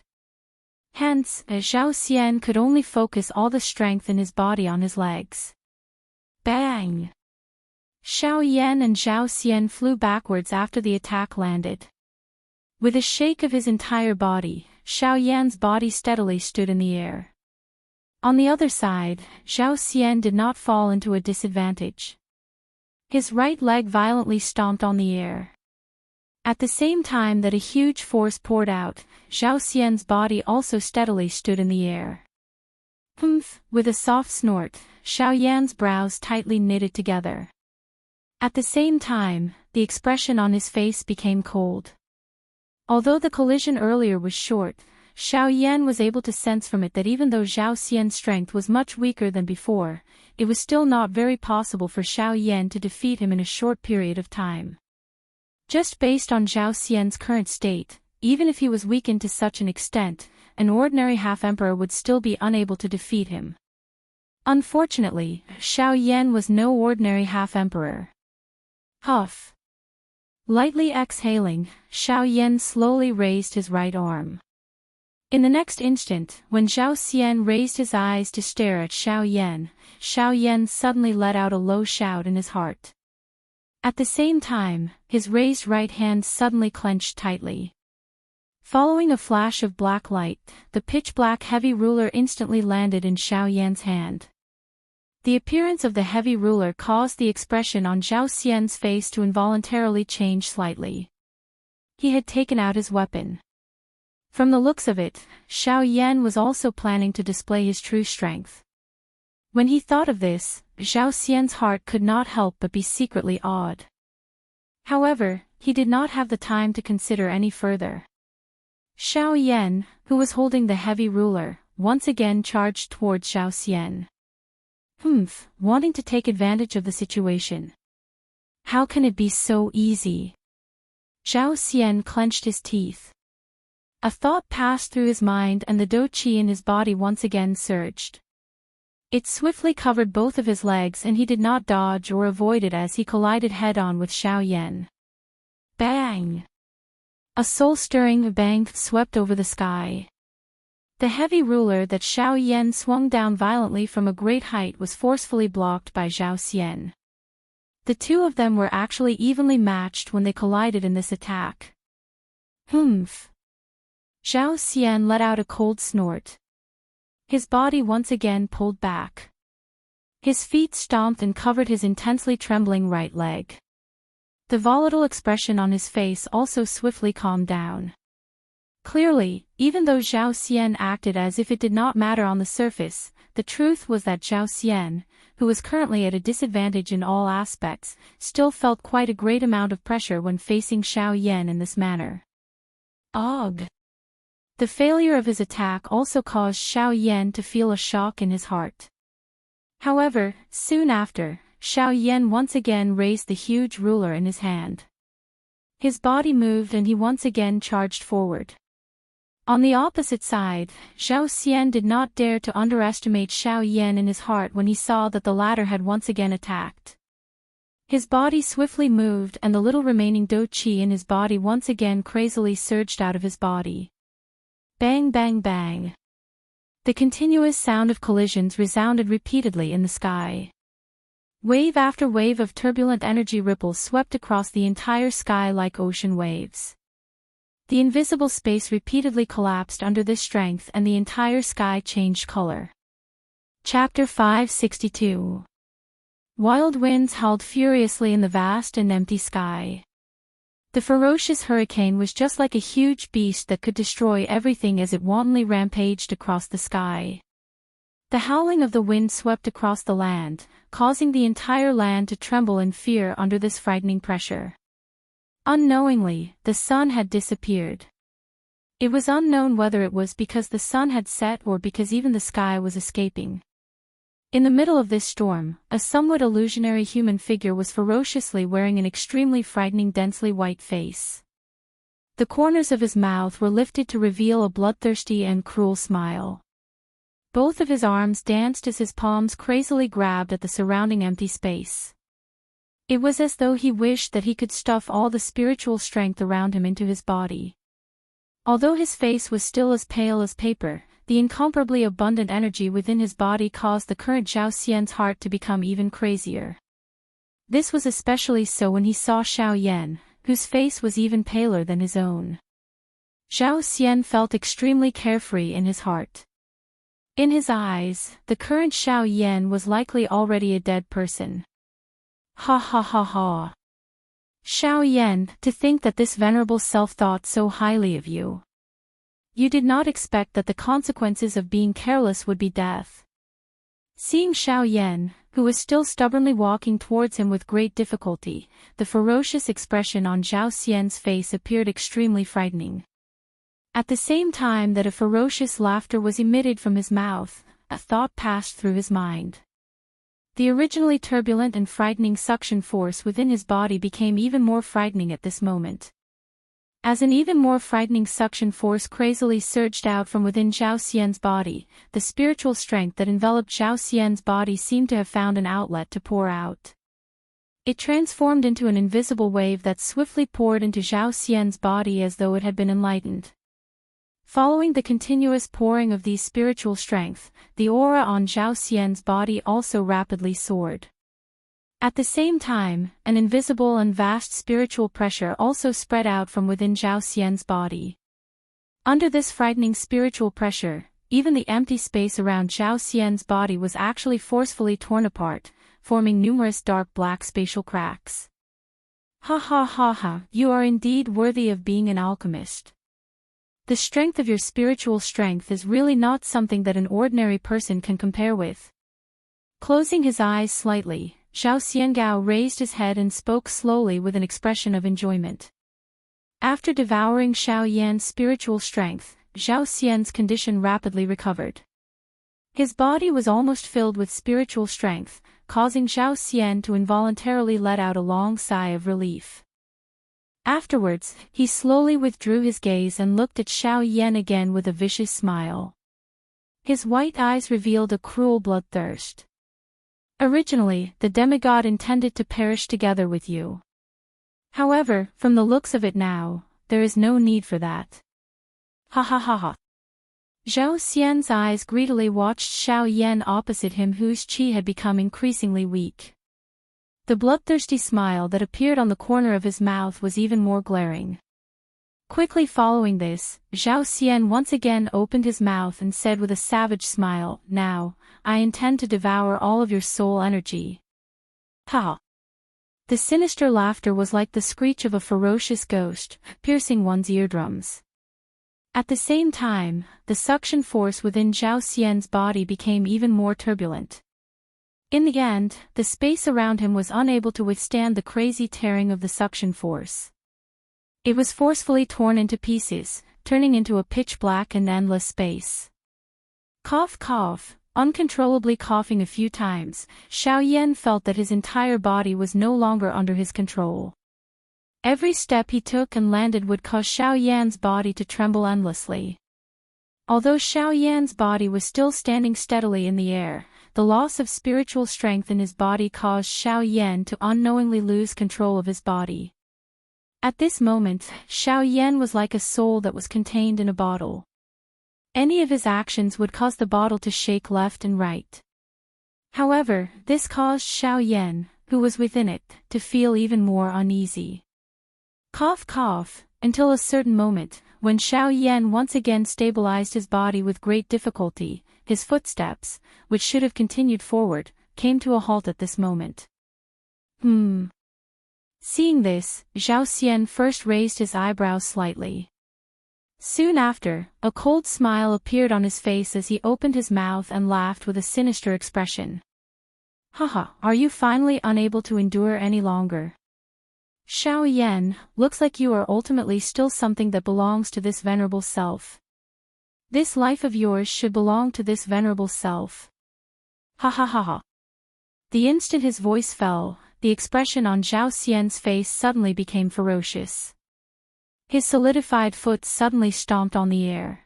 Hence, Zhao Xian could only focus all the strength in his body on his legs. Bang! Xiao Yan and Zhao Xian flew backwards after the attack landed. With a shake of his entire body, Xiao Yan's body steadily stood in the air. On the other side, Zhao Xian did not fall into a disadvantage. His right leg violently stomped on the air. At the same time that a huge force poured out, Zhao Xian's body also steadily stood in the air. Humph! With a soft snort, Xiao Yan's brows tightly knitted together. At the same time, the expression on his face became cold. Although the collision earlier was short, Xiao Yan was able to sense from it that even though Zhao Xian's strength was much weaker than before, it was still not very possible for Xiao Yan to defeat him in a short period of time. Just based on Zhao Xian's current state, even if he was weakened to such an extent, an ordinary half-emperor would still be unable to defeat him. Unfortunately, Xiao Yan was no ordinary half-emperor. Huff! Lightly exhaling, Xiao Yan slowly raised his right arm. In the next instant, when Zhao Xian raised his eyes to stare at Xiao Yan suddenly let out a low shout in his heart. At the same time, his raised right hand suddenly clenched tightly. Following a flash of black light, the pitch-black heavy ruler instantly landed in Xiao Yan's hand. The appearance of the heavy ruler caused the expression on Zhao Xian's face to involuntarily change slightly. He had taken out his weapon. From the looks of it, Xiao Yan was also planning to display his true strength. When he thought of this, Zhao Xian's heart could not help but be secretly awed. However, he did not have the time to consider any further. Xiao Yan, who was holding the heavy ruler, once again charged towards Zhao Xian. Wanting to take advantage of the situation. How can it be so easy? Zhao Xian clenched his teeth. A thought passed through his mind and the dou qi in his body once again surged. It swiftly covered both of his legs and he did not dodge or avoid it as he collided head-on with Xiao Yan. Bang! A soul-stirring bang swept over the sky. The heavy ruler that Xiao Yan swung down violently from a great height was forcefully blocked by Zhao Xian. The two of them were actually evenly matched when they collided in this attack. Zhao Xian let out a cold snort. His body once again pulled back. His feet stomped and covered his intensely trembling right leg. The volatile expression on his face also swiftly calmed down. Clearly, even though Zhao Xian acted as if it did not matter on the surface, the truth was that Zhao Xian, who was currently at a disadvantage in all aspects, still felt quite a great amount of pressure when facing Xiao Yan in this manner. Ugh! The failure of his attack also caused Xiao Yan to feel a shock in his heart. However, soon after, Xiao Yan once again raised the huge ruler in his hand. His body moved and he once again charged forward. On the opposite side, Zhao Xian did not dare to underestimate Xiao Yan in his heart when he saw that the latter had once again attacked. His body swiftly moved and the little remaining dou qi in his body once again crazily surged out of his body. Bang bang bang. The continuous sound of collisions resounded repeatedly in the sky. Wave after wave of turbulent energy ripples swept across the entire sky like ocean waves. The invisible space repeatedly collapsed under this strength and the entire sky changed color. Chapter 562. Wild winds howled furiously in the vast and empty sky. The ferocious hurricane was just like a huge beast that could destroy everything as it wantonly rampaged across the sky. The howling of the wind swept across the land, causing the entire land to tremble in fear under this frightening pressure. Unknowingly, the sun had disappeared. It was unknown whether it was because the sun had set or because even the sky was escaping. In the middle of this storm, a somewhat illusionary human figure was ferociously wearing an extremely frightening densely white face. The corners of his mouth were lifted to reveal a bloodthirsty and cruel smile. Both of his arms danced as his palms crazily grabbed at the surrounding empty space. It was as though he wished that he could stuff all the spiritual strength around him into his body. Although his face was still as pale as paper, the incomparably abundant energy within his body caused the current Zhao Xian's heart to become even crazier. This was especially so when he saw Xiao Yan, whose face was even paler than his own. Zhao Xian felt extremely carefree in his heart. In his eyes, the current Xiao Yan was likely already a dead person. Ha ha ha ha. Xiao Yan, to think that this venerable self thought so highly of you. You did not expect that the consequences of being careless would be death. Seeing Xiao Yan, who was still stubbornly walking towards him with great difficulty, the ferocious expression on Zhao Xian's face appeared extremely frightening. At the same time that a ferocious laughter was emitted from his mouth, a thought passed through his mind. The originally turbulent and frightening suction force within his body became even more frightening at this moment. As an even more frightening suction force crazily surged out from within Zhao Xian's body, the spiritual strength that enveloped Zhao Xian's body seemed to have found an outlet to pour out. It transformed into an invisible wave that swiftly poured into Zhao Xian's body as though it had been enlightened. Following the continuous pouring of these spiritual strength, the aura on Zhao Xian's body also rapidly soared. At the same time, an invisible and vast spiritual pressure also spread out from within Zhao Xian's body. Under this frightening spiritual pressure, even the empty space around Zhao Xian's body was actually forcefully torn apart, forming numerous dark black spatial cracks. Ha ha ha ha, you are indeed worthy of being an alchemist. The strength of your spiritual strength is really not something that an ordinary person can compare with. Closing his eyes slightly, Zhao Xiangao raised his head and spoke slowly with an expression of enjoyment. After devouring Xiao Yan's spiritual strength, Zhao Xian's condition rapidly recovered. His body was almost filled with spiritual strength, causing Zhao Xian to involuntarily let out a long sigh of relief. Afterwards, he slowly withdrew his gaze and looked at Xiao Yan again with a vicious smile. His white eyes revealed a cruel bloodthirst. Originally, the demigod intended to perish together with you. However, from the looks of it now, there is no need for that. Ha ha ha ha. Zhao Xian's eyes greedily watched Xiao Yan opposite him, whose qi had become increasingly weak. The bloodthirsty smile that appeared on the corner of his mouth was even more glaring. Quickly following this, Zhao Xian once again opened his mouth and said with a savage smile, "Now, I intend to devour all of your soul energy." Ha! The sinister laughter was like the screech of a ferocious ghost, piercing one's eardrums. At the same time, the suction force within Zhao Xian's body became even more turbulent. In the end, the space around him was unable to withstand the crazy tearing of the suction force. It was forcefully torn into pieces, turning into a pitch-black and endless space. Cough cough, uncontrollably coughing a few times, Xiao Yan felt that his entire body was no longer under his control. Every step he took and landed would cause Xiao Yan's body to tremble endlessly. Although Xiao Yan's body was still standing steadily in the air, the loss of spiritual strength in his body caused Xiao Yan to unknowingly lose control of his body. At this moment, Xiao Yan was like a soul that was contained in a bottle. Any of his actions would cause the bottle to shake left and right. However, this caused Xiao Yan, who was within it, to feel even more uneasy. Cough cough, until a certain moment, when Xiao Yan once again stabilized his body with great difficulty, his footsteps, which should have continued forward, came to a halt at this moment. Seeing this, Zhao Xian first raised his eyebrows slightly. Soon after, a cold smile appeared on his face as he opened his mouth and laughed with a sinister expression. Haha, are you finally unable to endure any longer? Xiao Yan, looks like you are ultimately still something that belongs to this venerable self. This life of yours should belong to this venerable self. Ha ha ha ha. The instant his voice fell, the expression on Zhao Xian's face suddenly became ferocious. His solidified foot suddenly stomped on the air.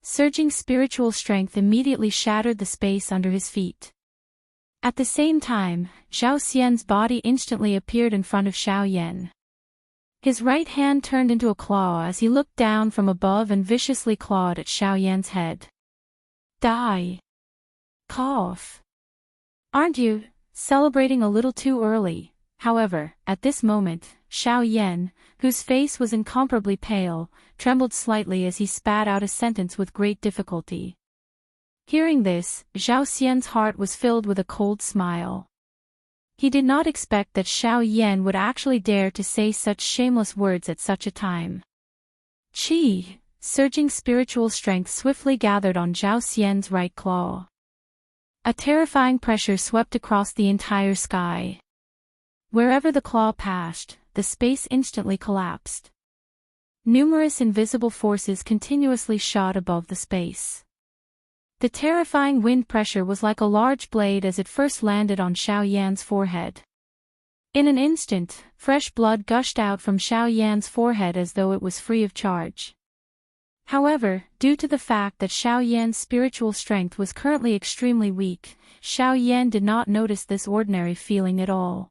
Surging spiritual strength immediately shattered the space under his feet. At the same time, Zhao Xian's body instantly appeared in front of Xiao Yan. His right hand turned into a claw as he looked down from above and viciously clawed at Xiao Yan's head. Die! Cough! Aren't you celebrating a little too early? However, at this moment, Xiao Yan, whose face was incomparably pale, trembled slightly as he spat out a sentence with great difficulty. Hearing this, Zhao Xian's heart was filled with a cold smile. He did not expect that Xiao Yan would actually dare to say such shameless words at such a time. Qi, surging spiritual strength swiftly gathered on Zhao Xian's right claw. A terrifying pressure swept across the entire sky. Wherever the claw passed, the space instantly collapsed. Numerous invisible forces continuously shot above the space. The terrifying wind pressure was like a large blade as it first landed on Xiao Yan's forehead. In an instant, fresh blood gushed out from Xiao Yan's forehead as though it was free of charge. However, due to the fact that Xiao Yan's spiritual strength was currently extremely weak, Xiao Yan did not notice this ordinary feeling at all.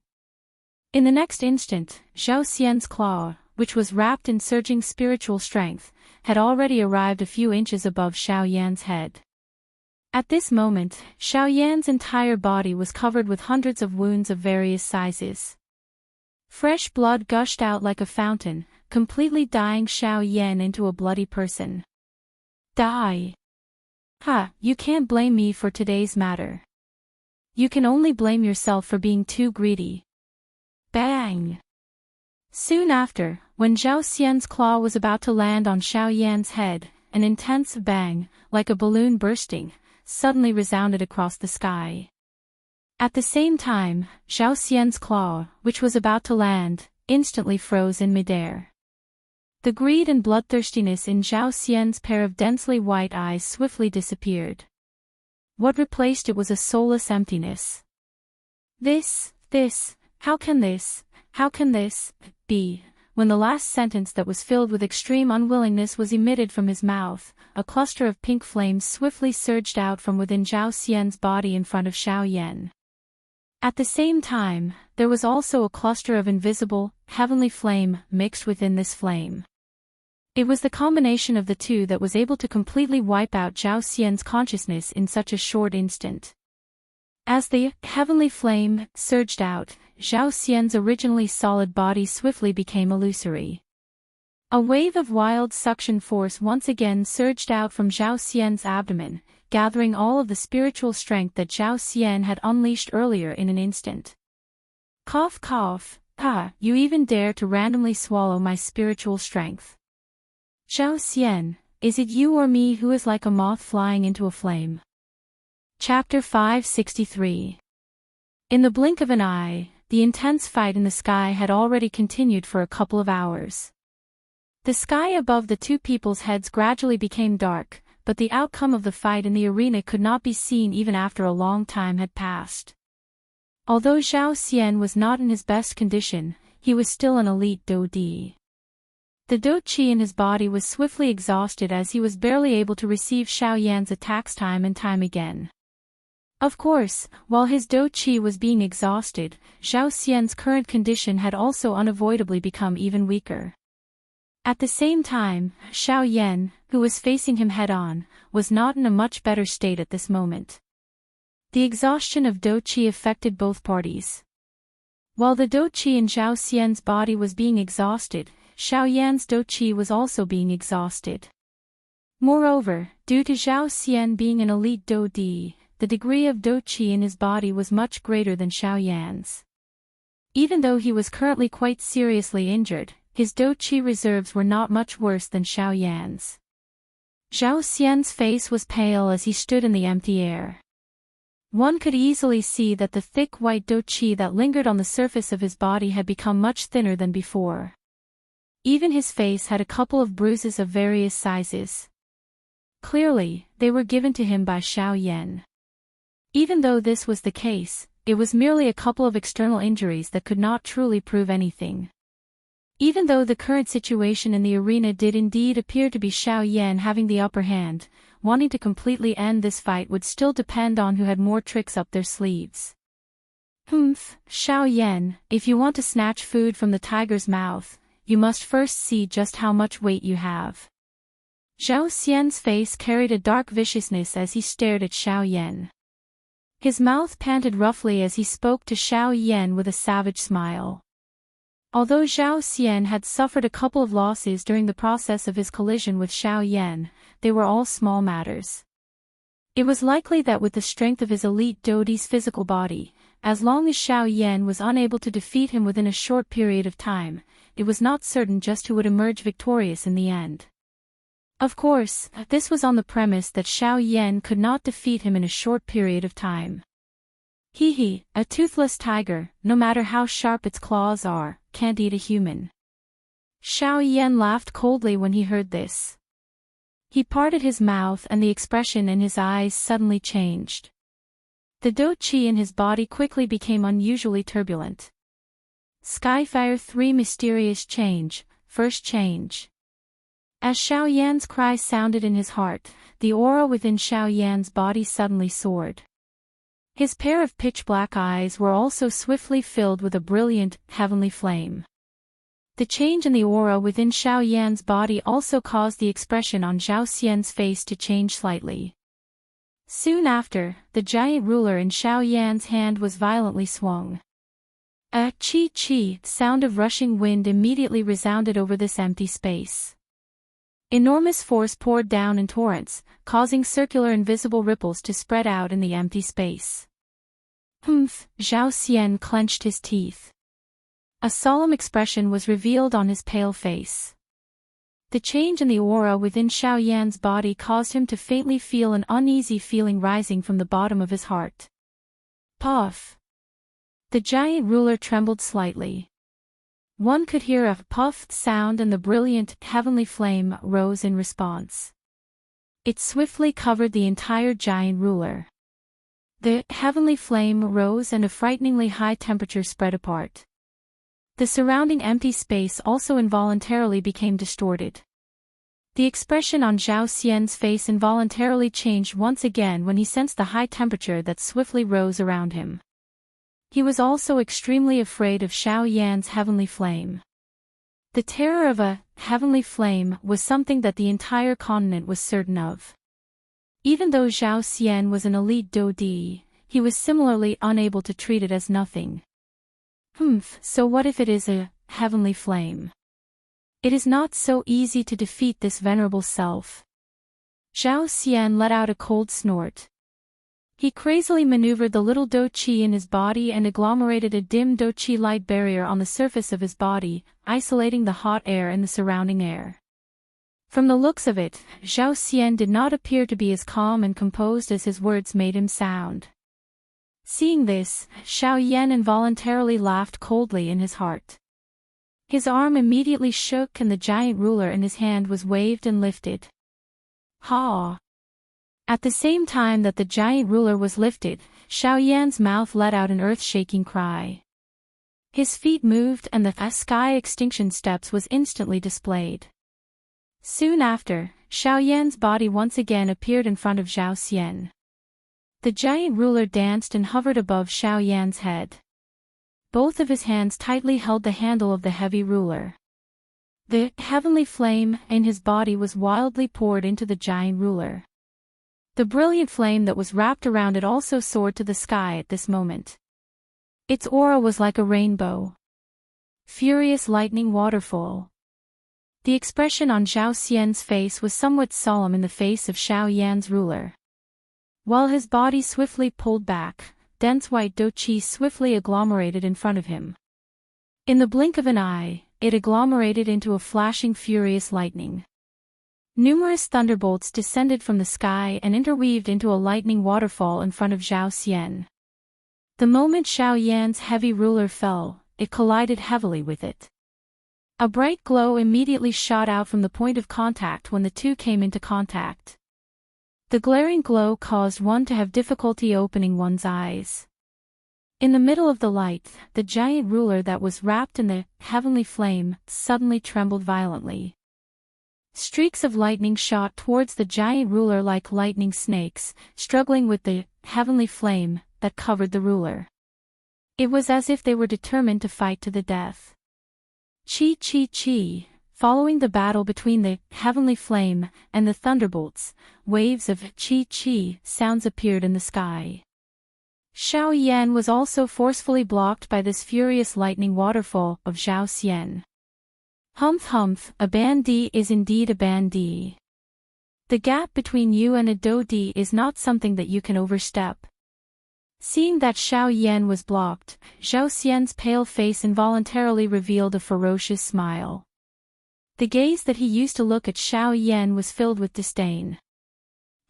In the next instant, Zhao Xian's claw, which was wrapped in surging spiritual strength, had already arrived a few inches above Xiao Yan's head. At this moment, Xiao Yan's entire body was covered with hundreds of wounds of various sizes. Fresh blood gushed out like a fountain, completely dyeing Xiao Yan into a bloody person. Die! Ha, you can't blame me for today's matter. You can only blame yourself for being too greedy. Bang! Soon after, when Zhao Xian's claw was about to land on Xiao Yan's head, an intense bang, like a balloon bursting, suddenly resounded across the sky. At the same time, Zhao Xian's claw, which was about to land, instantly froze in midair. The greed and bloodthirstiness in Zhao Xian's pair of densely white eyes swiftly disappeared. What replaced it was a soulless emptiness. How can this be? When the last sentence that was filled with extreme unwillingness was emitted from his mouth, a cluster of pink flames swiftly surged out from within Zhao Xian's body in front of Xiao Yan. At the same time, there was also a cluster of invisible, heavenly flame mixed within this flame. It was the combination of the two that was able to completely wipe out Zhao Xian's consciousness in such a short instant. As the heavenly flame surged out, Zhao Xian's originally solid body swiftly became illusory. A wave of wild suction force once again surged out from Zhao Xian's abdomen, gathering all of the spiritual strength that Zhao Xian had unleashed earlier in an instant. Cough cough, you even dare to randomly swallow my spiritual strength. Zhao Xian, is it you or me who is like a moth flying into a flame? Chapter 563. In the blink of an eye, the intense fight in the sky had already continued for a couple of hours. The sky above the two people's heads gradually became dark, but the outcome of the fight in the arena could not be seen even after a long time had passed. Although Zhao Xian was not in his best condition, he was still an elite Do Di. The Do Qi in his body was swiftly exhausted as he was barely able to receive Xiao Yan's attacks time and time again. Of course, while his Do Qi was being exhausted, Zhao Xian's current condition had also unavoidably become even weaker. At the same time, Xiao Yan, who was facing him head-on, was not in a much better state at this moment. The exhaustion of Do Qi affected both parties. While the Do Qi in Zhao Xian's body was being exhausted, Xiao Yan's Do Qi was also being exhausted. Moreover, due to Zhao Xian being an elite Do Di, the degree of Do Qi in his body was much greater than Xiao Yan's. Even though he was currently quite seriously injured, his Do Qi reserves were not much worse than Xiao Yan's. Zhao Xian's face was pale as he stood in the empty air. One could easily see that the thick white Do Qi that lingered on the surface of his body had become much thinner than before. Even his face had a couple of bruises of various sizes. Clearly, they were given to him by Xiao Yan. Even though this was the case, it was merely a couple of external injuries that could not truly prove anything. Even though the current situation in the arena did indeed appear to be Xiao Yan having the upper hand, wanting to completely end this fight would still depend on who had more tricks up their sleeves. Xiao Yan, if you want to snatch food from the tiger's mouth, you must first see just how much weight you have. Zhao Xian's face carried a dark viciousness as he stared at Xiao Yan. His mouth panted roughly as he spoke to Xiao Yan with a savage smile. Although Zhao Xian had suffered a couple of losses during the process of his collision with Xiao Yan, they were all small matters. It was likely that with the strength of his elite Do Di's physical body, as long as Xiao Yan was unable to defeat him within a short period of time, it was not certain just who would emerge victorious in the end. Of course, this was on the premise that Xiao Yan could not defeat him in a short period of time. A toothless tiger, no matter how sharp its claws are, can't eat a human. Xiao Yan laughed coldly when he heard this. He parted his mouth and the expression in his eyes suddenly changed. The dou qi in his body quickly became unusually turbulent. Skyfire 3 Mysterious Change, First Change. As Xiao Yan's cry sounded in his heart, the aura within Xiao Yan's body suddenly soared. His pair of pitch-black eyes were also swiftly filled with a brilliant, heavenly flame. The change in the aura within Xiao Yan's body also caused the expression on Zhao Xian's face to change slightly. Soon after, the giant ruler in Xiao Yan's hand was violently swung. A chi-chi sound of rushing wind immediately resounded over this empty space. Enormous force poured down in torrents, causing circular invisible ripples to spread out in the empty space. Zhao Xian clenched his teeth. A solemn expression was revealed on his pale face. The change in the aura within Xiao Yan's body caused him to faintly feel an uneasy feeling rising from the bottom of his heart. Puff! The giant ruler trembled slightly. One could hear a puffed sound and the brilliant, heavenly flame rose in response. It swiftly covered the entire giant ruler. The heavenly flame rose and a frighteningly high temperature spread apart. The surrounding empty space also involuntarily became distorted. The expression on Zhao Xian's face involuntarily changed once again when he sensed the high temperature that swiftly rose around him. He was also extremely afraid of Xiao Yan's heavenly flame. The terror of a heavenly flame was something that the entire continent was certain of. Even though Zhao Xian was an elite dou di, he was similarly unable to treat it as nothing. So what if it is a heavenly flame? It is not so easy to defeat this venerable self. Zhao Xian let out a cold snort. He crazily maneuvered the little dou qi in his body and agglomerated a dim dou qi light barrier on the surface of his body, isolating the hot air in the surrounding air. From the looks of it, Zhao Xian did not appear to be as calm and composed as his words made him sound. Seeing this, Xiao Yan involuntarily laughed coldly in his heart. His arm immediately shook and the giant ruler in his hand was waved and lifted. Ha! At the same time that the giant ruler was lifted, Xiao Yan's mouth let out an earth-shaking cry. His feet moved and the sky extinction steps was instantly displayed. Soon after, Xiao Yan's body once again appeared in front of Zhao Xian. The giant ruler danced and hovered above Xiao Yan's head. Both of his hands tightly held the handle of the heavy ruler. The heavenly flame in his body was wildly poured into the giant ruler. The brilliant flame that was wrapped around it also soared to the sky at this moment. Its aura was like a rainbow. Furious lightning waterfall. The expression on Zhao Xian's face was somewhat solemn in the face of Xiao Yan's ruler. While his body swiftly pulled back, dense white dou qi swiftly agglomerated in front of him. In the blink of an eye, it agglomerated into a flashing furious lightning. Numerous thunderbolts descended from the sky and interweaved into a lightning waterfall in front of Zhao Xian. The moment Xiao Yan's heavy ruler fell, it collided heavily with it. A bright glow immediately shot out from the point of contact when the two came into contact. The glaring glow caused one to have difficulty opening one's eyes. In the middle of the light, the giant ruler that was wrapped in the heavenly flame suddenly trembled violently. Streaks of lightning shot towards the giant ruler like lightning snakes, struggling with the heavenly flame that covered the ruler. It was as if they were determined to fight to the death. Chi chi chi, following the battle between the heavenly flame and the thunderbolts, waves of chi chi sounds appeared in the sky. Xiao Yan was also forcefully blocked by this furious lightning waterfall of Zhao Xian. Humph, a bandi is indeed a bandi. The gap between you and a dou di is not something that you can overstep. Seeing that Xiao Yan was blocked, Zhao Xian's pale face involuntarily revealed a ferocious smile. The gaze that he used to look at Xiao Yan was filled with disdain.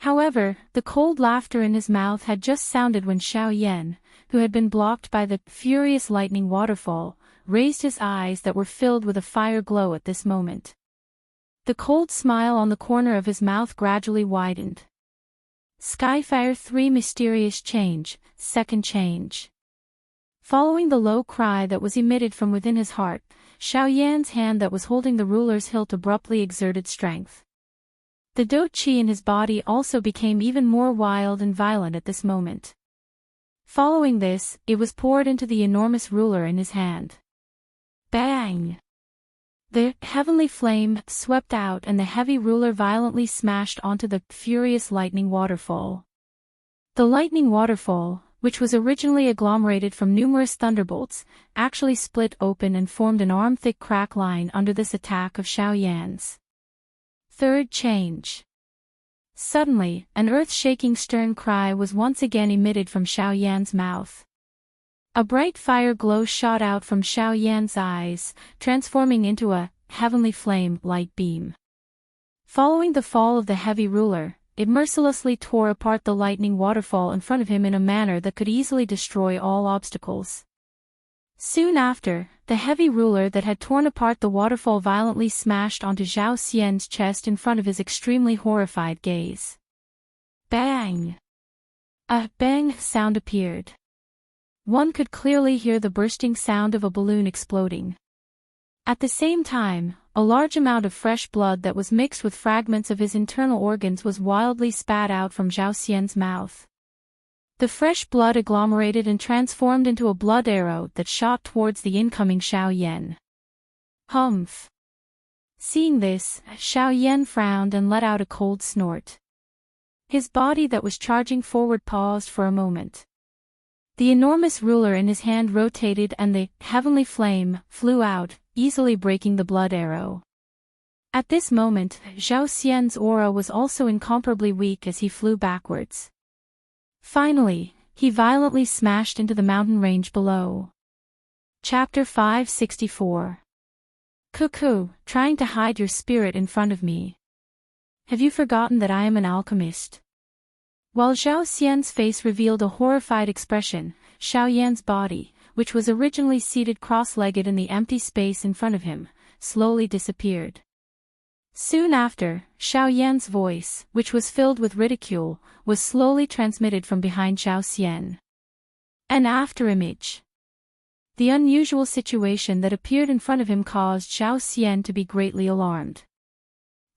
However, the cold laughter in his mouth had just sounded when Xiao Yan, who had been blocked by the furious lightning waterfall, raised his eyes that were filled with a fire glow at this moment. The cold smile on the corner of his mouth gradually widened. Skyfire 3 Mysterious Change, Second Change. Following the low cry that was emitted from within his heart, Xiao Yan's hand that was holding the ruler's hilt abruptly exerted strength. The dou qi in his body also became even more wild and violent at this moment. Following this, it was poured into the enormous ruler in his hand. Bang! The heavenly flame swept out and the heavy ruler violently smashed onto the furious lightning waterfall. The lightning waterfall, which was originally agglomerated from numerous thunderbolts, actually split open and formed an arm-thick crack line under this attack of Xiao Yan's. Third change. Suddenly, an earth-shaking stern cry was once again emitted from Xiao Yan's mouth. A bright fire glow shot out from Xiao Yan's eyes, transforming into a heavenly flame light beam. Following the fall of the heavy ruler, it mercilessly tore apart the lightning waterfall in front of him in a manner that could easily destroy all obstacles. Soon after, the heavy ruler that had torn apart the waterfall violently smashed onto Zhao Xian's chest in front of his extremely horrified gaze. Bang! A bang sound appeared. One could clearly hear the bursting sound of a balloon exploding. At the same time, a large amount of fresh blood that was mixed with fragments of his internal organs was wildly spat out from Zhao Xian's mouth. The fresh blood agglomerated and transformed into a blood arrow that shot towards the incoming Xiao Yan. Humph! Seeing this, Xiao Yan frowned and let out a cold snort. His body that was charging forward paused for a moment. The enormous ruler in his hand rotated and the heavenly flame flew out, easily breaking the blood arrow. At this moment, Zhao Xian's aura was also incomparably weak as he flew backwards. Finally, he violently smashed into the mountain range below. Chapter 564. Cuckoo, trying to hide your spirit in front of me. Have you forgotten that I am an alchemist? While Zhao Xian's face revealed a horrified expression, Xiao Yan's body, which was originally seated cross-legged in the empty space in front of him, slowly disappeared. Soon after, Xiao Yan's voice, which was filled with ridicule, was slowly transmitted from behind Zhao Xian. An afterimage. The unusual situation that appeared in front of him caused Zhao Xian to be greatly alarmed.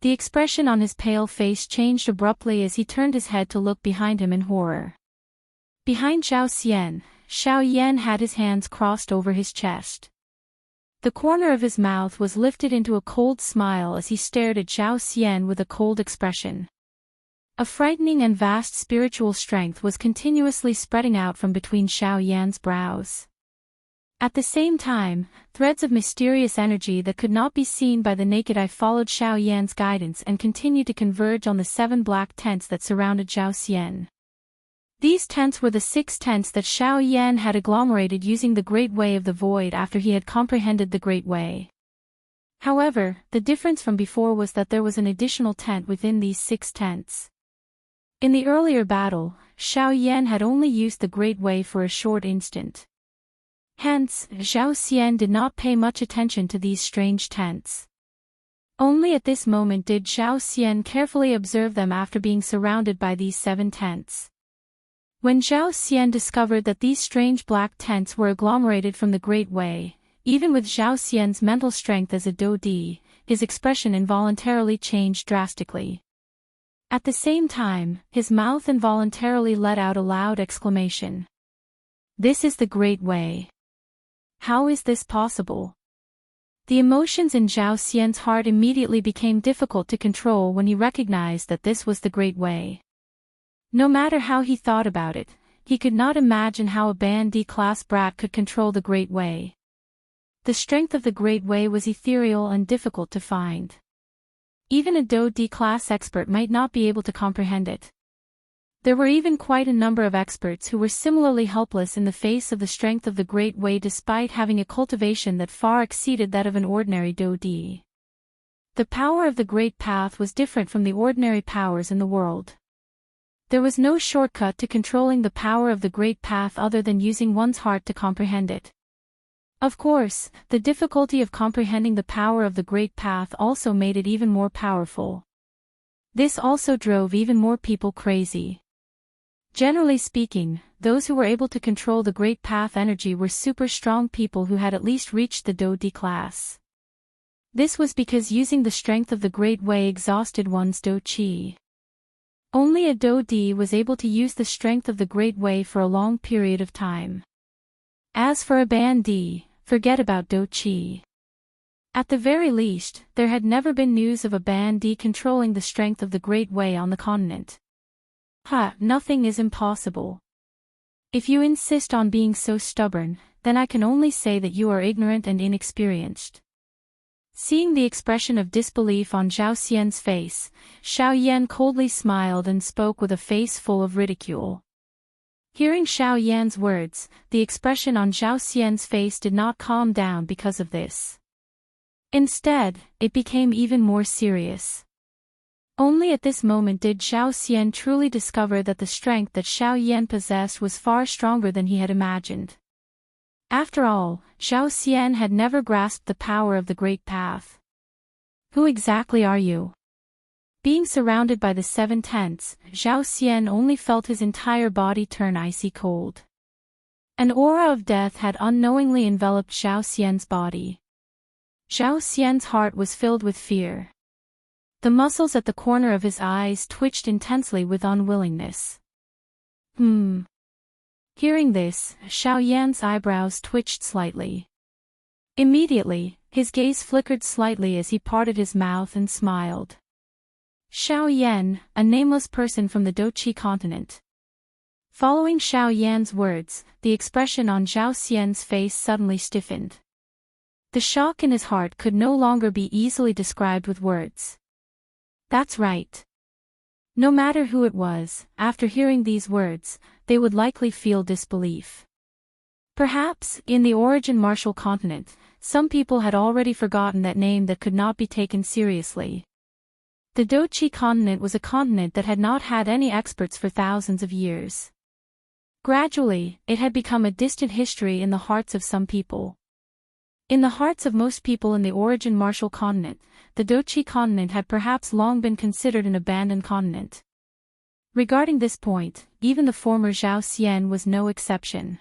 The expression on his pale face changed abruptly as he turned his head to look behind him in horror. Behind Zhao Xian, Xiao Yan had his hands crossed over his chest. The corner of his mouth was lifted into a cold smile as he stared at Zhao Xian with a cold expression. A frightening and vast spiritual strength was continuously spreading out from between Xiao Yan's brows. At the same time, threads of mysterious energy that could not be seen by the naked eye followed Xiao Yan's guidance and continued to converge on the 7 black tents that surrounded Zhao Xian. These tents were the 6 tents that Xiao Yan had agglomerated using the Great Way of the Void after he had comprehended the Great Way. However, the difference from before was that there was an additional tent within these 6 tents. In the earlier battle, Xiao Yan had only used the Great Way for a short instant. Hence, Zhao Xian did not pay much attention to these strange tents. Only at this moment did Zhao Xian carefully observe them after being surrounded by these 7 tents. When Zhao Xian discovered that these strange black tents were agglomerated from the Great Way, even with Zhao Xian's mental strength as a dou di, his expression involuntarily changed drastically. At the same time, his mouth involuntarily let out a loud exclamation. This is the Great Way. How is this possible? The emotions in Zhao Xian's heart immediately became difficult to control when he recognized that this was the Great Way. No matter how he thought about it, he could not imagine how a Band D-class brat could control the Great Way. The strength of the Great Way was ethereal and difficult to find. Even a dou D-class expert might not be able to comprehend it. There were even quite a number of experts who were similarly helpless in the face of the strength of the Great Way despite having a cultivation that far exceeded that of an ordinary Dodi. The power of the Great Path was different from the ordinary powers in the world. There was no shortcut to controlling the power of the Great Path other than using one's heart to comprehend it. Of course, the difficulty of comprehending the power of the Great Path also made it even more powerful. This also drove even more people crazy. Generally speaking, those who were able to control the Great Path energy were super strong people who had at least reached the Do-Di class. This was because using the strength of the Great Way exhausted one's Do-Chi. Only a Do-Di was able to use the strength of the Great Way for a long period of time. As for a Ban-Di, forget about Do-Chi. At the very least, there had never been news of a Ban-Di controlling the strength of the Great Way on the continent. Nothing is impossible. If you insist on being so stubborn, then I can only say that you are ignorant and inexperienced. Seeing the expression of disbelief on Zhao Xian's face, Xiao Yan coldly smiled and spoke with a face full of ridicule. Hearing Xiao Yan's words, the expression on Zhao Xian's face did not calm down because of this. Instead, it became even more serious. Only at this moment did Zhao Xian truly discover that the strength that Xiao Yan possessed was far stronger than he had imagined. After all, Zhao Xian had never grasped the power of the Great Path. Who exactly are you? Being surrounded by the seven tents, Zhao Xian only felt his entire body turn icy cold. An aura of death had unknowingly enveloped Zhao Xian's body. Zhao Xian's heart was filled with fear. The muscles at the corner of his eyes twitched intensely with unwillingness. Hearing this, Xiao Yan's eyebrows twitched slightly. Immediately, his gaze flickered slightly as he parted his mouth and smiled. Xiao Yan, a nameless person from the Doqi continent. Following Xiao Yan's words, the expression on Zhao Xian's face suddenly stiffened. The shock in his heart could no longer be easily described with words. That's right. No matter who it was, after hearing these words, they would likely feel disbelief. Perhaps, in the origin martial continent, some people had already forgotten that name that could not be taken seriously. The Doqi continent was a continent that had not had any experts for thousands of years. Gradually, it had become a distant history in the hearts of some people. In the hearts of most people in the origin martial continent, the Doqi continent had perhaps long been considered an abandoned continent. Regarding this point, even the former Zhao Xian was no exception.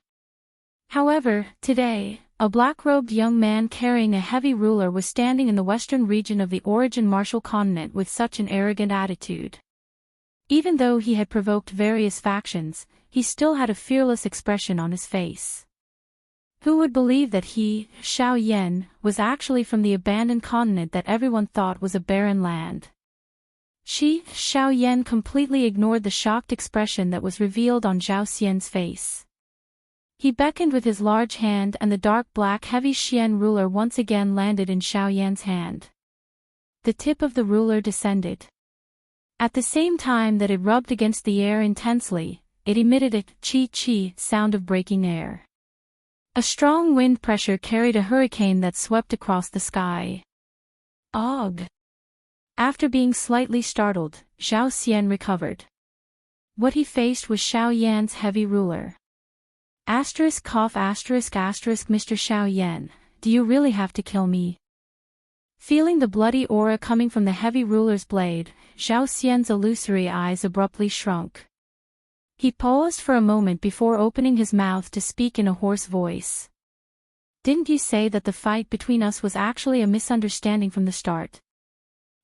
However, today, a black-robed young man carrying a heavy ruler was standing in the western region of the origin martial continent with such an arrogant attitude. Even though he had provoked various factions, he still had a fearless expression on his face. Who would believe that he, Xiao Yan, was actually from the abandoned continent that everyone thought was a barren land? Xiao Yan completely ignored the shocked expression that was revealed on Zhao Xian's face. He beckoned with his large hand and the dark black heavy Xian ruler once again landed in Xiao Yan's hand. The tip of the ruler descended. At the same time that it rubbed against the air intensely, it emitted a chi-chi sound of breaking air. A strong wind pressure carried a hurricane that swept across the sky. Og! After being slightly startled, Zhao Xian recovered. What he faced was Xiao Yan's heavy ruler. Mr. Xiao Yan, do you really have to kill me? Feeling the bloody aura coming from the heavy ruler's blade, Zhao Xian's illusory eyes abruptly shrunk. He paused for a moment before opening his mouth to speak in a hoarse voice. Didn't you say that the fight between us was actually a misunderstanding from the start?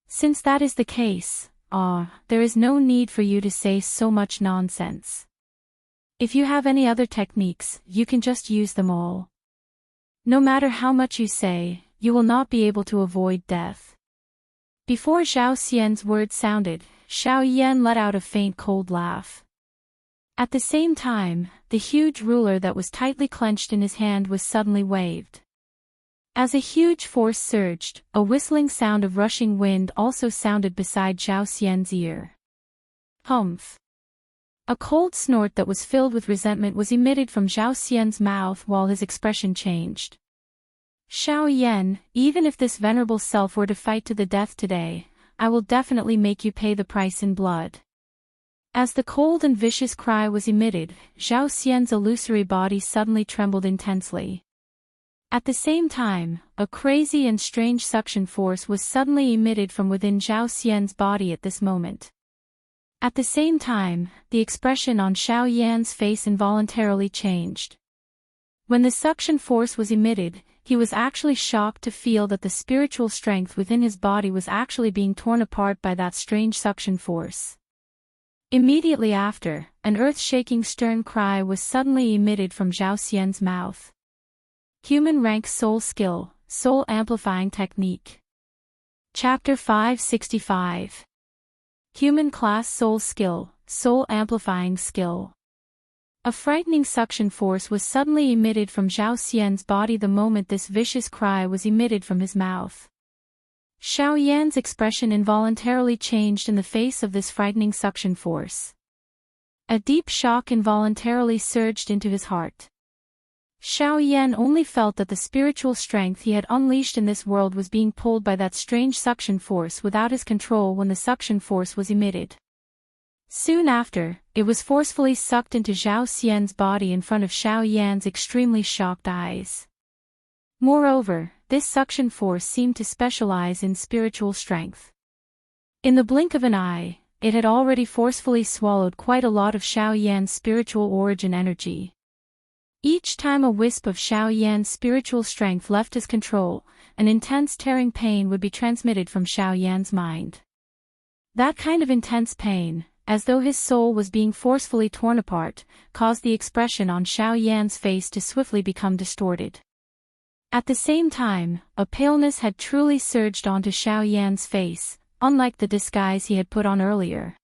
Since that is the case, there is no need for you to say so much nonsense. If you have any other techniques, you can just use them all. No matter how much you say, you will not be able to avoid death. Before Zhao Xian's words sounded, Xiao Yan let out a faint cold laugh. At the same time, the huge ruler that was tightly clenched in his hand was suddenly waved. As a huge force surged, a whistling sound of rushing wind also sounded beside Zhao Xian's ear. Humph! A cold snort that was filled with resentment was emitted from Zhao Xian's mouth while his expression changed. Xiao Yan, even if this venerable self were to fight to the death today, I will definitely make you pay the price in blood. As the cold and vicious cry was emitted, Zhao Xian's illusory body suddenly trembled intensely. At the same time, a crazy and strange suction force was suddenly emitted from within Zhao Xian's body at this moment. At the same time, the expression on Xiao Yan's face involuntarily changed. When the suction force was emitted, he was actually shocked to feel that the spiritual strength within his body was actually being torn apart by that strange suction force. Immediately after, an earth-shaking stern cry was suddenly emitted from Zhao Xian's mouth. Human Rank Soul Skill, Soul Amplifying Technique. Chapter 565. Human Class Soul Skill, Soul Amplifying Skill. A frightening suction force was suddenly emitted from Zhao Xian's body the moment this vicious cry was emitted from his mouth. Xiao Yan's expression involuntarily changed in the face of this frightening suction force. A deep shock involuntarily surged into his heart. Xiao Yan only felt that the spiritual strength he had unleashed in this world was being pulled by that strange suction force without his control when the suction force was emitted. Soon after, it was forcefully sucked into Zhao Xian's body in front of Xiao Yan's extremely shocked eyes. Moreover, this suction force seemed to specialize in spiritual strength. In the blink of an eye, it had already forcefully swallowed quite a lot of Xiao Yan's spiritual origin energy. Each time a wisp of Xiao Yan's spiritual strength left his control, an intense tearing pain would be transmitted from Xiao Yan's mind. That kind of intense pain, as though his soul was being forcefully torn apart, caused the expression on Xiao Yan's face to swiftly become distorted. At the same time, a paleness had truly surged onto Xiao Yan's face, unlike the disguise he had put on earlier.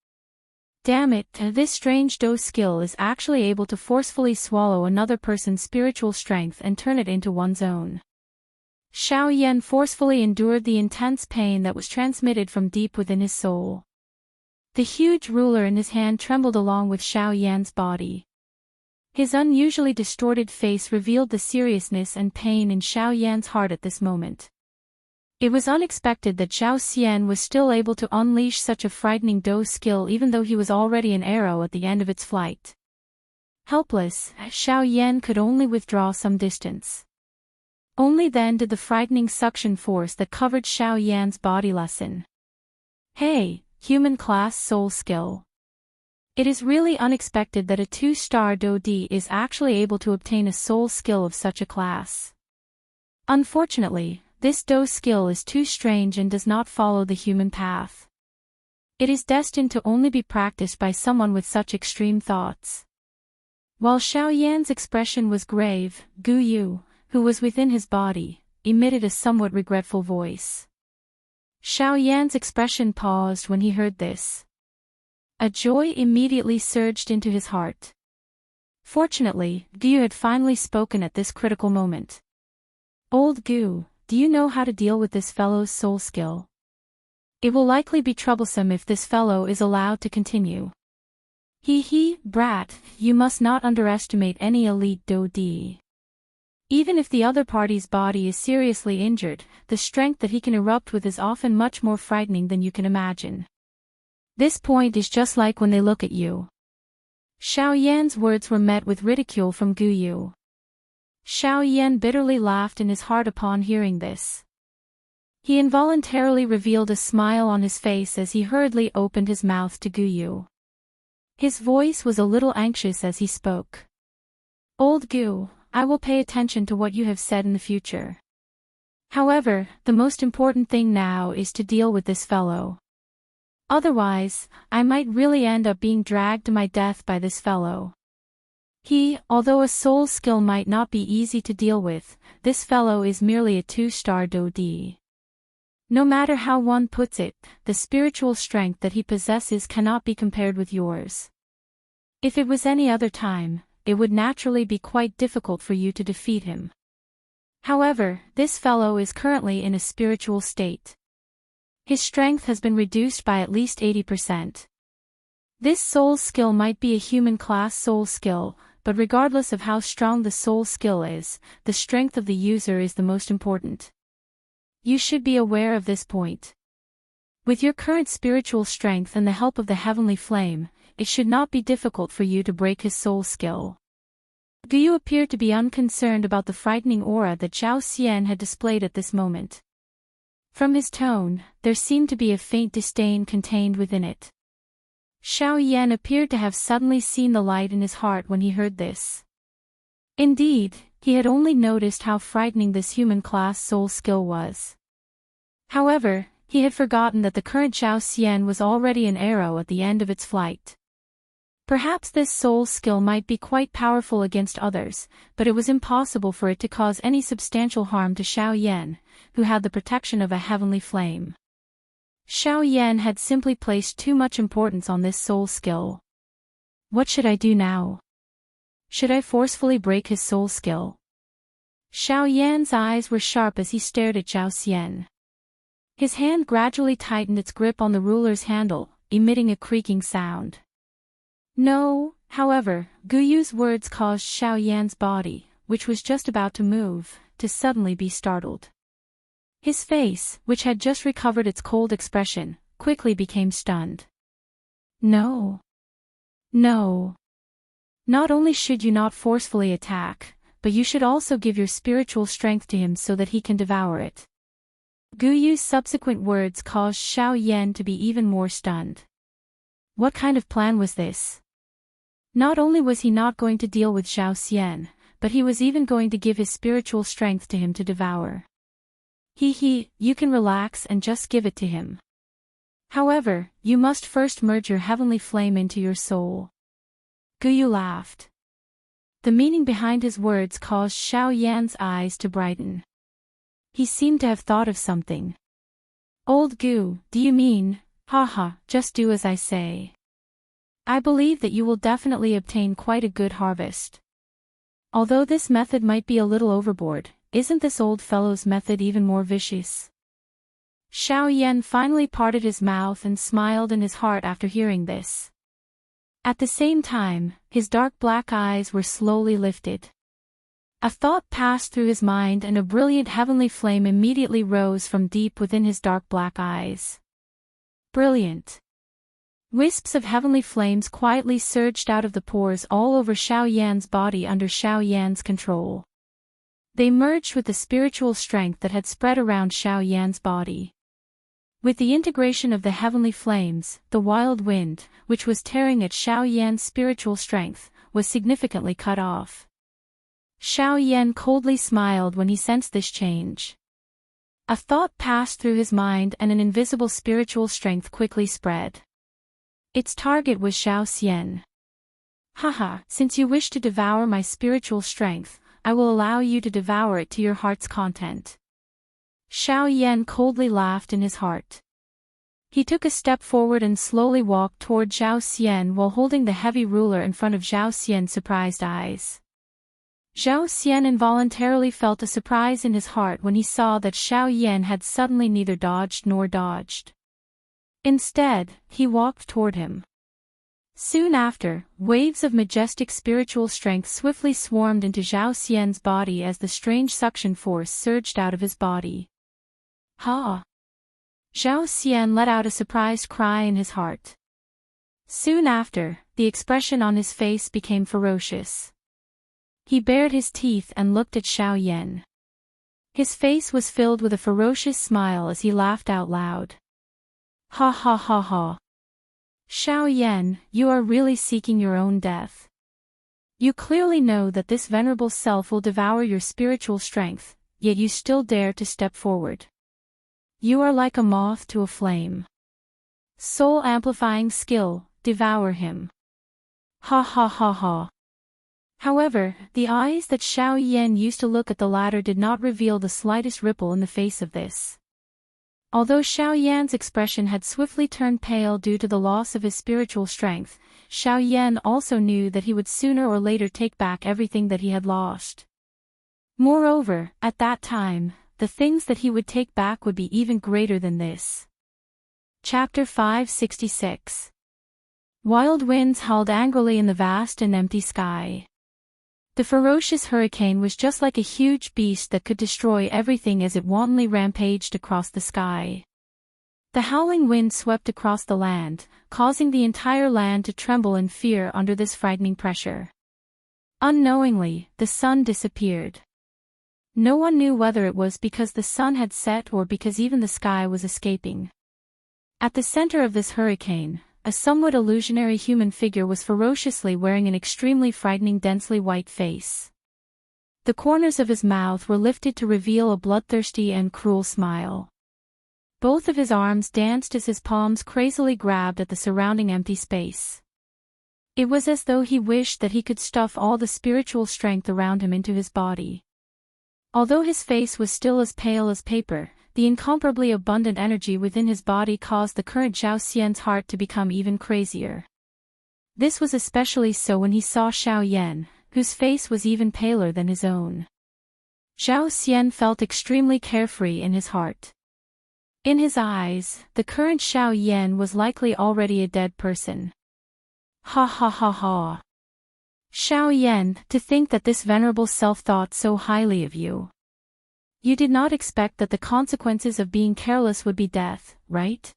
Damn it, this strange dose skill is actually able to forcefully swallow another person's spiritual strength and turn it into one's own. Xiao Yan forcefully endured the intense pain that was transmitted from deep within his soul. The huge ruler in his hand trembled along with Xiao Yan's body. His unusually distorted face revealed the seriousness and pain in Xiao Yan's heart at this moment. It was unexpected that Zhao Xian was still able to unleash such a frightening dose skill even though he was already an arrow at the end of its flight. Helpless, Xiao Yan could only withdraw some distance. Only then did the frightening suction force that covered Xiao Yan's body lessen. Hey, Human Class Soul Skill. It is really unexpected that a 2-star Do D is actually able to obtain a soul skill of such a class. Unfortunately, this Do skill is too strange and does not follow the human path. It is destined to only be practiced by someone with such extreme thoughts. While Xiao Yan's expression was grave, Gu Yu, who was within his body, emitted a somewhat regretful voice. Xiao Yan's expression paused when he heard this. A joy immediately surged into his heart. Fortunately, Gu had finally spoken at this critical moment. Old Gu, do you know how to deal with this fellow's soul skill? It will likely be troublesome if this fellow is allowed to continue. Brat, you must not underestimate any elite Do D. Even if the other party's body is seriously injured, the strength that he can erupt with is often much more frightening than you can imagine. This point is just like when they look at you. Xiao Yan's words were met with ridicule from Gu Yu. Xiao Yan bitterly laughed in his heart upon hearing this. He involuntarily revealed a smile on his face as he hurriedly opened his mouth to Gu Yu. His voice was a little anxious as he spoke. Old Gu, I will pay attention to what you have said in the future. However, the most important thing now is to deal with this fellow. Otherwise, I might really end up being dragged to my death by this fellow. Although a soul skill might not be easy to deal with, this fellow is merely a 2-star Do D. No matter how one puts it, the spiritual strength that he possesses cannot be compared with yours. If it was any other time, it would naturally be quite difficult for you to defeat him. However, this fellow is currently in a spiritual state. His strength has been reduced by at least 80%. This soul skill might be a human class soul skill, but regardless of how strong the soul skill is, the strength of the user is the most important. You should be aware of this point. With your current spiritual strength and the help of the heavenly flame, it should not be difficult for you to break his soul skill. Guyu appeared to be unconcerned about the frightening aura that Zhao Xian had displayed at this moment. From his tone, there seemed to be a faint disdain contained within it. Xiao Yan appeared to have suddenly seen the light in his heart when he heard this. Indeed, he had only noticed how frightening this human class soul skill was. However, he had forgotten that the current Zhao Xian was already an arrow at the end of its flight. Perhaps this soul skill might be quite powerful against others, but it was impossible for it to cause any substantial harm to Xiao Yan, who had the protection of a heavenly flame. Xiao Yan had simply placed too much importance on this soul skill. What should I do now? Should I forcefully break his soul skill? Xiao Yan's eyes were sharp as he stared at Zhao Xian. His hand gradually tightened its grip on the ruler's handle, emitting a creaking sound. No, however, Guyu's words caused Xiao Yan's body, which was just about to move, to suddenly be startled. His face, which had just recovered its cold expression, quickly became stunned. No. No. Not only should you not forcefully attack, but you should also give your spiritual strength to him so that he can devour it. Guyu's subsequent words caused Xiao Yan to be even more stunned. What kind of plan was this? Not only was he not going to deal with Zhao Xian, but he was even going to give his spiritual strength to him to devour. You can relax and just give it to him. However, you must first merge your heavenly flame into your soul. Guyu laughed. The meaning behind his words caused Xiao Yan's eyes to brighten. He seemed to have thought of something. Old Gu, do you mean, haha, just do as I say. I believe that you will definitely obtain quite a good harvest. Although this method might be a little overboard, isn't this old fellow's method even more vicious? Xiao Yan finally parted his mouth and smiled in his heart after hearing this. At the same time, his dark black eyes were slowly lifted. A thought passed through his mind and a brilliant heavenly flame immediately rose from deep within his dark black eyes. Brilliant. Wisps of heavenly flames quietly surged out of the pores all over Xiao Yan's body under Xiao Yan's control. They merged with the spiritual strength that had spread around Xiao Yan's body. With the integration of the heavenly flames, the wild wind, which was tearing at Xiao Yan's spiritual strength, was significantly cut off. Xiao Yan coldly smiled when he sensed this change. A thought passed through his mind and an invisible spiritual strength quickly spread. Its target was Zhao Xian. Haha, since you wish to devour my spiritual strength, I will allow you to devour it to your heart's content. Xiao Yan coldly laughed in his heart. He took a step forward and slowly walked toward Zhao Xian while holding the heavy ruler in front of Zhao Xian's surprised eyes. Zhao Xian involuntarily felt a surprise in his heart when he saw that Xiao Yan had suddenly neither dodged nor dodged. Instead, he walked toward him. Soon after, waves of majestic spiritual strength swiftly swarmed into Zhao Xian's body as the strange suction force surged out of his body. Ha! Zhao Xian let out a surprised cry in his heart. Soon after, the expression on his face became ferocious. He bared his teeth and looked at Xiao Yan. His face was filled with a ferocious smile as he laughed out loud. Ha ha ha ha. Xiao Yan, you are really seeking your own death. You clearly know that this venerable self will devour your spiritual strength, yet you still dare to step forward. You are like a moth to a flame. Soul amplifying skill, devour him. Ha ha ha ha. However, the eyes that Xiao Yan used to look at the latter did not reveal the slightest ripple in the face of this. Although Xiao Yan's expression had swiftly turned pale due to the loss of his spiritual strength, Xiao Yan also knew that he would sooner or later take back everything that he had lost. Moreover, at that time, the things that he would take back would be even greater than this. Chapter 566. Wild winds howled angrily in the vast and empty sky. The ferocious hurricane was just like a huge beast that could destroy everything as it wantonly rampaged across the sky. The howling wind swept across the land, causing the entire land to tremble in fear under this frightening pressure. Unknowingly, the sun disappeared. No one knew whether it was because the sun had set or because even the sky was escaping. At the center of this hurricane, a somewhat illusionary human figure was ferociously wearing an extremely frightening densely white face. The corners of his mouth were lifted to reveal a bloodthirsty and cruel smile. Both of his arms danced as his palms crazily grabbed at the surrounding empty space. It was as though he wished that he could stuff all the spiritual strength around him into his body. Although his face was still as pale as paper, the incomparably abundant energy within his body caused the current Zhao Xian's heart to become even crazier. This was especially so when he saw Xiao Yan, whose face was even paler than his own. Zhao Xian felt extremely carefree in his heart. In his eyes, the current Xiao Yan was likely already a dead person. Ha ha ha ha. Xiao Yan, to think that this venerable self thought so highly of you. You did not expect that the consequences of being careless would be death, right?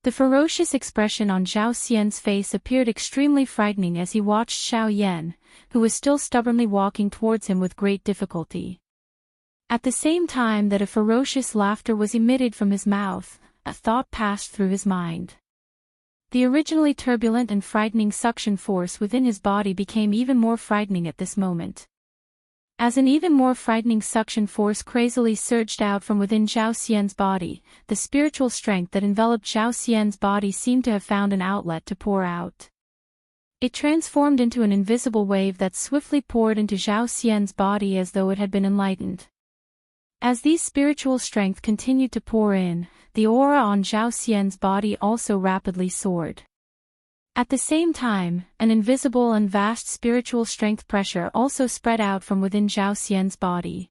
The ferocious expression on Zhao Xian's face appeared extremely frightening as he watched Xiao Yan, who was still stubbornly walking towards him with great difficulty. At the same time that a ferocious laughter was emitted from his mouth, a thought passed through his mind. The originally turbulent and frightening suction force within his body became even more frightening at this moment. As an even more frightening suction force crazily surged out from within Zhao Xian's body, the spiritual strength that enveloped Zhao Xian's body seemed to have found an outlet to pour out. It transformed into an invisible wave that swiftly poured into Zhao Xian's body as though it had been enlightened. As these spiritual strength continued to pour in, the aura on Zhao Xian's body also rapidly soared. At the same time, an invisible and vast spiritual strength pressure also spread out from within Zhao Xian's body.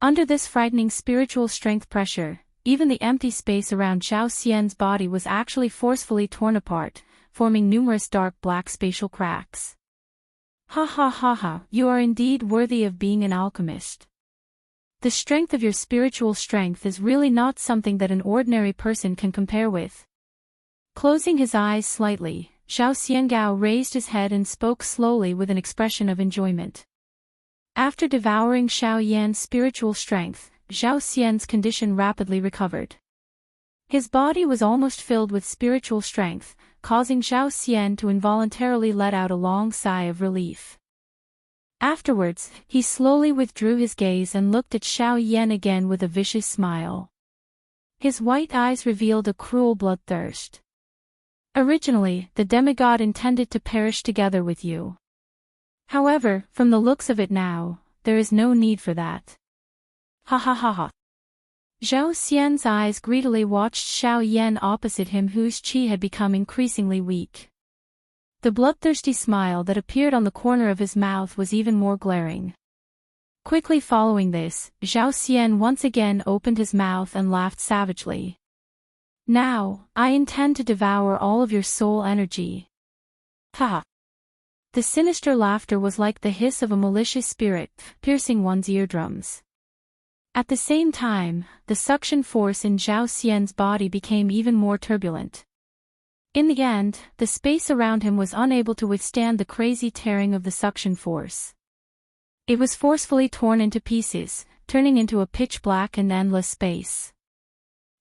Under this frightening spiritual strength pressure, even the empty space around Zhao Xian's body was actually forcefully torn apart, forming numerous dark black spatial cracks. Ha ha ha ha, you are indeed worthy of being an alchemist. The strength of your spiritual strength is really not something that an ordinary person can compare with. Closing his eyes slightly, Zhao Xiangao raised his head and spoke slowly with an expression of enjoyment. After devouring Xiao Yan's spiritual strength, Zhao Xian's condition rapidly recovered. His body was almost filled with spiritual strength, causing Zhao Xian to involuntarily let out a long sigh of relief. Afterwards, he slowly withdrew his gaze and looked at Xiao Yan again with a vicious smile. His white eyes revealed a cruel bloodthirst. Originally, the demigod intended to perish together with you. However, from the looks of it now, there is no need for that. Ha ha ha ha. Zhao Xian's eyes greedily watched Xiao Yan opposite him, whose qi had become increasingly weak. The bloodthirsty smile that appeared on the corner of his mouth was even more glaring. Quickly following this, Zhao Xian once again opened his mouth and laughed savagely. Now, I intend to devour all of your soul energy. Ha! The sinister laughter was like the hiss of a malicious spirit, piercing one's eardrums. At the same time, the suction force in Zhao Xian's body became even more turbulent. In the end, the space around him was unable to withstand the crazy tearing of the suction force. It was forcefully torn into pieces, turning into a pitch-black and endless space.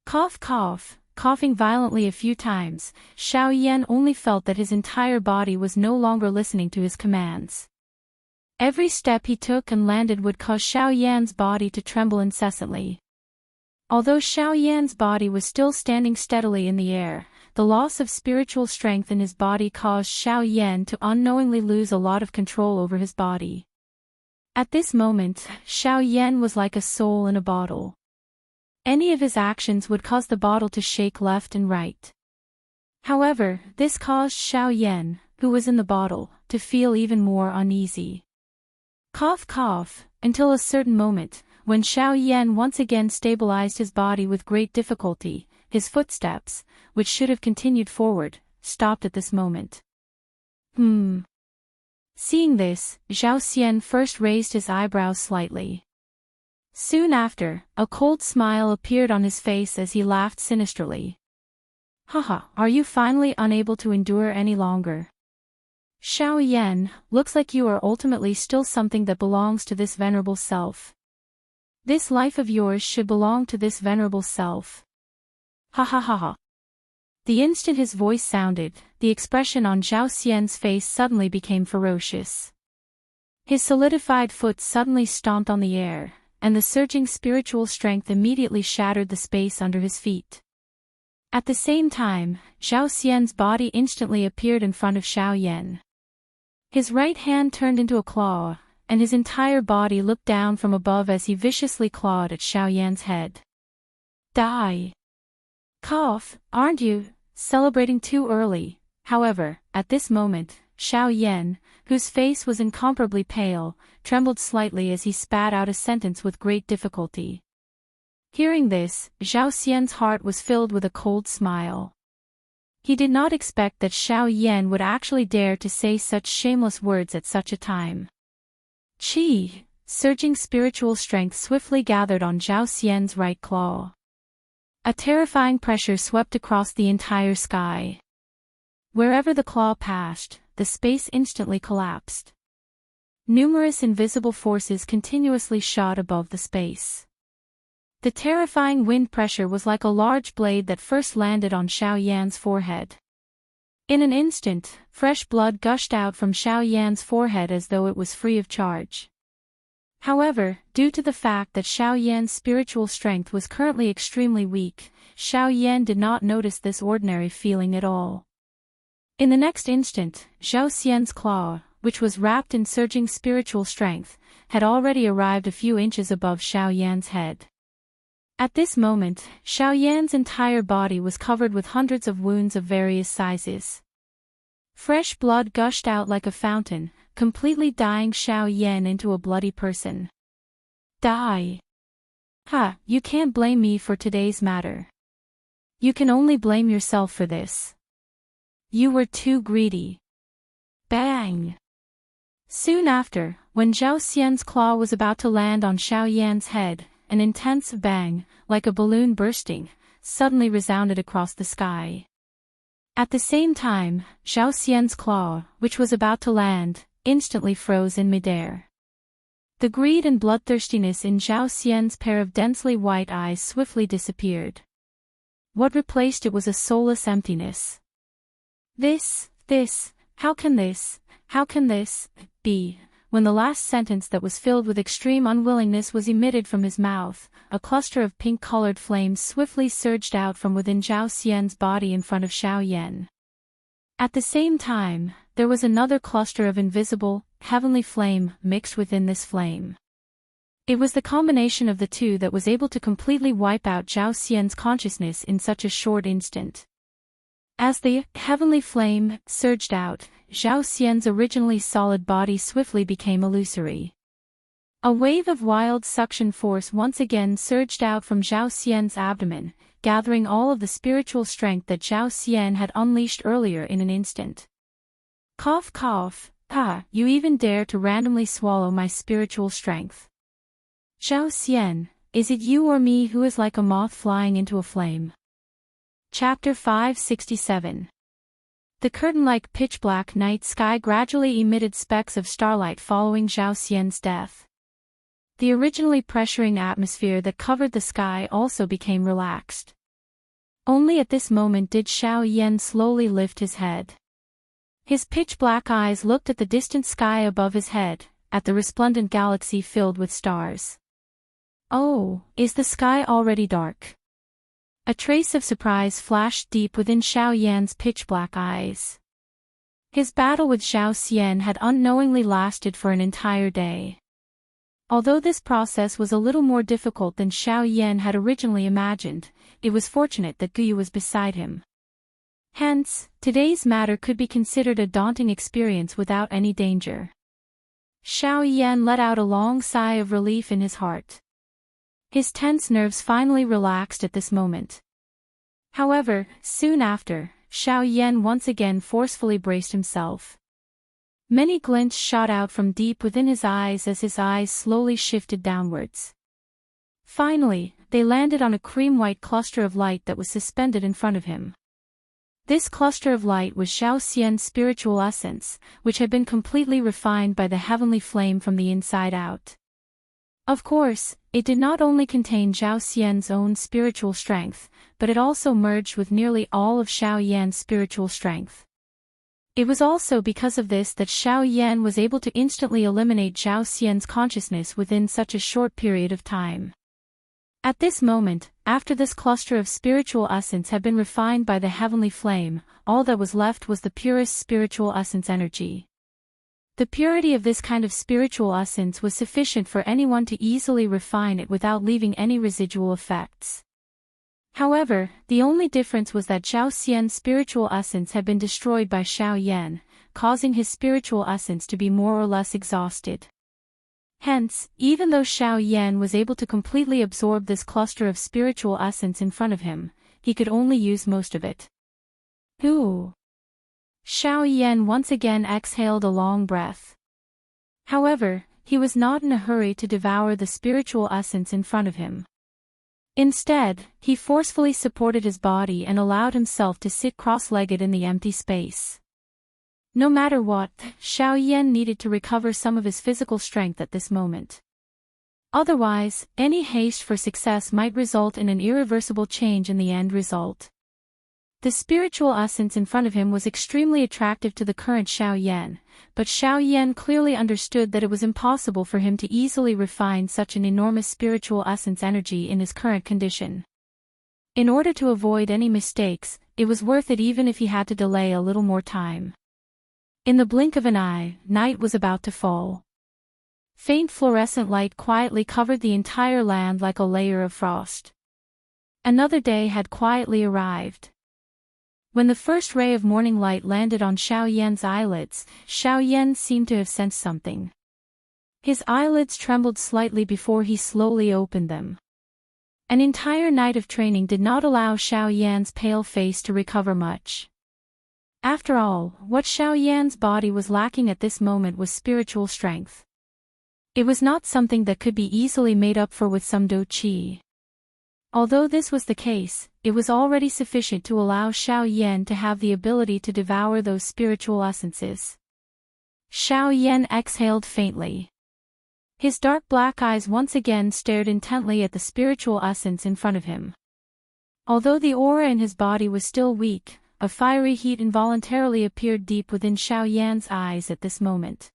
Cough cough, coughing violently a few times, Xiao Yan only felt that his entire body was no longer listening to his commands. Every step he took and landed would cause Xiao Yan's body to tremble incessantly. Although Xiao Yan's body was still standing steadily in the air, the loss of spiritual strength in his body caused Xiao Yan to unknowingly lose a lot of control over his body. At this moment, Xiao Yan was like a soul in a bottle. Any of his actions would cause the bottle to shake left and right. However, this caused Xiao Yan, who was in the bottle, to feel even more uneasy. Cough cough, until a certain moment, when Xiao Yan once again stabilized his body with great difficulty, his footsteps, which should have continued forward, stopped at this moment. Seeing this, Zhao Xian first raised his eyebrows slightly. Soon after, a cold smile appeared on his face as he laughed sinisterly. Haha, are you finally unable to endure any longer? Xiao Yan, looks like you are ultimately still something that belongs to this venerable self. This life of yours should belong to this venerable self. Ha ha ha ha. The instant his voice sounded, the expression on Zhao Xian's face suddenly became ferocious. His solidified foot suddenly stomped on the air, and the surging spiritual strength immediately shattered the space under his feet. At the same time, Zhao Xian's body instantly appeared in front of Xiao Yan. His right hand turned into a claw, and his entire body looked down from above as he viciously clawed at Xiao Yan's head. Die! Cough, aren't you celebrating too early? However, at this moment, Xiao Yan, whose face was incomparably pale, trembled slightly as he spat out a sentence with great difficulty. Hearing this, Zhao Xian's heart was filled with a cold smile. He did not expect that Xiao Yan would actually dare to say such shameless words at such a time. Qi, surging spiritual strength swiftly gathered on Zhao Xian's right claw. A terrifying pressure swept across the entire sky. Wherever the claw passed, the space instantly collapsed. Numerous invisible forces continuously shot above the space. The terrifying wind pressure was like a large blade that first landed on Xiao Yan's forehead. In an instant, fresh blood gushed out from Xiao Yan's forehead as though it was free of charge. However, due to the fact that Xiao Yan's spiritual strength was currently extremely weak, Xiao Yan did not notice this ordinary feeling at all. In the next instant, Zhao Xian's claw, which was wrapped in surging spiritual strength, had already arrived a few inches above Xiao Yan's head. At this moment, Xiao Yan's entire body was covered with hundreds of wounds of various sizes. Fresh blood gushed out like a fountain, completely dyeing Xiao Yan into a bloody person. Die! Ha, you can't blame me for today's matter. You can only blame yourself for this. You were too greedy. Bang! Soon after, when Zhao Xian's claw was about to land on Xiao Yan's head, an intense bang, like a balloon bursting, suddenly resounded across the sky. At the same time, Zhao Xian's claw, which was about to land, instantly froze in midair. The greed and bloodthirstiness in Zhao Xian's pair of densely white eyes swiftly disappeared. What replaced it was a soulless emptiness. How can this be? When the last sentence that was filled with extreme unwillingness was emitted from his mouth, a cluster of pink-colored flames swiftly surged out from within Zhao Xian's body in front of Xiao Yan. At the same time, there was another cluster of invisible, heavenly flame mixed within this flame. It was the combination of the two that was able to completely wipe out Zhao Xian's consciousness in such a short instant. As the heavenly flame surged out, Zhao Xian's originally solid body swiftly became illusory. A wave of wild suction force once again surged out from Zhao Xian's abdomen, gathering all of the spiritual strength that Zhao Xian had unleashed earlier in an instant. Cough cough, you even dare to randomly swallow my spiritual strength. Zhao Xian, is it you or me who is like a moth flying into a flame? Chapter 567. The curtain-like pitch-black night sky gradually emitted specks of starlight following Zhao Xian's death. The originally pressuring atmosphere that covered the sky also became relaxed. Only at this moment did Xiao Yan slowly lift his head. His pitch-black eyes looked at the distant sky above his head, at the resplendent galaxy filled with stars. Oh, is the sky already dark? A trace of surprise flashed deep within Xiao Yan's pitch-black eyes. His battle with Zhao Xian had unknowingly lasted for an entire day. Although this process was a little more difficult than Xiao Yan had originally imagined, it was fortunate that Guyu was beside him. Hence, today's matter could be considered a daunting experience without any danger. Xiao Yan let out a long sigh of relief in his heart. His tense nerves finally relaxed at this moment. However, soon after, Xiao Yan once again forcefully braced himself. Many glints shot out from deep within his eyes as his eyes slowly shifted downwards. Finally, they landed on a cream-white cluster of light that was suspended in front of him. This cluster of light was Xiao Xian's spiritual essence, which had been completely refined by the heavenly flame from the inside out. Of course, it did not only contain Xiao Xian's own spiritual strength, but it also merged with nearly all of Xiao Yan's spiritual strength. It was also because of this that Xiao Yan was able to instantly eliminate Xiao Xian's consciousness within such a short period of time. At this moment, after this cluster of spiritual essence had been refined by the heavenly flame, all that was left was the purest spiritual essence energy. The purity of this kind of spiritual essence was sufficient for anyone to easily refine it without leaving any residual effects. However, the only difference was that Xiao Xian's spiritual essence had been destroyed by Xiao Yan, causing his spiritual essence to be more or less exhausted. Hence, even though Xiao Yan was able to completely absorb this cluster of spiritual essence in front of him, he could only use most of it. Ooh! Xiao Yan once again exhaled a long breath. However, he was not in a hurry to devour the spiritual essence in front of him. Instead, he forcefully supported his body and allowed himself to sit cross-legged in the empty space. No matter what, Xiao Yan needed to recover some of his physical strength at this moment. Otherwise, any haste for success might result in an irreversible change in the end result. The spiritual essence in front of him was extremely attractive to the current Xiao Yan, but Xiao Yan clearly understood that it was impossible for him to easily refine such an enormous spiritual essence energy in his current condition. In order to avoid any mistakes, it was worth it even if he had to delay a little more time. In the blink of an eye, night was about to fall. Faint fluorescent light quietly covered the entire land like a layer of frost. Another day had quietly arrived. When the first ray of morning light landed on Xiao Yan's eyelids, Xiao Yan seemed to have sensed something. His eyelids trembled slightly before he slowly opened them. An entire night of training did not allow Xiao Yan's pale face to recover much. After all, what Xiao Yan's body was lacking at this moment was spiritual strength. It was not something that could be easily made up for with some do qi. Although this was the case, it was already sufficient to allow Xiao Yan to have the ability to devour those spiritual essences. Xiao Yan exhaled faintly. His dark black eyes once again stared intently at the spiritual essence in front of him. Although the aura in his body was still weak, a fiery heat involuntarily appeared deep within Xiao Yan's eyes at this moment.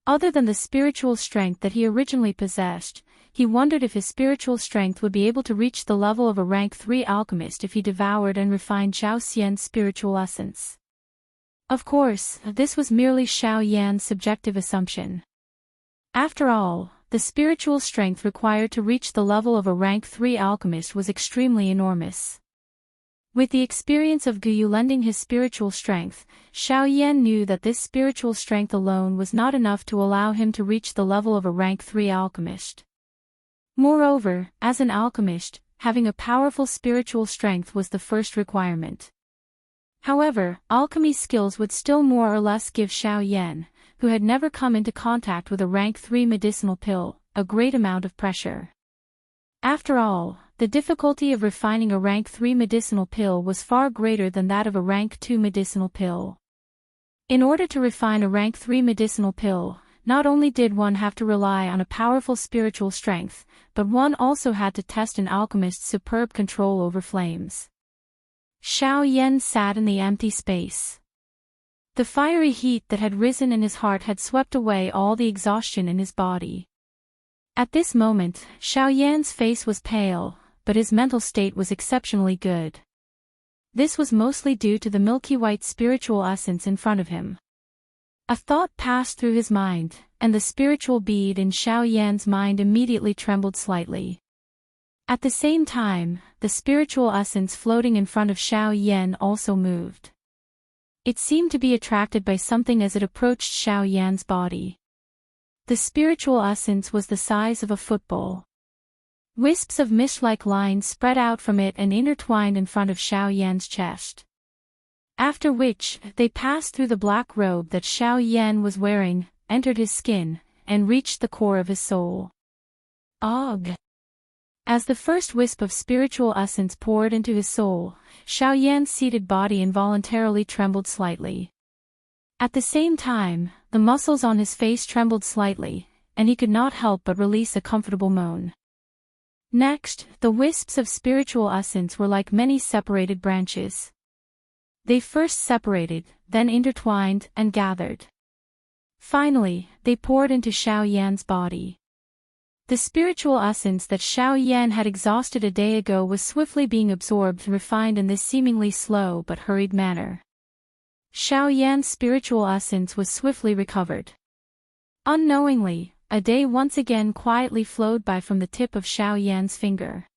Other than the spiritual strength that he originally possessed, he wondered if his spiritual strength would be able to reach the level of a rank 3 alchemist if he devoured and refined Xiao Xian's spiritual essence. Of course, this was merely Xiao Yan's subjective assumption. After all, the spiritual strength required to reach the level of a rank 3 alchemist was extremely enormous. With the experience of Guyu lending his spiritual strength, Xiao Yan knew that this spiritual strength alone was not enough to allow him to reach the level of a rank 3 alchemist. Moreover, as an alchemist, having a powerful spiritual strength was the first requirement. However, alchemy skills would still more or less give Xiao Yan, who had never come into contact with a rank 3 medicinal pill, a great amount of pressure. After all, the difficulty of refining a rank 3 medicinal pill was far greater than that of a rank 2 medicinal pill. In order to refine a rank 3 medicinal pill, not only did one have to rely on a powerful spiritual strength, but one also had to test an alchemist's superb control over flames. Xiao Yan sat in the empty space. The fiery heat that had risen in his heart had swept away all the exhaustion in his body. At this moment, Xiao Yan's face was pale, but his mental state was exceptionally good. This was mostly due to the milky white spiritual essence in front of him. A thought passed through his mind, and the spiritual bead in Xiao Yan's mind immediately trembled slightly. At the same time, the spiritual essence floating in front of Xiao Yan also moved. It seemed to be attracted by something as it approached Xiao Yan's body. The spiritual essence was the size of a football. Wisps of mist-like lines spread out from it and intertwined in front of Xiao Yan's chest. After which, they passed through the black robe that Xiao Yan was wearing, entered his skin, and reached the core of his soul. Og. As the first wisp of spiritual essence poured into his soul, Xiao Yan's seated body involuntarily trembled slightly. At the same time, the muscles on his face trembled slightly, and he could not help but release a comfortable moan. Next, the wisps of spiritual essence were like many separated branches. They first separated, then intertwined and gathered. Finally, they poured into Xiao Yan's body. The spiritual essence that Xiao Yan had exhausted a day ago was swiftly being absorbed and refined in this seemingly slow but hurried manner. Xiao Yan's spiritual essence was swiftly recovered. Unknowingly, a day once again quietly flowed by from the tip of Xiao Yan's finger.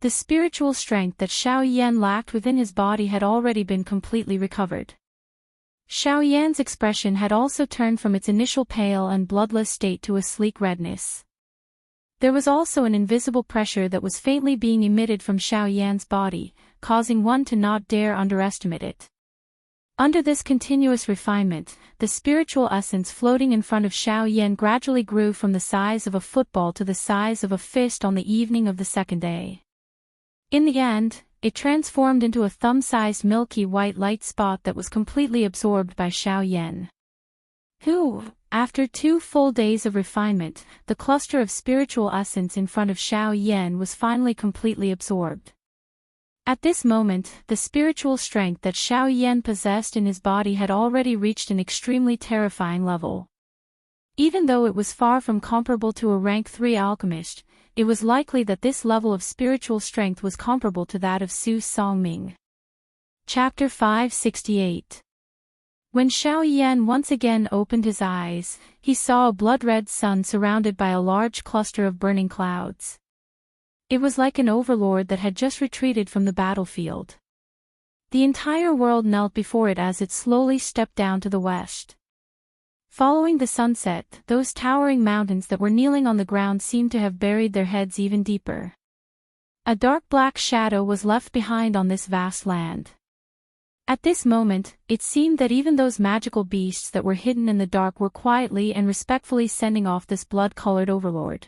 The spiritual strength that Xiao Yan lacked within his body had already been completely recovered. Xiao Yan's expression had also turned from its initial pale and bloodless state to a sleek redness. There was also an invisible pressure that was faintly being emitted from Xiao Yan's body, causing one to not dare underestimate it. Under this continuous refinement, the spiritual essence floating in front of Xiao Yan gradually grew from the size of a football to the size of a fist on the evening of the second day. In the end, it transformed into a thumb-sized milky white light spot that was completely absorbed by Xiao Yan. Who, after 2 full days of refinement, the cluster of spiritual essence in front of Xiao Yan was finally completely absorbed. At this moment, the spiritual strength that Xiao Yan possessed in his body had already reached an extremely terrifying level. Even though it was far from comparable to a rank 3 alchemist, it was likely that this level of spiritual strength was comparable to that of Su Songming. Chapter 568. When Xiao Yan once again opened his eyes, he saw a blood-red sun surrounded by a large cluster of burning clouds. It was like an overlord that had just retreated from the battlefield. The entire world knelt before it as it slowly stepped down to the west. Following the sunset, those towering mountains that were kneeling on the ground seemed to have buried their heads even deeper. A dark black shadow was left behind on this vast land. At this moment, it seemed that even those magical beasts that were hidden in the dark were quietly and respectfully sending off this blood-colored overlord.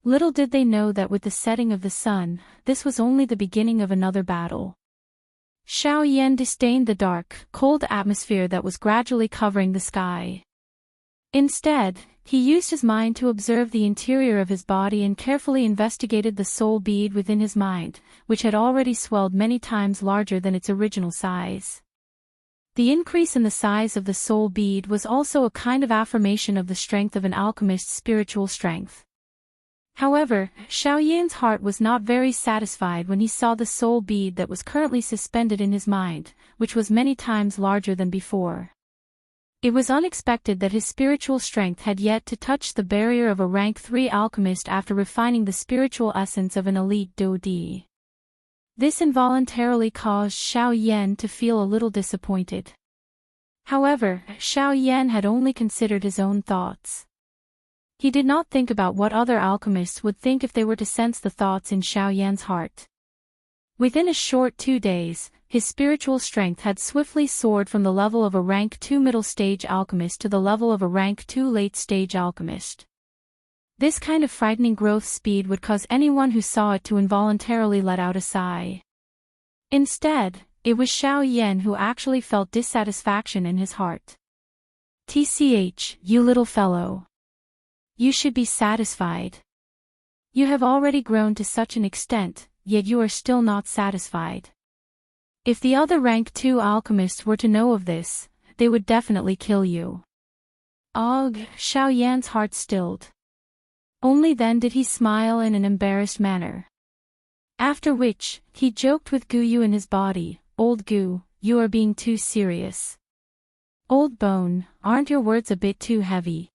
Little did they know that with the setting of the sun, this was only the beginning of another battle. Xiao Yan disdained the dark, cold atmosphere that was gradually covering the sky. Instead, he used his mind to observe the interior of his body and carefully investigated the soul bead within his mind, which had already swelled many times larger than its original size. The increase in the size of the soul bead was also a kind of affirmation of the strength of an alchemist's spiritual strength. However, Xiao Yan's heart was not very satisfied when he saw the soul bead that was currently suspended in his mind, which was many times larger than before. It was unexpected that his spiritual strength had yet to touch the barrier of a rank 3 alchemist after refining the spiritual essence of an elite Dodi. This involuntarily caused Xiao Yan to feel a little disappointed. However, Xiao Yan had only considered his own thoughts. He did not think about what other alchemists would think if they were to sense the thoughts in Xiao Yan's heart. Within a short 2 days, his spiritual strength had swiftly soared from the level of a rank 2 middle-stage alchemist to the level of a rank 2 late-stage alchemist. This kind of frightening growth speed would cause anyone who saw it to involuntarily let out a sigh. Instead, it was Xiao Yan who actually felt dissatisfaction in his heart. "TCH, you little fellow. You should be satisfied. You have already grown to such an extent, yet you are still not satisfied. If the other rank 2 alchemists were to know of this, they would definitely kill you." Og, Xiao Yan's heart stilled. Only then did he smile in an embarrassed manner. After which, he joked with Gu Yu in his body, "Old Gu, you are being too serious. Old Bone, aren't your words a bit too heavy?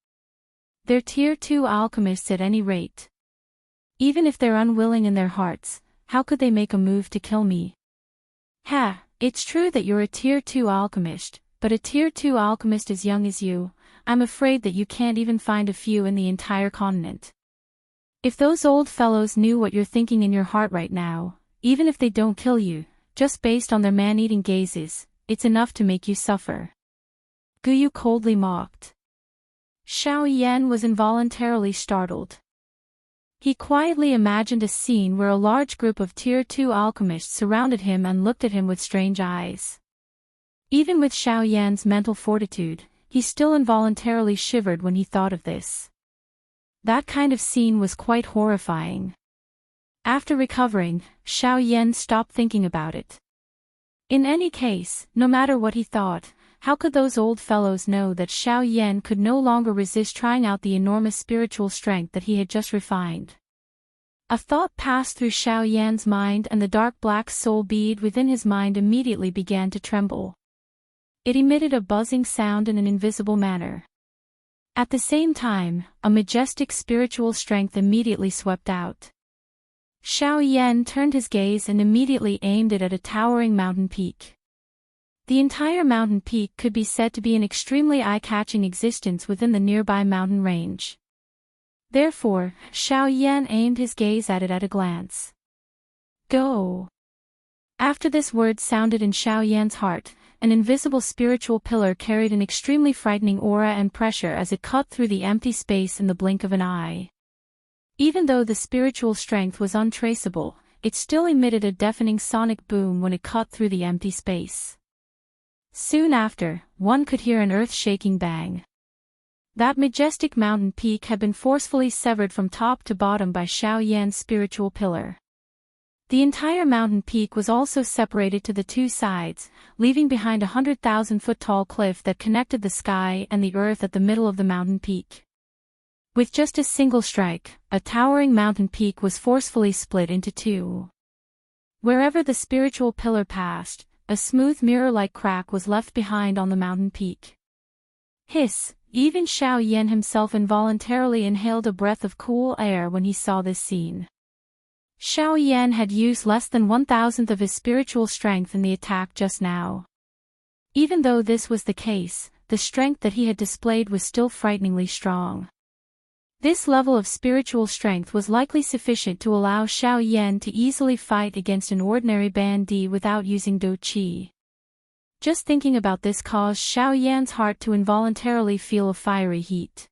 They're tier 2 alchemists at any rate. Even if they're unwilling in their hearts, how could they make a move to kill me? Ha, it's true that you're a tier 2 alchemist, but a tier 2 alchemist as young as you, I'm afraid that you can't even find a few in the entire continent. If those old fellows knew what you're thinking in your heart right now, even if they don't kill you, just based on their man-eating gazes, it's enough to make you suffer. Guyu coldly mocked. Xiao Yan was involuntarily startled. He quietly imagined a scene where a large group of Tier 2 alchemists surrounded him and looked at him with strange eyes. Even with Xiao Yan's mental fortitude, he still involuntarily shivered when he thought of this. That kind of scene was quite horrifying. After recovering, Xiao Yan stopped thinking about it. In any case, no matter what he thought, how could those old fellows know that Xiao Yan could no longer resist trying out the enormous spiritual strength that he had just refined? A thought passed through Xiao Yan's mind, and the dark black soul bead within his mind immediately began to tremble. It emitted a buzzing sound in an invisible manner. At the same time, a majestic spiritual strength immediately swept out. Xiao Yan turned his gaze and immediately aimed it at a towering mountain peak. The entire mountain peak could be said to be an extremely eye-catching existence within the nearby mountain range. Therefore, Xiao Yan aimed his gaze at it at a glance. Go! After this word sounded in Xiao Yan's heart, an invisible spiritual pillar carried an extremely frightening aura and pressure as it cut through the empty space in the blink of an eye. Even though the spiritual strength was untraceable, it still emitted a deafening sonic boom when it cut through the empty space. Soon after, one could hear an earth-shaking bang. That majestic mountain peak had been forcefully severed from top to bottom by Xiao Yan's spiritual pillar. The entire mountain peak was also separated to the two sides, leaving behind a 100,000-foot-tall cliff that connected the sky and the earth at the middle of the mountain peak. With just a single strike, a towering mountain peak was forcefully split into two. Wherever the spiritual pillar passed, a smooth mirror-like crack was left behind on the mountain peak. Hiss! Even Xiao Yan himself involuntarily inhaled a breath of cool air when he saw this scene. Xiao Yan had used less than 1,000th of his spiritual strength in the attack just now. Even though this was the case, the strength that he had displayed was still frighteningly strong. This level of spiritual strength was likely sufficient to allow Xiao Yan to easily fight against an ordinary bandit without using Do Qi. Just thinking about this caused Xiao Yan's heart to involuntarily feel a fiery heat.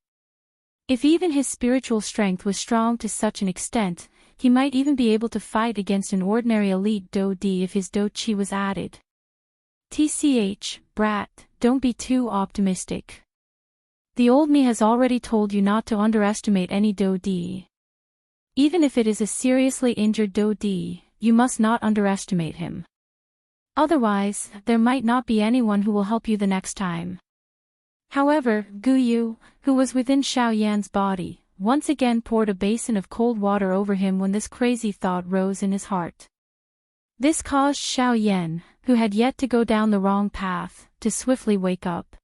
If even his spiritual strength was strong to such an extent, he might even be able to fight against an ordinary elite Do Di if his Do Qi was added. TCH, brat, don't be too optimistic. The old me has already told you not to underestimate any Do Di. Even if it is a seriously injured Do Di, you must not underestimate him. Otherwise, there might not be anyone who will help you the next time. However, Guyu, who was within Xiao Yan's body, once again poured a basin of cold water over him when this crazy thought rose in his heart. This caused Xiao Yan, who had yet to go down the wrong path, to swiftly wake up.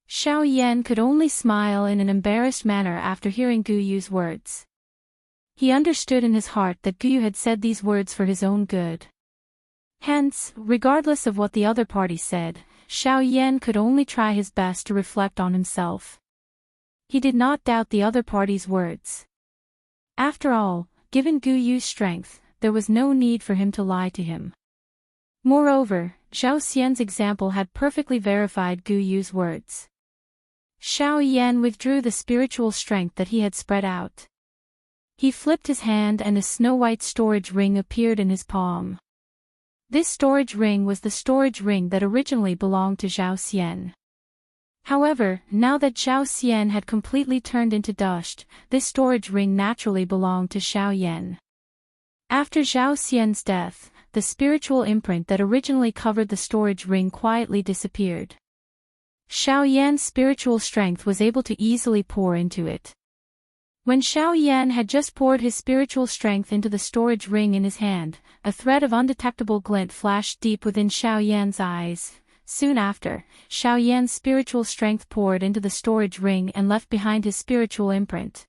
Xiao Yan could only smile in an embarrassed manner after hearing Guyu's words. He understood in his heart that Guyu had said these words for his own good. Hence, regardless of what the other party said, Xiao Yan could only try his best to reflect on himself. He did not doubt the other party's words. After all, given Guyu's strength, there was no need for him to lie to him. Moreover, Zhao Xian's example had perfectly verified Guyu's words. Xiao Yan withdrew the spiritual strength that he had spread out. He flipped his hand and a snow-white storage ring appeared in his palm. This storage ring was the storage ring that originally belonged to Zhao Xian. However, now that Zhao Xian had completely turned into dust, this storage ring naturally belonged to Xiao Yan. After Zhao Xian's death, the spiritual imprint that originally covered the storage ring quietly disappeared. Xiao Yan's spiritual strength was able to easily pour into it. When Xiao Yan had just poured his spiritual strength into the storage ring in his hand, a thread of undetectable glint flashed deep within Xiao Yan's eyes. Soon after, Xiao Yan's spiritual strength poured into the storage ring and left behind his spiritual imprint.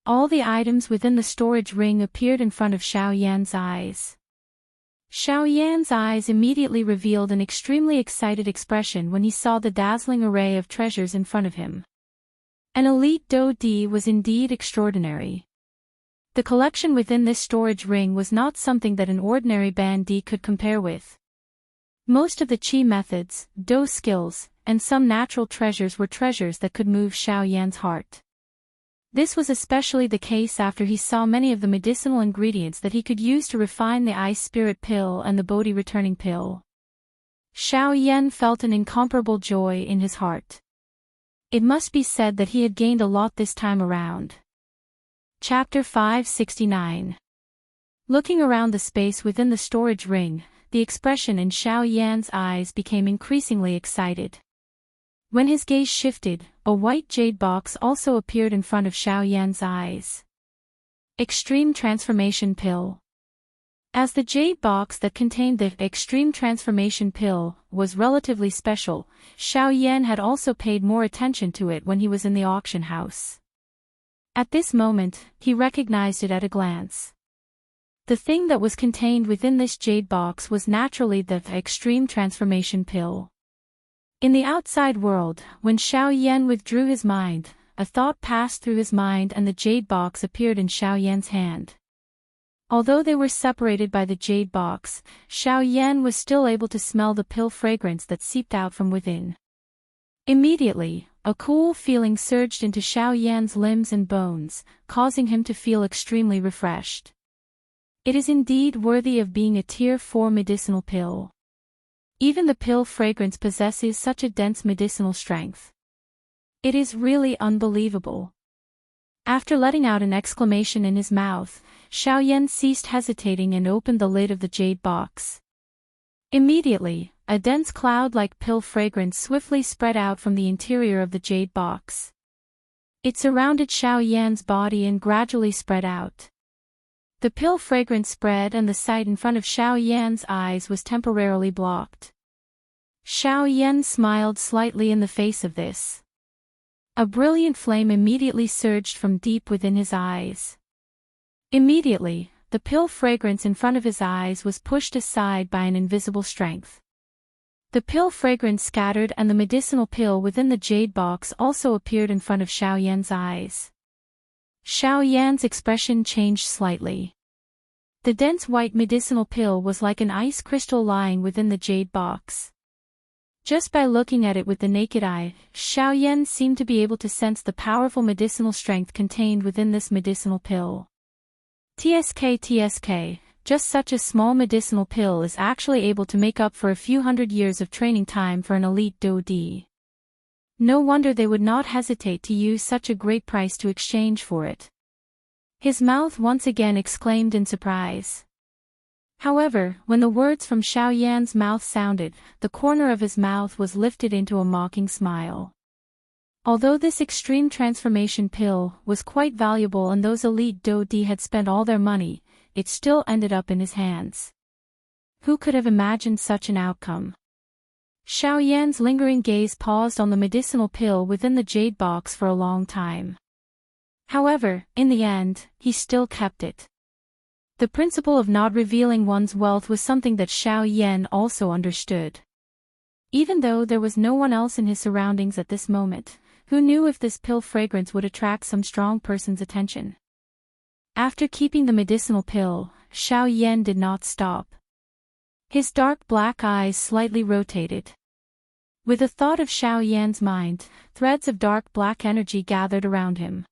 All the items within the storage ring appeared in front of Xiao Yan's eyes. Xiao Yan's eyes immediately revealed an extremely excited expression when he saw the dazzling array of treasures in front of him. An elite Do Di was indeed extraordinary. The collection within this storage ring was not something that an ordinary bandit could compare with. Most of the qi methods, do skills, and some natural treasures were treasures that could move Xiao Yan's heart. This was especially the case after he saw many of the medicinal ingredients that he could use to refine the ice spirit pill and the Bodhi returning pill. Xiao Yan felt an incomparable joy in his heart. It must be said that he had gained a lot this time around. Chapter 569. Looking around the space within the storage ring, the expression in Xiao Yan's eyes became increasingly excited. When his gaze shifted, a white jade box also appeared in front of Xiao Yan's eyes. Extreme Transformation Pill. As the jade box that contained the Extreme Transformation Pill was relatively special, Xiao Yan had also paid more attention to it when he was in the auction house. At this moment, he recognized it at a glance. The thing that was contained within this jade box was naturally the Extreme Transformation Pill. In the outside world, when Xiao Yan withdrew his mind, a thought passed through his mind and the jade box appeared in Xiao Yan's hand. Although they were separated by the jade box, Xiao Yan was still able to smell the pill fragrance that seeped out from within. Immediately, a cool feeling surged into Xiao Yan's limbs and bones, causing him to feel extremely refreshed. It is indeed worthy of being a Tier 4 medicinal pill. Even the pill fragrance possesses such a dense medicinal strength. It is really unbelievable. After letting out an exclamation in his mouth, Xiao Yan ceased hesitating and opened the lid of the jade box. Immediately, a dense cloud-like pill fragrance swiftly spread out from the interior of the jade box. It surrounded Xiao Yan's body and gradually spread out. The pill fragrance spread and the sight in front of Xiao Yan's eyes was temporarily blocked. Xiao Yan smiled slightly in the face of this. A brilliant flame immediately surged from deep within his eyes. Immediately, the pill fragrance in front of his eyes was pushed aside by an invisible strength. The pill fragrance scattered and the medicinal pill within the jade box also appeared in front of Xiao Yan's eyes. Xiao Yan's expression changed slightly. The dense white medicinal pill was like an ice crystal lying within the jade box. Just by looking at it with the naked eye, Xiao Yan seemed to be able to sense the powerful medicinal strength contained within this medicinal pill. TSK, just such a small medicinal pill is actually able to make up for a few hundred years of training time for an elite Dodi. No wonder they would not hesitate to use such a great price to exchange for it. His mouth once again exclaimed in surprise. However, when the words from Xiao Yan's mouth sounded, the corner of his mouth was lifted into a mocking smile. Although this extreme transformation pill was quite valuable and those elite Dodi had spent all their money, it still ended up in his hands. Who could have imagined such an outcome? Xiao Yan's lingering gaze paused on the medicinal pill within the jade box for a long time. However, in the end, he still kept it. The principle of not revealing one's wealth was something that Xiao Yan also understood. Even though there was no one else in his surroundings at this moment, who knew if this pill fragrance would attract some strong person's attention. After keeping the medicinal pill, Xiao Yan did not stop. His dark black eyes slightly rotated. With a thought of Xiao Yan's mind, threads of dark black energy gathered around him.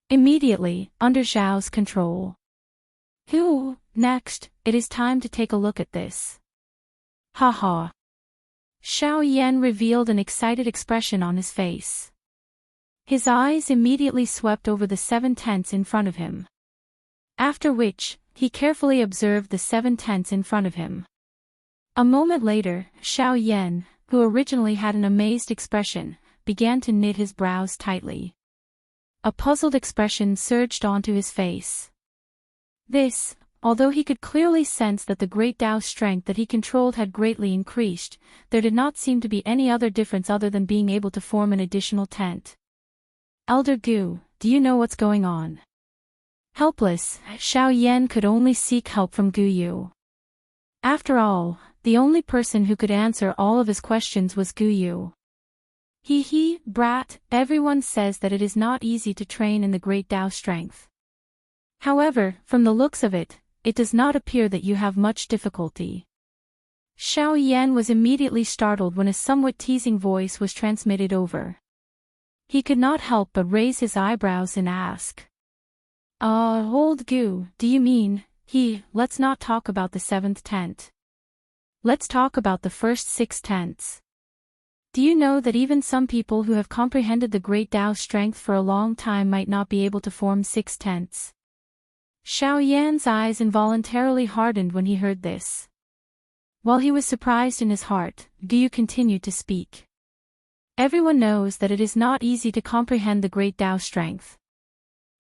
Immediately, under Xiao's control. Next, it is time to take a look at this. Haha. Xiao Yan revealed an excited expression on his face. His eyes immediately swept over the 7 tents in front of him. After which, he carefully observed the 7 tents in front of him. A moment later, Xiao Yan, who originally had an amazed expression, began to knit his brows tightly. A puzzled expression surged onto his face. This, although he could clearly sense that the great Tao strength that he controlled had greatly increased, there did not seem to be any other difference other than being able to form an additional tent. Elder Gu, do you know what's going on? Helpless, Xiao Yan could only seek help from Gu Yu. After all, the only person who could answer all of his questions was Gu Yu. Brat, everyone says that it is not easy to train in the great Tao strength. However, from the looks of it, it does not appear that you have much difficulty. Xiao Yan was immediately startled when a somewhat teasing voice was transmitted over. He could not help but raise his eyebrows and ask. Old Gu, do you mean, let's not talk about the 7th tent. Let's talk about the first 6 tents. Do you know that even some people who have comprehended the great Tao strength for a long time might not be able to form 6 tents? Xiao Yan's eyes involuntarily hardened when he heard this. While he was surprised in his heart, Gu continued to speak. Everyone knows that it is not easy to comprehend the great Tao strength.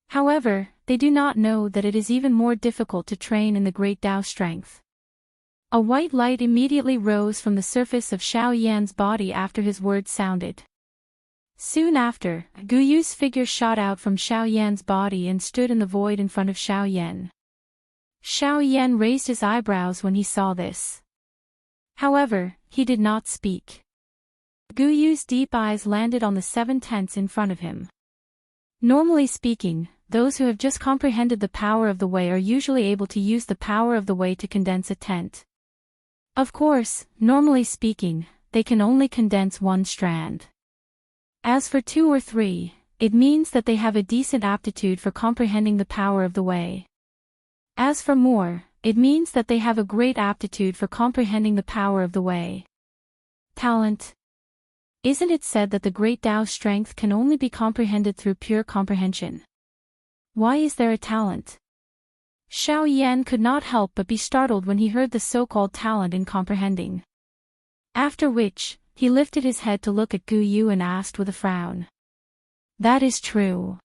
However, they do not know that it is even more difficult to train in the great Tao strength. A white light immediately rose from the surface of Xiao Yan's body after his words sounded. Soon after, Gu Yu's figure shot out from Xiao Yan's body and stood in the void in front of Xiao Yan. Xiao Yan raised his eyebrows when he saw this. However, he did not speak. Gu Yu's deep eyes landed on the 7 tents in front of him. Normally speaking, those who have just comprehended the power of the way are usually able to use the power of the way to condense a tent. Of course, normally speaking, they can only condense 1 strand. As for 2 or 3, it means that they have a decent aptitude for comprehending the power of the way. As for more, it means that they have a great aptitude for comprehending the power of the way. Talent. Isn't it said that the great Tao strength can only be comprehended through pure comprehension? Why is there a talent? Xiao Yan could not help but be startled when he heard the so-called talent in comprehending. After which, he lifted his head to look at Gu Yu and asked with a frown. That is true.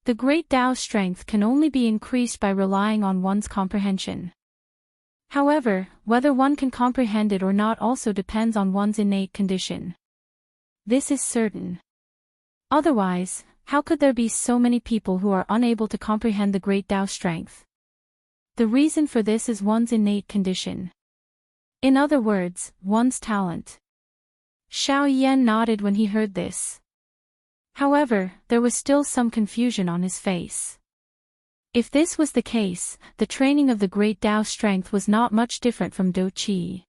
The great Tao strength can only be increased by relying on one's comprehension. However, whether one can comprehend it or not also depends on one's innate condition. This is certain. Otherwise, how could there be so many people who are unable to comprehend the great Tao strength? The reason for this is one's innate condition. In other words, one's talent. Xiao Yan nodded when he heard this. However, there was still some confusion on his face. If this was the case, the training of the great Tao strength was not much different from Do Qi.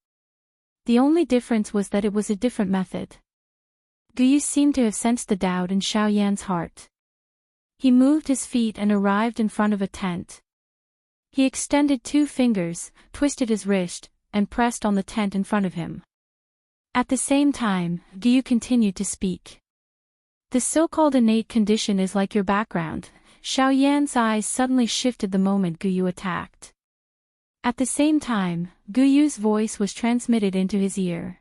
The only difference was that it was a different method. Gu Yu seemed to have sensed the doubt in Xiao Yan's heart. He moved his feet and arrived in front of a tent. He extended 2 fingers, twisted his wrist, and pressed on the tent in front of him. At the same time, Gu Yu continued to speak. The so-called innate condition is like your background. Xiao Yan's eyes suddenly shifted the moment Gu Yu attacked. At the same time, Gu Yu's voice was transmitted into his ear.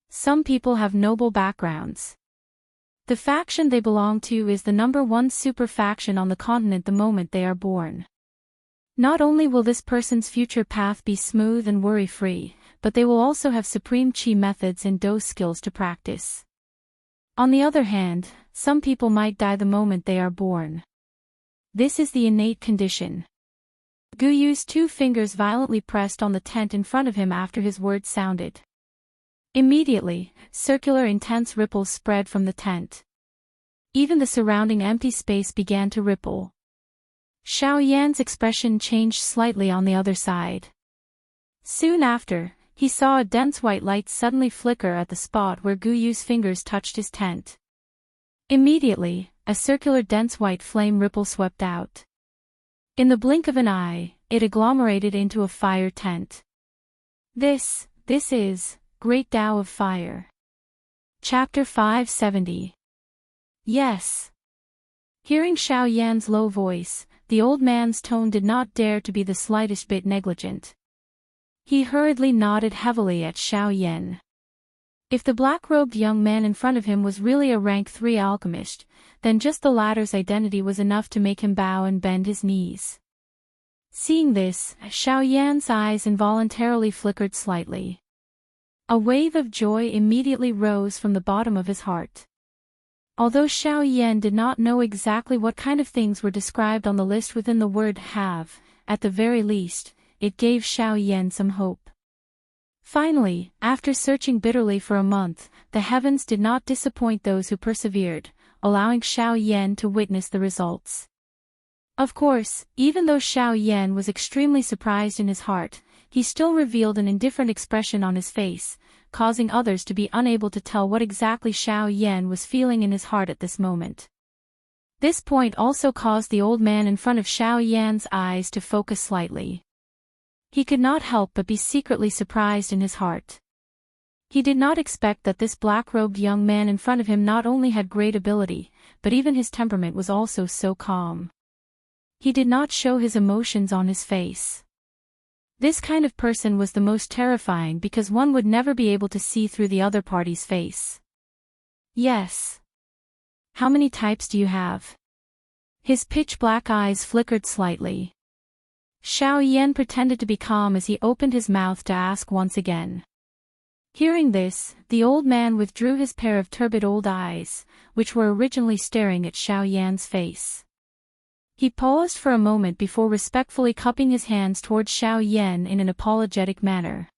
Some people have noble backgrounds. The faction they belong to is the #1 super faction on the continent the moment they are born. Not only will this person's future path be smooth and worry-free, but they will also have supreme Qi methods and Do skills to practice. On the other hand, some people might die the moment they are born. This is the innate condition. Gu Yu's 2 fingers violently pressed on the tent in front of him after his words sounded. Immediately, circular intense ripples spread from the tent. Even the surrounding empty space began to ripple. Xiao Yan's expression changed slightly on the other side. Soon after, he saw a dense white light suddenly flicker at the spot where Gu Yu's fingers touched his tent. Immediately, a circular dense white flame ripple swept out. In the blink of an eye, it agglomerated into a fire tent. This is Great Tao of Fire. Chapter 570. Yes. Hearing Xiao Yan's low voice, the old man's tone did not dare to be the slightest bit negligent. He hurriedly nodded heavily at Xiao Yan. If the black-robed young man in front of him was really a rank 3 alchemist, then just the latter's identity was enough to make him bow and bend his knees. Seeing this, Xiao Yan's eyes involuntarily flickered slightly. A wave of joy immediately rose from the bottom of his heart. Although Xiao Yan did not know exactly what kind of things were described on the list within the word have, at the very least, it gave Xiao Yan some hope. Finally, after searching bitterly for a month, the heavens did not disappoint those who persevered, allowing Xiao Yan to witness the results. Of course, even though Xiao Yan was extremely surprised in his heart, he still revealed an indifferent expression on his face, causing others to be unable to tell what exactly Xiao Yan was feeling in his heart at this moment. This point also caused the old man in front of Xiao Yan's eyes to focus slightly. He could not help but be secretly surprised in his heart. He did not expect that this black-robed young man in front of him not only had great ability, but even his temperament was also so calm. He did not show his emotions on his face. This kind of person was the most terrifying because one would never be able to see through the other party's face. Yes. How many types do you have? His pitch-black eyes flickered slightly. Xiao Yan pretended to be calm as he opened his mouth to ask once again. Hearing this, the old man withdrew his pair of turbid old eyes, which were originally staring at Xiao Yan's face. He paused for a moment before respectfully cupping his hands towards Xiao Yan in an apologetic manner.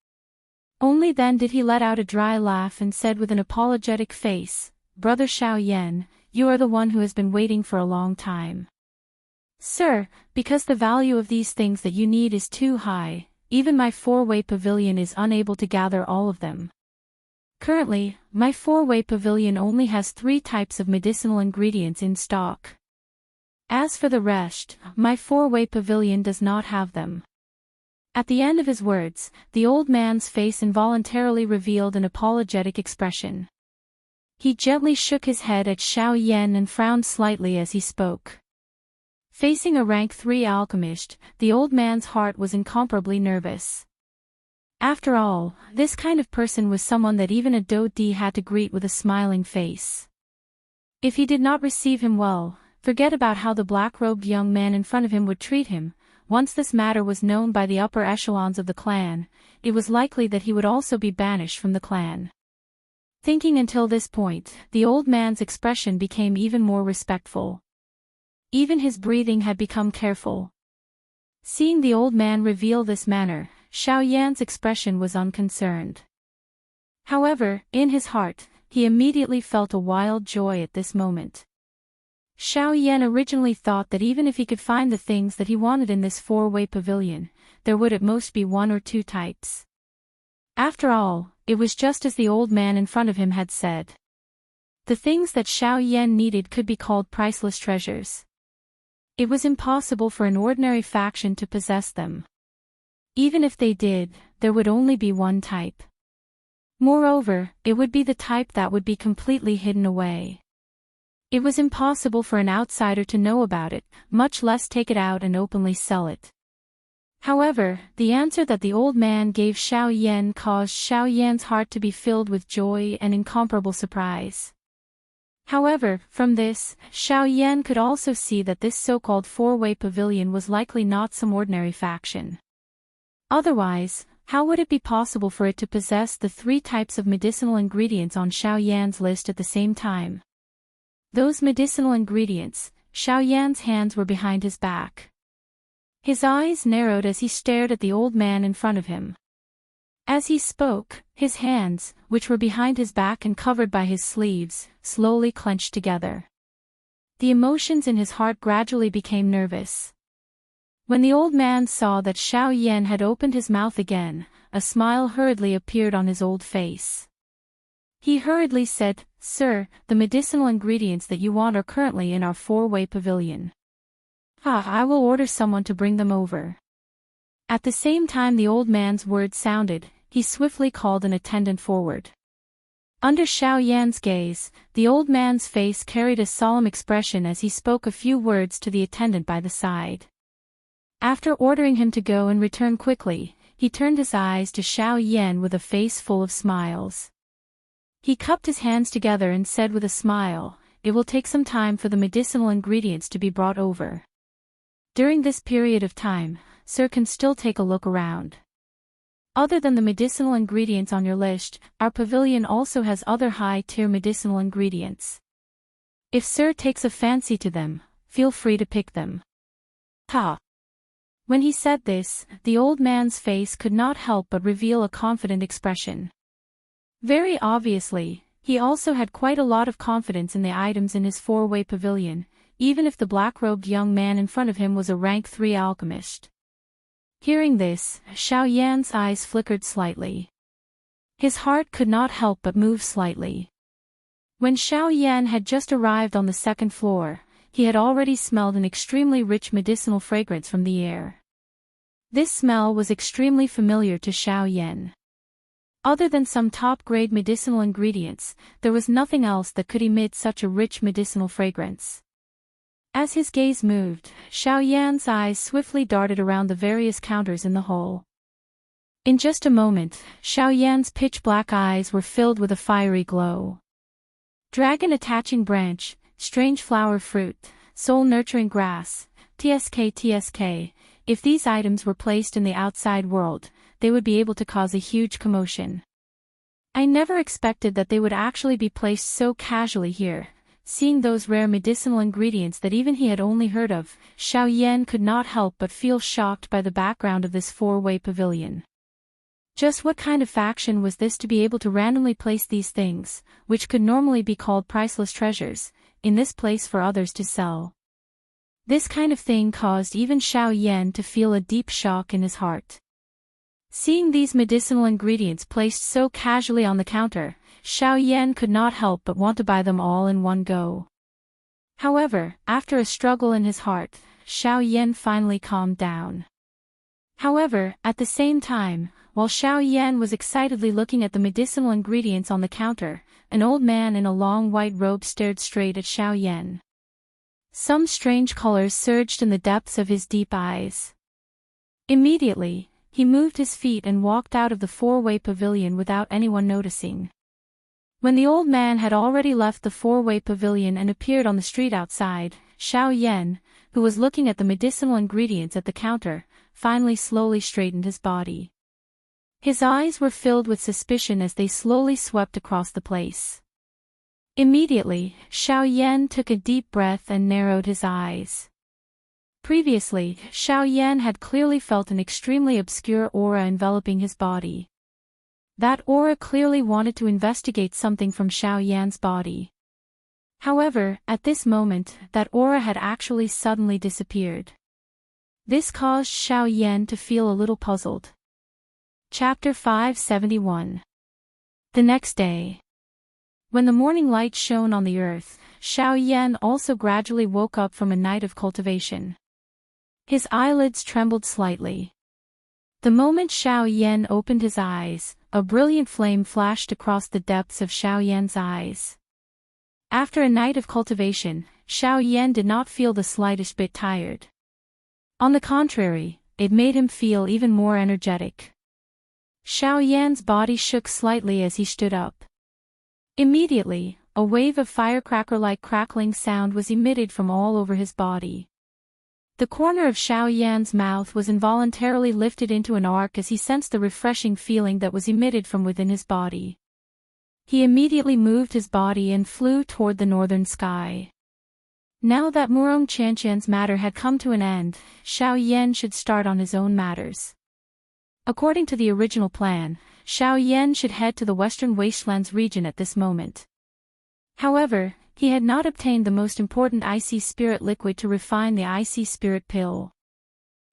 Only then did he let out a dry laugh and said with an apologetic face, "Brother Xiao Yan, you are the one who has been waiting for a long time. Sir, because the value of these things that you need is too high, even my four-way pavilion is unable to gather all of them. Currently, my four-way pavilion only has 3 types of medicinal ingredients in stock. As for the rest, my four-way pavilion does not have them." At the end of his words, the old man's face involuntarily revealed an apologetic expression. He gently shook his head at Xiao Yan and frowned slightly as he spoke. Facing a rank 3 alchemist, the old man's heart was incomparably nervous. After all, this kind of person was someone that even a Do Di had to greet with a smiling face. If he did not receive him well, forget about how the black-robed young man in front of him would treat him. Once this matter was known by the upper echelons of the clan, it was likely that he would also be banished from the clan. Thinking until this point, the old man's expression became even more respectful. Even his breathing had become careful. Seeing the old man reveal this manner, Xiao Yan's expression was unconcerned. However, in his heart, he immediately felt a wild joy at this moment. Xiao Yan originally thought that even if he could find the things that he wanted in this four-way pavilion, there would at most be 1 or 2 types. After all, it was just as the old man in front of him had said. The things that Xiao Yan needed could be called priceless treasures. It was impossible for an ordinary faction to possess them. Even if they did, there would only be 1 type. Moreover, it would be the type that would be completely hidden away. It was impossible for an outsider to know about it, much less take it out and openly sell it. However, the answer that the old man gave Xiao Yan caused Xiao Yan's heart to be filled with joy and incomparable surprise. However, from this, Xiao Yan could also see that this so-called four-way pavilion was likely not some ordinary faction. Otherwise, how would it be possible for it to possess the 3 types of medicinal ingredients on Xiao Yan's list at the same time? Those medicinal ingredients, Xiao Yan's hands were behind his back. His eyes narrowed as he stared at the old man in front of him. As he spoke, his hands, which were behind his back and covered by his sleeves, slowly clenched together. The emotions in his heart gradually became nervous. When the old man saw that Xiao Yan had opened his mouth again, a smile hurriedly appeared on his old face. He hurriedly said, "Sir, the medicinal ingredients that you want are currently in our four-way pavilion. I will order someone to bring them over." At the same time the old man's words sounded, he swiftly called an attendant forward. Under Xiao Yan's gaze, the old man's face carried a solemn expression as he spoke a few words to the attendant by the side. After ordering him to go and return quickly, he turned his eyes to Xiao Yan with a face full of smiles. He cupped his hands together and said with a smile, "It will take some time for the medicinal ingredients to be brought over. During this period of time, Sir can still take a look around. Other than the medicinal ingredients on your list, our pavilion also has other high-tier medicinal ingredients. If Sir takes a fancy to them, feel free to pick them." When he said this, the old man's face could not help but reveal a confident expression. Very obviously, he also had quite a lot of confidence in the items in his four-way pavilion, even if the black-robed young man in front of him was a rank 3 alchemist. Hearing this, Xiao Yan's eyes flickered slightly. His heart could not help but move slightly. When Xiao Yan had just arrived on the second floor, he had already smelled an extremely rich medicinal fragrance from the air. This smell was extremely familiar to Xiao Yan. Other than some top-grade medicinal ingredients, there was nothing else that could emit such a rich medicinal fragrance. As his gaze moved, Xiao Yan's eyes swiftly darted around the various counters in the hall. In just a moment, Xiao Yan's pitch-black eyes were filled with a fiery glow. Dragon attaching branch, strange flower fruit, soul-nurturing grass, TSK. If these items were placed in the outside world, they would be able to cause a huge commotion. I never expected that they would actually be placed so casually here. Seeing those rare medicinal ingredients that even he had only heard of, Xiao Yan could not help but feel shocked by the background of this four-way pavilion. Just what kind of faction was this to be able to randomly place these things, which could normally be called priceless treasures, in this place for others to sell? This kind of thing caused even Xiao Yan to feel a deep shock in his heart. Seeing these medicinal ingredients placed so casually on the counter, Xiao Yan could not help but want to buy them all in one go. However, after a struggle in his heart, Xiao Yan finally calmed down. However, at the same time, while Xiao Yan was excitedly looking at the medicinal ingredients on the counter, an old man in a long white robe stared straight at Xiao Yan. Some strange colors surged in the depths of his deep eyes. Immediately, he moved his feet and walked out of the four-way pavilion without anyone noticing. When the old man had already left the four-way pavilion and appeared on the street outside, Xiao Yan, who was looking at the medicinal ingredients at the counter, finally slowly straightened his body. His eyes were filled with suspicion as they slowly swept across the place. Immediately, Xiao Yan took a deep breath and narrowed his eyes. Previously, Xiao Yan had clearly felt an extremely obscure aura enveloping his body. That aura clearly wanted to investigate something from Xiao Yan's body. However, at this moment, that aura had actually suddenly disappeared. This caused Xiao Yan to feel a little puzzled. Chapter 571. The next day. When the morning light shone on the earth, Xiao Yan also gradually woke up from a night of cultivation. His eyelids trembled slightly. The moment Xiao Yan opened his eyes, a brilliant flame flashed across the depths of Xiao Yan's eyes. After a night of cultivation, Xiao Yan did not feel the slightest bit tired. On the contrary, it made him feel even more energetic. Xiao Yan's body shook slightly as he stood up. Immediately, a wave of firecracker-like crackling sound was emitted from all over his body. The corner of Xiao Yan's mouth was involuntarily lifted into an arc as he sensed the refreshing feeling that was emitted from within his body. He immediately moved his body and flew toward the northern sky. Now that Murong Qianqian's matter had come to an end, Xiao Yan should start on his own matters. According to the original plan, Xiao Yan should head to the Western Wastelands region at this moment. However, he had not obtained the most important icy spirit liquid to refine the icy spirit pill.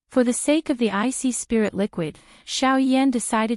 For the sake of the icy spirit liquid, Xiao Yan decided